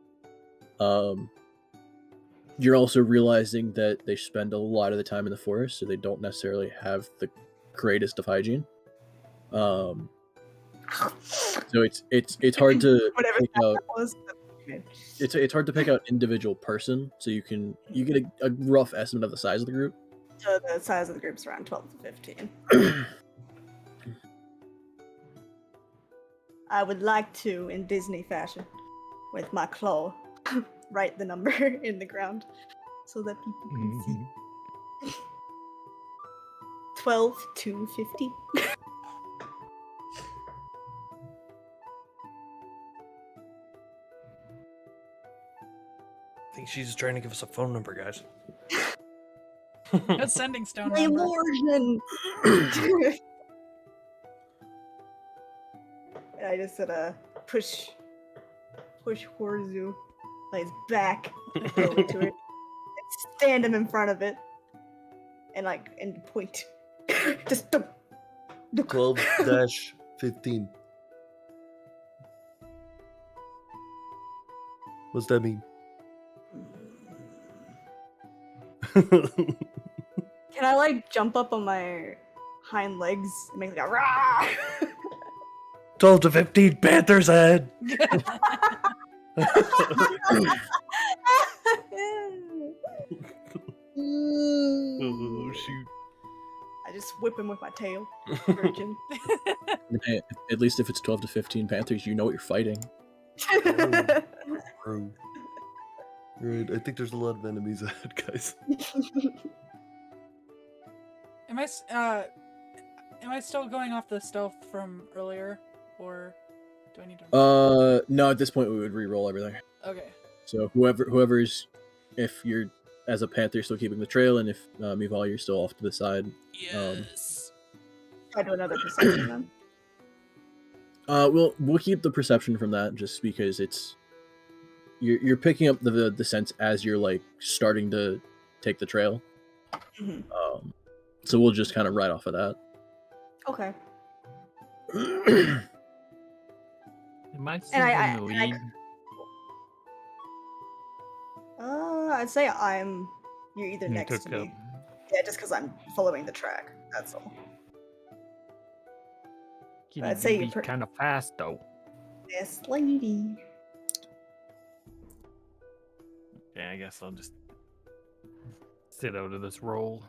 You're also realizing that they spend a lot of the time in the forest, so they don't necessarily have the greatest of hygiene. So it's hard to pick out. It's hard to pick out individual person, so you get a rough estimate of the size of the group. So the size of the group's around 12 to 15. I would like to, in Disney fashion, with my claw, write the number in the ground so that people can see. 12 to 50. I think she's trying to give us a phone number, guys. A sending stone My number. illusion! I just said push Horzu on his back over to it and stand him in front of it and point. Just 12-15. What's that mean? Can I jump up on my hind legs and make a rah? 12 to 15 Panther's head. Oh shoot! I just whip him with my tail. Virgin. Hey, at least if it's 12 to 15 panthers, you know what you're fighting. Bro. Right, I think there's a lot of enemies ahead, guys. Am I still going off the stealth from earlier, or do I need to? No. At this point, we would re-roll everything. Okay. So whoever's, if you're as a panther still keeping the trail, and if My'val, you're still off to the side. Yes. I do another perception then. We'll keep the perception from that just because you're picking up the sense as you're starting to take the trail. Mm-hmm. So we'll just kind of ride off of that. Okay. Am I still in the lead? I'd say you're either You next took to me. Yeah, just because I'm following the track. That's all. I'd say you're kind of fast though. Yes, lady. Yeah, I guess I'll just sit out of this roll.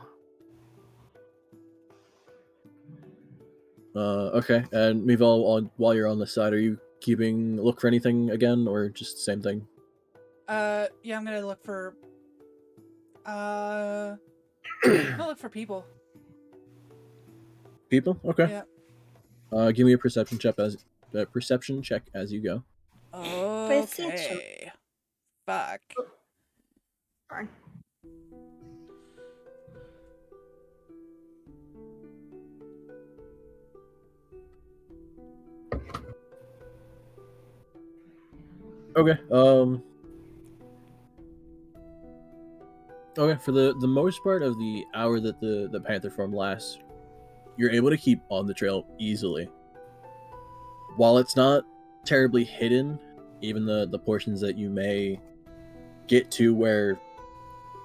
Okay. And My'val, while you're on the side, are you keeping look for anything again, or just the same thing? Yeah, I'm gonna look for. I'm gonna look for people. People? Okay. Yeah. Give me a perception check as you go. Okay. Fuck. Fine. Okay. Okay, for the most part of the hour that the panther form lasts, you're able to keep on the trail easily. While it's not terribly hidden, even the portions that you may get to where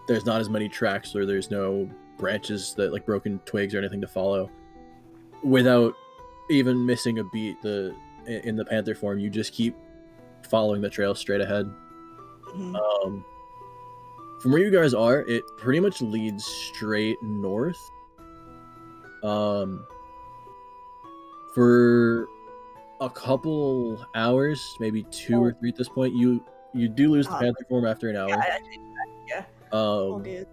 there's not as many tracks or there's no branches that broken twigs or anything to follow, without even missing a beat, in the panther form, you just keep following the trail straight ahead. Mm-hmm. From where you guys are, it pretty much leads straight north, For a couple hours, maybe 2 or 3 at this point, you do lose the panther form after an hour. Yeah. All good.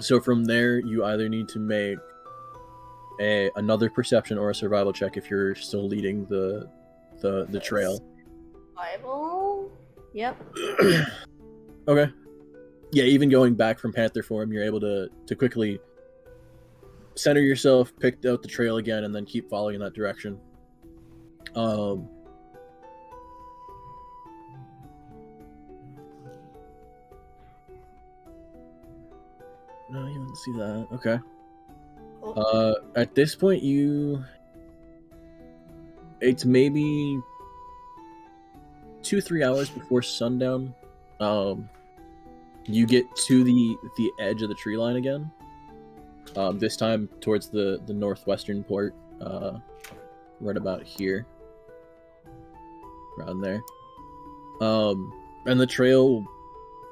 So from there, you either need to make another perception or a survival check if you're still leading the trail. Survival. Yep. Okay. Yeah, even going back from panther form, you're able to quickly center yourself, pick out the trail again, and then keep following in that direction. No, you didn't see that. Okay. At this point, it's maybe 2-3 hours before sundown. You get to the edge of the tree line again. This time towards the northwestern port, right about here, around there. And the trail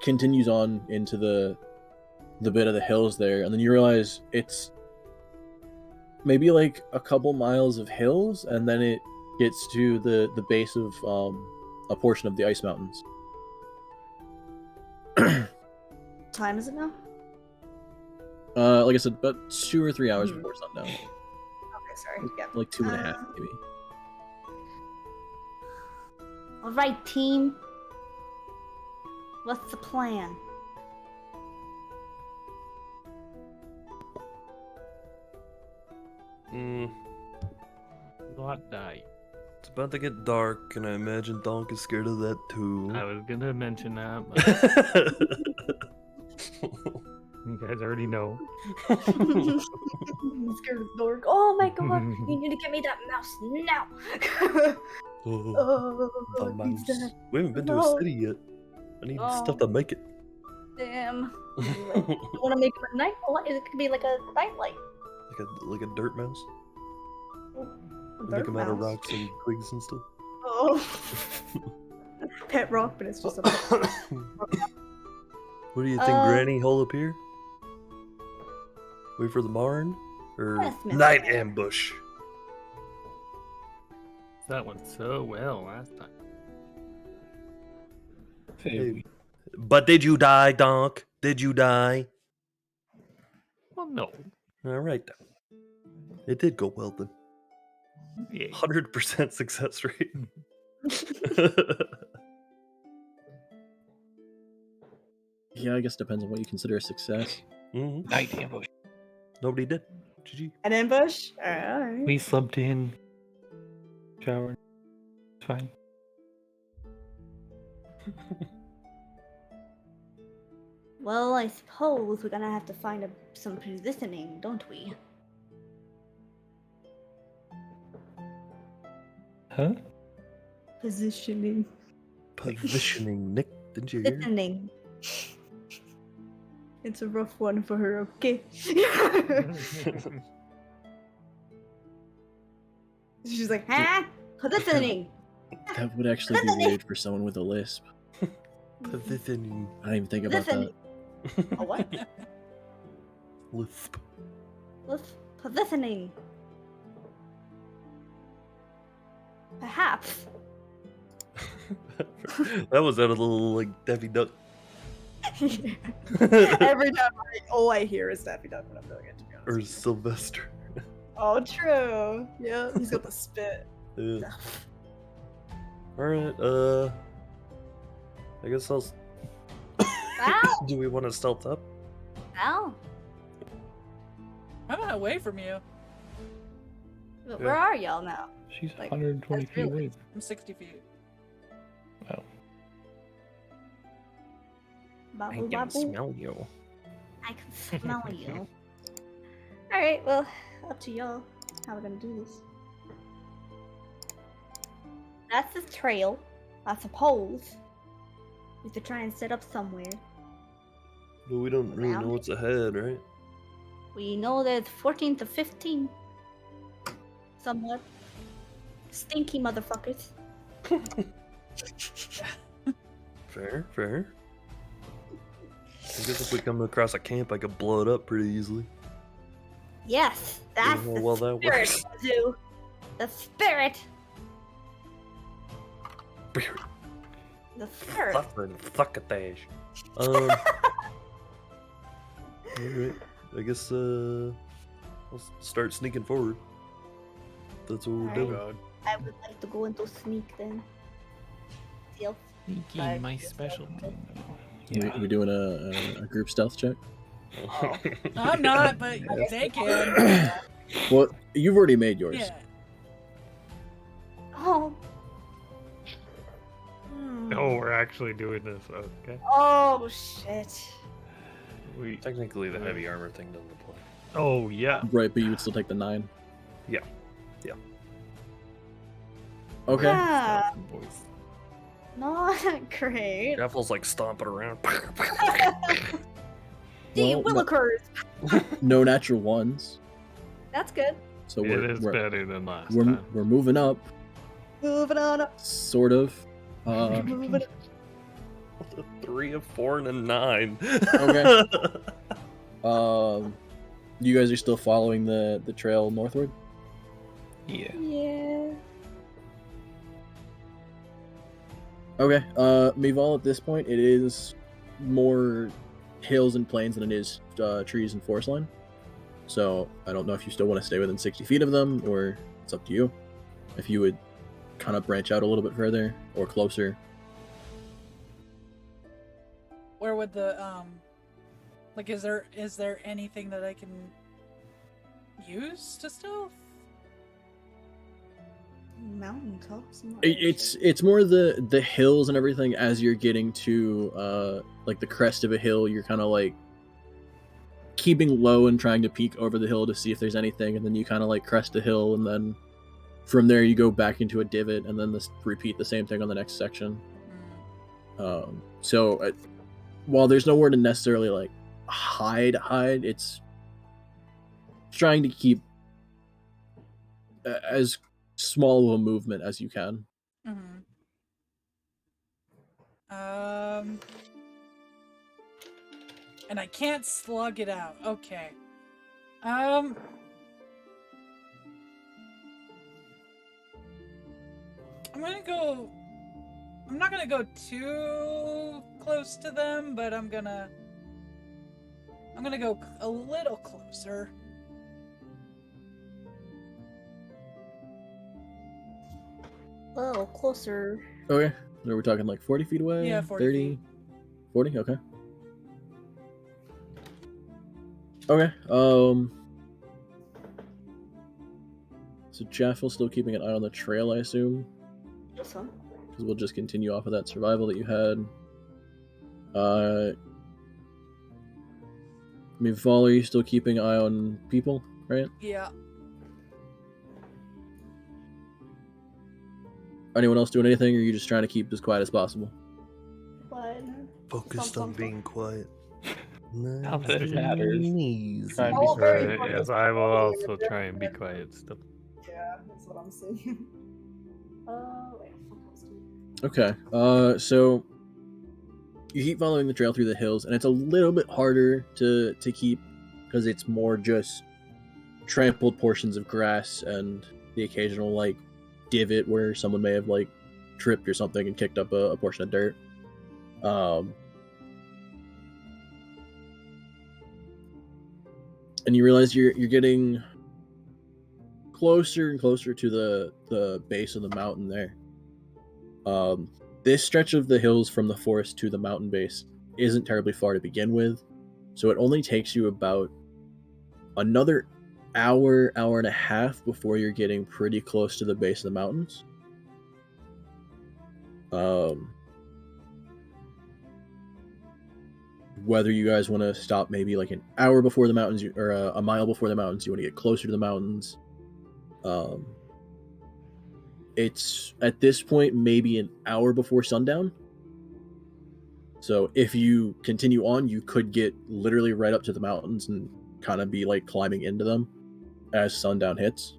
continues on into the bit of the hills there, and then you realize it's maybe like a couple miles of hills, and then it gets to the base of a portion of the ice mountains. What time is it now? Like I said, about 2 or 3 hours before sundown. Okay, sorry. Yeah. Like 2.5 maybe. All right, team. What's the plan? Not die. It's about to get dark, and I imagine Donk is scared of that too. I was gonna mention that, but you guys already know. I'm scared of the dark. Oh my god! You need to get me that mouse now. The mouse. We haven't been to a city yet. I need stuff to make it. Damn. You want to make it a night light? It could be like a night light. Like a dirt mouse. Make them out of rocks and twigs and stuff. Oh. Pet rock, but it's just a pet. What do you think, Granny? Hole up here? Wait for the barn? Or night ambush? That went so well last time. Hey. But did you die, Donk? Did you die? Well, no. Alright then. It did go well then. Yeah. 100% success rate. Yeah, I guess it depends on what you consider a success. Night ambush. Nobody did. GG. An ambush? Alright. We slept in. Showered. It's fine. Well, I suppose we're gonna have to find some positioning, don't we? Huh? Positioning. Positioning, Nick. Didn't you hear? Positioning. It's a rough one for her, okay? She's like, Huh? Positioning. That would actually be weird for someone with a lisp. Positioning. I didn't even think about that. a what? Lisp. Positioning. Perhaps. That was out of the little like Daffy Duck. Every time all I hear is Daffy Duck when I'm doing it, to be honest. Or Sylvester. Oh, true. Yeah, he's got the spit. Yeah. Alright, I guess I'll... Wow. Do we want to stealth up? Wow. I'm not away from you. But where are y'all now? She's Like, 120 that's feet really- away. I'm 60 feet. Wow. Babu, babu. you. I can smell you. Alright, well, up to y'all. How we're gonna do this. That's the trail. I suppose. We have to try and set up somewhere. But we don't really know Around. what's ahead, right? We know there's 14 to 15. Somewhat. Stinky motherfuckers. Fair, fair. I guess if we come across a camp, I could blow it up pretty easily. Yes, that's how the well that spirit, works. Zoo. The spirit. The spirit. Suffering succotash. Alright. I guess I'll start sneaking forward. That's what we're Alright. doing. God. I would like to go into sneak then. Stealth. Sneaking, my specialty. We're doing a group stealth check. I'm not, but they can. Well, you've already made yours. Yeah. Oh. Oh, we're actually doing this. Okay. Oh shit. We. Technically, the heavy armor thing doesn't apply. Oh yeah. Right, but you would still take the 9. Yeah. Okay. Yeah. Boys. Not great. Jaffle's like stomping around. Gee, Well, Willikers. No natural ones. That's good. So It is better than last we're, time. we're moving up, Moving on up. sort of. Moving up. 3, a 4, and a 9. Okay. You guys are still following the trail northward? Yeah. Yeah. Okay. My'val, at this point, it is more hills and plains than it is trees and forest line. So I don't know if you still want to stay within 60 feet of them, or it's up to you. If you would kind of branch out a little bit further or closer. Where would the like is there anything that I can use to stealth? Mountain tops. It's more the hills and everything. As you're getting to like the crest of a hill, you're kind of like keeping low and trying to peek over the hill to see if there's anything, and then you kind of like crest the hill, and then from there you go back into a divot, and then repeat the same thing on the next section. So while there's nowhere to necessarily like hide, it's trying to keep as small of a movement as you can. And I can't slug it out. Okay. I'm not gonna go too close to them, but I'm gonna go a little closer. A little closer. Okay. So we're talking like 40 feet away? Yeah, 40 30? feet. 40? Okay. Okay. So Jaffle's still keeping an eye on the trail, I assume? Yes, sir. Because we'll just continue off of that survival that you had. My'val, are you still keeping an eye on people, right? Yeah. Anyone else doing anything, or are you just trying to keep as quiet as possible? But Focused on being quiet. Not that it matters. Easy. Trying to Oh, be very quiet. Yes, I will also try and be quiet still. Yeah, that's what I'm saying. wait. Okay, so you keep following the trail through the hills, and it's a little bit harder to keep because it's more just trampled portions of grass and the occasional like divot where someone may have like tripped or something and kicked up a portion of dirt. And you realize you're getting closer and closer to the base of the mountain there. This stretch of the hills from the forest to the mountain base isn't terribly far to begin with, so it only takes you about another hour and a half before you're getting pretty close to the base of the mountains. Whether you guys want to stop maybe like an hour before the mountains, or a mile before the mountains, you want to get closer to the mountains. It's at this point maybe an hour before sundown. So if you continue on, you could get literally right up to the mountains and kind of be like climbing into them as sundown hits.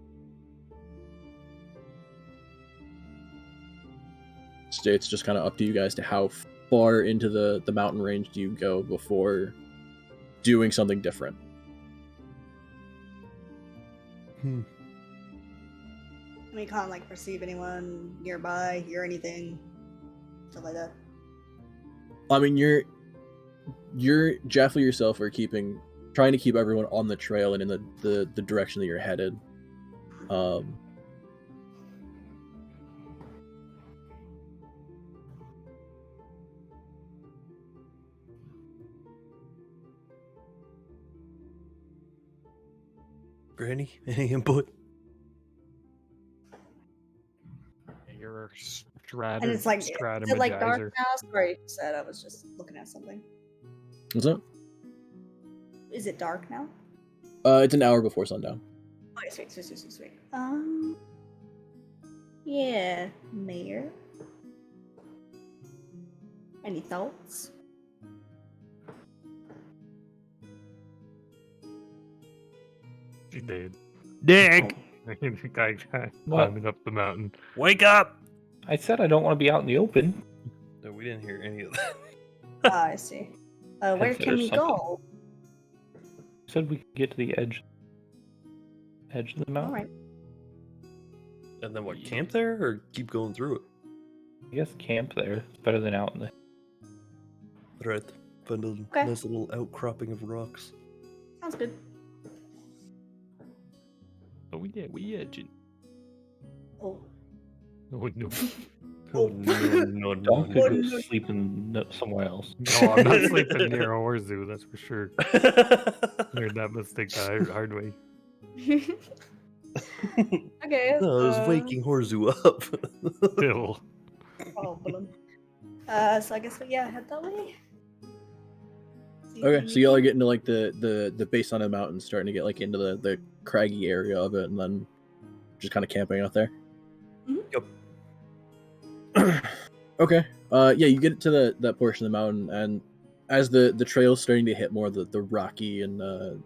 So it's just kind of up to you guys to how far into the mountain range do you go before doing something different. We can't like perceive anyone nearby, hear anything, stuff like that. I mean, you're Jaffle yourself are trying to keep everyone on the trail and in the direction that you're headed. Granny, any input? You're And it's like, is it like dark strategizer. now? Sorry, you said I was just looking at something. What's up? Is it dark now? It's an hour before sundown. Okay, sweet. Yeah, Mayor. Any thoughts? She did. Dick! Guy climbing up the mountain. Wake up! I said I don't want to be out in the open. No, we didn't hear any of that. I see. Where Consider can we something. go? I said we could get to the edge of the mountain. Alright. And then what, camp there or keep going through it? I guess camp there. It's better than out in the. Right. Find a Okay. nice little outcropping of rocks. Sounds good. Oh yeah, we edging. Oh. Oh no. Oh, no. Don't go sleep somewhere else. No, I'm not sleeping near a Orzu, that's for sure. Learned that mistake the hard way. Okay. No, I was waking Horzu up. Still. Problem. So I guess we head that way. Okay, so y'all are getting to like the base on the mountain, starting to get like into the craggy area of it, and then just kind of camping out there. Yep. Okay. Yeah, you get to that portion of the mountain, and as the trail's starting to hit more the rocky and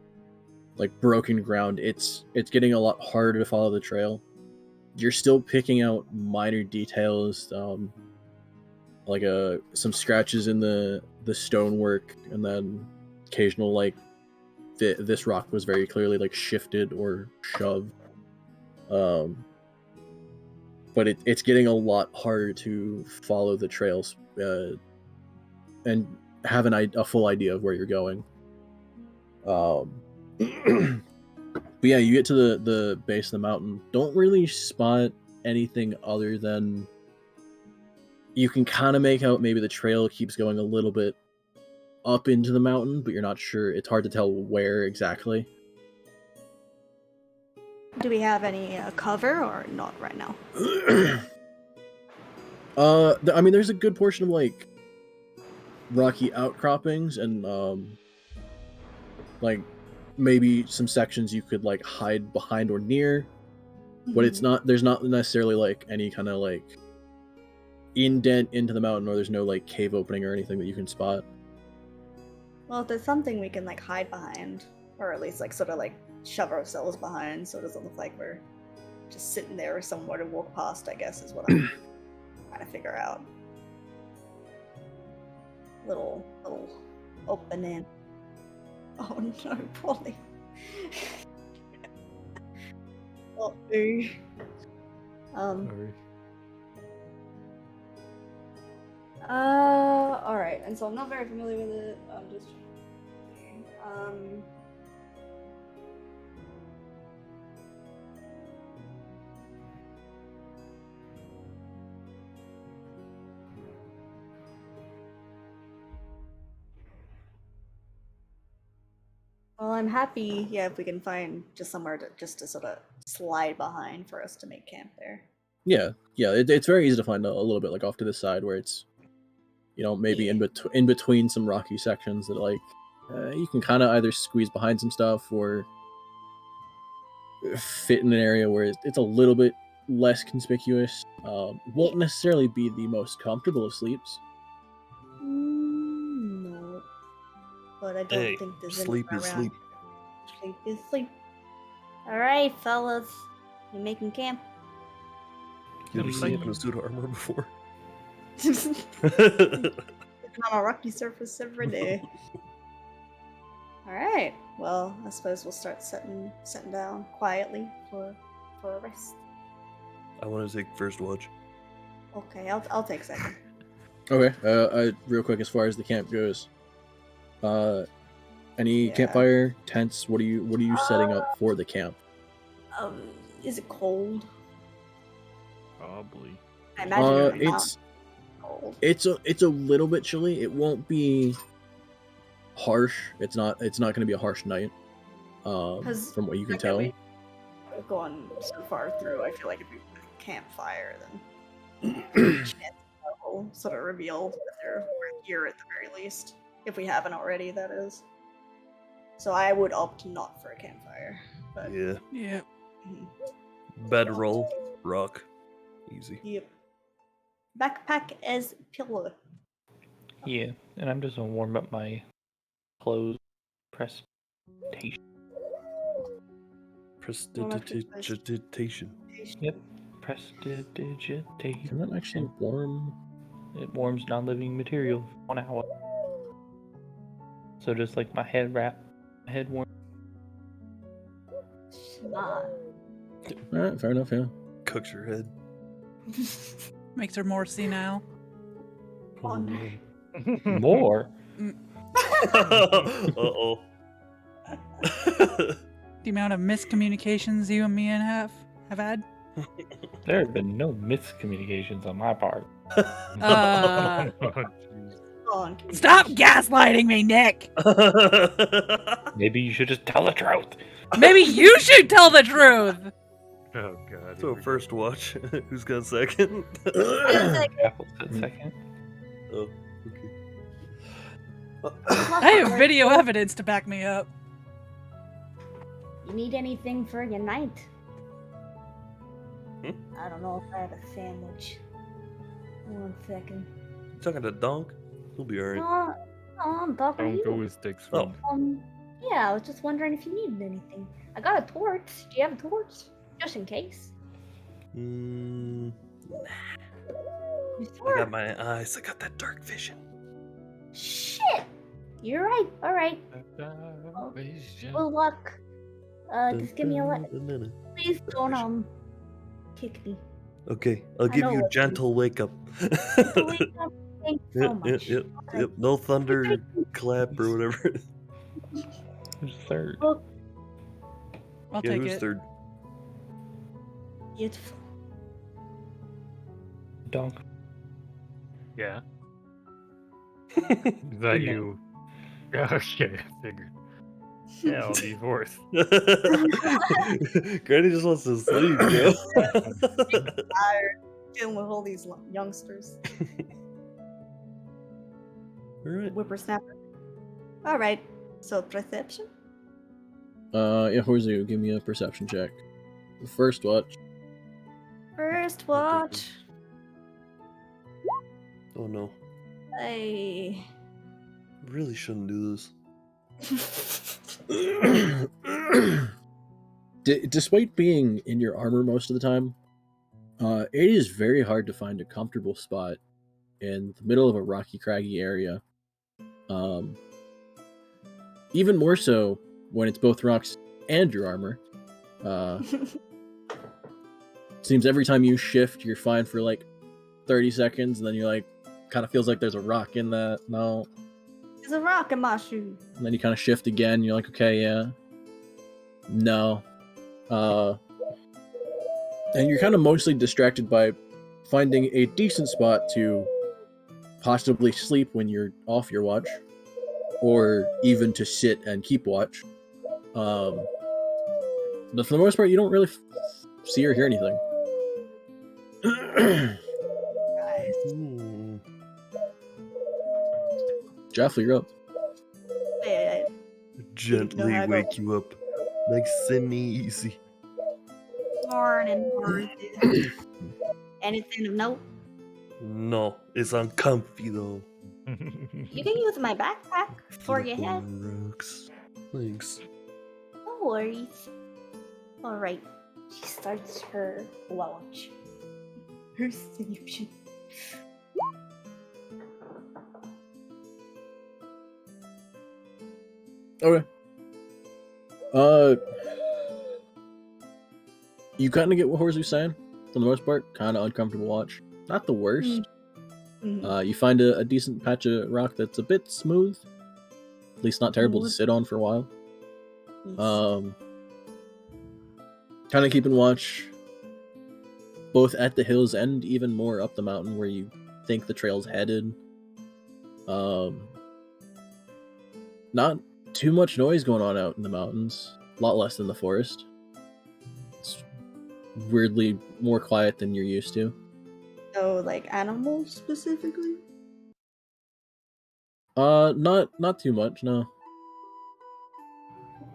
like broken ground, it's getting a lot harder to follow the trail. You're still picking out minor details, like some scratches in the stonework, and then occasional like this rock was very clearly like shifted or shoved. But it's getting a lot harder to follow the trails and have a full idea of where you're going. But yeah, you get to the base of the mountain. Don't really spot anything other than you can kind of make out maybe the trail keeps going a little bit up into the mountain, but you're not sure. It's hard to tell where exactly. Do we have any cover or not right now? I mean, there's a good portion of like rocky outcroppings and like maybe some sections you could like hide behind or near, but there's not necessarily like any kind of like indent into the mountain, or there's no like cave opening or anything that you can spot. Well, if there's something we can like hide behind, or at least like sort of like shove ourselves behind, so it doesn't look like we're just sitting there somewhere to walk past, I guess is what I'm trying to figure out. Little opening. Oh no, Polly. Sorry. Sorry. Alright, and so I'm not very familiar with it. I'm just well, I'm happy, if we can find just somewhere to sort of slide behind for us to make camp there. Yeah, it's very easy to find a little bit like off to the side where it's, maybe in between some rocky sections that like you can kind of either squeeze behind some stuff or fit in an area where it's a little bit less conspicuous. Won't necessarily be the most comfortable of sleeps. No, but I don't think there's sleep anyone is around. sleep. Sleep is sleep. Alright, fellas. You making camp? You ever sleep in a suit of armor before? On a rocky surface every day. Alright. well, I suppose we'll start setting down quietly for a rest. I want to take first watch. Okay, I'll take second. Okay. Real quick, as far as the camp goes, any Yeah. campfire tents? What are you setting up for the camp? Is it cold? Probably. I imagine it'll be It's cold. it's a little bit chilly. It won't be harsh. It's not going to be a harsh night. From what you can tell. We've gone so far through. I feel like if we put a campfire, then chances will sort of reveal that we're here at the very least. If we haven't already, that is. So I would opt not for a campfire. But Yeah. Yeah. Bedroll. Rock. Easy. Yep. Backpack as pillow. Yeah, and I'm just gonna warm up my clothes. Prestation. Prestidigitation. Yep. Prestidigitation. Can that actually warm? It warms non-living material for 1 hour. So just like my head wrap, my head warm. Smart. Alright, fair enough, yeah. Cooks your head. Makes her more senile. More? Uh-oh. The amount of miscommunications you and me have had. There have been no miscommunications on my part. Uh, Oh, jeez. Stop gaslighting me, Nick! Maybe you should just tell the truth. Maybe you should tell the truth! Oh god. So first watch. Who's got second? Apple said second. Oh, okay. I have video evidence to back me up. You need anything for your night? Hmm? I don't know if I have a sandwich. 1 second. You talking to Donk? He'll be alright. Doc, are Don't go you? with sticks. Oh. Yeah, I was just wondering if you needed anything. I got a torch. Do you have a torch? Just in case. I You sure? got my eyes. I got that dark vision. Shit! You're right. Alright. Good luck. Just give me a let. Please don't, kick me. Okay, I'll give know you what to do. gentle wake up. Thanks so much. Yep. No thunder clap or whatever. Who's third? Look, I'll Yeah, take who's it. third? beautiful. Donk. Yeah. Is that you? Okay, I figured. Yeah, I'll be fourth. Granny just wants to sleep, bro. Tired dealing with all these youngsters. Alright. Whippersnapper. Alright, so perception? Yeah, Horzu, give me a perception check. The first watch. First watch. Oh no. I Really shouldn't do this. Despite being in your armor most of the time, it is very hard to find a comfortable spot in the middle of a rocky, craggy area. Even more so when it's both rocks and your armor. Seems every time you shift, you're fine for like 30 seconds, and then you're like, kind of feels like there's a rock in that. No. There's a rock in my shoe. And then you kind of shift again, and you're like, okay, yeah. No. And you're kind of mostly distracted by finding a decent spot to possibly sleep when you're off your watch, or even to sit and keep watch. But for the most part, you don't really see or hear anything. Jaffle, you're up. Hey, Gently I go. wake you up. Nice and easy. morning, morning. Anything of note? No, it's uncomfy though. You can use my backpack for your head. Rocks. Thanks. No worries. Alright. She starts her watch. Her solution. Okay. You kind of get what Horzu's saying, for the most part. Kind of uncomfortable watch. Not the worst. You find a decent patch of rock that's a bit smooth. At least not terrible to sit on for a while. Kind of keeping watch both at the hills and even more up the mountain where you think the trail's headed. Not too much noise going on out in the mountains. A lot less than the forest. It's weirdly more quiet than you're used to. So, like animals specifically? Not too much, no.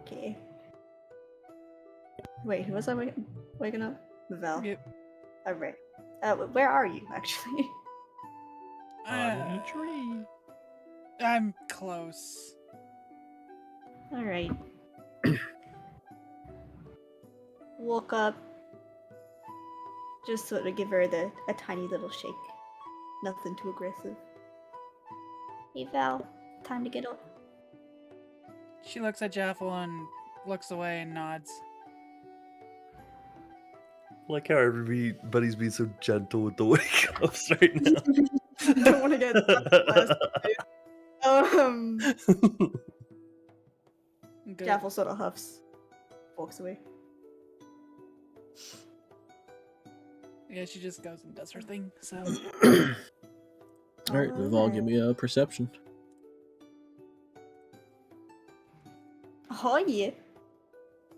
Okay. Wait, who was I waking up? My'val. Yep. Alright. Where are you, actually? On the tree. I'm close. Alright. Woke up. Just sort of give her a tiny little shake. Nothing too aggressive. Hey Val, time to get up. She looks at Jaffle and looks away and nods. Like how everybody's being so gentle with the wake ups right now. Don't want to get Good. Jaffle sort of huffs. Walks away. Yeah, she just goes and does her thing, so... Alright, My'val, give me a perception. Oh yeah.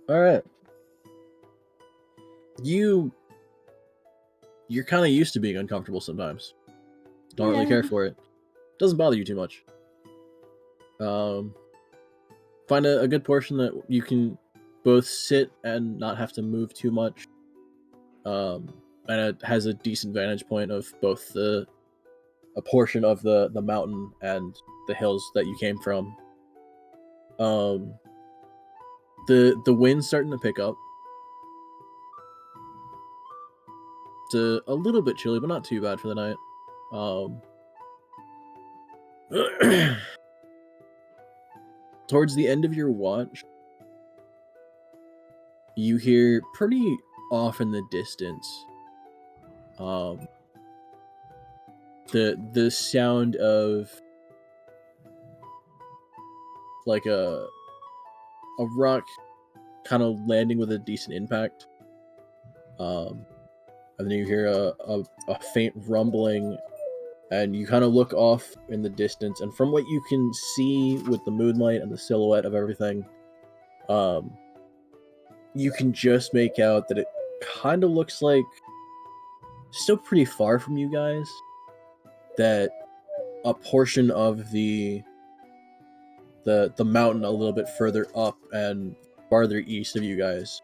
Alright. You're kind of used to being uncomfortable sometimes. Don't really care for it. Doesn't bother you too much. Find a good portion that you can both sit and not have to move too much. And it has a decent vantage point of both a portion of the mountain and the hills that you came from. The wind's starting to pick up. It's a little bit chilly, but not too bad for the night. Towards the end of your watch, you hear pretty off in the distance the sound of like a rock kind of landing with a decent impact. And then you hear a faint rumbling, and you kind of look off in the distance, and from what you can see with the moonlight and the silhouette of everything, you can just make out that it kind of looks like, still pretty far from you guys, that a portion of the mountain a little bit further up and farther east of you guys,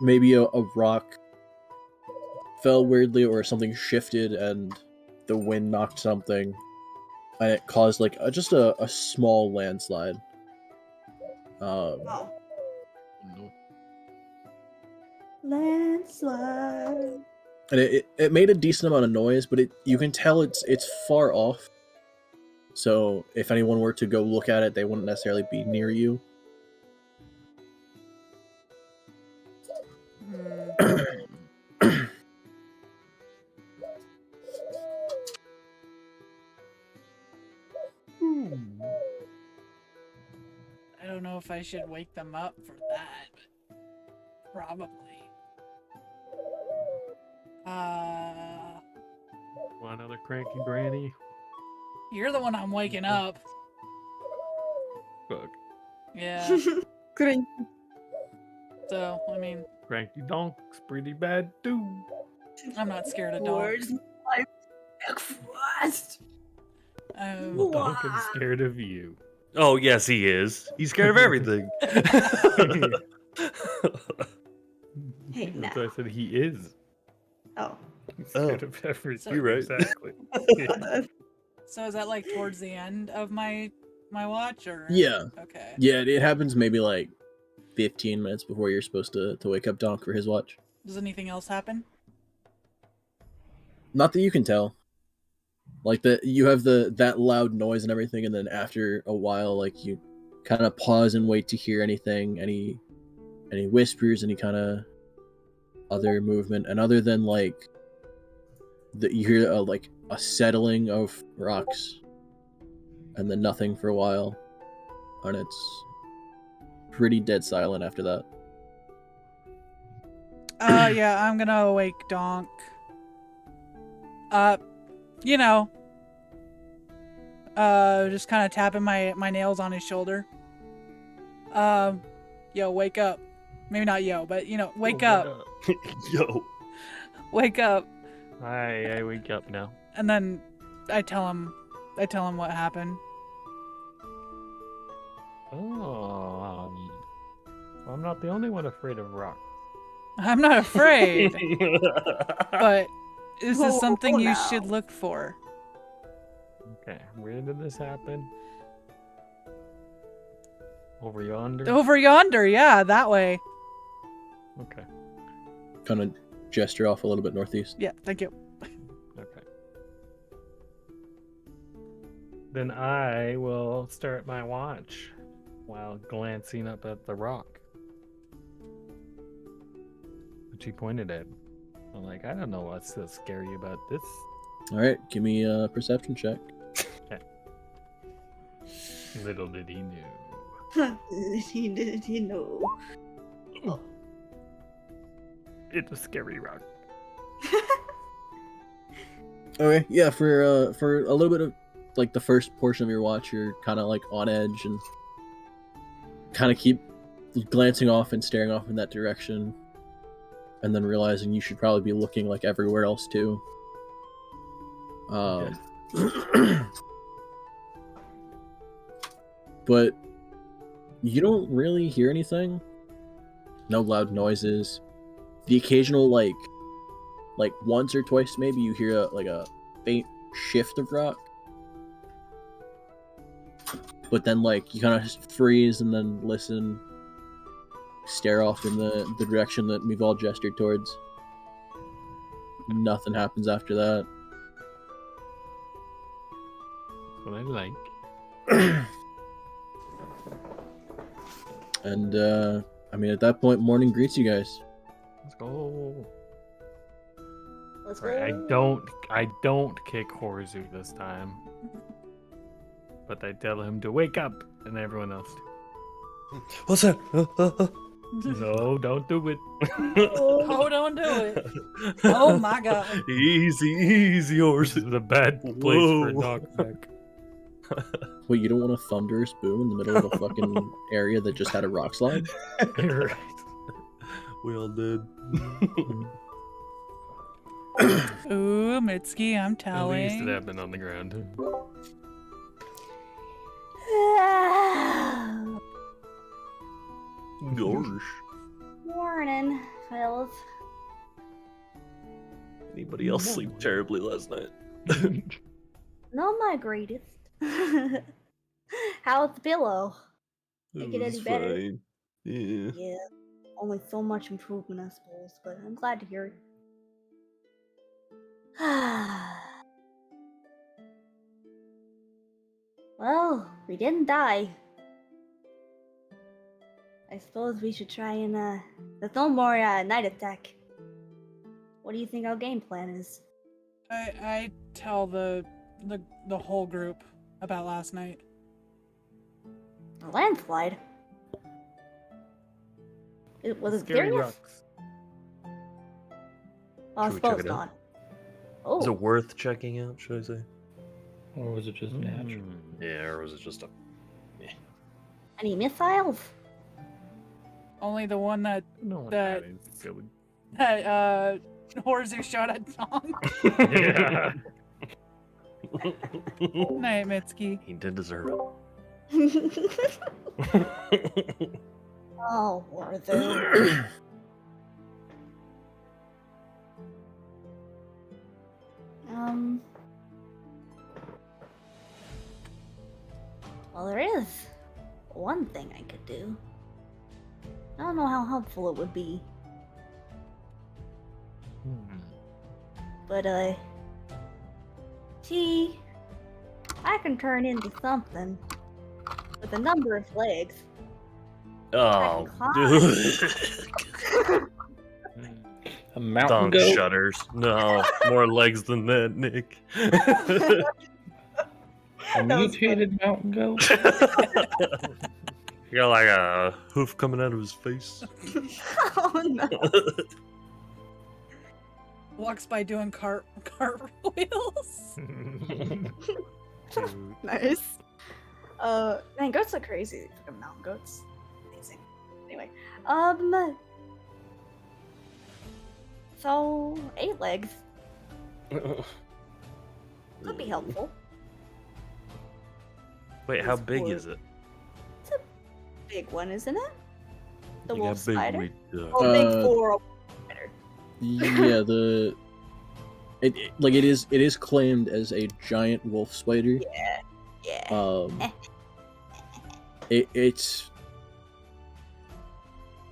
maybe a rock fell weirdly, or something shifted and the wind knocked something, and it caused like just a small landslide. Oh. No. Landslide. And it made a decent amount of noise, but you can tell it's far off. So if anyone were to go look at it, they wouldn't necessarily be near you. I don't know if I should wake them up for that, but probably. Want another cranky granny? You're the one I'm waking up. Fuck. Yeah. Couldn't. So, I mean, Cranky donk's pretty bad too. I'm not scared of dogs. Where's my breakfast? Well, Donk is scared of you. Oh yes, he is. He's scared of everything. Hey, That's now. why I said he is. Oh. He's scared of everything. You're right. Exactly. So is that like towards the end of my watch, or? Yeah. Okay. Yeah, it happens maybe like 15 minutes before you're supposed to wake up Donk for his watch. Does anything else happen? Not that you can tell. Like you have that loud noise and everything, and then after a while, like you kind of pause and wait to hear anything, any whispers, any kind of other movement, and other than like you hear like a settling of rocks, and then nothing for a while, and it's pretty dead silent after that. Yeah, I'm gonna wake Donk. You know, just kind of tapping my nails on his shoulder. Yo, wake up. Maybe not yo, but you know, wake up. Yo. Wake up. I wake up now. And then I tell him what happened. Oh, I'm not the only one afraid of rock. I'm not afraid, but this is something you now. should look for. Okay, where did this happen? Over yonder? Over yonder, yeah, that way. Okay. Kind of gesture off a little bit northeast. Yeah, thank you. Okay. Then I will start my watch while glancing up at the rock. Which he pointed at. I'm like, I don't know what's so scary about this. All right, give me a perception check. Little did he know. He know. It's a scary rock. Okay, yeah, for a little bit of like the first portion of your watch, you're kind of like on edge and kind of keep glancing off and staring off in that direction, and then realizing you should probably be looking like everywhere else too. But you don't really hear anything. No loud noises. The occasional like once or twice maybe you hear a faint shift of rock. But then like you kind of just freeze and then listen, stare off in the direction that My'val gestured towards. Nothing happens after that. What I like. And I mean, at that point, morning greets you guys. Let's go. Let's go. Right, I don't kick Horzu this time. But I tell him to wake up, and everyone else too. What's that? No, don't do it. Oh, don't do it. Oh my god. Easy, horse. This is a bad place for a knockback. Wait, you don't want a thunderous boom in the middle of a fucking area that just had a rock slide? You're right. We all did. Ooh, Mitsuki, I'm At least it telling. happened on the ground. Gosh. Morning, fellas. Anybody else sleep terribly last night? Not my greatest. How's the pillow? Make it any better? Fine. Yeah. Yeah, only so much improvement, I suppose, but I'm glad to hear it. Well, we didn't die. I suppose we should try and, there's no more, night attack. What do you think our game plan is? I tell the whole group about last night. A landslide? Was it Scary serious? rocks. Well, I Should we check suppose it out? not. Is Oh, it worth checking out, should I say? Or was it just natural? Yeah, or was it just a... any missiles? Only the one that No one That- had it, silly. Horzu shot at Tom. Yeah. Night, Mitsuki. He did deserve it. Oh, were there? Well, there is one thing I could do. I don't know how helpful it would be, but See, I can turn into something with a number of legs. Oh, climb. dude. A mountain Dunk goat. shutters. No, more legs than that, Nick. A mutated mountain goat. You got like a hoof coming out of his face. Oh no. Walks by doing cartwheels. Nice. Man, goats are crazy. Fucking mountain goats. Amazing. Anyway, so 8 legs could be helpful. Wait, how It's big wood. is it? It's a big one, isn't it? The Like, wolf how big spider. we- Oh, big Uh, for a spider. Yeah, it is claimed as a giant wolf spider. Yeah. It's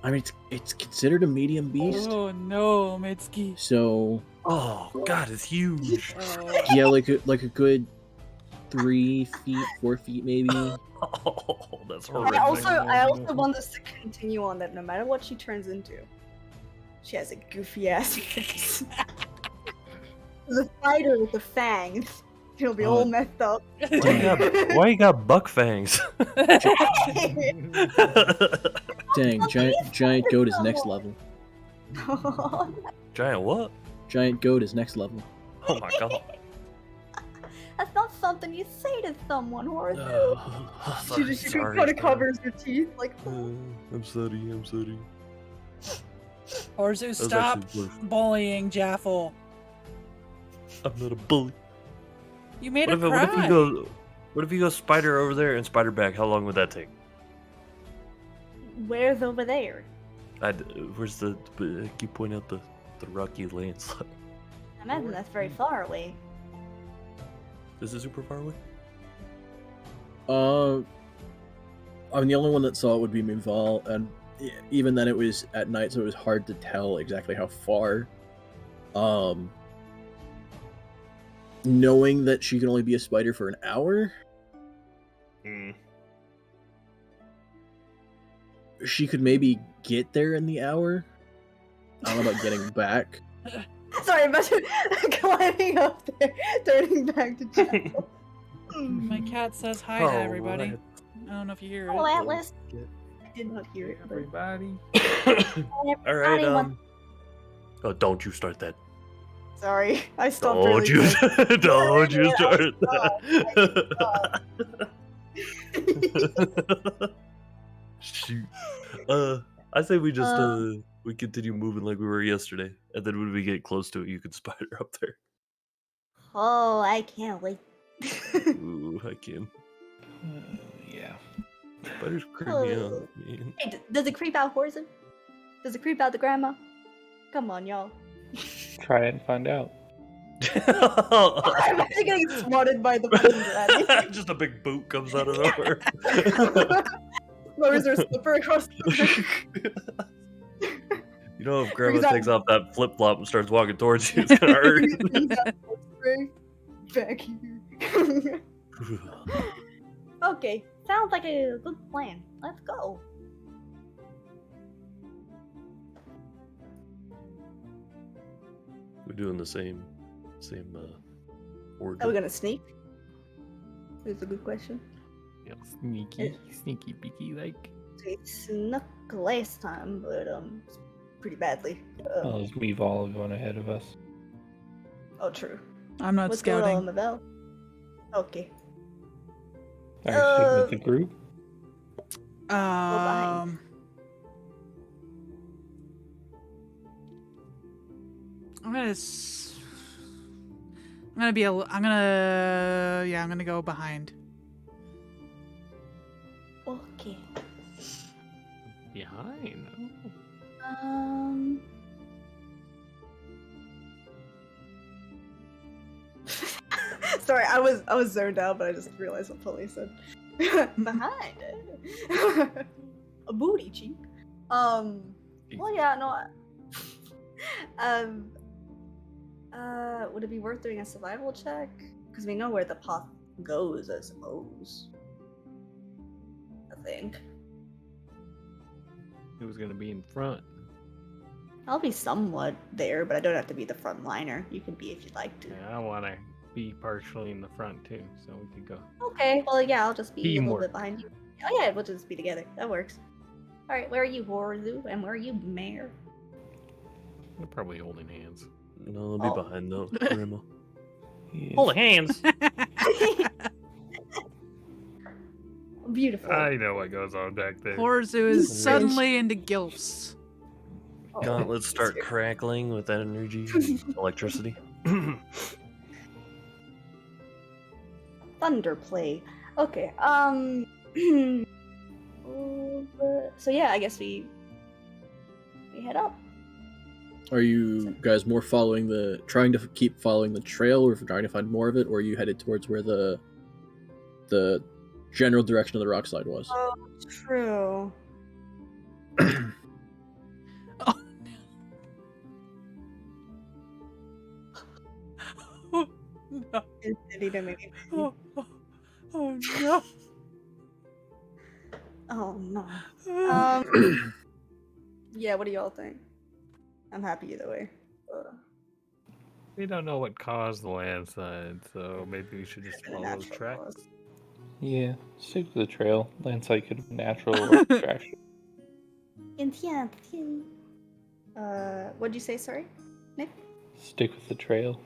I mean it's considered a medium beast. Oh no, Mitsuki. So Oh God, it's huge. Oh. yeah, like a good 3 feet, 4 feet maybe. Oh, that's I horrific. also want us to continue on that no matter what she turns into, she has a goofy ass face. The spider with the fangs. She'll be all messed up. Why you got buck fangs? Dang, giant goat is next level. Giant what? Giant goat is next level. Oh my God. That's not something you say to someone, Horace. Sorry, She sorry, kind of sorry. covers her teeth like. I'm sorry. Orzu, stop actually worse. bullying Jaffle. I'm not a bully. You made What her if, cry. what if you go spider over there and spider back? How long would that take? Where's over there? Where's the? Keep pointing out the rocky landslide. I imagine that's very far away. Is it super far away? I mean the only one that saw it would be My'val, and even then it was at night, so it was hard to tell exactly how far. Knowing that she can only be a spider for an hour, she could maybe get there in the hour. I don't know about getting back. Sorry, imagine climbing up there, turning back to Jaffle. My cat says hi Oh, to everybody. right. I don't know if you hear Oh, it. Atlas. I did not hear it. But... Everybody. All right. Everybody Oh, don't you start that. Sorry, I stopped Don't really you? quick. Don't you I start stopped. that. Shoot. I say we just we continue moving like we were yesterday, and then when we get close to it, you can spider up there. Oh, I can't wait. Ooh, I can. Yeah. Spiders creep me Oh. out, man. Hey, does it creep out Horizon? Does it creep out the grandma? Come on, y'all. Try it and find out. I'm actually getting swatted by the fucking granny. Just a big boot comes out of nowhere. Lowers her slipper across the You know, if Grandma Brings out- takes off that flip flop and starts walking towards you, it's gonna hurt. Back here. Okay, sounds like a good plan. Let's go. We're doing the same order. Are we gonna sneak? That's a good question. Sneaky peeky like. We snuck last time, but pretty badly. Well, is My'val going ahead of us? Oh, true. I'm not What's going on, scouting. My'val? Okay. Are you sticking with the group? Um, I'm gonna go behind. Okay. Behind. Sorry, I was zoned out, but I just realized what Polly said. Behind it. A booty cheek. Well, yeah, no. Would it be worth doing a survival check? Because we know where the path goes, I suppose. I think. Who's gonna be in front? I'll be somewhat there, but I don't have to be the front liner. You can be if you'd like to. Yeah, I wanna be partially in the front too, so we could go. Okay, well, yeah, I'll just be a little Teamwork. bit behind you. Oh, yeah, we'll just be together. That works. Alright, where are you, Horzu? And where are you, Mare? We're probably holding hands. No, I'll be Oh. behind though, Grandma. Yeah. Holding hands. Beautiful. I know what goes on back there. Horzu is Rich. suddenly into gilfs. Oh, Gauntlets start that's crackling with energy, and electricity. Thunderplay. Okay, so yeah, I guess we head up. Are you guys more trying to keep following the trail, or trying to find more of it, or are you headed towards where the general direction of the rock slide was? Oh, true. Oh, no. Did he do me? Oh, oh, oh no. Oh no. Yeah, what do y'all think? I'm happy either way. We don't know what caused the landslide, so maybe we should just The follow the natural tracks. cause. Yeah, stick to the trail. Landslide could have been natural or distraction. What'd you say, sorry? Nick? Stick with the trail.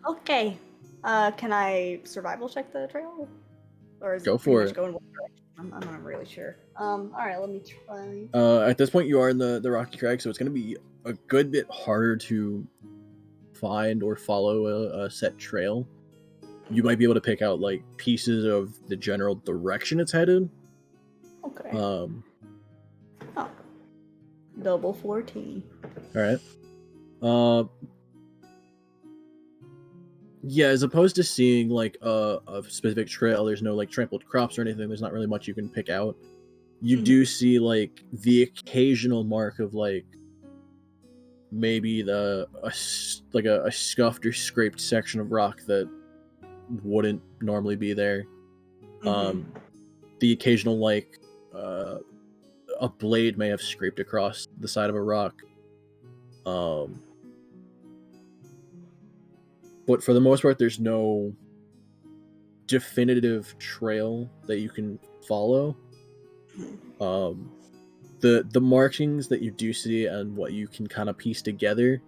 Okay. Can I survival check the trail? Or is Go it pretty for much it. going one direction? I'm not really sure. Alright, let me try. At this point, you are in the rocky crag, so it's going to be a good bit harder to find or follow a set trail. You might be able to pick out like pieces of the general direction it's headed. Okay. All Double 14. right. Yeah, as opposed to seeing like a specific trail, there's no like trampled crops or anything. There's not really much you can pick out. You do see like the occasional mark of like maybe a scuffed or scraped section of rock that wouldn't normally be there. The occasional like a blade may have scraped across the side of a rock. But for the most part, there's no definitive trail that you can follow. The markings that you do see and what you can kind of piece together,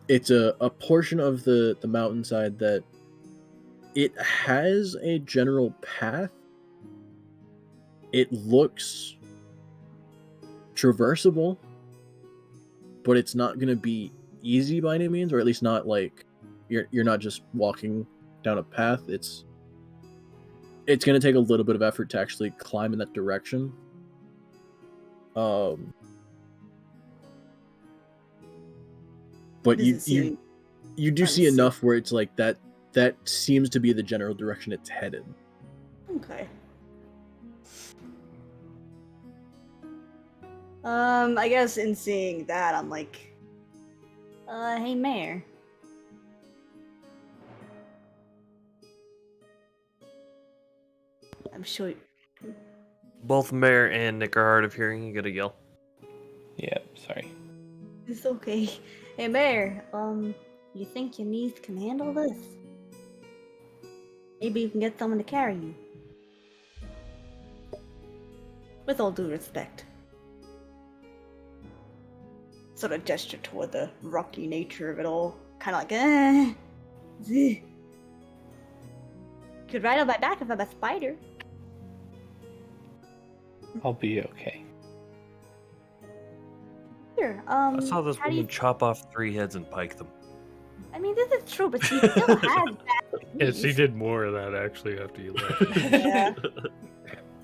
it's a portion of the mountainside that it has a general path. It looks traversable, but it's not going to be easy by any means, or at least not like you're not just walking down a path. It's going to take a little bit of effort to actually climb in that direction. But you do see enough where it's like that seems to be the general direction it's headed. Okay. I guess in seeing that, I'm like, hey, Mayor. I'm sure. Both Mare and Nick are hard of hearing. You gotta yell. Yeah, sorry. It's okay. Hey, Mayor. You think your niece can handle this? Maybe you can get someone to carry you. With all due respect. Sort of gesture toward the rocky nature of it all. Kind of like, Could ride on my back if I'm a spider. I'll be okay. Here, I saw this how do you- woman chop off 3 heads and pike them. I mean, this is true, but she still has that. Yeah, she did more of that actually after you left. Yeah.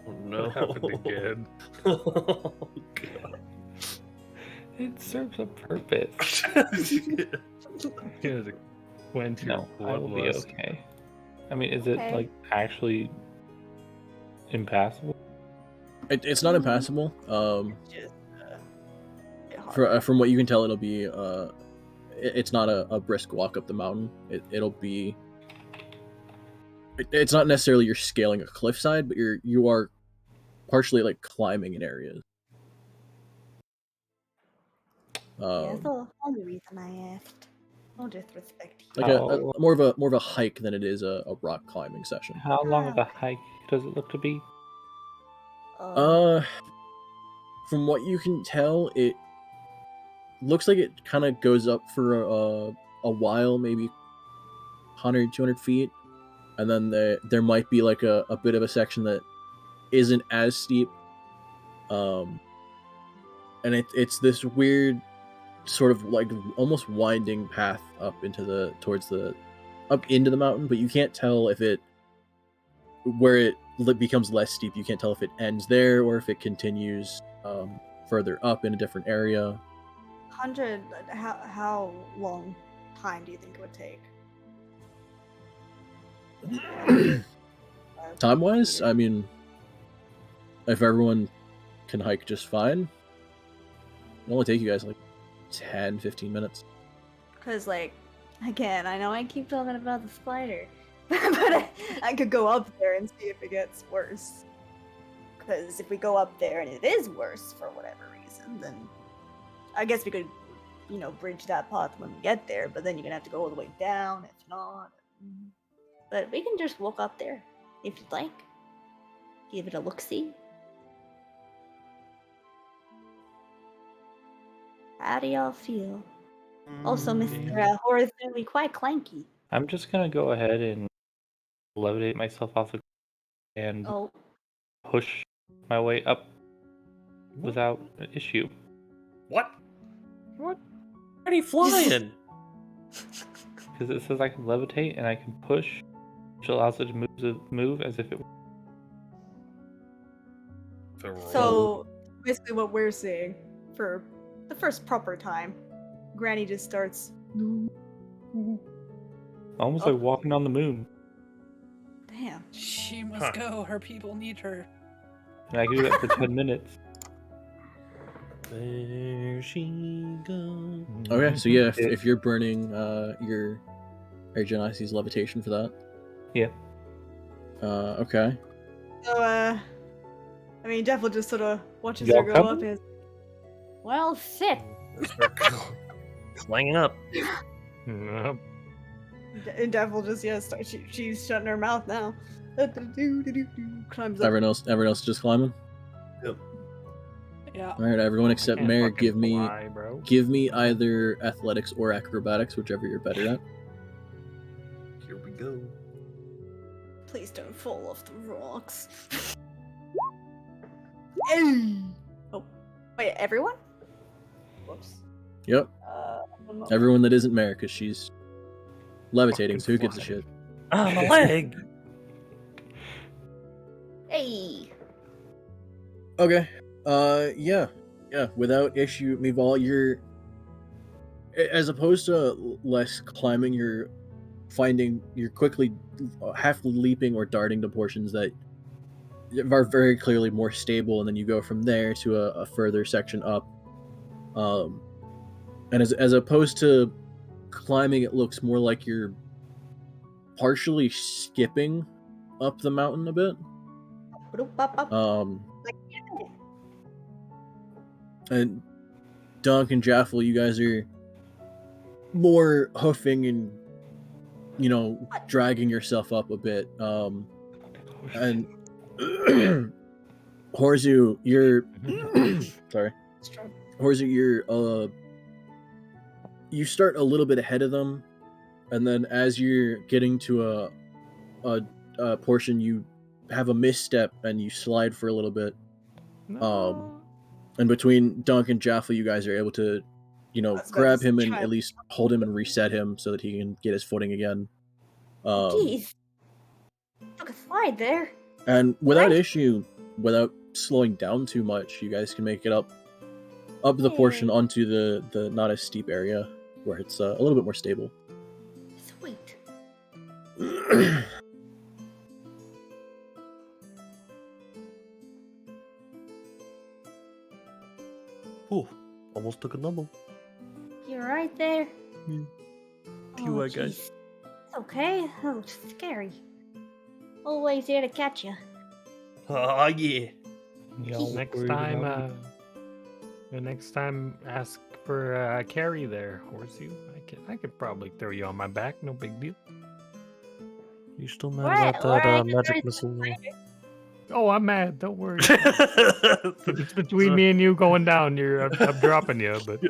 Oh, no. What happened again? Oh, God. It serves a purpose. Yeah, to quench your No, I will be bloodlust. okay. I mean, is it Okay. like actually impassable? It's not impassable. Just, bit hard. From what you can tell, it'll be it's not a brisk walk up the mountain. It'll be it's not necessarily you're scaling a cliffside, but you are partially like climbing in areas. Yeah, that's the only reason I asked. No disrespect here. Like a more of a hike than it is a rock climbing session. How long of a hike does it look to be? From what you can tell, it looks like it kind of goes up for a while, maybe 100, 200 feet, and then there might be like a bit of a section that isn't as steep, and it's this weird sort of like almost winding path up into the mountain, but you can't tell if it where it becomes less steep. You can't tell if it ends there or if it continues further up in a different area. 100. How long time do you think it would take? Time wise, I mean, if everyone can hike just fine, it'll only take you guys like 10-15 minutes. Because, like, again, I know I keep talking about the spider, but I could go up there and see if it gets worse. Because if we go up there and it is worse for whatever reason, then I guess we could, bridge that path when we get there, but then you're gonna have to go all the way down if not. But we can just walk up there if you'd like. Give it a look-see. How do y'all feel? Also, Mr. Horace is going to be quite clanky. I'm just gonna go ahead and levitate myself off the and push my way up without an issue. What? What? Why are you flying? Because it says I can levitate and I can push, which allows it to move as if it were. So, basically what we're seeing, for the first proper time, Granny just starts... Almost like walking on the moon. Damn. She must go. Her people need her. And I can do that for 10 minutes. There she goes. Okay, so yeah, if you're burning your Genesi's levitation for that. Yeah. Okay. So, I mean, Jeff will just sort of watches her go up and... Well, sit. Slanging up. Yep. And Jeff will just, she's shutting her mouth now. Climbs up. Everyone else just climbing? Yep. Yeah. Alright, everyone except Can't Mare, fucking give me either athletics or acrobatics, whichever you're better at. Here we go. Please don't fall off the rocks. Hey! Oh, wait, everyone? Whoops. Yep. Everyone that isn't Mare, because she's levitating, so who gives a shit? Ah, my leg! Hey! Okay. Yeah. Without issue, My'val, you're, as opposed to less climbing, you're quickly half leaping or darting to portions that are very clearly more stable, and then you go from there to a further section up. And as opposed to climbing, it looks more like you're partially skipping up the mountain a bit. And Dunk and Jaffle, you guys are more hoofing and, dragging yourself up a bit. And Horzu, you're sorry. Horzu, you start a little bit ahead of them, and then as you're getting to a portion, you have a misstep and you slide for a little bit. And between Dunk and Jaffle, you guys are able to, grab him and at least hold him and reset him so that he can get his footing again. Jeez. Took a slide there. And without issue, without slowing down too much, you guys can make it up the portion onto the not as steep area where it's a little bit more stable. Sweet. Ooh, almost took a double. You're right there. You guys. It's okay. That looks scary. Always here to catch you. Oh yeah. Next time, ask for carry there, Horsey. I could probably throw you on my back. No big deal. You still mad Where- about where I that can magic throw missile? Oh, I'm mad. Don't worry. If it's between me and you going down, I'm dropping you. But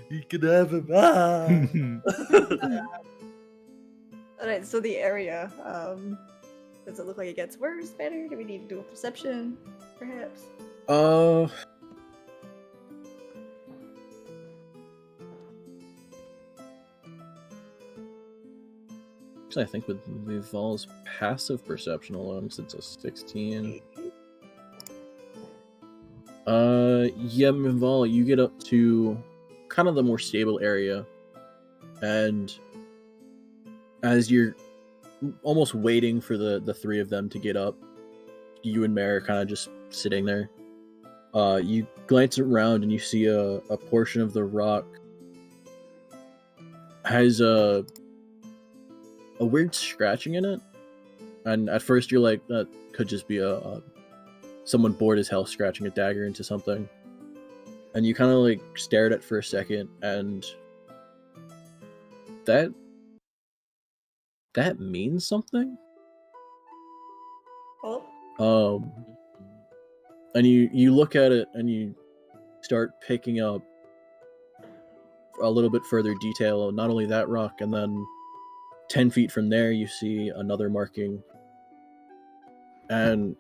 You can have him. Ah. Alright, so the area, does it look like it gets worse, better? Do we need to do a perception, perhaps? I think with My'val's passive perception alone, since it's a 16. Yeah, My'val, you get up to kind of the more stable area, and as you're almost waiting for the three of them to get up, you and Mare are kind of just sitting there. You glance around and you see a portion of the rock has a weird scratching in it, and at first you're like, that could just be a someone bored as hell scratching a dagger into something, and you kind of like stare at it for a second, and that means something. Oh. And you look at it and you start picking up a little bit further detail on not only that rock, and then 10 feet from there you see another marking, and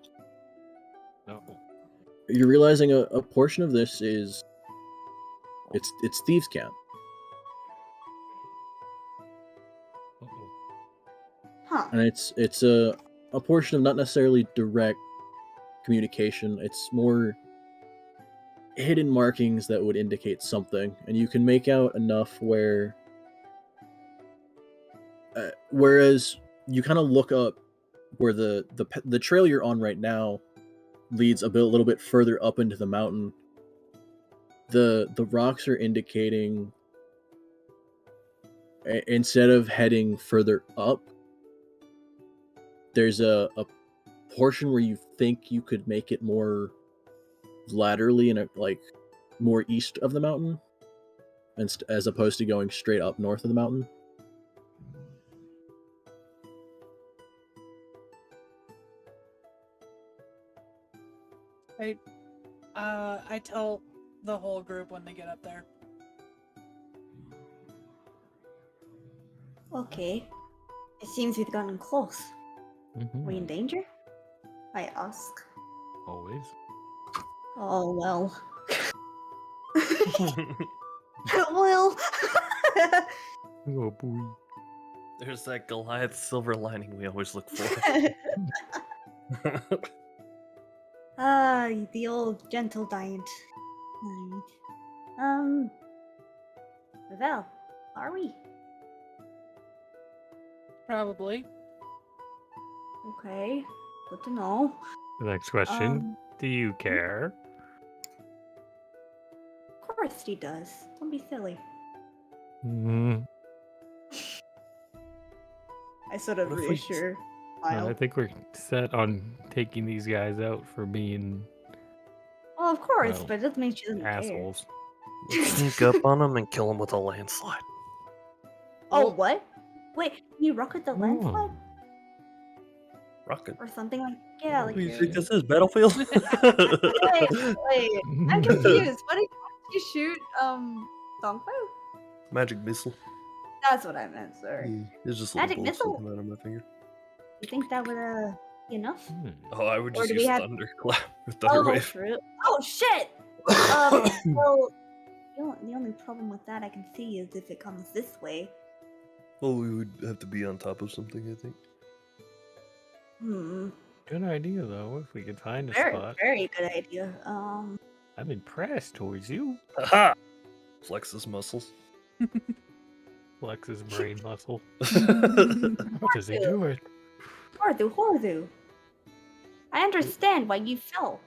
you're realizing a portion of this is it's Thieves' Camp. Huh. And it's a portion of not necessarily direct communication. It's more hidden markings that would indicate something, and you can make out enough where whereas you kind of look up where the trail you're on right now leads a little bit further up into the mountain. The rocks are indicating, instead of heading further up, there's a portion where you think you could make it more laterally and like more east of the mountain, and as opposed to going straight up north of the mountain. I tell the whole group when they get up there. Okay. It seems we've gotten close. Mhm. We in danger? I ask. Always. Oh, well. Well. Oh boy. There's that Goliath silver lining we always look for. The old gentle giant. Alright. My'val, are we? Probably. Okay. Good to know. The next question. Do you care? Of course he does. Don't be silly. Mm-hmm. I sort of What if we- reassure Lyle. I think we're set on taking these guys out for being Well, of course, Well, but it doesn't mean she doesn't care. assholes. Let's sneak up on him and kill him with a landslide. Oh, what? Wait, can you rocket the Oh. landslide? Rocket. Or something like... Yeah, What like... do you think this is, Battlefield? Wait, I'm confused. Why did you shoot, Dongfu? Magic missile. That's what I meant, sorry. It's just a Magic little bullets missile? sticking out of my finger. You think that would, be enough? Hmm. Oh, I would Or just do we use have- thunderclap or Oh, thunderwave. true. Oh, shit! Well, the only problem with that I can see is if it comes this way. Well, we would have to be on top of something, I think. Good idea, though, if we could find a Very, spot. very good idea. I'm impressed towards you. Aha! Flex his muscles. Flex his brain muscle. How does he do it? Hordu. I understand why you fell.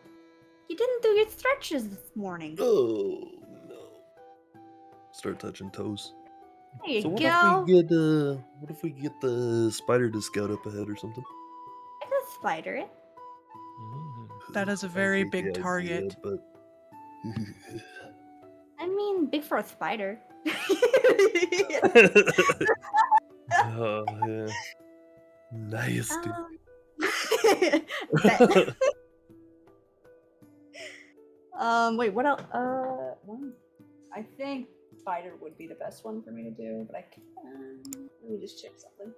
You didn't do your stretches this morning. Oh, no. Start touching toes. There you So what go. if we get the spider to scout up ahead or something? I can spider it. That is a I very hate the big idea, target. but I mean, big for a spider. oh yeah, nasty. Bet. Wait, what else? One. I think spider would be the best one for me to do, but I can. Let me just check something.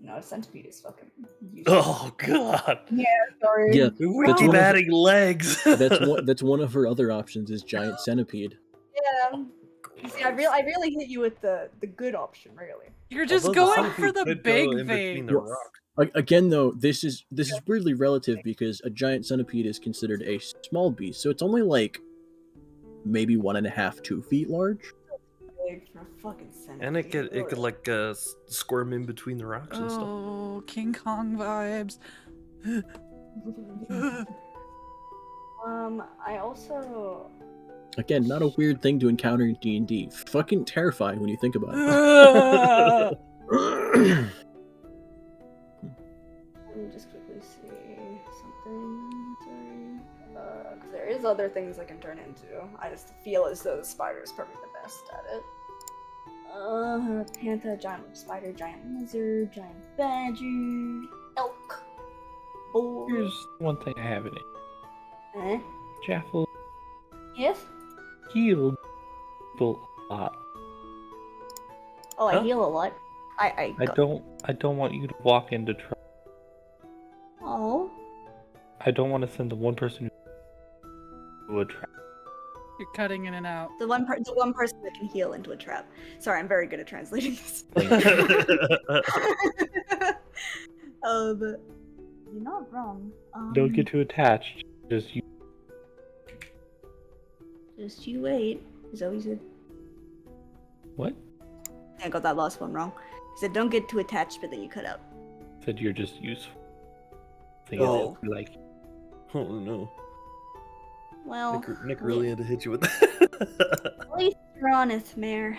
No, centipede is fucking useless. Oh god. Sorry. Yeah, We That's keep one of- adding legs. That's one of her other options is giant centipede. Yeah. You see, I really hit you with the good option, really. You're just Although the going for centipede the could go big in between thing. the Well, rock. Again, though, this is weirdly relative because a giant centipede is considered a small beast, so it's only like maybe 1.5, 2 feet large. Big for a fucking centipede. And it could like squirm in between the rocks and stuff. Oh, King Kong vibes. I also. Again, not a weird thing to encounter in D&D. Fucking terrifying when you think about it. Let me just quickly see something. Sorry. 'Cause there is other things I can turn into. I just feel as though the spider is probably the best at it. Panther, giant spider, giant lizard, giant badger, elk, bull. Here's one thing I have in it. Eh? Jaffle Yes? healed people a lot. Oh, I Huh? heal a lot. I don't want you to walk into trouble. Oh. I don't want to send the one person to a trap. You're cutting in and out. The one person that can heal into a trap. Sorry, I'm very good at translating this. But you're not wrong. Don't get too attached. Just you. Just you wait. He's always good. What? I got that last one wrong. He said, "Don't get too attached," but then you cut out. Said you're just useful. Oh. Like Oh no. Well, Nick really had to hit you with that. at least you're honest, Mayor.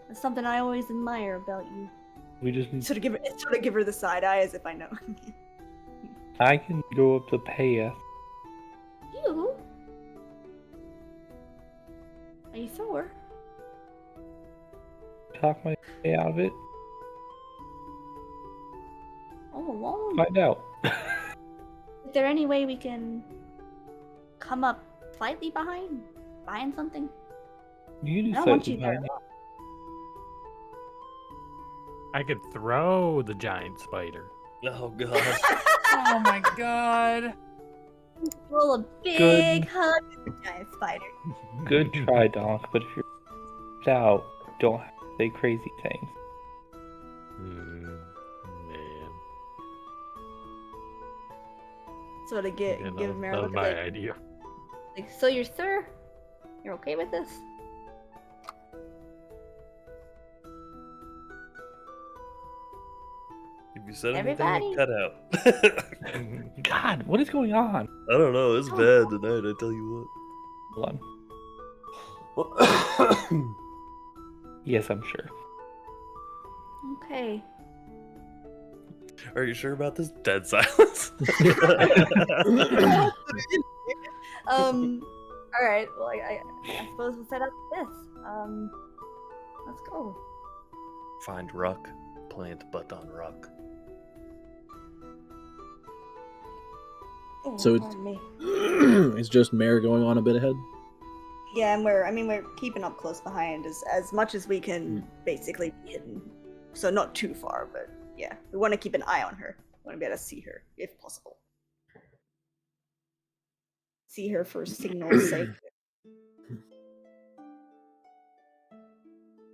That's something I always admire about you. we just need. Sort of give her the side eye as if I know. I can go up to Paya. You? Are you sure? Talk my way out of it. All alone? Find out. Is there any way we can come up slightly behind something? You I can don't do want you something. there. I could throw the giant spider. Oh god. Oh my god. Roll a big hug at the giant spider. Good try, Donk. But if you're out, don't say crazy things. Man. Sort of give Yeah, Mary that a was look my at idea. like, so you're sure? You're okay with this? If you said Everybody? anything, cut out. God, what is going on? I don't know. It's bad tonight. I tell you Hold what. on. Yes, I'm sure. Okay. Are you sure about this? Dead silence. All right. Well, I suppose we'll set up this. Let's go. Find rock. Plant butt on rock. Oh, So pardon me. it's just Mare going on a bit ahead. Yeah, and we're keeping up close behind as much as we can, basically be hidden. So not too far, but yeah, we want to keep an eye on her. We want to be able to see her if possible. See her for signal's sake.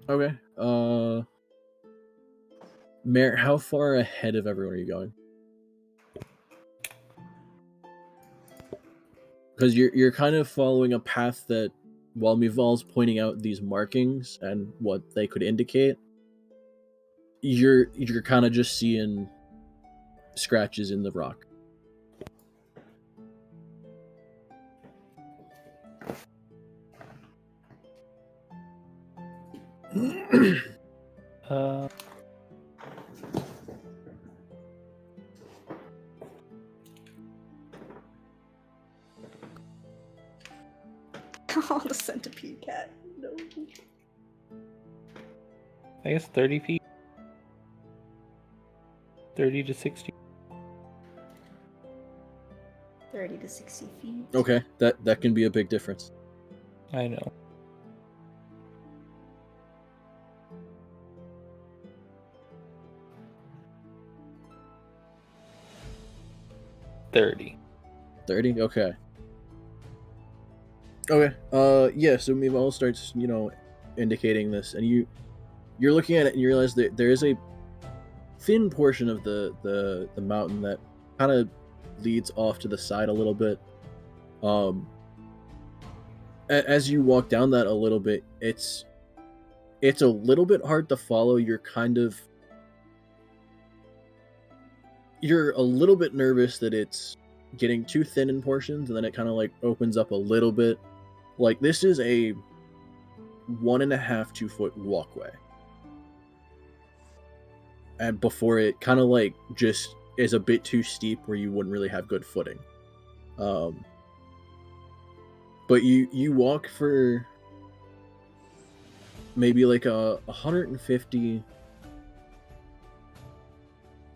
Okay. Mare, how far ahead of everyone are you going? Because you're kind of following a path that, while My'val's pointing out these markings and what they could indicate, you're kind of just seeing scratches in the rock. Oh, the centipede cat. No. I guess 30 feet. 30 to 60. 30 to 60 feet. Okay, that can be a big difference. I know. $30. 30. Okay. Okay. Yeah. So My'val starts, indicating this, and you're looking at it, and you realize that there is a thin portion of the mountain that kind of leads off to the side a little bit. As you walk down that a little bit, it's a little bit hard to follow. You're a little bit nervous that it's getting too thin in portions, and then it kind of like opens up a little bit. Like, this is a 1.5 2 foot walkway, and before it kind of like just is a bit too steep where you wouldn't really have good footing. But you walk for maybe like 150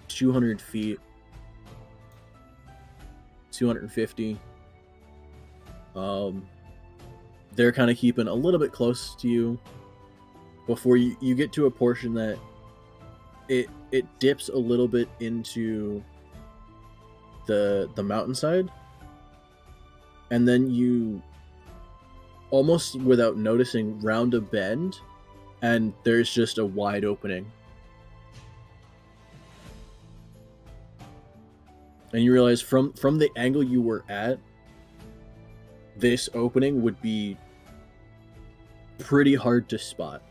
200 feet, 250. They're kind of keeping a little bit close to you before you get to a portion that it dips a little bit into the mountainside, and then you, almost without noticing, round a bend, and there's just a wide opening. And you realize from the angle you were at, this opening would be pretty hard to spot.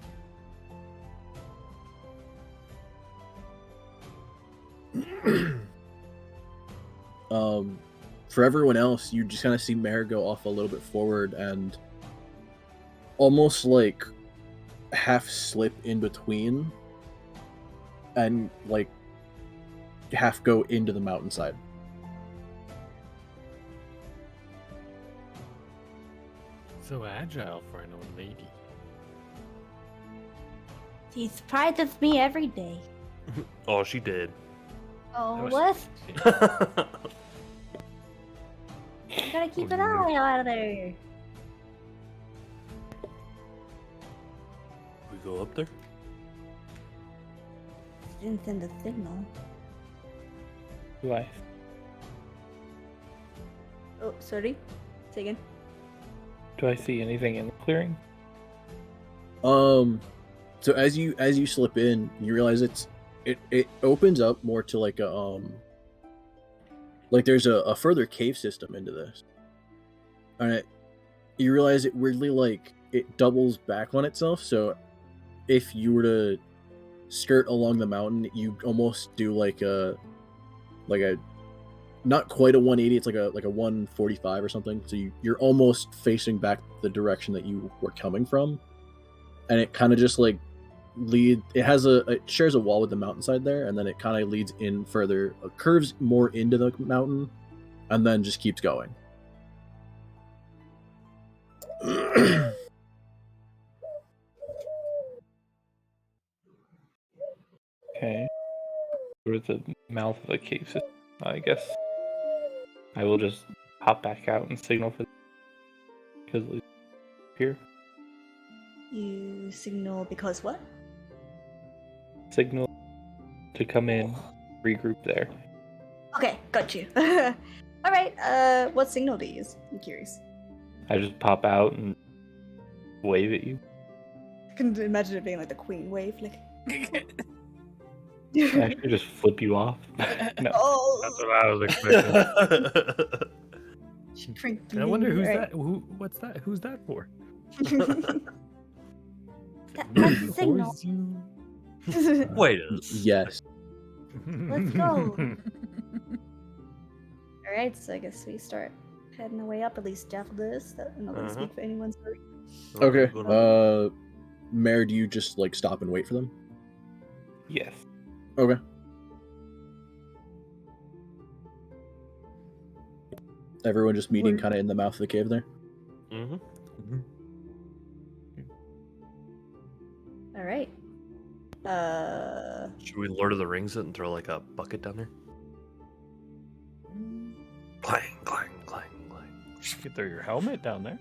For everyone else, you just kind of see Mare go off a little bit forward and almost like half slip in between and like half go into the mountainside. So agile for an old lady. She surprises me every day. Oh, she did. Oh, That what? Gotta keep an eye out of there. We go up there? Didn't send a signal. Why? Oh, sorry. Say again. Do I see anything in the clearing? So as you slip in, you realize it opens up more to like a like there's a further cave system into this. And you realize it weirdly like it doubles back on itself, so if you were to skirt along the mountain, you almost do like a not quite a 180, it's like a 145 or something. So you're almost facing back the direction that you were coming from, and it kind of just like it shares a wall with the mountainside there, and then it kind of leads in further, curves more into the mountain, and then just keeps going. Okay. Through the mouth of the cave system, I guess. I will just hop back out and signal for because here. You signal because what? Signal to come in, regroup there. Okay, got you. Alright, what signal to use? I'm curious. I just pop out and wave at you. I can imagine it being like the Queen wave, like. I should just flip you off. No. Oh, That's what I was expecting. she pranked I wonder me. who's Alright. that? What's that? Who's that for? That's the signal. Who's you? Wait a Yes. Let's go. Alright, so I guess we start heading our way up. At least Jaffle does. I'm not gonna speak for anyone, sorry. Okay. Mare, do you just like stop and wait for them? Yes. Okay. Everyone just meeting kind of in the mouth of the cave there. Mm-hmm. All right. Should we Lord of the Rings it and throw like a bucket down there? Clang, clang, clang, clang. You could throw your helmet down there.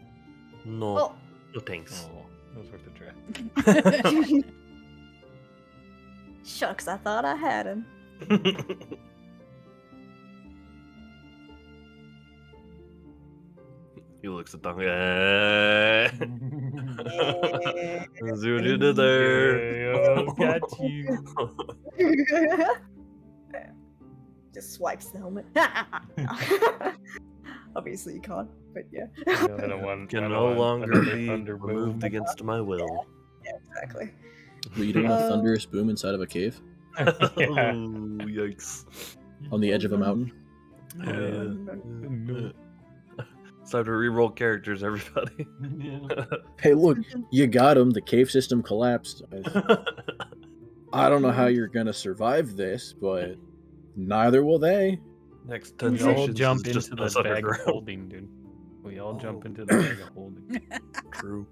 No, Oh. no thanks. Oh, that was worth a try. Shucks, I thought I had him. He looks at Thong. See what you did there. Yeah, got you. Just swipes the helmet. Obviously you can't, but yeah. Can no longer be removed against my will. Yeah, exactly. Leading a thunderous boom inside of a cave Oh, yikes. on the edge of a mountain. It's time to reroll characters, everybody. Hey, look, you got him. The cave system collapsed. I don't know how you're gonna survive this, but neither will they. Next 10 We all sessions jump is just into us the bag of underground. holding, dude. We all jump into the bag of holding. True.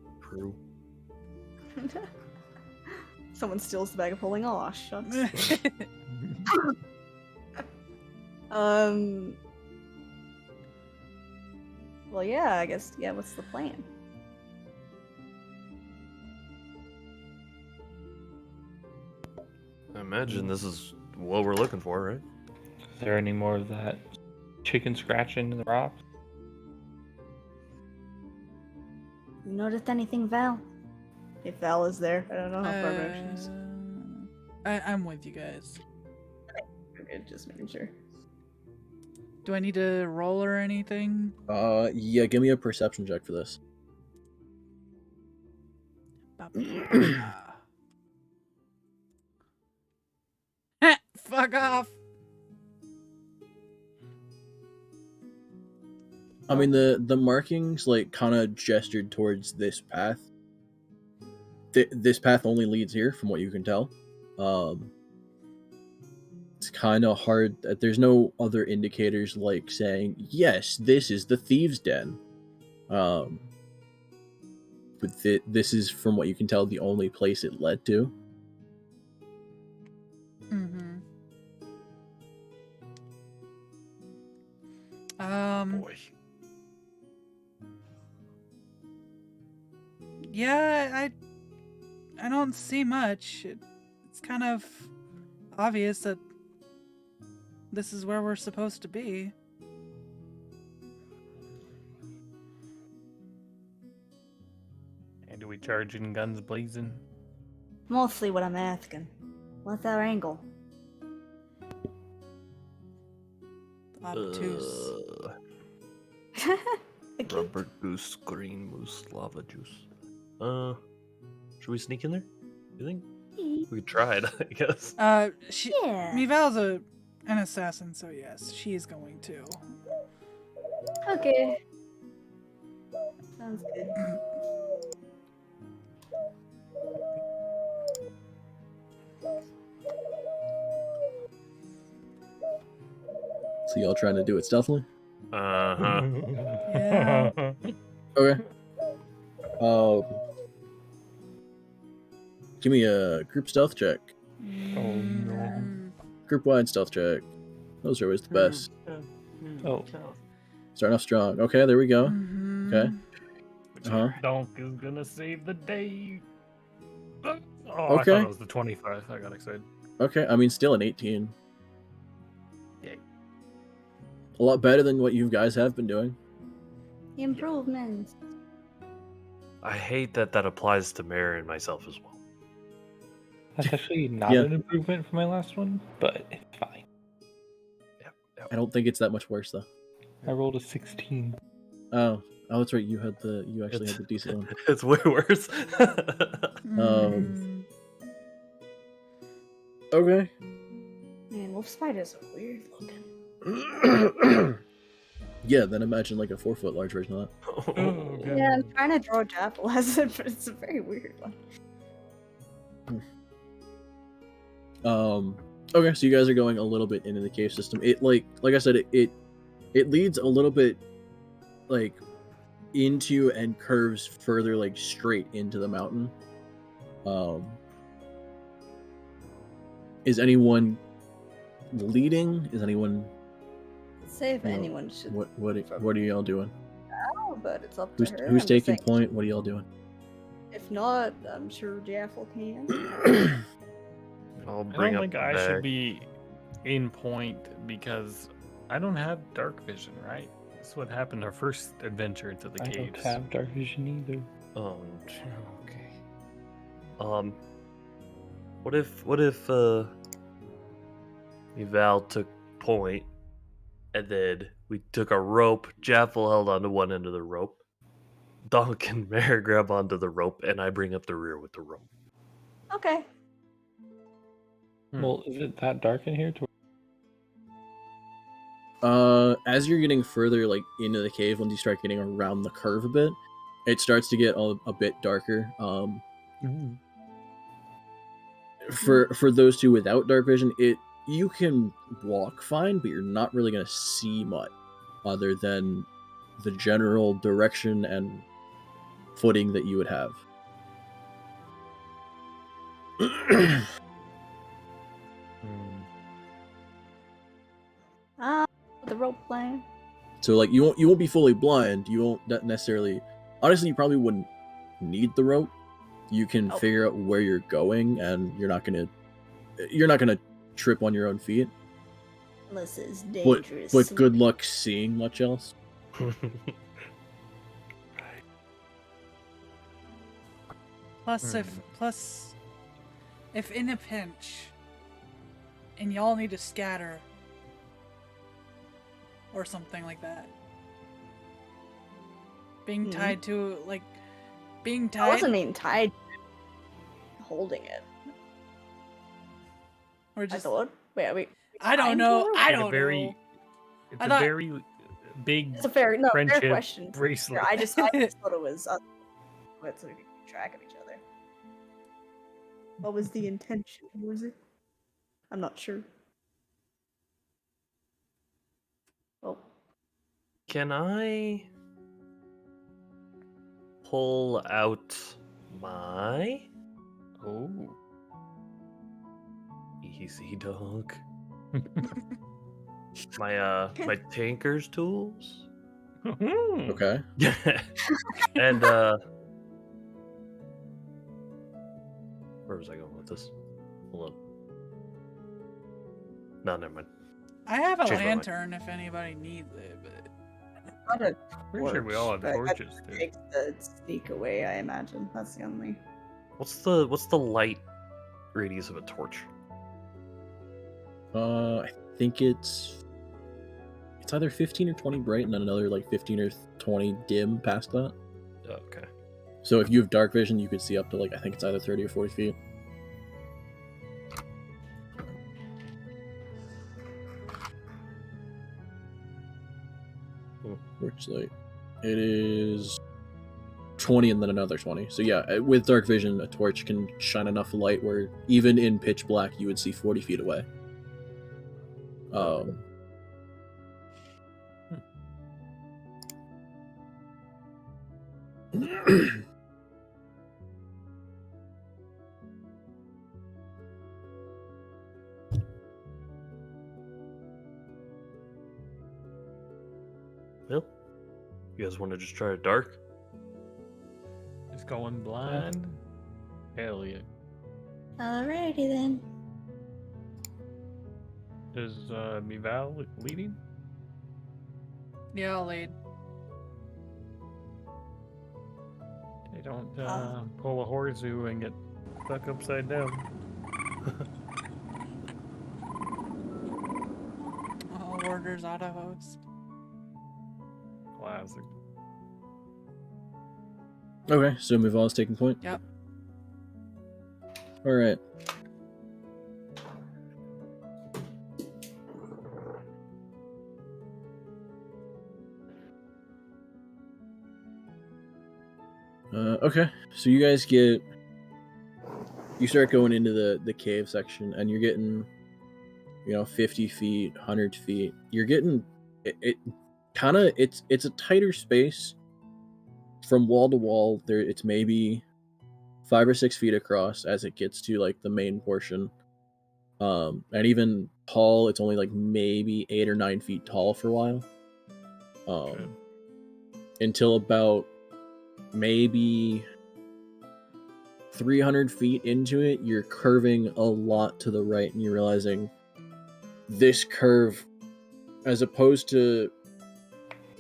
Someone steals the bag of holding. Oh, shucks. Well, yeah, I guess. Yeah, what's the plan? I imagine this is what we're looking for, right? Is there any more of that chicken scratching in the rocks? You noticed anything, Val? If Val is there, I don't know how far back she is. I'm with you guys. Okay, just making sure. Do I need to roll or anything? Yeah, give me a perception check for this. Fuck off! I mean, the markings like kind of gestured towards this path. This path only leads here, from what you can tell. It's kind of hard that there's no other indicators like saying, yes, this is the thieves' den. But this is, from what you can tell, the only place it led to. Mm-hmm. Boy. Yeah, I don't see much. It's kind of obvious that this is where we're supposed to be. And do we charge in guns blazing? Mostly what I'm asking. What's our angle? Obtuse. Rubber goose, green moose, lava juice. Should we sneak in there? You think? We could try it, I guess. Yeah. My'val's an assassin, so yes, she's going to. Okay. Sounds good. So y'all trying to do it stealthily? Uh-huh. Yeah. Okay. Give me a group stealth check. Oh no. Group wide stealth check. Those are always the best. Oh. Starting off strong. Okay, there we go. Mhm. Okay. Uh-huh. Donk is gonna save the day. Oh, I Okay. thought it was the 25. I got excited. Okay, I mean, still an 18. Yay. A lot better than what you guys have been doing. Improvements. I hate that applies to Mary and myself as well. That's actually not Yeah. an improvement from my last one, but it's fine. I don't think it's that much worse though. I rolled a 16. Oh, that's right. You actually had the decent one. It's way worse. Mm. Okay. Man, wolf spiders are weird looking. Yeah, then imagine like a 4-foot large version of that. Oh, God. Yeah, I'm trying to draw Jaffle as it, but it's a very weird one. Okay, so you guys are going a little bit into the cave system. It like I said, it leads a little bit like into and curves further like straight into the mountain. Is anyone leading? Is anyone? Say if You know, anyone should. What are y'all doing? Oh, but it's up to her. Who's I'm just taking saying, point? What are y'all doing? If not, I'm sure Jaffle can. I'll I bring don't up think the I should bag. be in point because I don't have dark vision, right? That's what happened our first adventure into the I don't caves. have dark vision either. Okay. What if My'val took point, and then we took a rope. Jaffle held onto one end of the rope. Donk and Mare grab onto the rope, and I bring up the rear with the rope. Okay. Well, is it that dark in here? As you're getting further like into the cave, once you start getting around the curve a bit, it starts to get a bit darker. For those two without dark vision, you can walk fine, but you're not really gonna see much other than the general direction and footing that you would have. The rope plan. So like you won't be fully blind. You won't necessarily. Honestly, you probably wouldn't need the rope. You can figure out where you're going, and you're not gonna trip on your own feet. Unless it's dangerous. But good luck seeing much else. Plus, if in a pinch, and y'all need to scatter, or something like that, being tied to being tied. I wasn't being tied. Holding it. Or just. I thought. Wait. I don't know. I don't know. It's I a thought- very big It's a fair friendship question. bracelet. I just thought it was so we could keep track of each other. What was the intention? Was it? I'm not sure. Oh. Can I pull out my? Oh. Easy, dog. my tanker's tools. Okay. And where was I going with this? Hold on. No, never mind. I have a Change my mind. lantern if anybody needs it, but Not a Pretty sure we all have but torches, that dude. takes the sneak away, I imagine. That's the only. What's the light radius of a torch? I think it's either 15 or 20 bright, and then another like 15 or 20 dim past that. Okay. So if you have dark vision, you could see up to like I think it's either 30 or 40 feet. Which like it is 20 and then another 20. So yeah, with dark vision, a torch can shine enough light where even in pitch black, you would see 40 feet away. Well, you guys want to just try it dark? Just going blind? Hell yeah. Alrighty then. Is My'val leading? yeah, I'll lead. They don't pull a Horzu and get stuck upside down. Orders auto host. Classic. Okay, so My'val is taking point? Yep. Alright. Okay, so you guys get you start going into the cave section, and you're getting, 50 feet, 100 feet. You're getting it kind of it's a tighter space from wall to wall. There, it's maybe 5 or 6 feet across as it gets to like the main portion. And even tall, it's only like maybe 8 or 9 feet tall for a while. Until about maybe 300 feet into it, you're curving a lot to the right, and you're realizing this curve, as opposed to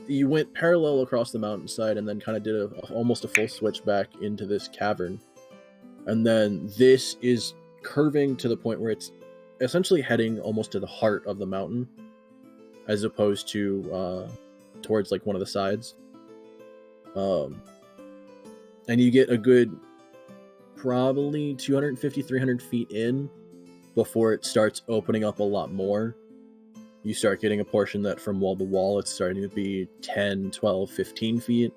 you went parallel across the mountainside and then kind of did almost a full switch back into this cavern, and then this is curving to the point where it's essentially heading almost to the heart of the mountain, as opposed to towards like one of the sides. And you get a good probably 250, 300 feet in before it starts opening up a lot more. You start getting a portion that from wall to wall, it's starting to be 10, 12, 15 feet.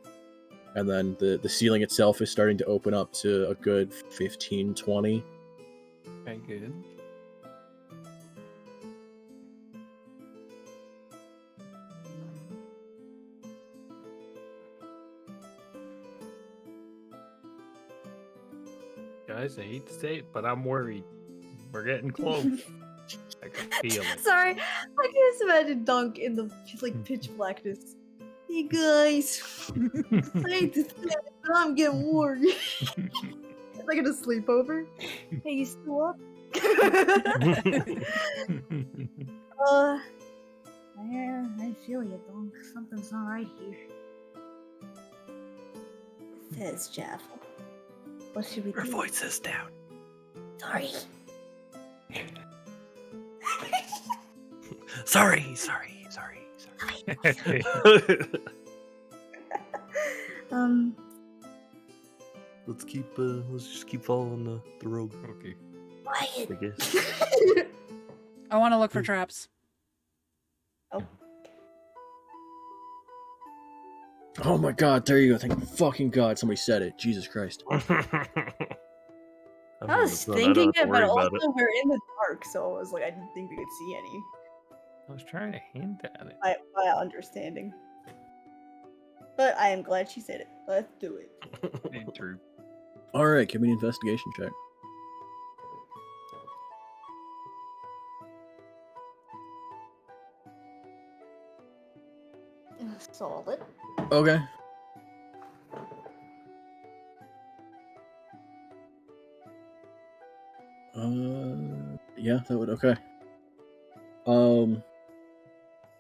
And then the ceiling itself is starting to open up to a good 15, 20. Okay, good. Guys, I hate to say it, but I'm worried. We're getting close. I can feel it. Sorry, I can just imagine Dunk in the like pitch blackness. Hey guys, I hate to say it, but I'm getting worried. Am I gonna sleep over? Hey, you still up? I feel you, Dunk. Something's not right here. Says Jaffle. What should we do? Her voice is down. Sorry. Sorry. Let's just keep following the road. Okay. Quiet. I guess. I want to look for traps. Oh my god, there you go. Thank fucking god somebody said it. Jesus Christ. I was thinking it, but also we're in the dark, so I was like, I didn't think we could see any. I was trying to hint at it. My understanding. But I am glad she said it. Let's do it. True. Alright, give me an investigation check. Solid. Okay. Yeah, that would okay.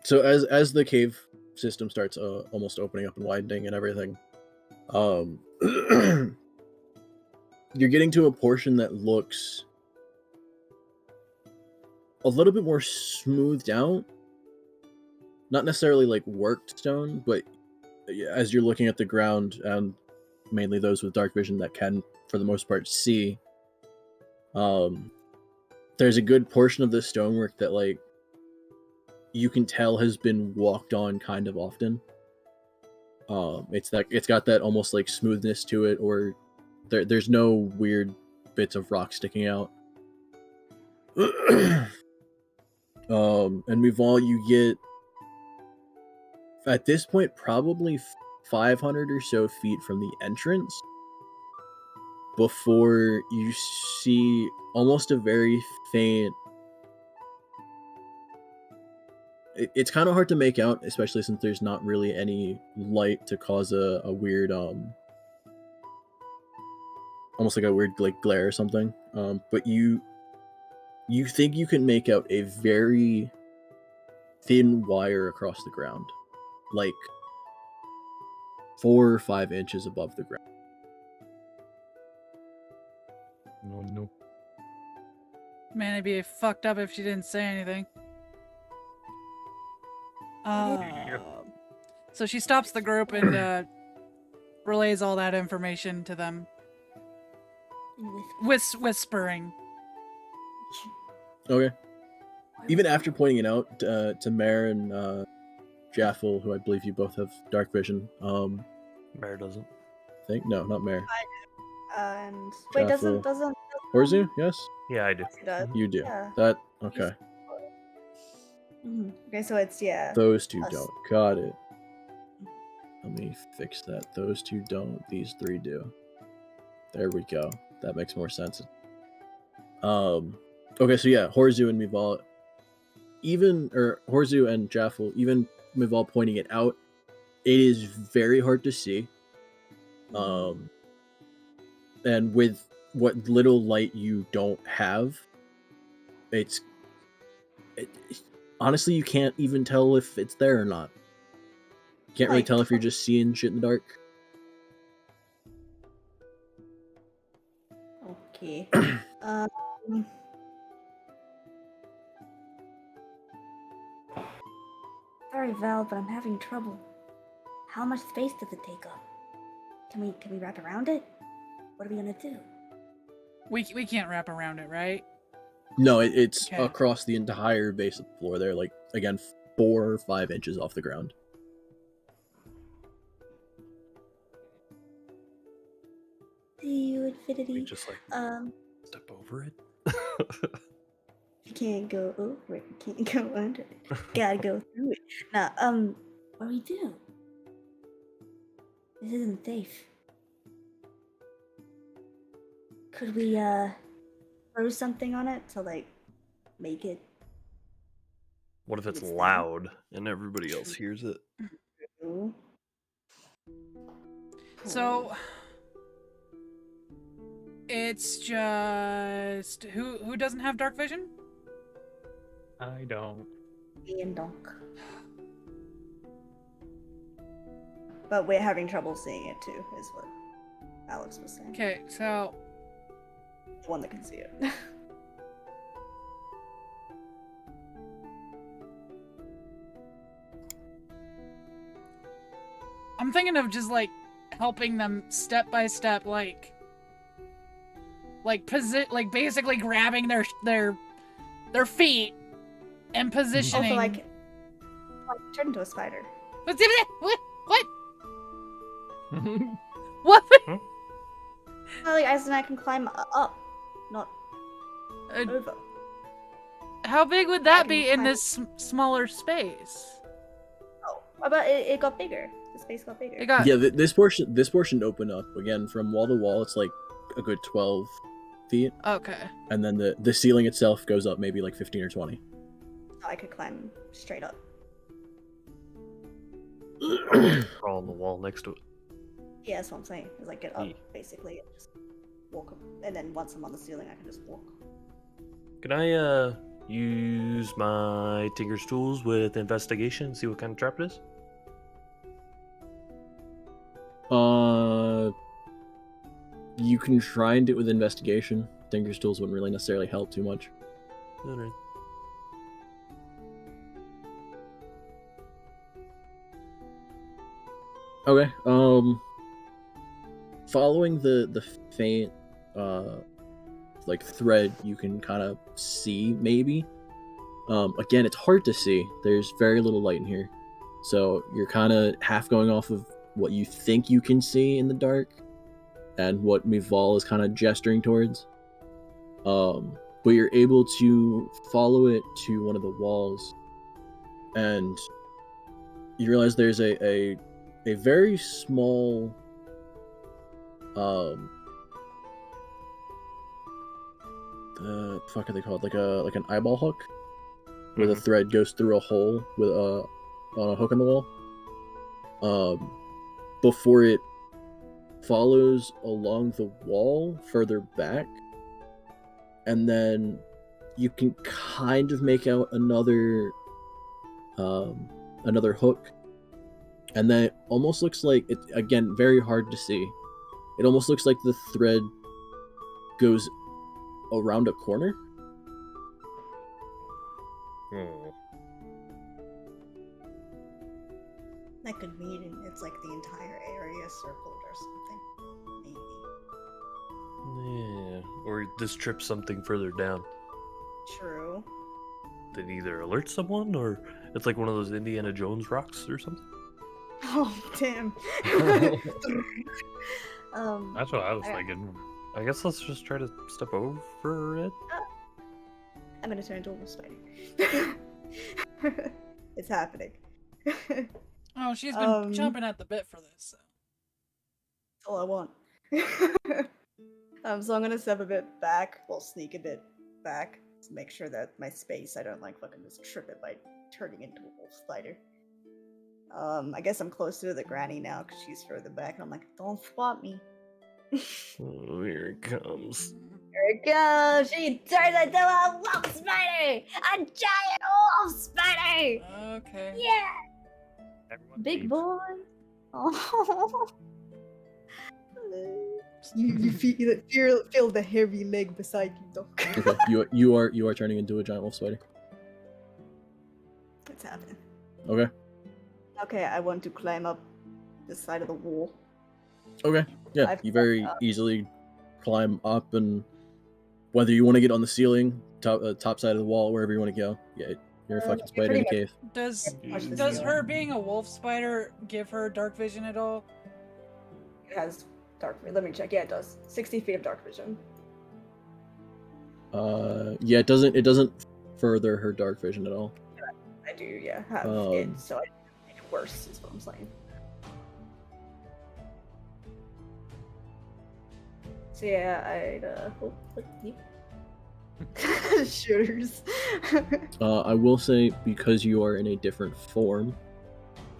So as the cave system starts almost opening up and widening and everything, you're getting to a portion that looks a little bit more smoothed out. Not necessarily like worked stone, but as you're looking at the ground, and mainly those with dark vision that can, for the most part, see, there's a good portion of this stonework that, like, you can tell has been walked on kind of often. It's got that almost like smoothness to it, or there's no weird bits of rock sticking out. And My'val, you get at this point probably 500 or so feet from the entrance before you see almost a very faint. It's kind of hard to make out, especially since there's not really any light to cause a weird almost like a weird like glare or something. But you think you can make out a very thin wire across the ground, like 4 or 5 inches above the ground. No. Man, it'd be fucked up if she didn't say anything. So she stops the group and relays all that information to them. Whispering. Okay. Even after pointing it out to Mare and Jaffle, who I believe you both have dark vision. Mare doesn't. No, not Mare. And wait, doesn't Horzu, yes? Yeah, I do. It does. You do. Yeah. That, okay. Okay, so it's Those two us. don't. Got it. Let me fix that. Those two don't. These three do. There we go. That makes more sense. Okay, so yeah, Horzu and My'val, Horzu and Jaffle, even My'val pointing it out, it is very hard to see. And with what little light you don't have, honestly, you can't even tell if it's there or not. You can't really tell if you're just seeing shit in the dark. Okay. Sorry, Val, but I'm having trouble. How much space does it take up? Can we wrap around it? What are we gonna do? We can't wrap around it, right? No, it's Okay. across the entire base of the floor. They're like, again, 4 or 5 inches off the ground. See you, Infinity. We just like step over it. You can't go over it. You can't go under it. Gotta go through it. Now, what do we do? This isn't safe. Could we, throw something on it to, like, make it... What if it's It's loud and everybody else hears it? So it's just who doesn't have dark vision? I don't. Me and Donk. But we're having trouble seeing it too, is what Alex was saying. Okay, so The one that can see it. I'm thinking of just like helping them step by step, like basically grabbing their feet and positioning. Also, like turn into a spider. What? What? Well, like I can climb up, not over. How big would that be in this smaller space? Oh, but it got bigger. The space got bigger. It got Yeah, this portion opened up again from wall to wall. It's like a good 12 feet, okay. and then the ceiling itself goes up maybe like 15 or 20. So I could climb straight up. Crawl on the wall next to it. Yeah, that's what I'm saying. Is like get up Yeah. basically and just walk up, and then once I'm on the ceiling, I can just walk. Can I use my Tinker's tools with investigation and see what kind of trap it is? You can try and do it with investigation. Tinker's tools wouldn't really necessarily help too much. Alright. Okay. Following the faint like thread, you can kind of see maybe. Again, it's hard to see. There's very little light in here, so you're kind of half going off of what you think you can see in the dark, and what My'val is kind of gesturing towards. But you're able to follow it to one of the walls, and you realize there's a very small the fuck are they called? Like an eyeball hook, where the thread goes through a hole with on a hook in the wall. Before it follows along the wall further back, and then you can kind of make out another hook, and then it almost looks like it, again, very hard to see. It almost looks like the thread goes around a corner. That could mean it's like the entire area circled or something. Maybe. Yeah. Or this trips something further down. True. That either alert someone or it's like one of those Indiana Jones rocks or something. Oh damn. That's what I was I got- thinking. I guess let's just try to step over it. I'm gonna turn into a wolf spider. It's happening. Oh, she's been jumping at the bit for this. So. That's all I want. So I'm gonna step a bit back, well, sneak a bit back to make sure that my space, I don't like fucking just trip it by turning into a wolf spider. I guess I'm closer to the granny now because she's further back, and I'm like, don't spot me. Oh, here it comes. Here it goes. She turns into a wolf spider. A giant wolf spider. Okay. Yeah. Everyone Big leave. boy. Oh. You feel the hairy leg beside you, dog. Okay, you are turning into a giant wolf spider. It's happening. Okay. Okay, I want to climb up this side of the wall. Okay. Yeah, I've you very easily climb up, and whether you want to get on the ceiling, top side of the wall, wherever you want to go. Yeah, you're a fucking spider in a pretty cave. Does Watch this does video. her being a wolf spider give her dark vision at all? It has dark vision. Let me check. Yeah, it does. 60 feet of dark vision. Yeah, it doesn't further her dark vision at all. I do, yeah, have it, so I make it worse, is what I'm saying. So yeah, I'd hope with you. Shooters. I will say, because you are in a different form,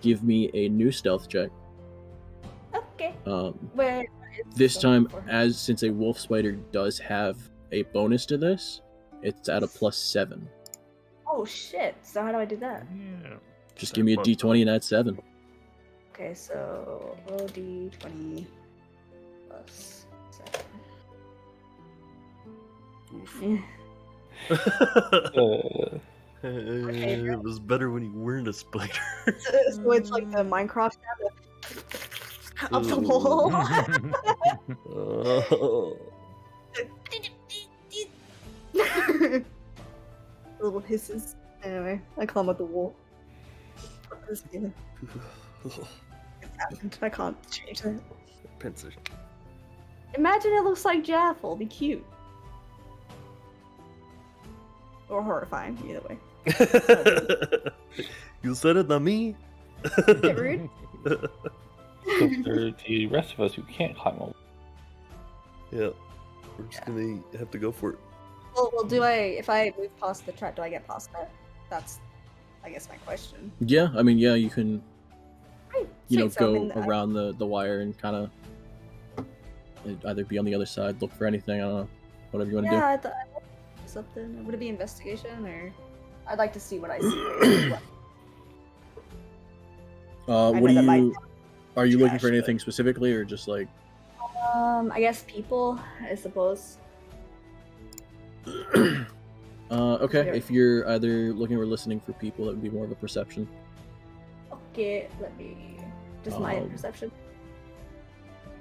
give me a new stealth check. Okay. Where This time, since a wolf spider does have a bonus to this, it's at a +7. Oh shit! So how do I do that? Yeah. Just give me a d20 and add 7. Okay, so roll d20 plus 7. It was better when you weren't a spider. So it's like the Minecraft sound up the wall. Oh. Little hisses. Anyway, I climb up the wall. Fuck this feeling. It's happened. I can't change that. Pincers. Imagine it looks like Jaffle. Be cute. Or horrifying, either way. You said it, not me. Get rude. So for the rest of us who can't climb a wall. Yeah. We're just gonna have to go for it. Well, do I, if I move past the trap, do I get past that? That's, I guess, my question. Yeah, I mean, yeah, you can, Right. you know, Sweet, so go around the wire and kind of either be on the other side, look for anything, I don't know, whatever you want to Yeah, I'd like to do something. Would it be investigation, or I'd like to see what I see. do. What know that might are you looking for trash, anything specifically, or just like... I guess people, I suppose. Okay, Sure. if you're either looking or listening for people, that would be more of a perception. Okay, let me. Just my perception.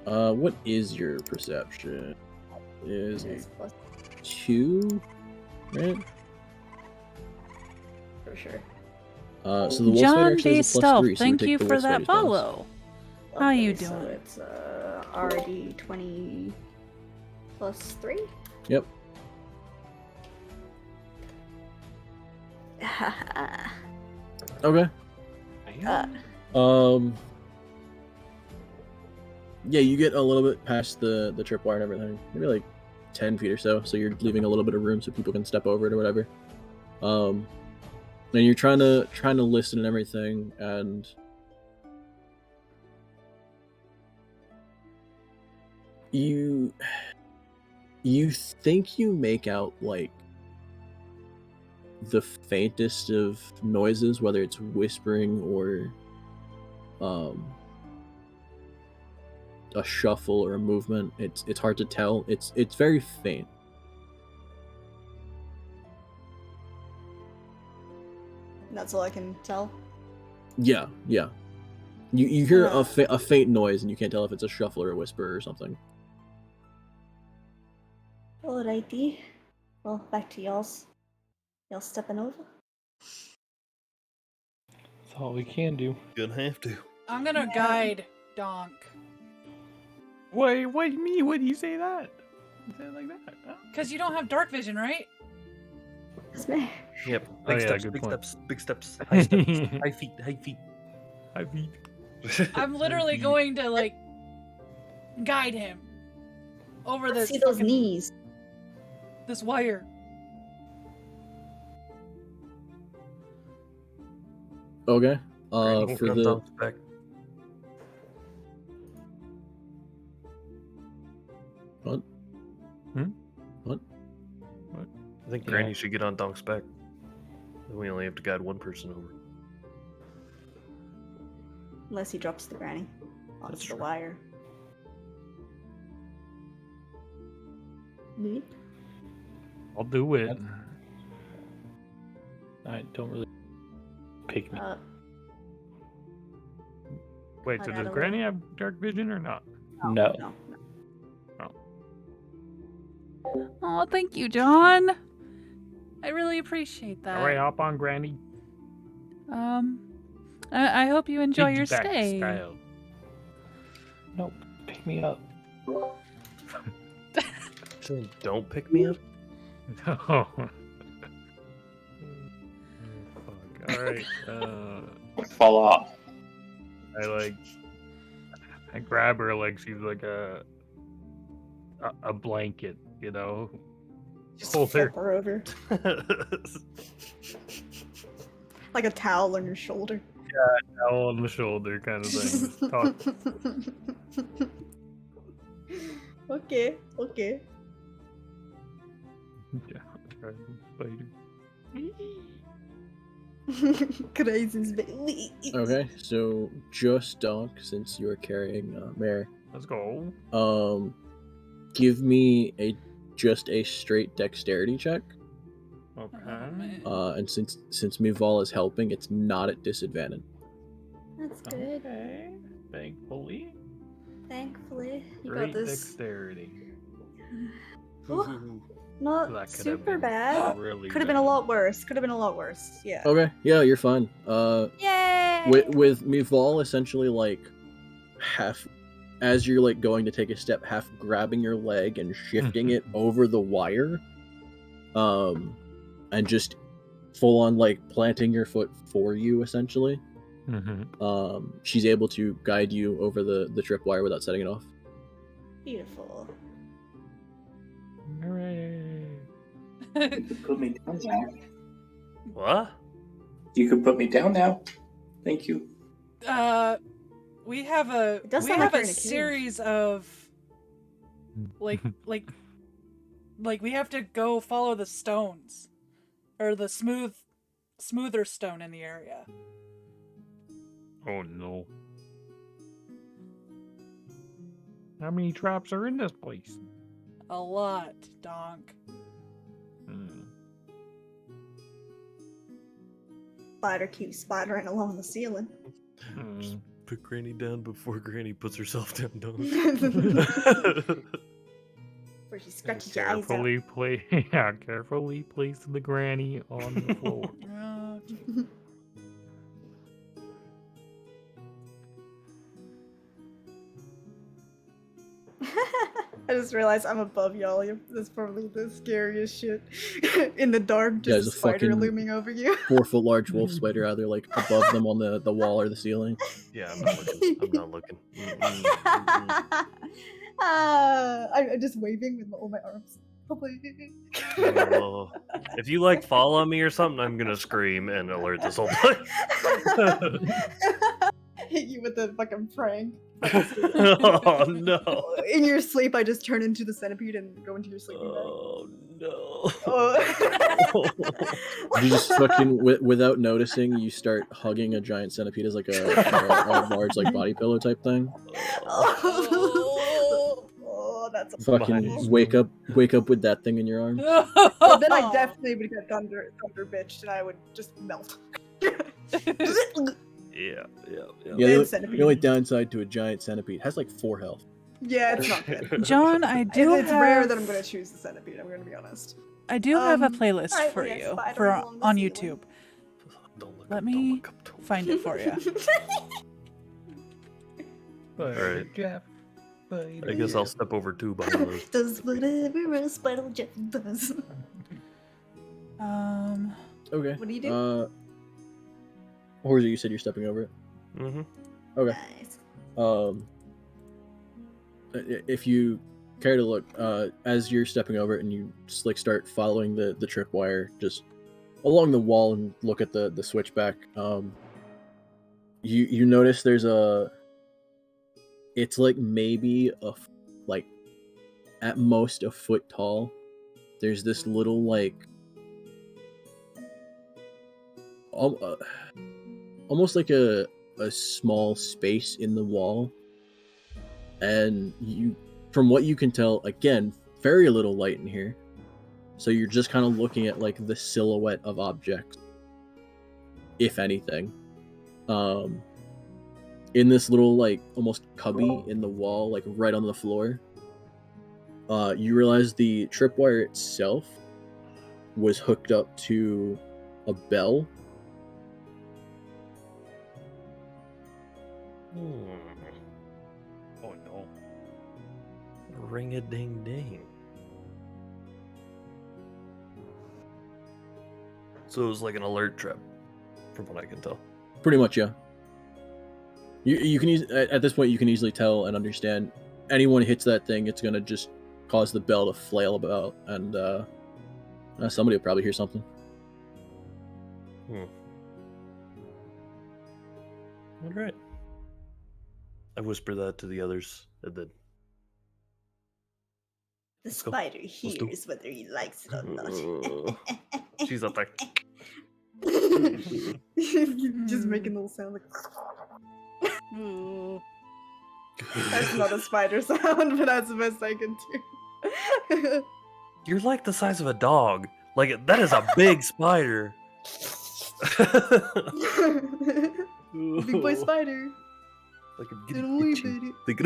What is your perception? Is Is it plus 2, right? for sure. So the wolf spider John actually D. has a +3, Stealth, so we thank take you the for wolf that spider's bonus. follow. How you Okay, So doing? it's RD 20 plus 3. Yep. Okay. Yeah, you get a little bit past the tripwire and everything. Maybe like 10 feet or so. So you're leaving a little bit of room so people can step over it or whatever. And you're trying to listen and everything, and you think you make out like the faintest of noises, whether it's whispering or a shuffle or a movement. It's hard to tell. It's very faint. That's all I can tell. Yeah. You hear a faint noise, and you can't tell if it's a shuffle or a whisper or something. Alrighty. Well, back to y'all's. Y'all stepping over? That's all we can do. Gonna have to. I'm gonna guide Donk. Wait, me? What do you say that? Say it like that. Huh? Because you don't have dark vision, right? Yes, ma'am. Yep. Oh, Big yeah, steps. good Big point. steps. Big steps. High steps. High feet. High feet. I mean, I'm literally going to like guide him over Let's this see those fucking- knees. this wire. Okay. Granny For comes the off back. what? Hmm? What? I think Granny should get on Donk's back. Then we only have to guide one person over. Unless he drops the granny onto That's the true. wire. I'll do it. I don't really pick me. Wait, I so got does a Granny have dark vision or not? No. No. Oh, thank you, John. I really appreciate that. All right, hop on, Granny. I hope you enjoy your Piggyback stay. style. Nope. Pick me up. Saying, don't pick me up. Oh. Fuck. All right. Fall off. I grab her like she's like a blanket, you know. Just Hold her. flip her over. Like a towel on your shoulder. Towel on the shoulder kind of thing. Talk. Okay, okay. Yeah, spider. Crazy's baby. Okay, so just Donk, since you are carrying Mare, Let's go. give me just a straight dexterity check. Okay. And since My'val is helping, it's not at disadvantage. That's good. Okay. Thankfully. Thankfully. You Great got this. dexterity. Not That could have super been bad. really Could have been a bad. lot worse. Could have been a lot worse. Yeah. Okay, yeah, you're fine. Yay! With My'val essentially like half, as you're like going to take a step, half grabbing your leg and shifting it over the wire, and just full on like planting your foot for you essentially. Mm-hmm. She's able to guide you over the tripwire without setting it off. Beautiful. Hooray. You could put me down now. What? You could put me down now. Thank you. We have a It does we sound have like you're a in a cage. series of like we have to go follow the stones or the smoother stone in the area. Oh no. How many traps are in this place? A lot, Donk. Spider keeps spidering along the ceiling. Hmm. Put Granny down before Granny puts herself down, Donk. Where she scratches your eyes out. Carefully place the granny on the floor. I just realized I'm above y'all. That's probably the scariest shit. In the dark, Yeah, just a there's a spider fucking looming over you. 4-foot large wolf spider either like above them on the wall or the ceiling. Yeah, I'm not looking. I'm not looking. I'm just waving with all my arms. Oh, if you like fall on me or something, I'm gonna scream and alert this whole place. Hit you with a fucking prank. Oh no! In your sleep, I just turn into the centipede and go into your sleeping bag. Oh no! Oh. You just fucking without noticing, you start hugging a giant centipede as like a large like body pillow type thing. Oh, that's a Fucking wake up with that thing in your arms. So then I definitely would get thunder bitched and I would just melt. Yeah. Yeah, Centipede. the only downside to a giant centipede has like 4 health. Yeah, it's not good. John, I do It's have, rare that I'm going to choose the centipede, I'm going to be honest. I do have a Um, playlist alright, for we got you spider for along the on ceiling. YouTube. Don't Let me look up. find it for you. But Alright. Jeff, spider. I guess I'll step over two behind those. Does whatever a spider Jeff does. Okay. What do you do? Horsey, you said you're stepping over it. Mm-hmm. Okay. Nice. If you care to look, as you're stepping over it and you just like start following the tripwire just along the wall and look at the switchback, you notice there's it's like maybe like at most a foot tall. There's this little like almost like a small space in the wall, and from what you can tell, again, very little light in here, so you're just kind of looking at like the silhouette of objects, if anything. In this little like almost cubby in the wall, like right on the floor, you realize the tripwire itself was hooked up to a bell. Oh no. Ring a ding ding. So it was like an alert trap, from what I can tell. Pretty much, yeah. You can at this point you can easily tell and understand. Anyone hits that thing, it's gonna just cause the bell to flail about, and somebody will probably hear something. All right. I whisper that to the others, and then The Let's go. spider do hears whether he likes it or not. she's up there. Just making little sound like. That's not a spider sound, but that's the best I can do. You're like the size of a dog. Like that is a big spider. Big boy spider. Like I'm Little getting wee itchy. bitty.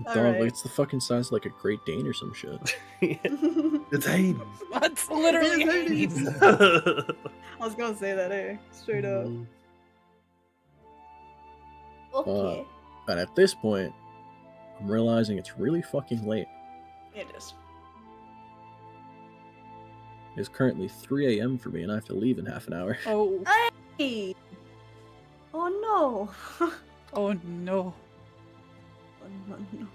Dog, Alright. like, it's the fucking size of like a Great Dane or some shit. It's Hayden. That's literally It's Hades. I was gonna say that, eh? Straight up. Okay. And at this point, I'm realizing it's really fucking late. It is. It's currently 3 a.m. for me, and I have to leave in half an hour. Oh, Hey. Oh no. oh no. Oh, no, no, no, no.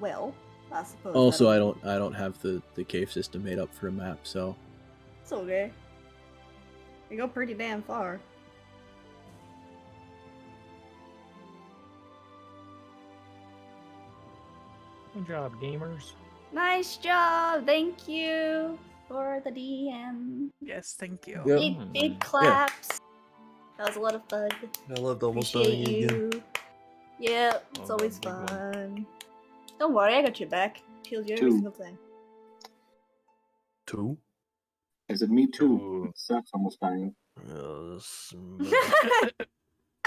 Well, I suppose. Also, I that'll- don't have the cave system made up for a map, so It's okay. You go pretty damn far. Good job, gamers. Nice job. Thank you for the DM. Yes, thank you. Yep. Big claps. That was a lot of fun. I loved almost Appreciate dying again. you. Yeah, it's Oh, always big one. fun. Don't worry, I got your back. Killed you every Two. single time. 2? I said, me too. Ooh. Sucks almost dying. Yes.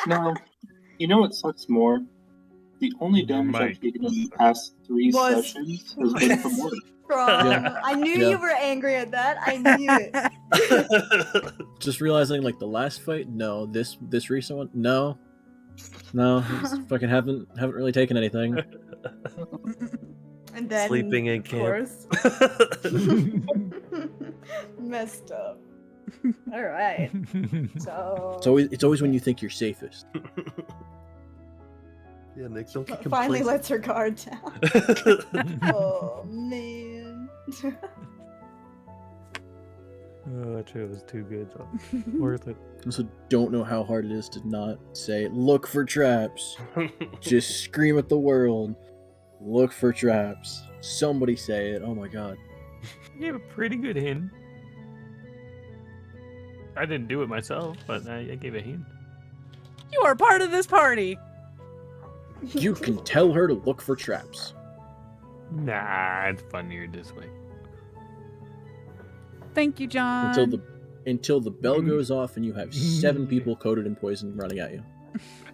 No, you know what sucks more? The only damage I've Mike. taken in the past 3 Was- sessions has been from Morty. Wrong. Yeah. I knew Yeah. you were angry at that. I knew it. just realizing like the last fight, no. This recent one, no. Just fucking haven't really taken anything. And then Sleeping in of camp. course, messed up. All right. So It's always when you think you're safest. Yeah, Nick, don't get finally complacent. lets her guard down. Oh man. Oh, that shit was too good. So worth it. Also, don't know how hard it is to not say look for traps. Just scream at the world. Look for traps. Somebody say it. Oh my god. I gave a pretty good hint. I didn't do it myself, but I gave a hint. You are part of this party. You can tell her to look for traps. Nah, it's funnier this way. Thank you, John. Until the bell goes off and you have 7 people coated in poison running at you.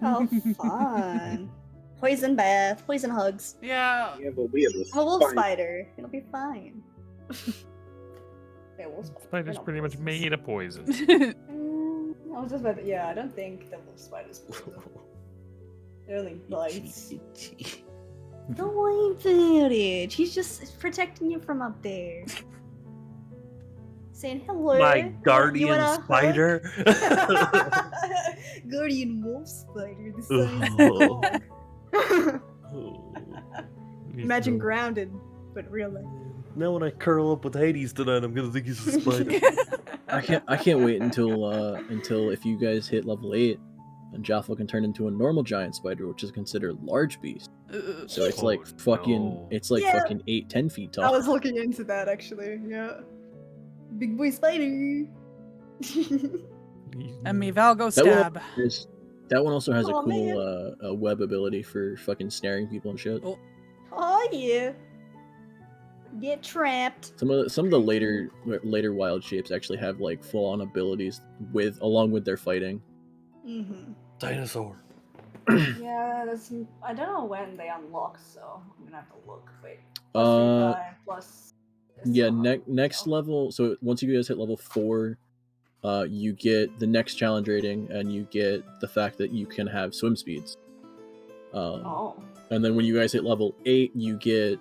How fun. Poison bath, poison hugs. Yeah. Yeah, but we have I'm a wolf spider. It'll be fine. Yeah, wolf spider. Spider's pretty much made of poison. I I was just about to, yeah, I don't think the wolf spiders will. They're only bites. Don't worry about it. He's just protecting you from up there. Saying hello. My guardian You wanna spider. hug? Guardian wolf spider. The size of a dog. Imagine grounded, but real life. Now when I curl up with Hades tonight, I'm gonna think he's a spider. I can't wait until if you guys hit level 8, and Jaffle can turn into a normal giant spider, which is considered large beast. So it's like fucking, it's like fucking 8-10 feet tall. I was looking into that actually. Yeah, big boy spider. And My'val go That stab. that one also has a Aw, cool a web ability for fucking snaring people and shit. Oh yeah. Get trapped. Some of the later wild shapes actually have like full on abilities along with their fighting. Mm-hmm. Dinosaur. Yeah, that's. I don't know when they unlock, so I'm gonna have to look. Wait. Plus. Yeah, next level. So once you guys hit level 4, you get the next challenge rating, and you get the fact that you can have swim speeds. And then when you guys hit level 8, you get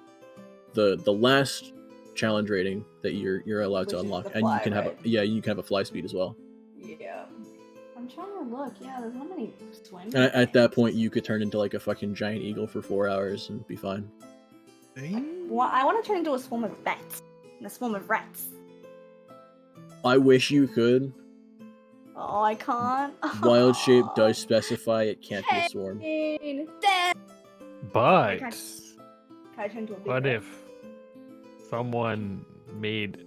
the last challenge rating that you're allowed to unlock, and you can have you can have a fly speed as well. Yeah. I'm trying to look. Yeah, there's not many swim. And at that point, you could turn into like a fucking giant eagle for 4 hours and be fine. Well, I want to turn into a swarm of bats and a swarm of rats. I wish you could. Oh, I can't. Wild shape does specify it can't be a swarm. But Can I turn into a big what rat? if someone made?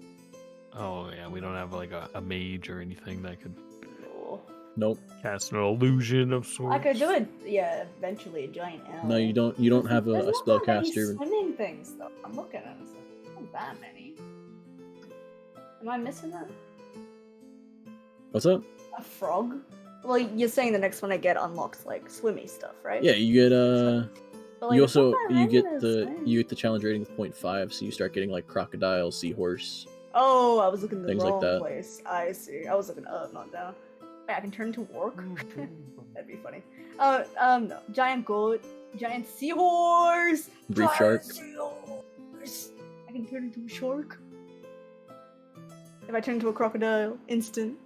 Oh yeah, we don't have like a mage or anything that could Nope. cast an illusion of sorts. I could do it. Yeah, eventually a giant owl. No, you don't. You don't have a There's not that many spellcaster. swimming things though. I'm looking at it. There's not that many. Am I missing that? What's up? A frog? Well, you're saying the next one I get unlocks like swimmy stuff, right? Yeah, you get But, like, you it's not also that you get regular the swim. you get the challenge rating of 0.5, so you start getting like crocodile, seahorse. Oh, I was looking in the Things like wrong that. place. I see. I was looking up, not down. Wait, I can turn into orc? That'd be funny. No. Giant goat. Giant seahorse! Reef Giant shark. seahorse! I can turn into a shark. If I turn into a crocodile, instant.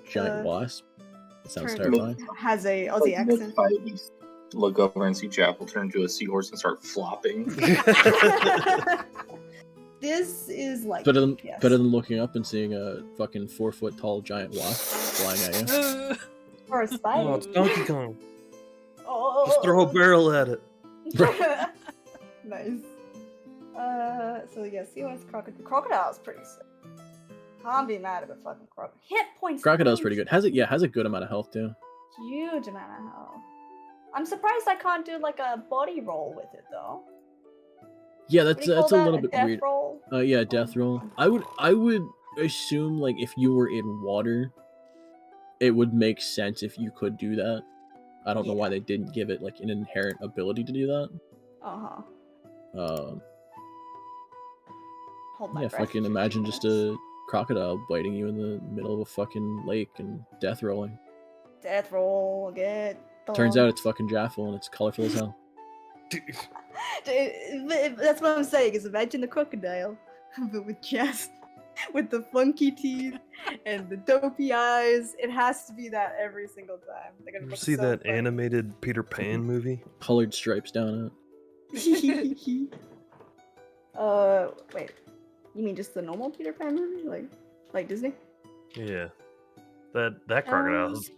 Giant wasp. That sounds turn- terrifying. Has a Aussie accent. Look over and see Jaffle turn into a seahorse and start flopping. This is like Better than yes. looking up and seeing a fucking 4-foot tall giant wasp flying at you. Or a spider. Oh, it's Donkey Kong. Oh. Just throw a barrel at it. Nice. So yeah, seahorse, crocodile's pretty sick. Can't be mad at a fucking crocodile. Hit points. Crocodile's pretty good. Has a good amount of health too. Huge amount of health. I'm surprised I can't do like a body roll with it though. Yeah, What that's do you call a that? little bit death weird. roll? Yeah, death roll. I would assume like if you were in water, it would make sense if you could do that. I don't know why they didn't give it like an inherent ability to do that. Hold my Yeah, if I breath can for imagine 2 just minutes. a crocodile biting you in the middle of a fucking lake and death rolling. Death roll, get. Turns done. out it's fucking Jaffle and it's colorful as hell. That's what I'm saying. Is imagine the crocodile, but with just with the funky teeth and the dopey eyes. It has to be that every single time. They're gonna You look see so that funny. animated Peter Pan movie? Colored stripes down it. Wait. You mean just the normal Peter Pan movie, like Disney? Yeah. That crocodile's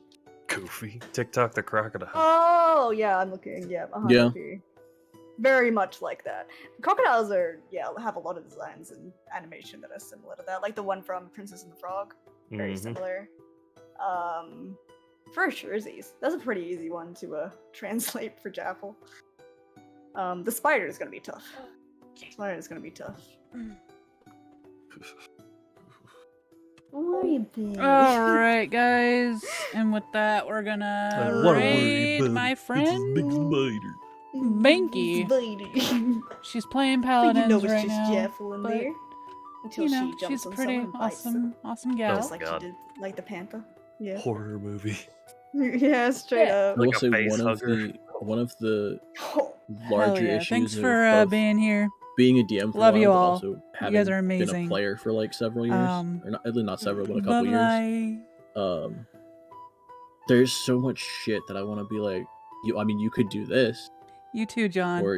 goofy. TikTok the crocodile. Oh yeah, I'm looking. Yeah, Yeah. Very much like that. Crocodiles have a lot of designs and animation that are similar to that, like the one from Princess and the Frog. Very Mhm. similar. For jerseys, that's a pretty easy one to translate for Jaffle. The spider is gonna be tough. Spider is gonna be tough. Don't worry about it. All right, guys, and with that, we're gonna raid my friend Banky. Spider. She's playing But paladins you know it's right just now. Jaffle in but, there. Until you know, she jumps she's on pretty someone and bites awesome, them. awesome gal. Just like God. she did, like the panther. Yeah. horror movie. Yeah, straight Yeah. up. I will Like a say face one hugger. of the Oh, Hell larger yeah. issues Thanks of, for being here. being a DM for Love a while, you but all. also You having guys are been a amazing. player for like several years, or not several, but a couple years. Bye-bye. There's so much shit that I want to be like, you. I mean, you could do this, You too, John. or